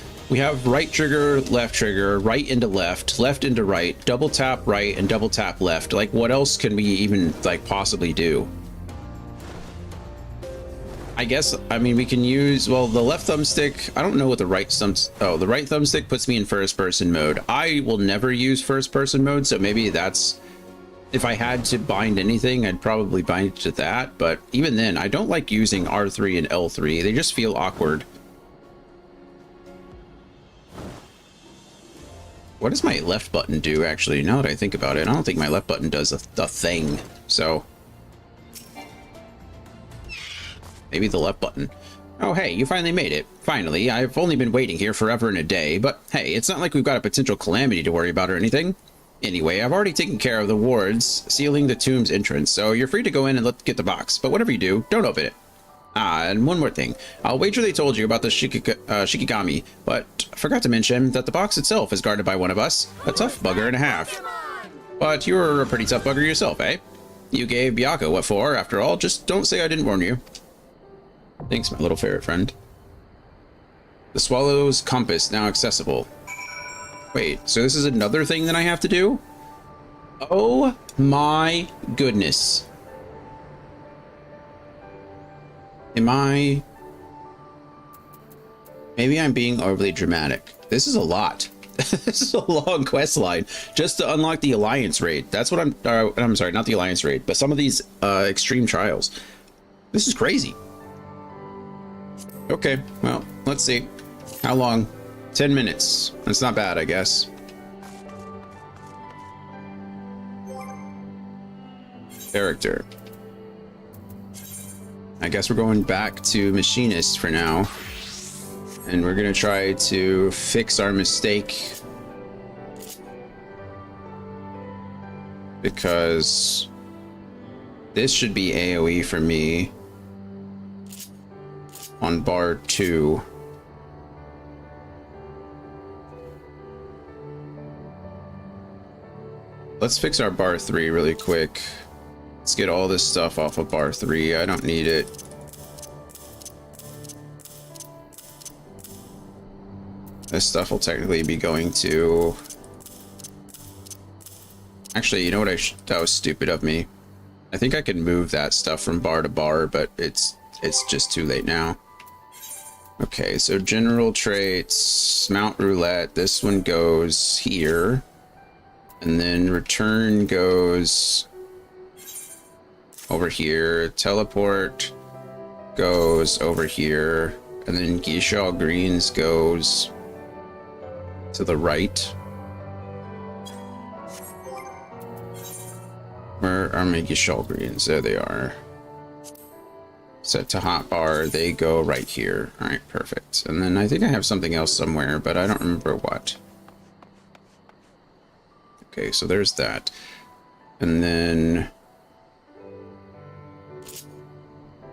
right trigger, right into left into right, double tap right and double tap left. Like, what else can we even like possibly do? I guess, I mean, we can use, well, the left thumbstick. I don't know what the right the right thumbstick puts me in first person mode. I will never use first person mode, so maybe that's If I had to bind anything, I'd probably bind it to that, but even then, I don't like using R3 and L3. They just feel awkward. What does my left button do, actually? Now that I think about it, I don't think my left button does a thing, so... maybe the left button. Oh, hey, you finally made it. Finally, I've only been waiting here forever and a day, but hey, it's not like we've got a potential calamity to worry about or anything. Anyway, I've already taken care of the wards sealing the tomb's entrance, so you're free to go in and get the box, but whatever you do, don't open it. Ah, and one more thing. I'll wager they told you about the Shikigami, but forgot to mention that the box itself is guarded by one of us, a tough bugger and a half. But you're a pretty tough bugger yourself, eh? You gave Byaka what for, after all, just don't say I didn't warn you. Thanks, my little ferret friend. The Swallow's compass now accessible. Wait, so this is another thing that I have to do? Oh my goodness. Am I... maybe I'm being overly dramatic. This is a lot. This is a long quest line just to unlock the Alliance raid. That's what I'm sorry, not the Alliance raid, but some of these extreme trials. This is crazy. Okay, well, let's see. How long? 10 minutes. That's not bad, I guess. Character. I guess we're going back to Machinist for now. And we're gonna try to fix our mistake. Because this should be AoE for me. On bar 2. Let's fix our bar 3 really quick. Let's get all this stuff off of bar 3. I don't need it. This stuff will technically be going to... actually, you know what? That was stupid of me. I think I can move that stuff from bar to bar, but it's just too late now. Okay, so general traits, mount roulette, this one goes here. And then return goes over here. Teleport goes over here. And then Geisha Greens goes to the right. Where are my Geisha Greens? There they are. Set to hotbar, they go right here. All right, perfect. And then I think I have something else somewhere, but I don't remember what. Okay, so there's that. And then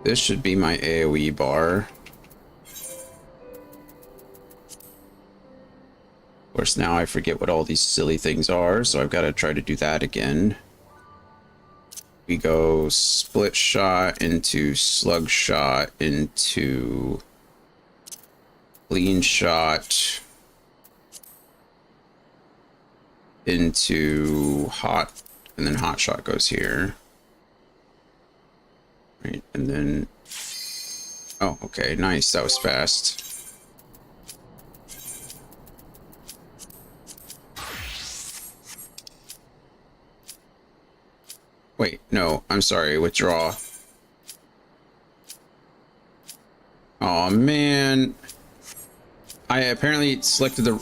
this should be my AoE bar. Of course, now I forget what all these silly things are, so I've got to try to do that again. We go split shot into slug shot into clean shot into hot, and then hot shot goes here. Right, and then... oh, okay, nice, that was fast. Wait, no, I'm sorry, withdraw. Oh man. I apparently selected the...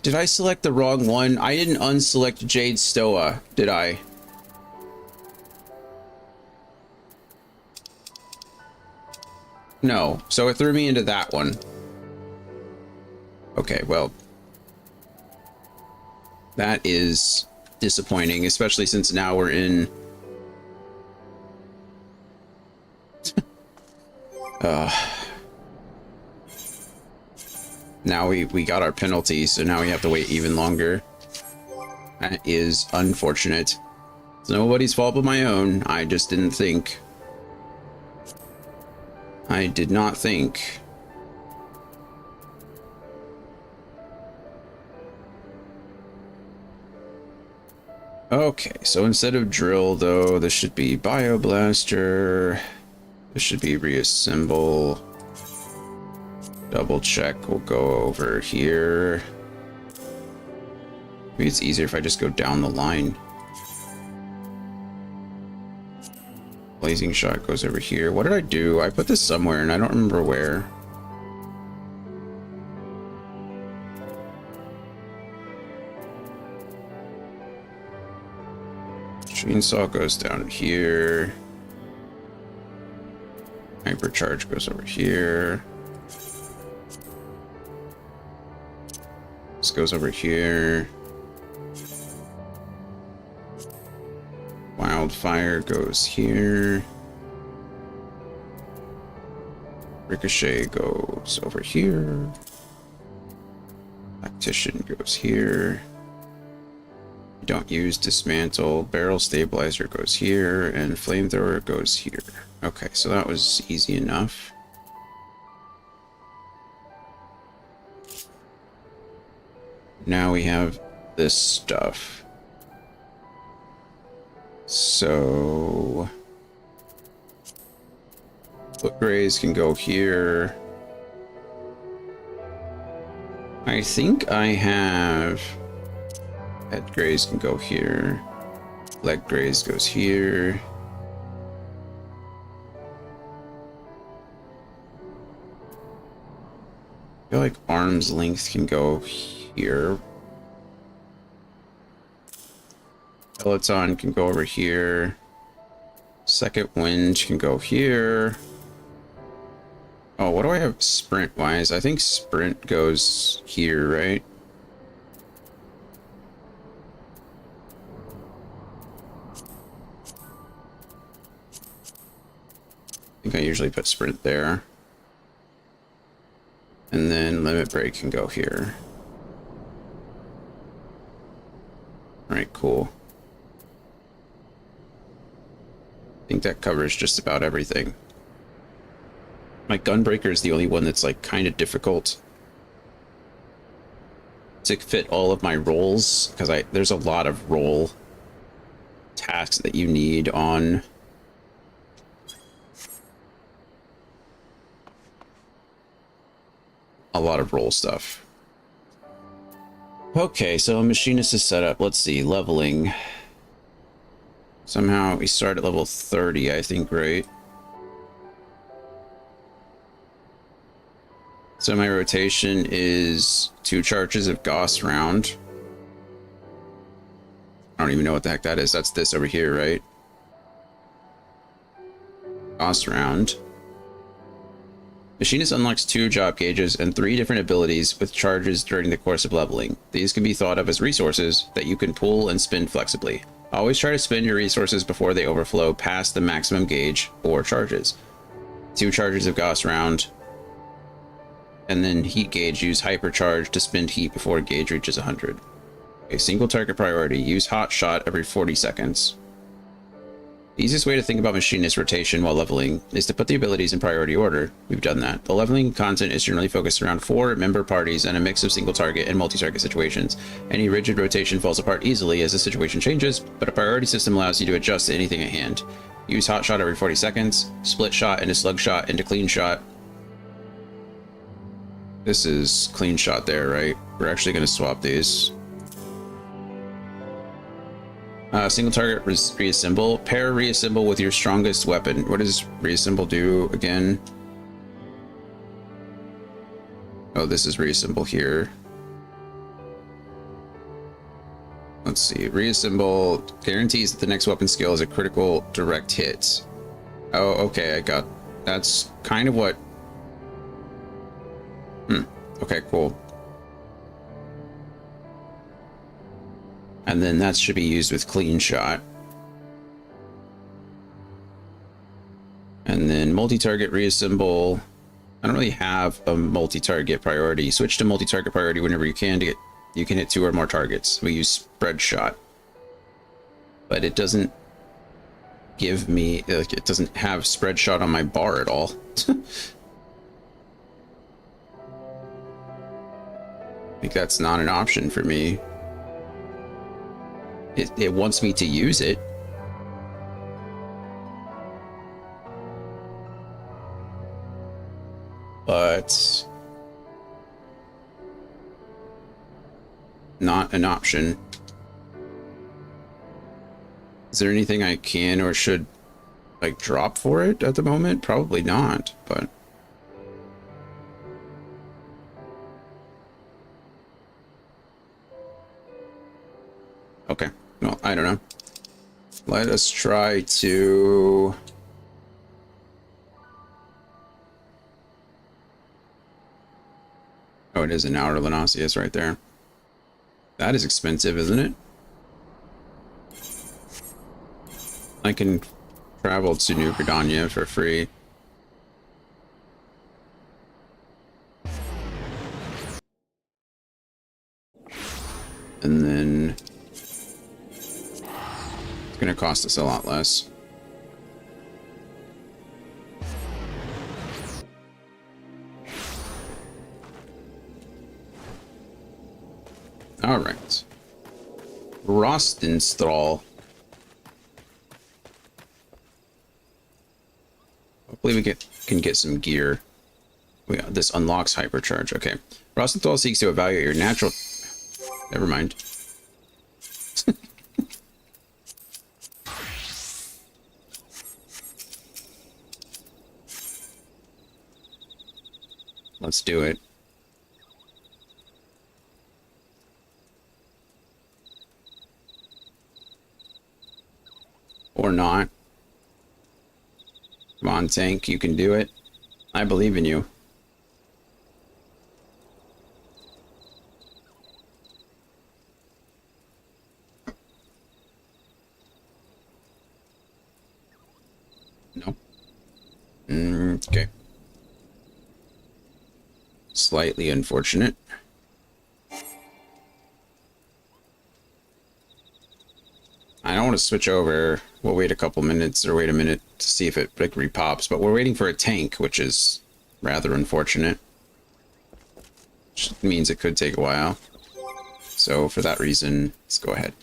did I select the wrong one? I didn't unselect Jade Stoa, did I? No, so it threw me into that one. Okay, well. That is disappointing, especially since now we're in... now we got our penalty, so now we have to wait even longer. That is unfortunate. It's nobody's fault but my own. I just didn't think. I did not think. Okay, so instead of drill, though, this should be Bioblaster. This should be reassemble. Double check will go over here. Maybe it's easier if I just go down the line. Blazing shot goes over here. What did I do? I put this somewhere and I don't remember where. Chainsaw goes down here. Hypercharge goes over here. This goes over here. Wildfire goes here. Ricochet goes over here. Tactician goes here. You don't use dismantle. Barrel stabilizer goes here, and flamethrower goes here. Okay, so that was easy enough. Now we have this stuff. So foot grays can go here. I think I have head grays can go here. Leg grays goes here. I feel like arm's length can go here. Peloton can go over here. Second wind can go here. Oh, what do I have sprint wise? I think sprint goes here, right? I think I usually put sprint there. And then limit break can go here. Alright, cool. I think that covers just about everything. My gunbreaker is the only one that's like kind of difficult to fit all of my roles, because there's a lot of role tasks that you need on a lot of role stuff. Okay, so machinist is set up. Let's see, leveling. Somehow we start at level 30, I think, right? So my rotation is 2 charges of Gauss round. I don't even know what the heck that is. That's this over here, right? Gauss round. Machinist unlocks 2 job gauges and 3 different abilities with charges during the course of leveling. These can be thought of as resources that you can pull and spend flexibly. Always try to spend your resources before they overflow past the maximum gauge or charges. 2 charges of Gauss round. And then heat gauge, use hypercharge to spend heat before gauge reaches 100. A single target priority, use hot shot every 40 seconds. The easiest way to think about machinist rotation while leveling is to put the abilities in priority order. We've done that. The leveling content is generally focused around 4 member parties and a mix of single target and multi-target situations. Any rigid rotation falls apart easily as the situation changes, but a priority system allows you to adjust to anything at hand. Use hot shot every 40 seconds, split shot into slug shot into clean shot. This is clean shot there, right? We're actually going to swap these. Single target reassemble. Pair reassemble with your strongest weapon. What does reassemble do again? Oh, this is reassemble here. Let's see. Reassemble guarantees that the next weapon skill is a critical direct hit. Oh, okay. I got... That's kind of what... Okay, cool. And then that should be used with clean shot. And then multi-target reassemble. I don't really have a multi-target priority. Switch to multi-target priority whenever you can to get, you can hit 2 or more targets. We use spread shot. But it doesn't give me, like, it doesn't have spread shot on my bar at all. I think that's not an option for me. It wants me to use it. But not an option. Is there anything I can or should like drop for it at the moment? Probably not, but okay. Well, I don't know. Let us try to oh, it is an outer Linnaeus right there. That is expensive, isn't it? I can travel to New Gridania for free. And then it's gonna cost us a lot less. All right. Rostenstall. Hopefully we can get some gear. This unlocks hypercharge. Okay. Rostenthal seeks to evaluate your natural... Never mind. Let's do it. Or not. Come on, tank, you can do it. I believe in you. No. Okay. Slightly unfortunate. I don't want to switch over. We'll wait a couple minutes or wait a minute to see if it like repops, but we're waiting for a tank, which is rather unfortunate. Which means it could take a while. So for that reason, let's go ahead.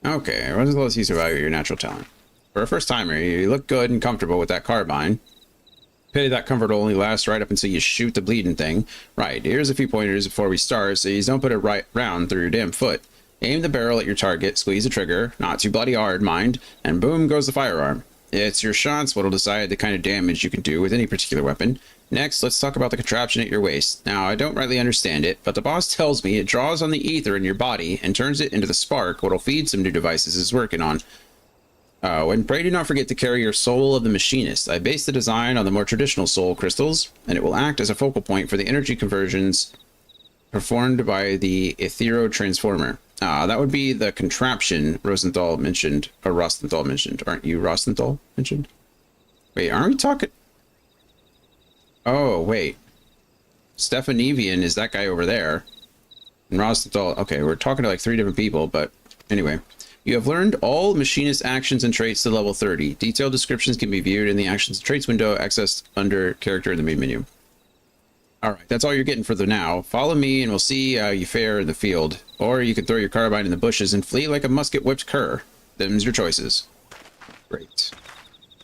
Okay, what is the lowest use of value your natural talent? For a first timer, you look good and comfortable with that carbine. Pity that comfort will only last right up until you shoot the bleeding thing. Right, here's a few pointers before we start, so you don't put it right round through your damn foot. Aim the barrel at your target, squeeze the trigger, not too bloody hard, mind, and boom goes the firearm. It's your shots what'll decide the kind of damage you can do with any particular weapon. Next, let's talk about the contraption at your waist. Now, I don't rightly understand it, but the boss tells me it draws on the ether in your body and turns it into the spark what'll feed some new devices it's working on. And pray do not forget to carry your soul of the machinist. I based the design on the more traditional soul crystals, and it will act as a focal point for the energy conversions performed by the Ethero Transformer. That would be the contraption Rosenthal mentioned, or Rostenthal mentioned. Aren't you Rostenthal mentioned? Wait, aren't we talking? Oh, wait. Stephanevian is that guy over there. And Rostenthal, okay, we're talking to like 3 different people, but anyway. You have learned all machinist actions and traits to level 30. Detailed descriptions can be viewed in the actions and traits window accessed under character in the main menu. All right, that's all you're getting for the now. Follow me and we'll see how you fare in the field. Or you can throw your carbine in the bushes and flee like a musket-whipped cur. Them's your choices. Great.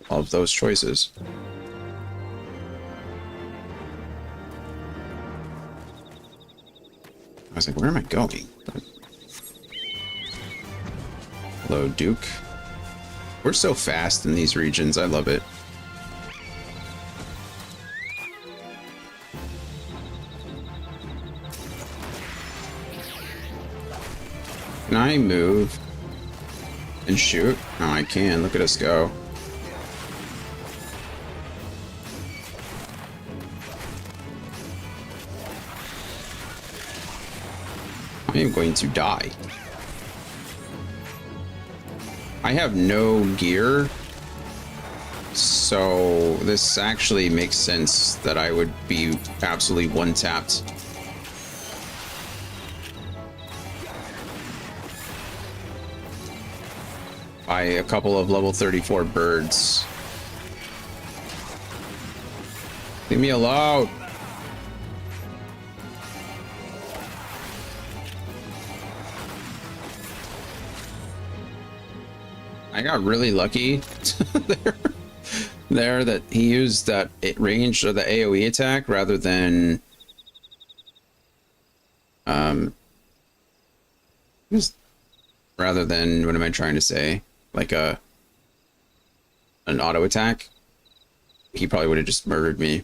All of those choices. I was like, where am I going? Hello, Duke. We're so fast in these regions. I love it. Can I move and shoot? Oh, I can. Look at us go. I am going to die. I have no gear, so this actually makes sense that I would be absolutely one-tapped. By a couple of level 34 birds. Leave me alone! I got really lucky there. there that he used that range or the AoE attack rather than just rather than, what am I trying to say? Like an auto attack. He probably would have just murdered me.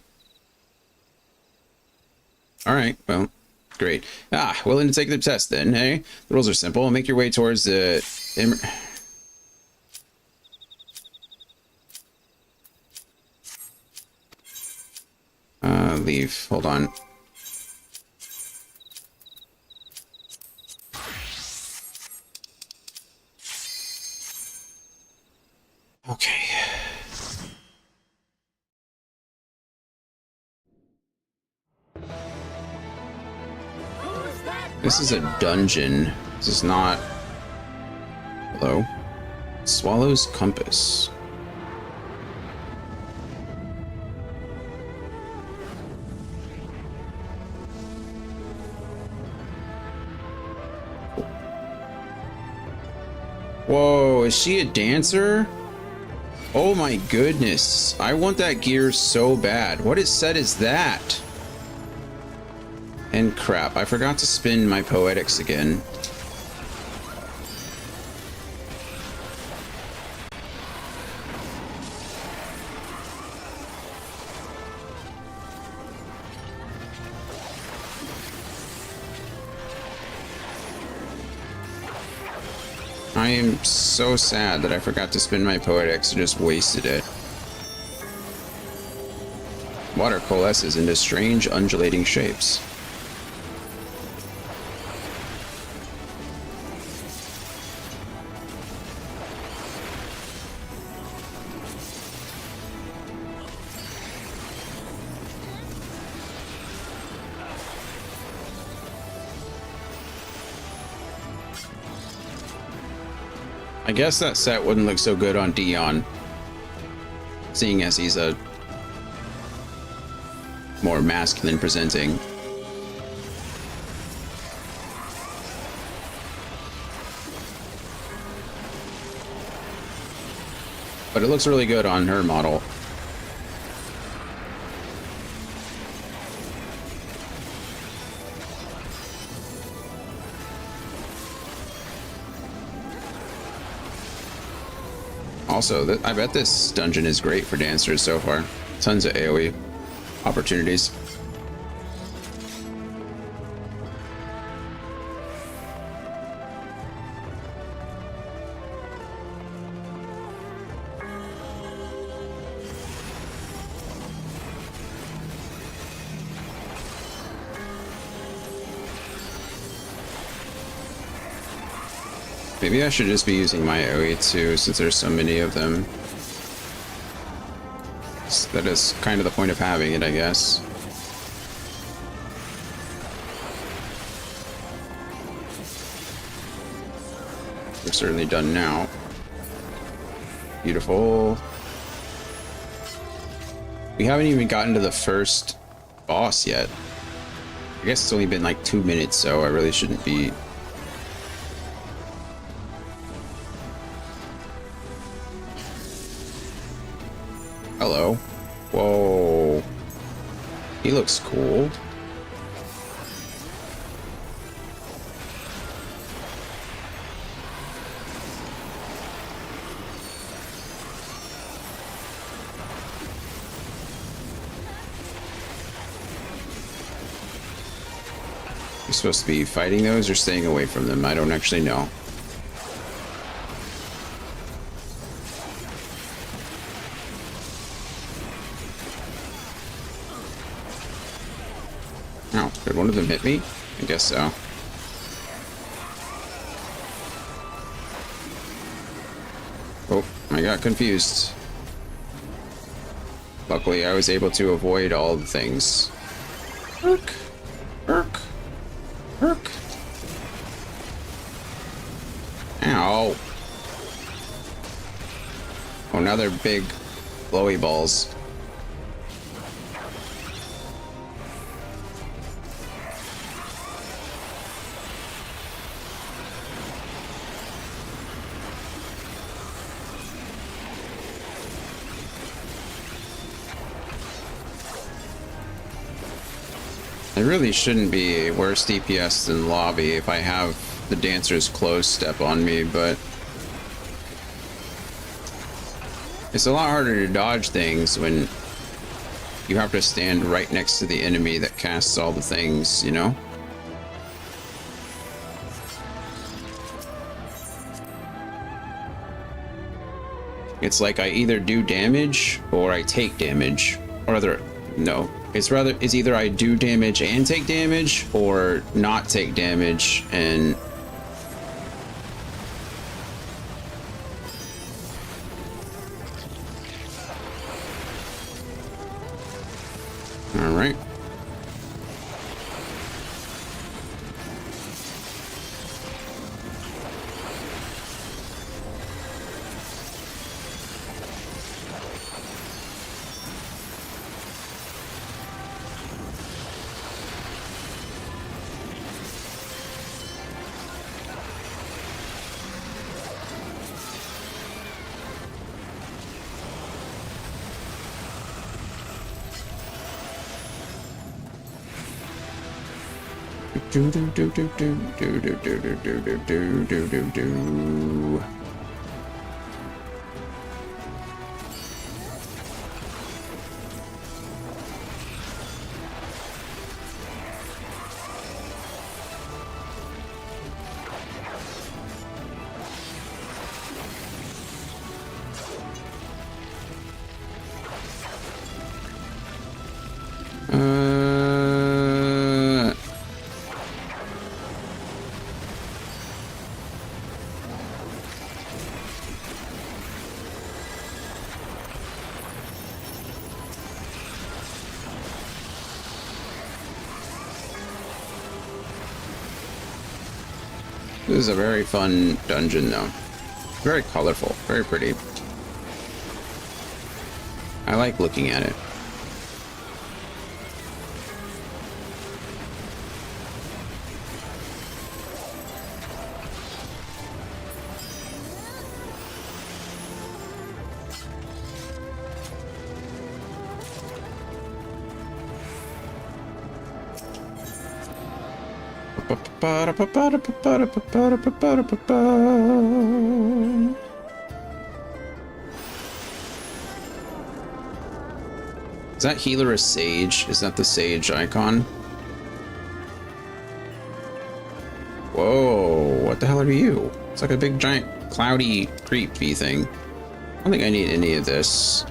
All right, well, great. Willing to take the test then, hey? The rules are simple. Make your way towards the... leave. Hold on. Okay. Who's that? This is a dungeon. This is not... Hello? Swallow's Compass. Whoa, is she a dancer? Oh my goodness. I want that gear so bad. What set is that? And crap, I forgot to spin my poetics again. I am so sad that I forgot to spin my poetics and just wasted it. Water coalesces into strange undulating shapes. I guess that set wouldn't look so good on Dion, seeing as he's a more masculine presenting. But it looks really good on her model. Also, I bet this dungeon is great for dancers so far. Tons of AoE opportunities. Maybe I should just be using my AoE too, since there's so many of them. That is kind of the point of having it, I guess. We're certainly done now. Beautiful. We haven't even gotten to the first boss yet. I guess it's only been like 2 minutes, so I really shouldn't be... Hello. Whoa. He looks cool. You're supposed to be fighting those or staying away from them? I don't actually know. Oh, did one of them hit me? I guess so. Oh, I got confused. Luckily, I was able to avoid all the things. Irk. Irk. Irk. Ow. Oh, now they're big, blowy balls. It really shouldn't be a worse DPS than lobby if I have the dancers close step on me, but it's a lot harder to dodge things when you have to stand right next to the enemy that casts all the things, you know? It's like I either do damage or I take damage, or rather, no. It's either I do damage and take damage or not take damage and all right. Do do do do do do do do do do do do do do. This is a very fun dungeon, though. Very colorful, very pretty. I like looking at it. Is that healer a sage? Is that the sage icon? Whoa, what the hell are you? It's like a big giant cloudy creepy thing. I don't think I need any of this.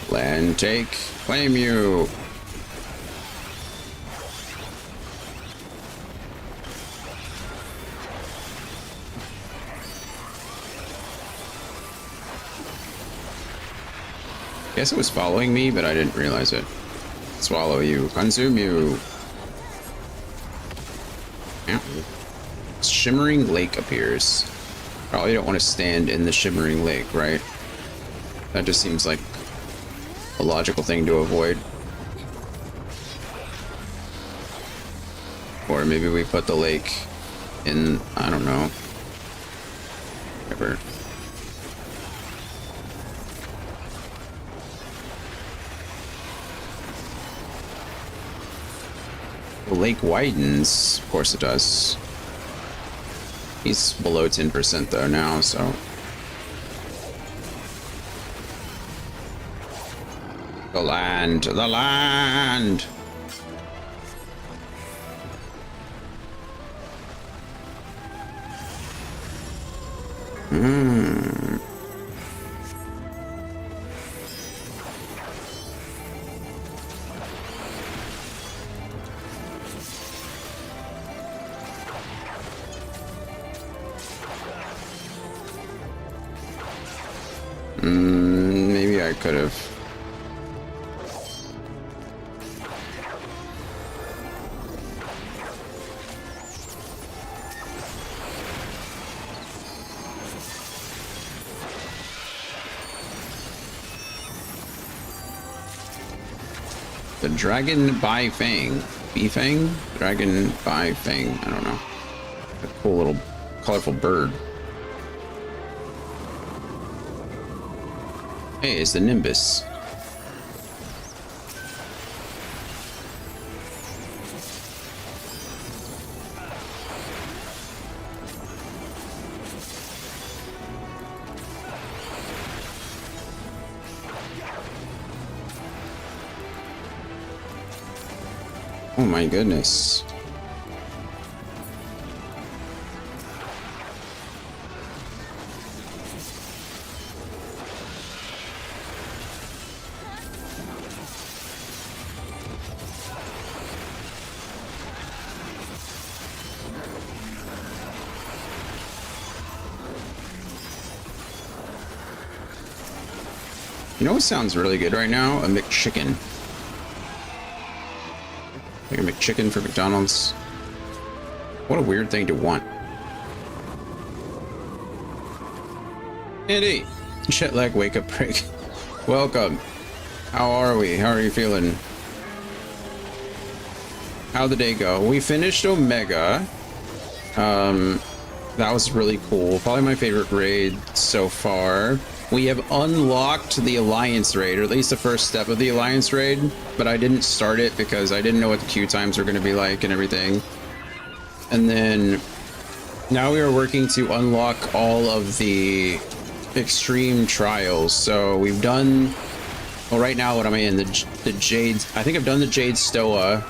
Land take, claim you. Guess it was following me, but I didn't realize it. Swallow you, consume you. Yeah. Shimmering lake appears. Probably don't want to stand in the shimmering lake, right? That just seems like a logical thing to avoid. Or maybe we put the lake in, I don't know. Whatever. The lake widens. Of course it does. He's below 10% though now, so. The land, the land. Maybe I could have. The Dragon Bifang. Bifang? Dragon Bifang. I don't know. A cool little colorful bird. Hey, it's the Nimbus. Oh my goodness. You know what sounds really good right now? A McChicken. Like a McChicken for McDonald's. What a weird thing to want. Andy, jet lag wake up break. Welcome. How are we? How are you feeling? How'd the day go? We finished Omega. That was really cool. Probably my favorite raid so far. We have unlocked the Alliance raid, or at least the first step of the Alliance raid, but I didn't start it because I didn't know what the queue times were going to be like and everything. And then now we are working to unlock all of the extreme trials. So we've done, well, right now what am I in? The Jade, I think I've done the Jade Stoa.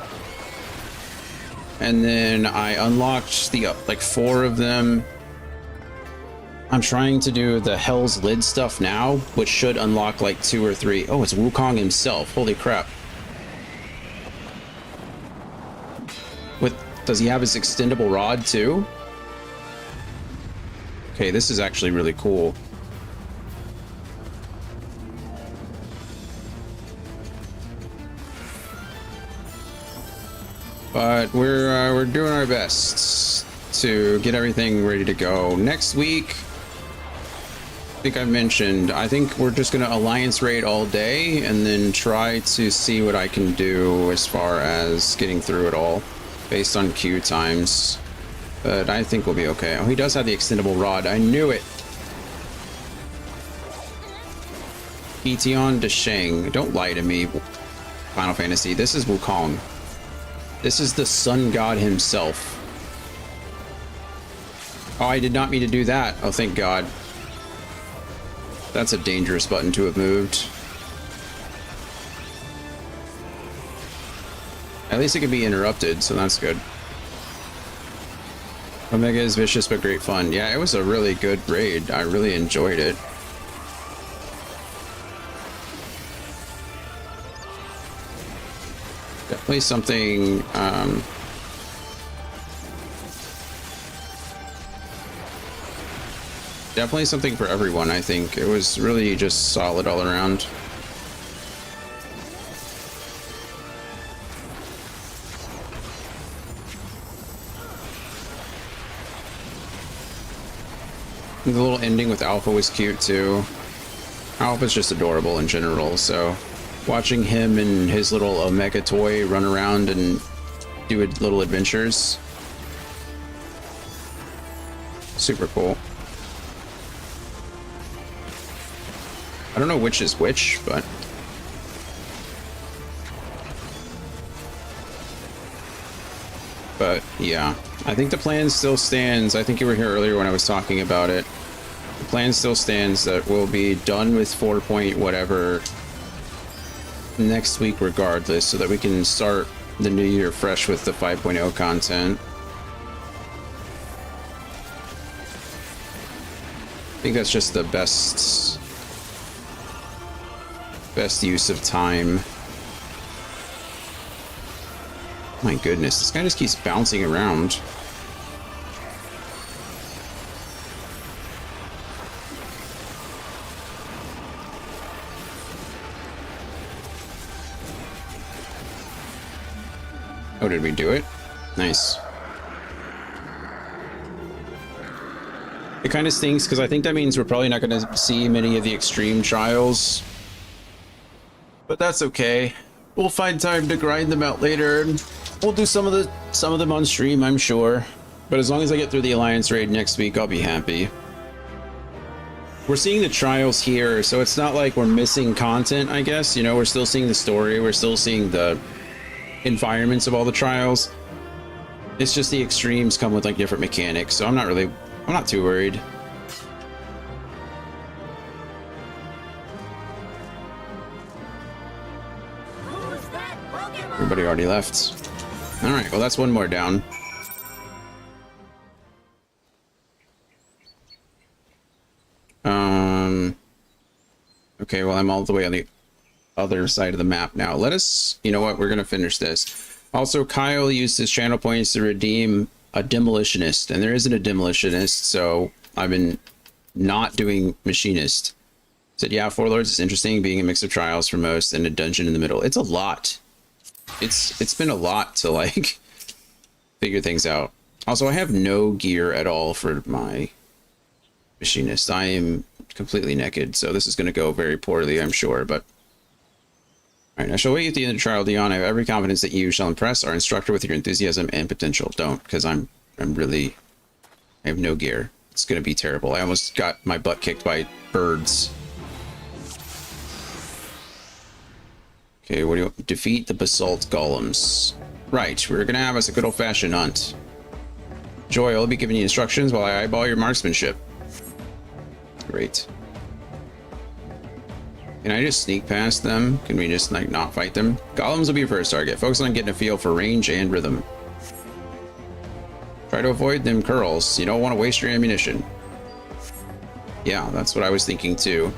And then I unlocked the like 4 of them. I'm trying to do the Hell's Lid stuff now, which should unlock like 2 or 3. Oh, it's Wukong himself. Holy crap. Does he have his extendable rod too? Okay, this is actually really cool. But we're doing our best to get everything ready to go. Next week, I think I mentioned, I think we're just gonna Alliance raid all day and then try to see what I can do as far as getting through it all based on queue times. But I think we'll be okay. Oh, he does have the extendable rod. I knew it. Etion de Shang. Don't lie to me, Final Fantasy. This is Wukong. This is the sun god himself. Oh, I did not mean to do that. Oh, thank God. That's a dangerous button to have moved. At least it can be interrupted, so that's good. Omega is vicious but great fun. Yeah, it was a really good raid. I really enjoyed it. Definitely something, definitely something for everyone, I think. It was really just solid all around. The little ending with Alpha was cute too. Alpha's just adorable in general, so watching him and his little Omega toy run around and do little adventures. Super cool. I don't know which is which, but yeah, I think the plan still stands. I think you were here earlier when I was talking about it. The plan still stands that we'll be done with 4 point whatever next week regardless, so that we can start the new year fresh with the 5.0 content. I think that's just the best use of time. My goodness, this guy just keeps bouncing around. Oh, did we do it? Nice. It kind of stinks because I think that means we're probably not going to see many of the extreme trials. But that's okay. We'll find time to grind them out later, and we'll do some of them on stream, I'm sure. But as long as I get through the Alliance raid next week, I'll be happy. We're seeing the trials here, so it's not like we're missing content, I guess. You know, we're still seeing the story, we're still seeing the environments of all the trials. It's just the extremes come with like different mechanics, so I'm not too worried. Everybody already left. All right, well, that's one more down. Okay, well, I'm all the way on the other side of the map now. Let us, you know what, we're gonna finish this. Also, Kyle used his channel points to redeem a demolitionist, and there isn't a demolitionist, so I've been not doing machinist. Said, yeah, Four Lords is interesting, being a mix of trials for most and a dungeon in the middle. It's a lot. It's been a lot to like figure things out. Also, I have no gear at all for my machinist. I am completely naked, so this is going to go very poorly, I'm sure, but all right, I shall wait at the end of the trial, Dion. I have every confidence that you shall impress our instructor with your enthusiasm and potential. Don't, because I have no gear. It's going to be terrible. I almost got my butt kicked by birds. Okay, what do you defeat the basalt golems? Right, we're gonna have us a good old-fashioned hunt. Joy, I'll be giving you instructions while I eyeball your marksmanship. Great. Can I just sneak past them? Can we just like not fight them? Golems will be your first target. Focus on getting a feel for range and rhythm. Try to avoid them curls. You don't want to waste your ammunition. Yeah, that's what I was thinking too.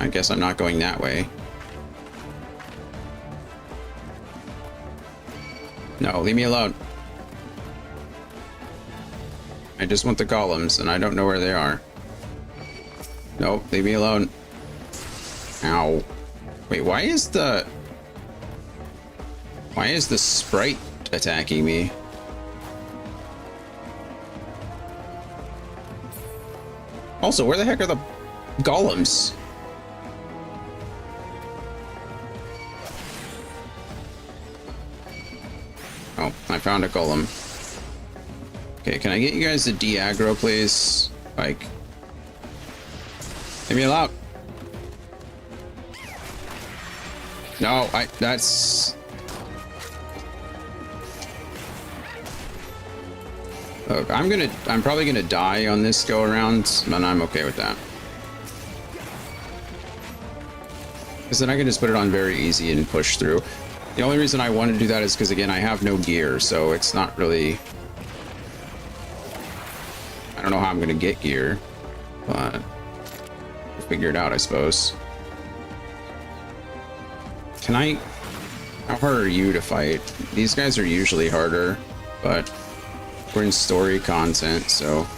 I guess I'm not going that way. No, leave me alone. I just want the golems, and I don't know where they are. Nope, leave me alone. Ow. Wait, why is the sprite attacking me? Also, where the heck are the golems? Oh, I found a golem. Okay, can I get you guys to de-aggro, please? Like, leave me alone. No, that's... Look, I'm probably gonna die on this go around, and I'm okay with that. Because then I can just put it on very easy and push through. The only reason I want to do that is because, again, I have no gear, so it's not really... I don't know how I'm going to get gear, but we'll figure it out, I suppose. Can I... How hard are you to fight? These guys are usually harder, but we're in story content, so...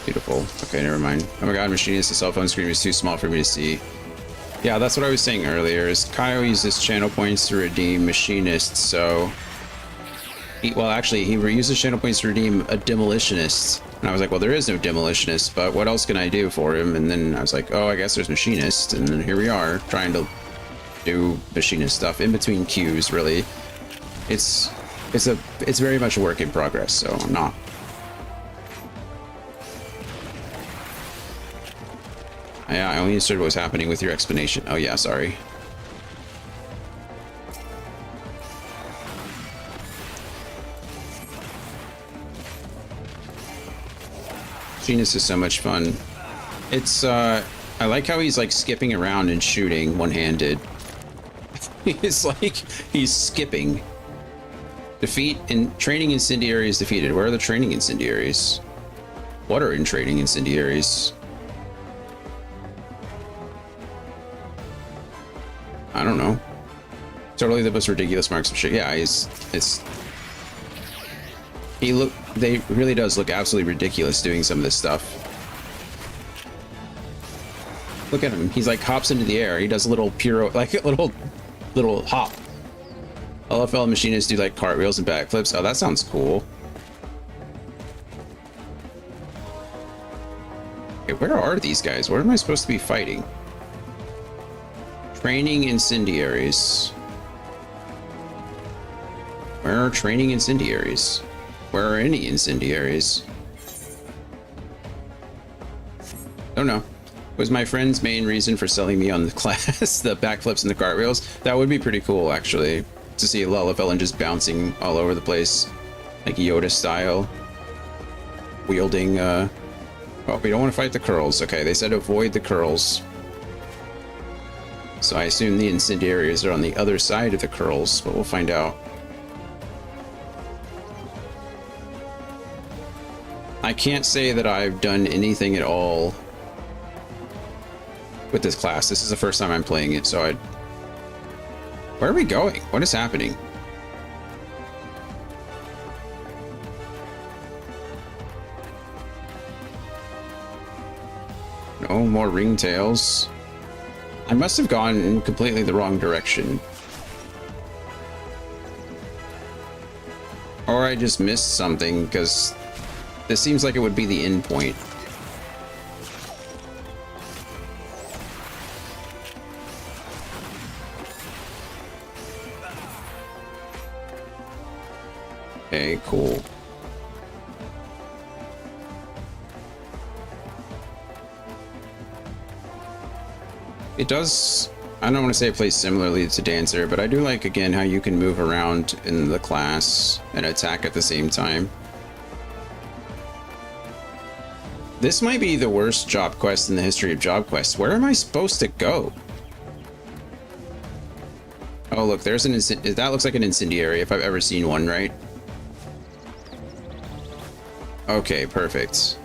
Beautiful. Okay, never mind. Oh my god, Machinist, the cell phone screen is too small for me to see. Yeah, that's what I was saying earlier, is Kyle uses channel points to redeem Machinists, so... he uses channel points to redeem a Demolitionist. And I was like, well, there is no Demolitionist, but what else can I do for him? And then I was like, oh, I guess there's Machinist, and then here we are, trying to do Machinist stuff in between queues, really. It's very much a work in progress, so I'm not... Yeah, I only understood what was happening with your explanation. Oh yeah, sorry. Genius is so much fun. It's, I like how he's like skipping around and shooting one-handed. It's like he's skipping. Defeat in training incendiaries defeated. Where are the training incendiaries? What are in training incendiaries? I don't know. Totally the most ridiculous marksmanship. Yeah, they really does look absolutely ridiculous doing some of this stuff. Look at him. He's like hops into the air. He does a little like a little hop. LFL machinists do like cartwheels and backflips. Oh, that sounds cool. Okay, where are these guys? Where am I supposed to be fighting? Training incendiaries. Where are training incendiaries? Where are any incendiaries? Don't know. Was my friend's main reason for selling me on the class the backflips and the cartwheels? That would be pretty cool, actually, to see Lulafellin just bouncing all over the place, like Yoda style, wielding. Oh, we don't want to fight the curls. Okay, they said avoid the curls, so I assume the incendiaries are on the other side of the curls, but we'll find out. I can't say that I've done anything at all with this class. This is the first time I'm playing it, so where are we going? What is happening? No more ringtails. I must have gone in completely the wrong direction. Or I just missed something, because this seems like it would be the end point. Okay, cool. It does, I don't want to say it plays similarly to Dancer, but I do like, again, how you can move around in the class and attack at the same time. This might be the worst job quest in the history of job quests. Where am I supposed to go? Oh, look, there's an that looks like an incendiary if I've ever seen one, right? Okay, perfect.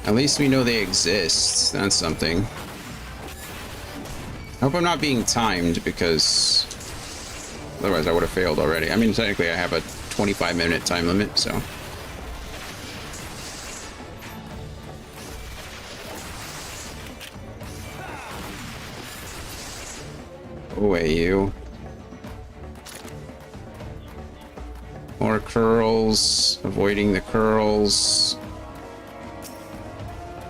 At least we know they exist. That's something. I hope I'm not being timed, because otherwise I would have failed already. I mean, technically I have a 25-minute time limit, so. Away, you. More curls. Avoiding the curls.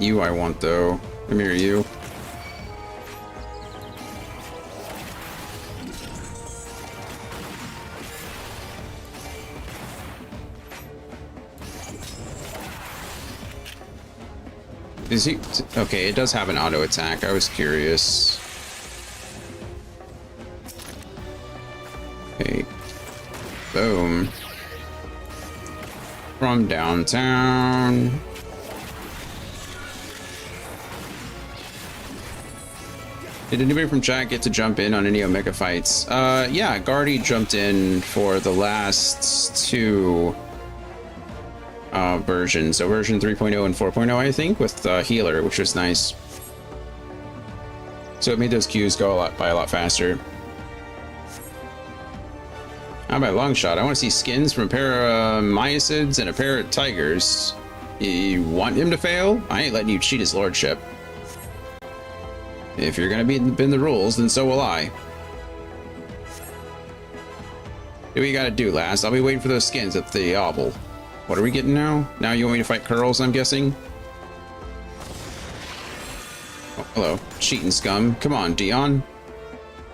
You I want, though. Come here, you. Is he... Okay, it does have an auto attack. I was curious. Okay. Boom. From downtown. Did anybody from chat get to jump in on any Omega fights? Yeah, Guardy jumped in for the last two versions. So version 3.0 and 4.0, I think, with Healer, which was nice. So it made those queues go by a lot faster. How about long shot? I want to see skins from a pair of Myosids and a pair of Tigers. You want him to fail? I ain't letting you cheat his lordship. If you're gonna bend the rules, then so will I. Do what you gotta do, lass. I'll be waiting for those skins at the Obel. What are we getting now? Now you want me to fight Curls, I'm guessing? Oh, hello. Cheating scum. Come on, Dion.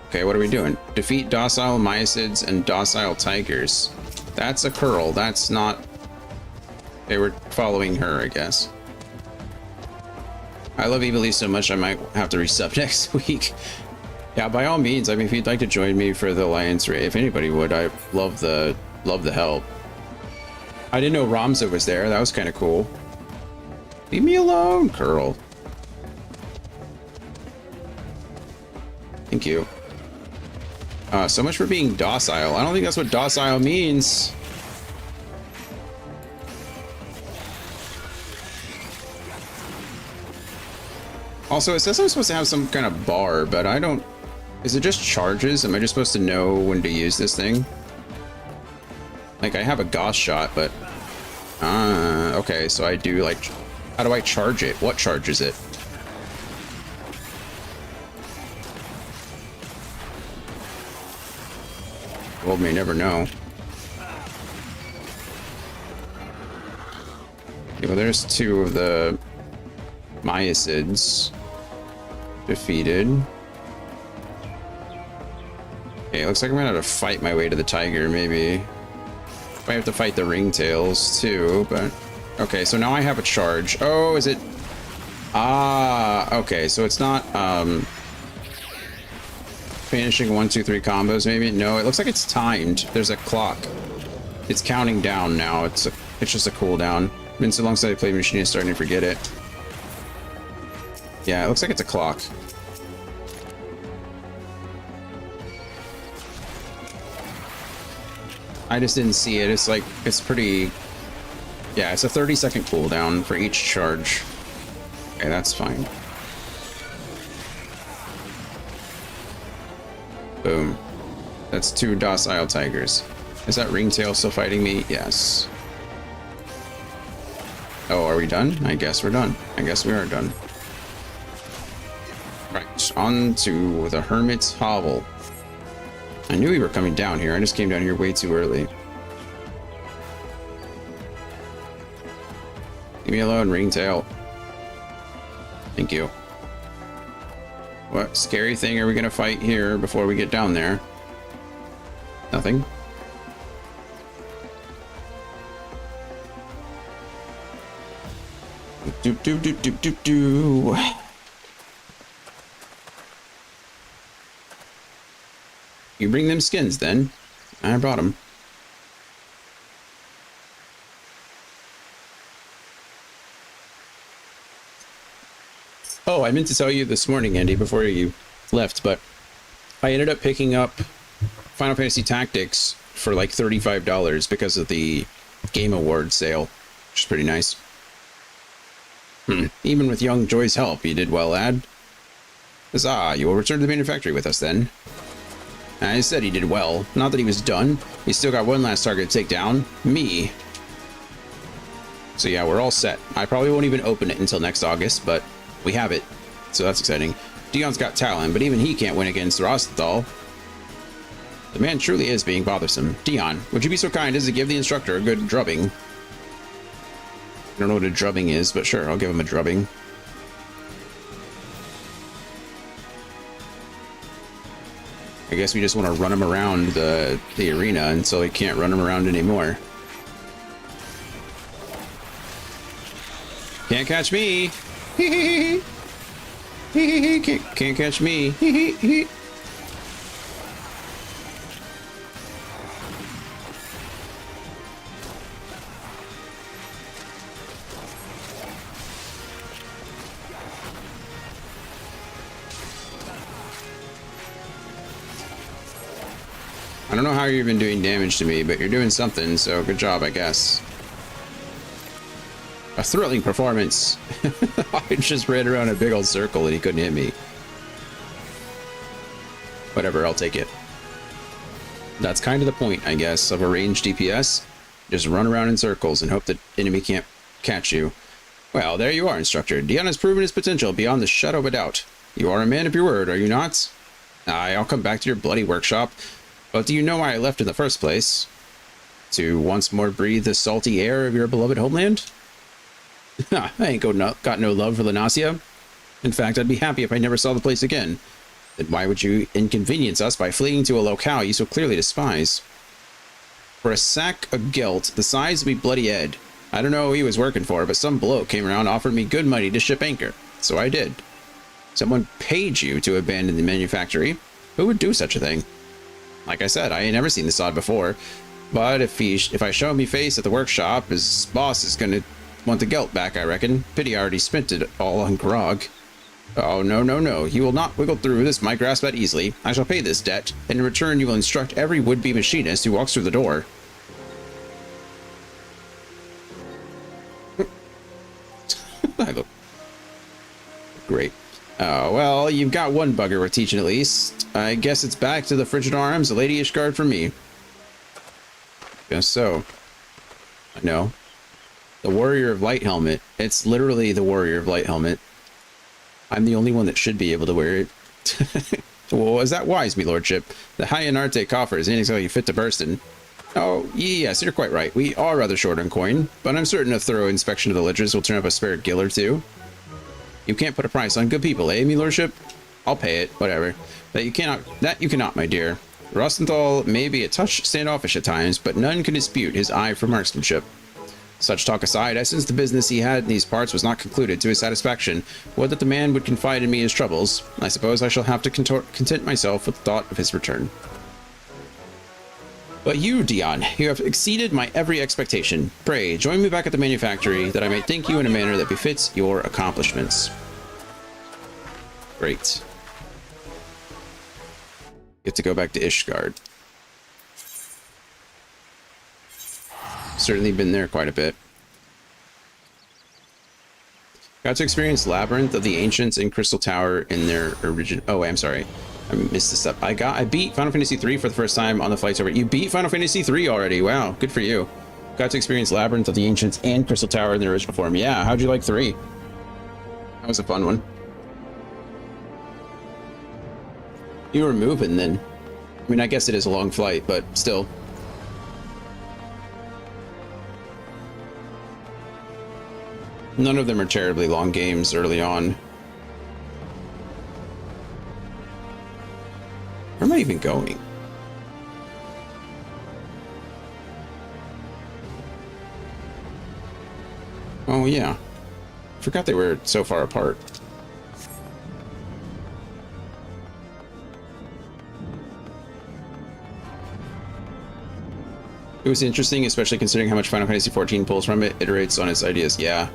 Okay, what are we doing? Defeat docile Myosids and docile Tigers. That's a Curl. That's not... They were following her, I guess. I love Evilise so much I might have to resub next week. Yeah, by all means. I mean, if you'd like to join me for the Alliance raid, if anybody would, I love the help. I didn't know Ramza was there. That was kind of cool. Leave me alone, Curl. Thank you. So much for being docile. I don't think that's what docile means. Also, it says I'm supposed to have some kind of bar, but I don't... Is it just charges? Am I just supposed to know when to use this thing? Like, I have a Gauss shot, but... okay, so I do, like... How do I charge it? What charges it? World may never know. Okay, well, there's two of the Myosids defeated. Okay, it looks like I'm gonna have to fight my way to the tiger, maybe. I have to fight the ringtails too, but okay, so now I have a charge. Oh, is it? Ah, okay, so it's not finishing 1, 2, 3 combos, maybe? No, it looks like it's timed. There's a clock. It's counting down now. It's just a cooldown. I mean, so long as I play Machine, is starting to forget it. Yeah, it looks like it's a clock. I just didn't see it. It's like, it's pretty... Yeah, it's a 30-second cooldown for each charge. Okay, that's fine. Boom. That's 2 docile tigers. Is that ringtail still fighting me? Yes. Oh, are we done? I guess we're done. I guess we are done. Right, on to the Hermit's Hovel. I knew we were coming down here. I just came down here way too early. Leave me alone, ringtail. Thank you. What scary thing are we gonna fight here before we get down there? Nothing. Do. You bring them skins then. I brought them. Oh, I meant to tell you this morning, Andy, before you left, but I ended up picking up Final Fantasy Tactics for like $35 because of the Game Award sale, which is pretty nice. Even with young Joy's help, you did well, lad. Huzzah, you will return to the manufactory with us then. I said he did well. Not that he was done. He's still got one last target to take down. Me. So yeah, we're all set. I probably won't even open it until next August, but we have it. So that's exciting. Dion's got talent, but even he can't win against Rosthal. The man truly is being bothersome. Dion, would you be so kind as to give the instructor a good drubbing? I don't know what a drubbing is, but sure, I'll give him a drubbing. I guess we just want to run him around the arena until we can't run him around anymore. Can't catch me! Can't catch me! I don't know how you've been doing damage to me, but you're doing something, so good job, I guess. A thrilling performance. I just ran around a big old circle and he couldn't hit me. Whatever, I'll take it. That's kind of the point, I guess, of a ranged DPS. Just run around in circles and hope the enemy can't catch you. Well, there you are, instructor. Dion has proven his potential beyond the shadow of a doubt. You are a man of your word, are you not? Aye, I'll come back to your bloody workshop. But do you know why I left in the first place? To once more breathe the salty air of your beloved homeland? I ain't got no love for Lanasia. In fact, I'd be happy if I never saw the place again. Then why would you inconvenience us by fleeing to a locale you so clearly despise? For a sack of guilt the size of me bloody head. I don't know who he was working for, but some bloke came around and offered me good money to ship anchor. So I did. Someone paid you to abandon the manufactory. Who would do such a thing? Like I said, I ain't never seen the sod before. But if I show me face at the workshop, his boss is gonna want the gelt back, I reckon. Pity I already spent it all on grog. Oh, no. You will not wiggle through this my grasp that easily. I shall pay this debt, and in return you will instruct every would-be machinist who walks through the door. I look great. Oh, well, you've got one bugger we're teaching at least. I guess it's back to the frigid arms, the Lady Ishgard for me. Guess so. I know. The Warrior of Light Helmet. It's literally the Warrior of Light Helmet. I'm the only one that should be able to wear it. Well, is that wise, me lordship? The Hyanarte coffers ain't exactly fit to burst in. Oh, yes, you're quite right. We are rather short on coin, but I'm certain a thorough inspection of the ledgers will turn up a spare gill or two. You can't put a price on good people, eh, me lordship? I'll pay it, whatever. That you cannot, my dear. Rostenthal may be a touch standoffish at times, but none can dispute his eye for marksmanship. Such talk aside, I sense the business he had in these parts was not concluded to his satisfaction. Would that the man would confide in me his troubles. I suppose I shall have to content myself with the thought of his return. But you, Dion, you have exceeded my every expectation. Pray, join me back at the manufactory, that I may thank you in a manner that befits your accomplishments. Great. Get to go back to Ishgard. Certainly been there quite a bit. Got to experience Labyrinth of the Ancients and Crystal Tower in their origin. Oh, I'm sorry. I missed this up. I beat Final Fantasy 3 for the first time on the flights over. You beat Final Fantasy 3 already. Wow, good for you. Got to experience Labyrinth of the Ancients and Crystal Tower in their original form. Yeah, how'd you like 3? That was a fun one. You were moving then. I mean, I guess it is a long flight, but still. None of them are terribly long games early on. Where am I even going? Oh, yeah. Forgot they were so far apart. It was interesting, especially considering how much Final Fantasy XIV pulls from it, iterates on its ideas. Yeah.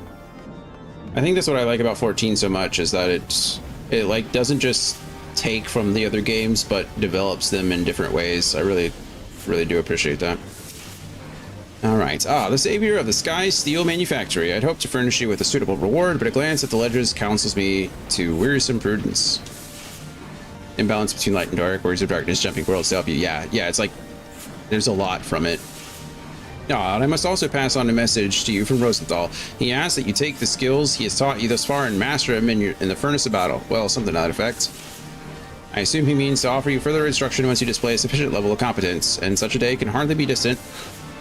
I think that's what I like about 14 so much, is that it like doesn't just take from the other games, but develops them in different ways. I really do appreciate that. All right. The savior of the Sky Steel Manufactory. I'd hoped to furnish you with a suitable reward, but a glance at the ledgers counsels me to wearisome prudence. Imbalance between light and dark, words of darkness, jumping worlds to help you. Yeah, it's like there's a lot from it. And I must also pass on a message to you from Rosenthal. He asks that you take the skills he has taught you thus far and master them in the furnace of battle. Well, something to that effect. I assume he means to offer you further instruction once you display a sufficient level of competence, and such a day can hardly be distant.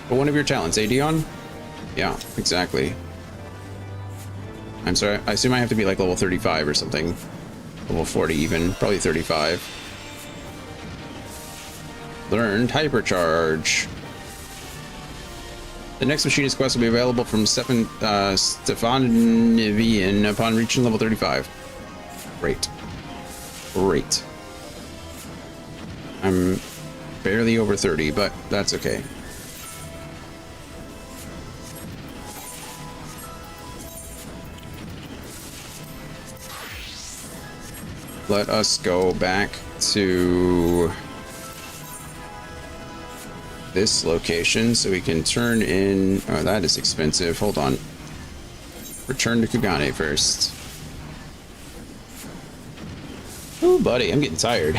But one of your talents, eh, Dion? Yeah, exactly. I'm sorry, I assume I have to be like level 35 or something. Level 40 even, probably 35. Learned Hypercharge. The next machinist quest will be available from Stefan Nivian upon reaching level 35. Great. I'm barely over 30, but that's okay. Let us go back to this location so we can turn in. Oh, that is expensive. Hold on. Return to Kugane first. Oh, buddy, I'm getting tired.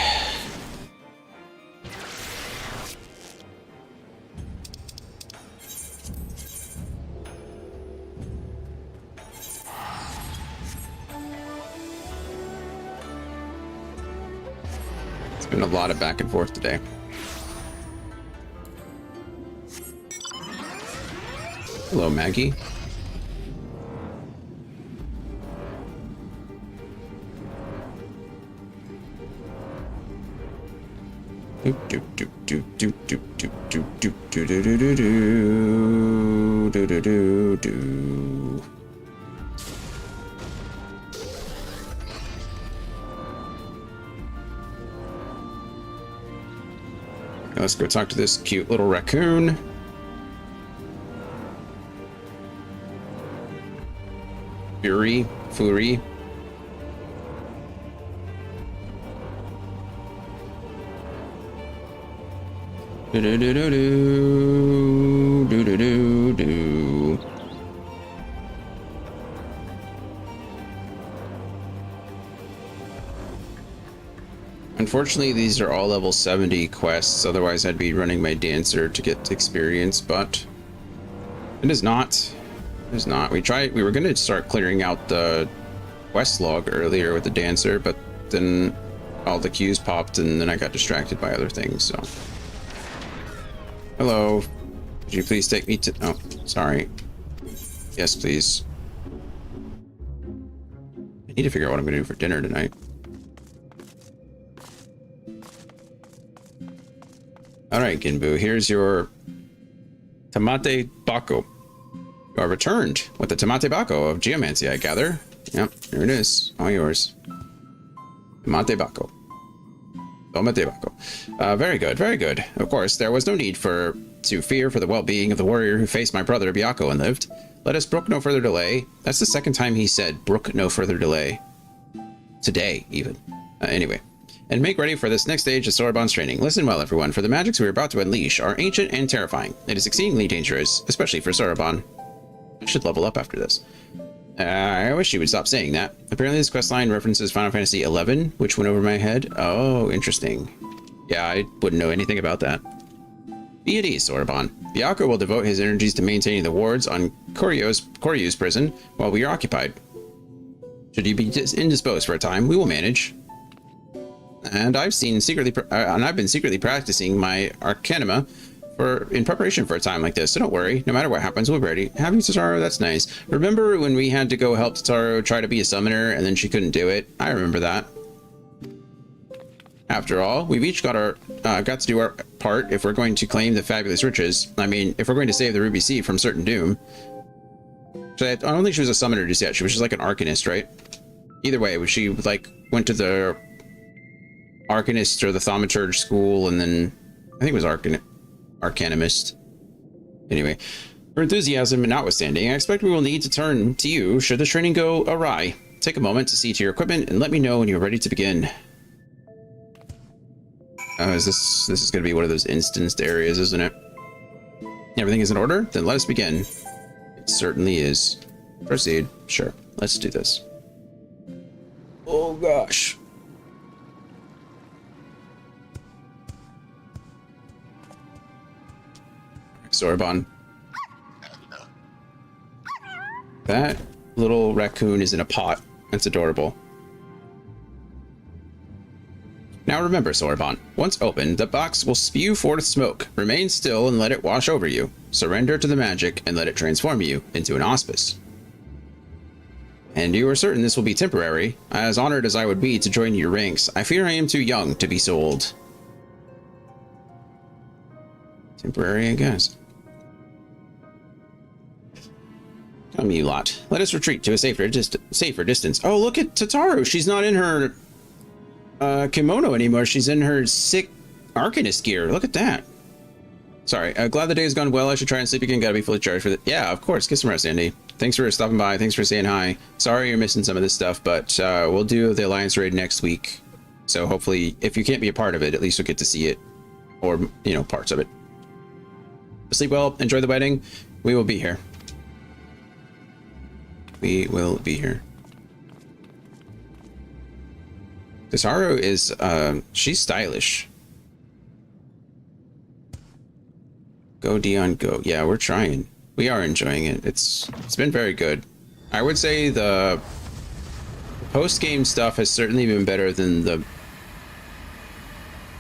It's been a lot of back and forth today. Hello, Maggie. Do do do do do do do do do do do do do do do do. Let's go talk to this cute little raccoon. Fury. Do do do do do do do do do. Unfortunately, these are all level 70 quests. Otherwise, I'd be running my dancer to get experience, but it is not. It is not. We were going to start clearing out the quest log earlier with the dancer, but then all the queues popped and then I got distracted by other things, so. Hello. Could you please take me to... Oh, sorry. Yes, please. I need to figure out what I'm going to do for dinner tonight. Alright, Ginbu, here's your Tamate Bako. You are returned with the Tamate Bako of Geomancy, I gather. Yep, here it is. All yours. Tamate Bako. Tamate Bako. Very good, very good. Of course, there was no need to fear for the well-being of the warrior who faced my brother Byako and lived. Let us brook no further delay. That's the second time he said brook no further delay. Today, even. Anyway. And make ready for this next stage of Soraban's training. Listen well, everyone, for the magics we are about to unleash are ancient and terrifying. It is exceedingly dangerous, especially for Soraban. I should level up after this. I wish you would stop saying that. Apparently this questline references Final Fantasy XI, which went over my head. Oh, interesting. Yeah, I wouldn't know anything about that. Be at ease, Soraban. Byako will devote his energies to maintaining the wards on Koryu's prison while we are occupied. Should you be indisposed for a time, we will manage. And I've been secretly practicing my Arcanima in preparation for a time like this, so don't worry. No matter what happens, we'll be ready. Have you, Totaro? That's nice. Remember when we had to go help Totaro try to be a summoner and then she couldn't do it? I remember that. After all, we've each got to do our part if we're going to claim the fabulous riches. I mean, if we're going to save the Ruby Sea from certain doom. So I don't think she was a summoner just yet. She was just like an Arcanist, right? Either way, she like went to the Arcanist or the Thaumaturge school, and then I think it was Arcanimist. Anyway, her enthusiasm notwithstanding, I expect we will need to turn to you should the training go awry. Take a moment to see to your equipment and let me know when you're ready to begin. This is going to be one of those instanced areas, isn't it? Everything is in order? Then let us begin. It certainly is. Proceed. Sure. Let's do this. Oh gosh. Soraban. That little raccoon is in a pot. That's adorable. Now remember, Soraban, once opened, the box will spew forth smoke. Remain still and let it wash over you. Surrender to the magic and let it transform you into an auspice. And you are certain this will be temporary. As honored as I would be to join your ranks, I fear I am too young to be so old. Temporary, I guess. Come, you lot. Let us retreat to a safer distance. Oh, look at Totaro. She's not in her kimono anymore. She's in her sick Arcanist gear. Look at that. Sorry. Glad the day has gone well. I should try and sleep again. Gotta be fully charged for that. Yeah, of course. Get some rest, Andy. Thanks for stopping by. Thanks for saying hi. Sorry you're missing some of this stuff, but we'll do the Alliance raid next week. So hopefully, if you can't be a part of it, at least you'll get to see it. Or, you know, parts of it. Sleep well. Enjoy the wedding. We will be here. We will be here. Totaro is, she's stylish. Go, Dion, go. Yeah, we're trying. We are enjoying it. It's been very good. I would say the post-game stuff has certainly been better than the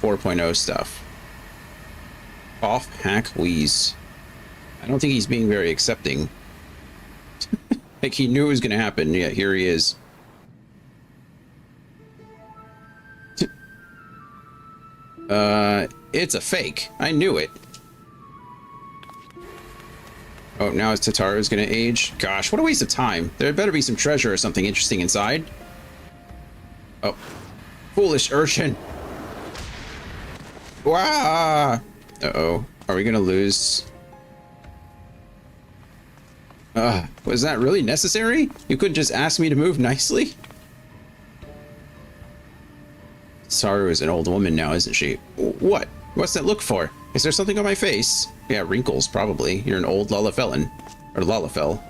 4.0 stuff. Off hack wheeze. I don't think he's being very accepting. Like he knew it was going to happen. Yeah, here he is. It's a fake. I knew it. Oh, now Totaro's going to age. Gosh, what a waste of time. There better be some treasure or something interesting inside. Oh, foolish urchin. Wow. Uh-oh. Are we going to lose? Was that really necessary? You couldn't just ask me to move nicely? Saru is an old woman now, isn't she? What? What's that look for? Is there something on my face? Yeah, wrinkles, probably. You're an old Lalafellan. Or Lalafell.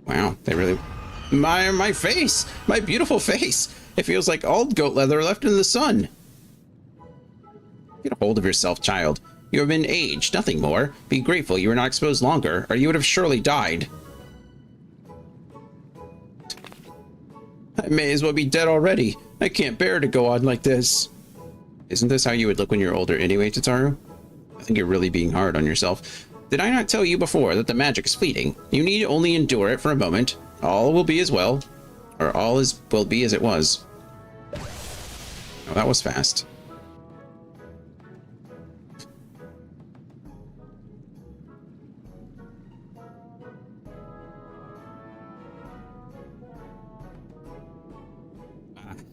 Wow, they really... My face! My beautiful face! It feels like old goat leather left in the sun. Get a hold of yourself, child. You have been aged, nothing more. Be grateful you were not exposed longer, or you would have surely died. I may as well be dead already. I can't bear to go on like this. Isn't this how you would look when you're older anyway, Tataru? I think you're really being hard on yourself. Did I not tell you before that the magic is fleeting? You need only endure it for a moment. All will be as well. Or will be as it was. Oh, that was fast.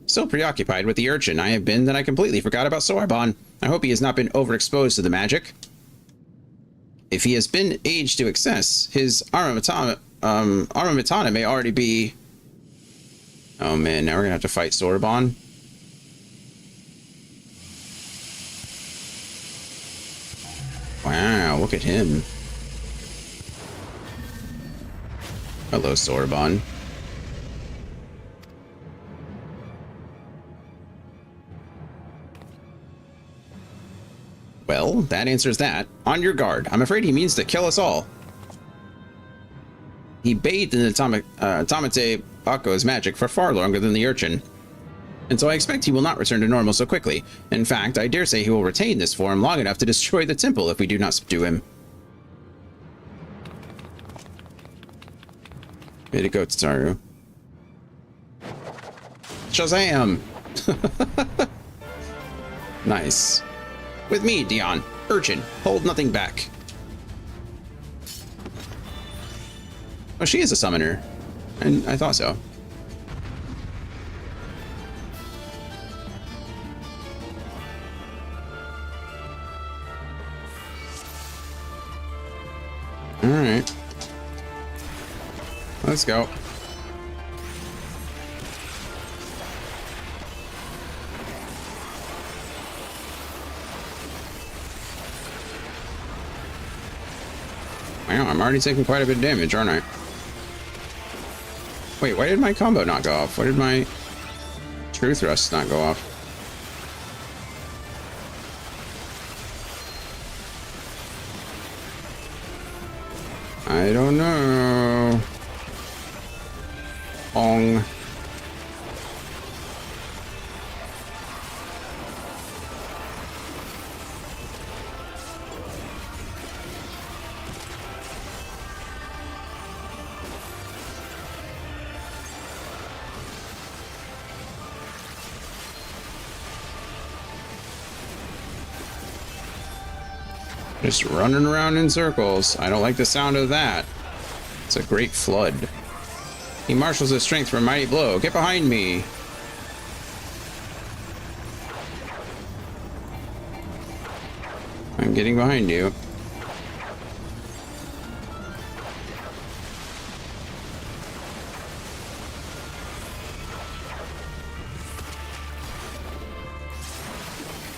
So preoccupied with the urchin I have been that I completely forgot about Sorbonne. I hope he has not been overexposed to the magic. If he has been aged to excess, his Aramitana may already be... Oh man, now we're gonna have to fight Sorbonne. Wow, look at him. Hello, Sorbonne. Well, that answers that. On your guard. I'm afraid he means to kill us all. He bathed in the Tamate Bako's magic for far longer than the urchin. And so I expect he will not return to normal so quickly. In fact, I dare say he will retain this form long enough to destroy the temple if we do not subdue him. Way to go, Tataru. Shazam! Nice. With me, Dion. Urchin, hold nothing back. Oh, she is a summoner. And I thought so. Alright. Let's go. Wow, I'm already taking quite a bit of damage, aren't I? Wait, why did my combo not go off? Why did my true thrust not go off? I don't know. Ong. Just running around in circles. I don't like the sound of that. It's a great flood. He marshals his strength for a mighty blow. Get behind me. I'm getting behind you.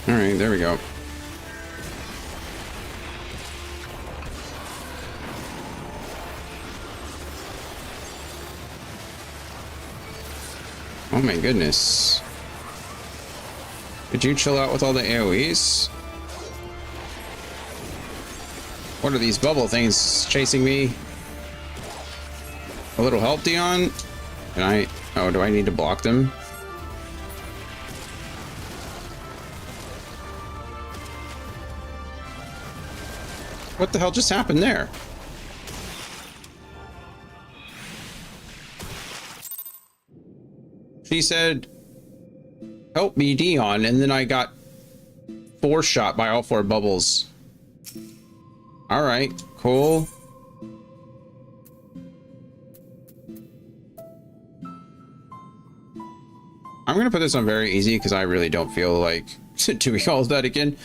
All right, there we go. Oh my goodness. Could you chill out with all the AoEs? What are these bubble things chasing me? A little help, Dion? Can I... Oh, do I need to block them? What the hell just happened there? She said, help me, Dion, and then I got shot by all 4 bubbles. Alright, cool. I'm gonna put this on very easy because I really don't feel like doing all of that again.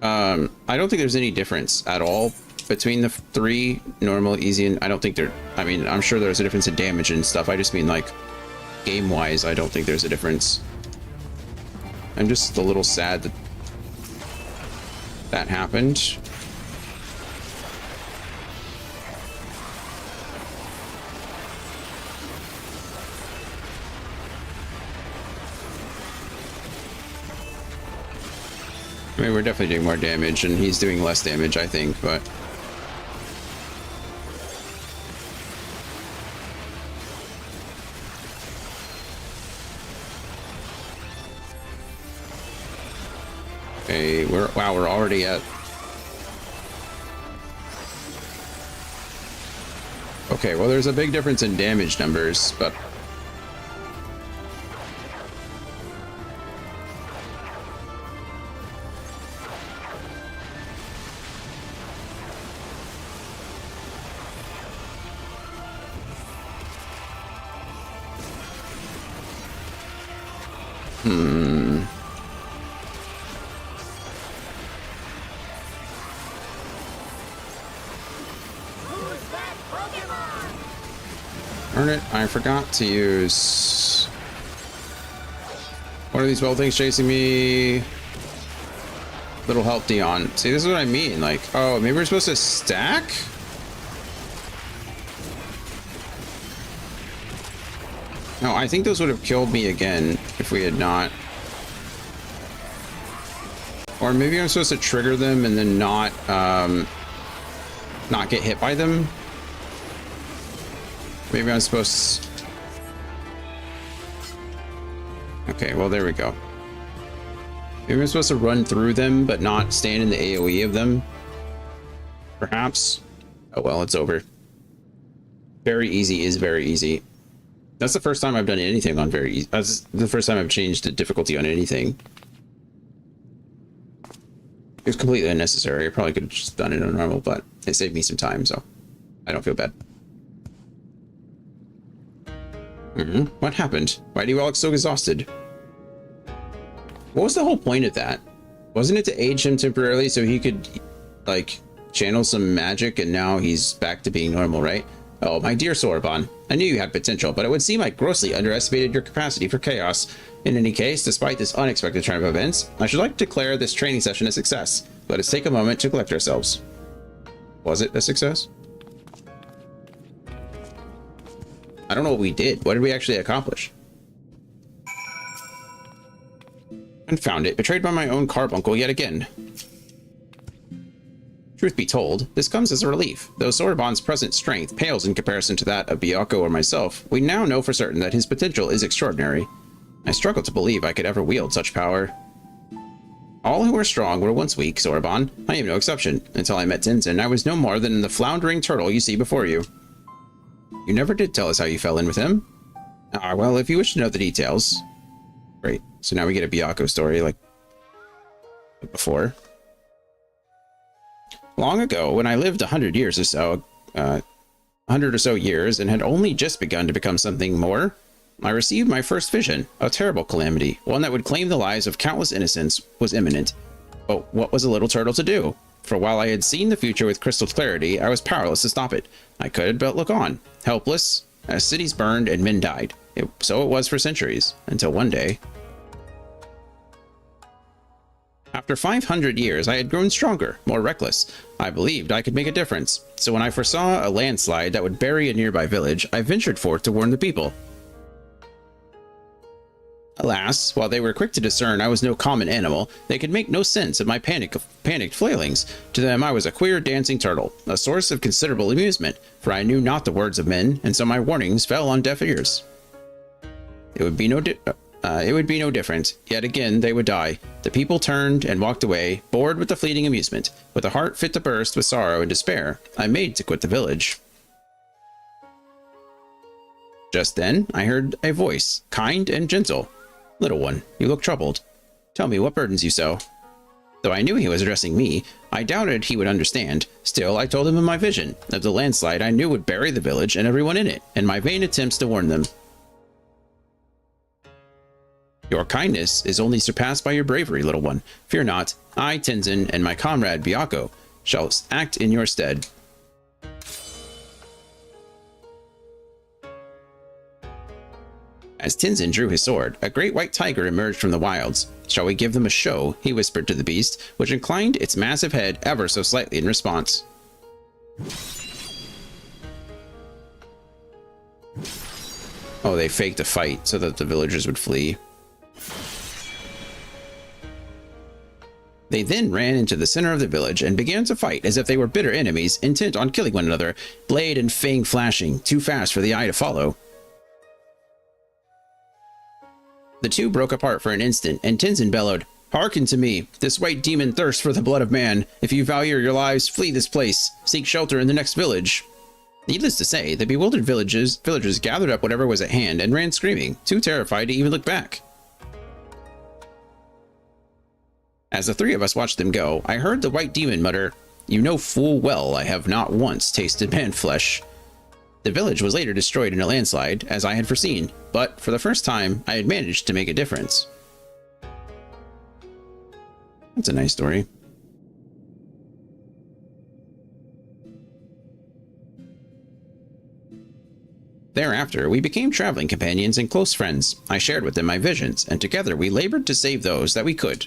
I don't think there's any difference at all between the 3, normal, easy, and I don't think I mean, I'm sure there's a difference in damage and stuff. I just mean like game-wise, I don't think there's a difference. I'm just a little sad that that happened. I mean, we're definitely doing more damage, and he's doing less damage, I think, but... Okay, we're already at. Okay, well, there's a big difference in damage numbers, but Who's that Pokemon? darn it, I forgot to use. What are these well things chasing me? Little help, Dion. See, this is what I mean. Like, oh, maybe we're supposed to stack? No, I think those would have killed me again if we had not. Or maybe I'm supposed to trigger them and then not get hit by them. Maybe I'm supposed to... Okay, well, there we go. Maybe I'm supposed to run through them, but not stand in the AoE of them. Perhaps. Oh, well, it's over. Very easy is very easy. That's the first time I've done anything on very easy. That's the first time I've changed the difficulty on anything. It was completely unnecessary. I probably could have just done it on normal, but it saved me some time, so I don't feel bad. What happened? Why do you all look so exhausted? What was the whole point of that? Wasn't it to age him temporarily so he could, like, channel some magic and now he's back to being normal, right? Oh, my dear Sorbonne, I knew you had potential, but it would seem I grossly underestimated your capacity for chaos. In any case, despite this unexpected turn of events, I should like to declare this training session a success. Let us take a moment to collect ourselves. Was it a success? I don't know what we did. What did we actually accomplish? Confound it. Betrayed by my own carbuncle yet again. Truth be told, this comes as a relief. Though Sorbonne's present strength pales in comparison to that of Byakko or myself, we now know for certain that his potential is extraordinary. I struggle to believe I could ever wield such power. All who are strong were once weak, Sorbonne. I am no exception. Until I met Tenzin, I was no more than the floundering turtle you see before you. You never did tell us how you fell in with him. Ah, well, if you wish to know the details. Great. So now we get a Byakko story like before. Long ago, when I lived 100 years or so, 100 or so years, and had only just begun to become something more, I received my first vision. A terrible calamity, one that would claim the lives of countless innocents, was imminent. But what was a little turtle to do? For while I had seen the future with crystal clarity, I was powerless to stop it. I could but look on, helpless, as cities burned and men died. So it was for centuries, until one day... After 500 years, I had grown stronger, more reckless. I believed I could make a difference. So when I foresaw a landslide that would bury a nearby village, I ventured forth to warn the people. Alas, while they were quick to discern I was no common animal, they could make no sense of my panicked flailings. To them, I was a queer dancing turtle, a source of considerable amusement, for I knew not the words of men, and so my warnings fell on deaf ears. It would be no different. Yet again, they would die. The people turned and walked away, bored with the fleeting amusement. With a heart fit to burst with sorrow and despair, I made to quit the village. Just then, I heard a voice, kind and gentle. Little one, you look troubled. Tell me what burdens you so. Though I knew he was addressing me, I doubted he would understand. Still, I told him of my vision, of the landslide I knew would bury the village and everyone in it, and my vain attempts to warn them. Your kindness is only surpassed by your bravery, little one. Fear not. I, Tenzin, and my comrade Byakko shall act in your stead. As Tenzin drew his sword, a great white tiger emerged from the wilds. Shall we give them a show? He whispered to the beast, which inclined its massive head ever so slightly in response. Oh, they faked a fight so that the villagers would flee. They then ran into the center of the village and began to fight as if they were bitter enemies, intent on killing one another, blade and fang flashing, too fast for the eye to follow. The two broke apart for an instant, and Tenzin bellowed, Hearken to me. This white demon thirsts for the blood of man. If you value your lives, flee this place. Seek shelter in the next village. Needless to say, the bewildered villagers gathered up whatever was at hand and ran screaming, too terrified to even look back. As the three of us watched them go, I heard the white demon mutter, "You know full well I have not once tasted man flesh." The village was later destroyed in a landslide, as I had foreseen, but for the first time, I had managed to make a difference. That's a nice story. Thereafter, we became traveling companions and close friends. I shared with them my visions, and together we labored to save those that we could.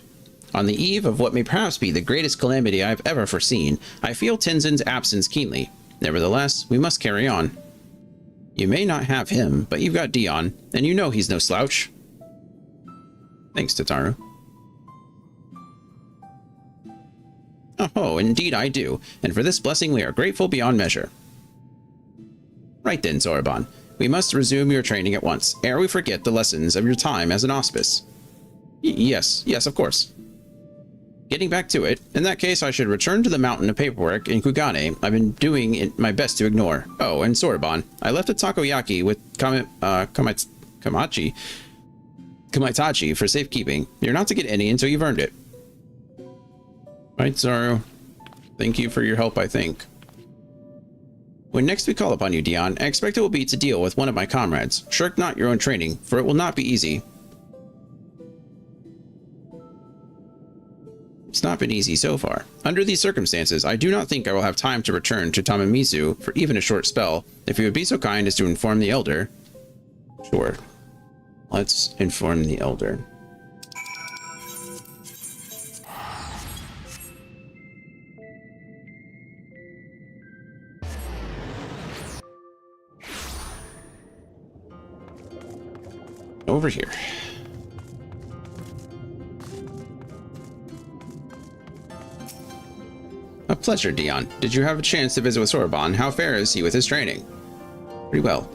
On the eve of what may perhaps be the greatest calamity I have ever foreseen, I feel Tenzin's absence keenly. Nevertheless, we must carry on. You may not have him, but you've got Dion, and you know he's no slouch. Thanks, Tataru. Oh, indeed I do, and for this blessing we are grateful beyond measure. Right then, Zoroban. We must resume your training at once, ere we forget the lessons of your time as an auspice. Yes, of course. Getting back to it, in that case I should return to the mountain of paperwork in Kugane I've been doing my best to ignore. Oh, and Zoroban, I left a takoyaki with Kamaitachi for safekeeping. You're not to get any until you've earned it. Right, Zoro. Thank you for your help, I think. When next we call upon you, Dion, I expect it will be to deal with one of my comrades. Shirk not your own training, for it will not be easy. It's not been easy so far. Under these circumstances, I do not think I will have time to return to Tamamizu for even a short spell. If you would be so kind as to inform the elder. Sure. Let's inform the elder. Over here. A pleasure, Dion. Did you have a chance to visit with Zoroban? How fares he with his training? Pretty well.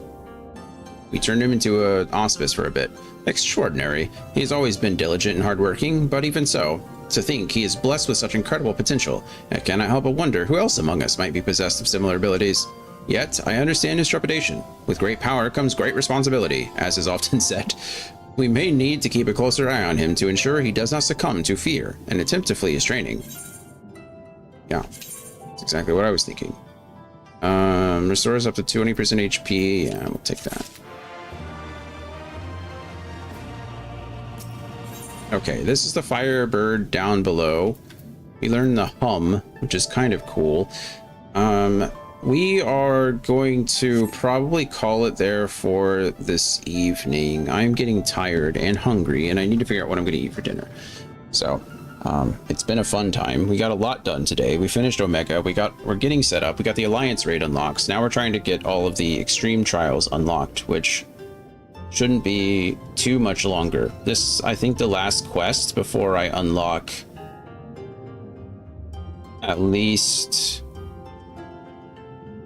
We turned him into an auspice for a bit. Extraordinary. He's always been diligent and hardworking, but even so, to think he is blessed with such incredible potential, I cannot help but wonder who else among us might be possessed of similar abilities. Yet, I understand his trepidation. With great power comes great responsibility, as is often said. We may need to keep a closer eye on him to ensure he does not succumb to fear and attempt to flee his training. Yeah, that's exactly what I was thinking. Restores up to 20% HP. Yeah, we'll take that. Okay, this is the Firebird down below. We learned the hum, which is kind of cool. We are going to probably call it there for this evening. I'm getting tired and hungry, and I need to figure out what I'm going to eat for dinner. So, it's been a fun time. We got a lot done today. We finished Omega. We're getting set up. We got the Alliance raid unlocked. Now we're trying to get all of the Extreme Trials unlocked, which shouldn't be too much longer. This, I think, the last quest before I unlock at least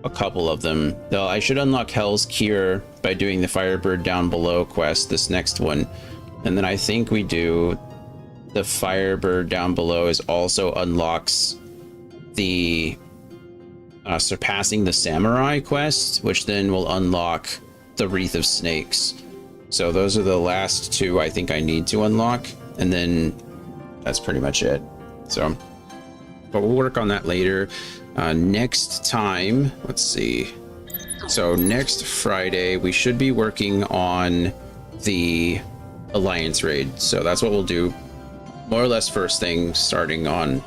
a couple of them. Though I should unlock Hell's Cure by doing the Firebird down below quest, this next one. And then I think we do the Firebird down below is also unlocks the Surpassing the Samurai quest, which then will unlock the Wreath of Snakes. So those are the last two I think I need to unlock, and then that's pretty much it. So, but we'll work on that later. Next time, let's see. So next Friday, we should be working on the Alliance raid. So that's what we'll do. More or less first thing starting on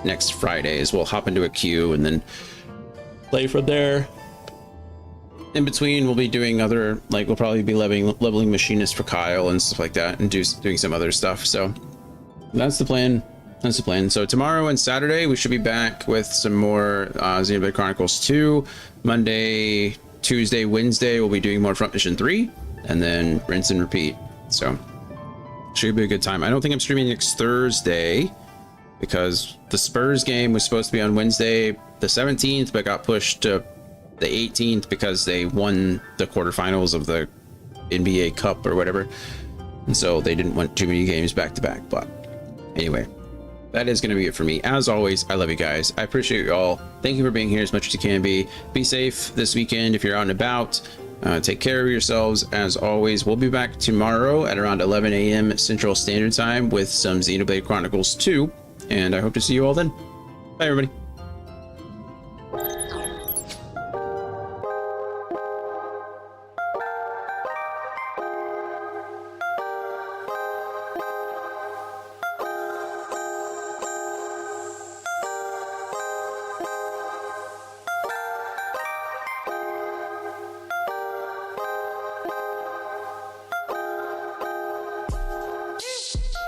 next Friday is we'll hop into a queue and then play from there. In between, we'll be doing other, like we'll probably be leveling Machinist for Kyle and stuff like that, and doing some other stuff. So that's the plan. That's the plan. So tomorrow and Saturday, we should be back with some more Xenoblade Chronicles 2. Monday, Tuesday, Wednesday, we'll be doing more Front Mission 3, and then rinse and repeat. So should be a good time. I don't think I'm streaming next Thursday because the Spurs game was supposed to be on Wednesday the 17th, but got pushed to the 18th because they won the quarterfinals of the NBA Cup or whatever. And so they didn't want too many games back to back, but Anyway, that is going to be it for me. As always, I love you guys. I appreciate you all. Thank you for being here as much as you can be. Be safe this weekend if you're out and about. Take care of yourselves. As always, we'll be back tomorrow at around 11 a.m. Central Standard Time with some Xenoblade Chronicles 2. And I hope to see you all then. Bye, everybody.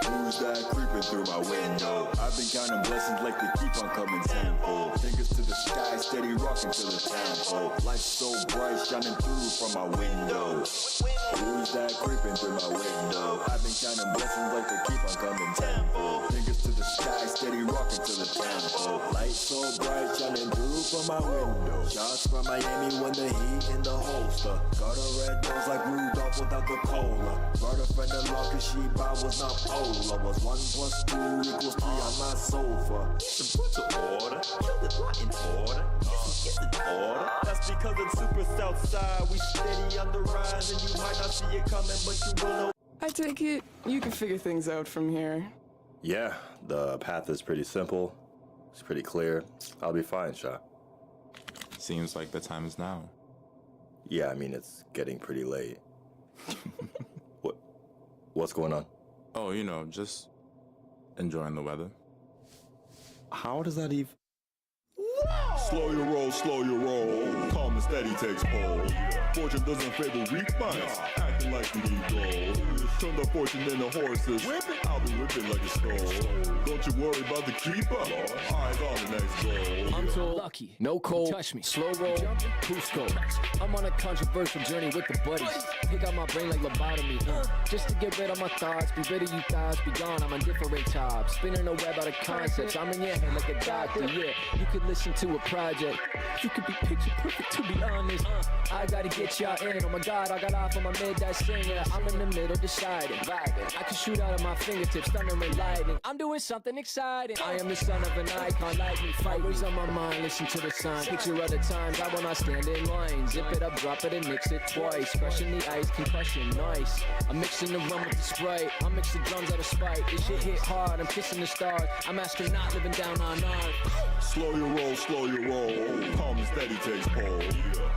Who's that creeping through my window? I've been counting blessings like they keep on coming tenfold. Fingers to the sky, steady rocking to the tempo. Light so bright, shining through from my window. Who's that creeping through my window? I've been counting blessings like they keep on coming tenfold. Fingers to the sky, steady rocking to the tempo. Light so bright, shining through from my window. Shots from Miami when the heat in the holster. Got a red nose like Rudolph without the cola. Brought a friend along cause she was not polar. Was 1 + 2 = 3 on my sofa. The put to order, kill it not in order. It's in order. That's because it's super south side. We steady on the rise and you might not see it coming, but you will know. I take it you can figure things out from here. Yeah, the path is pretty simple. It's pretty clear. I'll be fine, Sha. Seems like the time is now. Yeah, I mean, it's getting pretty late. What's going on? Oh, you know, just enjoying the weather. How does that even... Slow your roll, slow your roll. Calm and steady takes hold. Fortune doesn't favor weak minds, acting like you need gold. Turn the fortune into horses. I'll be whipping like a skull. Don't you worry about the keeper. Eyes on the next goal. I'm so lucky. No cold. Touch me. Slow roll. Cusco. I'm on a controversial journey with the buddies. Pick out my brain like lobotomy. Just to get rid of my thoughts. Be rid of you thoughts. Be gone. I'm on different top. Spinning a web out of concepts. I'm in your head like a doctor. Yeah. You could listen to a project. You could be picture perfect to be honest. I gotta get y'all in. Oh my god, I got off on my midnight singer. I'm in the middle deciding. Vibing. I can shoot out of my fingertips. Thunder and lightning. I'm doing something exciting. I am the son of an icon. Lightning fight. Always on my mind. Listen to the sign. Picture other times. I will not stand in line. Zip it up, drop it, and mix it twice. Crushing the ice, concussion, nice. I'm mixing the rum with the Sprite. I mix the drums out of spite. This shit hit hard. I'm kissing the stars. I'm astronaut living down on Earth. Slow your roll, slow your roll. Calm and steady takes hold.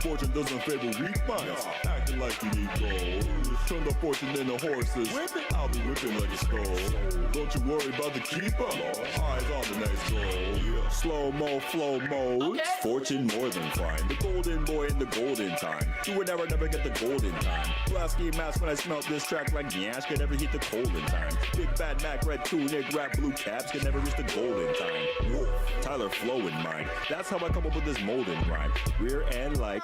Fortune doesn't favor weak minds, acting like you need gold. Turn the fortune into horses. I'll be whipping like a skull. Don't you worry about the keeper. Eyes on the next goal. Slow mo, flow mode. Fortune more than fine. The golden boy in the golden time. Do or never get the golden time. Blasky mask when I smelt this track like Nyash can never hit the golden time. Big bad Mac, red tunic, rap blue caps can never reach the golden time. Whoa. Tyler flow in mind. That's how I come up with this molding rhyme. Rear end like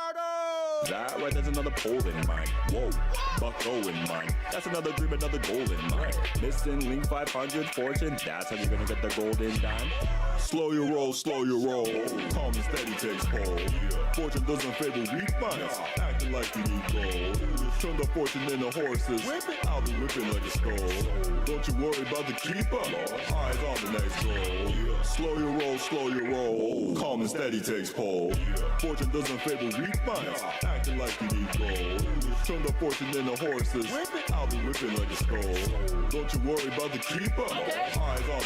that right, that's another pole in mine. Whoa, Bucko in mine. That's another dream, another goal in mine. Missing link 500 fortune. That's how you're gonna get the golden dime. Slow your roll, slow your roll. Calm and steady takes hold. Fortune doesn't favor weak minds, acting like you need gold. Turn the fortune into horses. I'll be whipping like a skull. Don't you worry about the keeper. Eyes on the next goal. Slow your roll, slow your roll. Calm and steady takes hold. Fortune doesn't favor weak minds, acting like you need gold. Turn the fortune into horses. I'll be whipping like a skull. Don't you worry about the keeper. Eyes on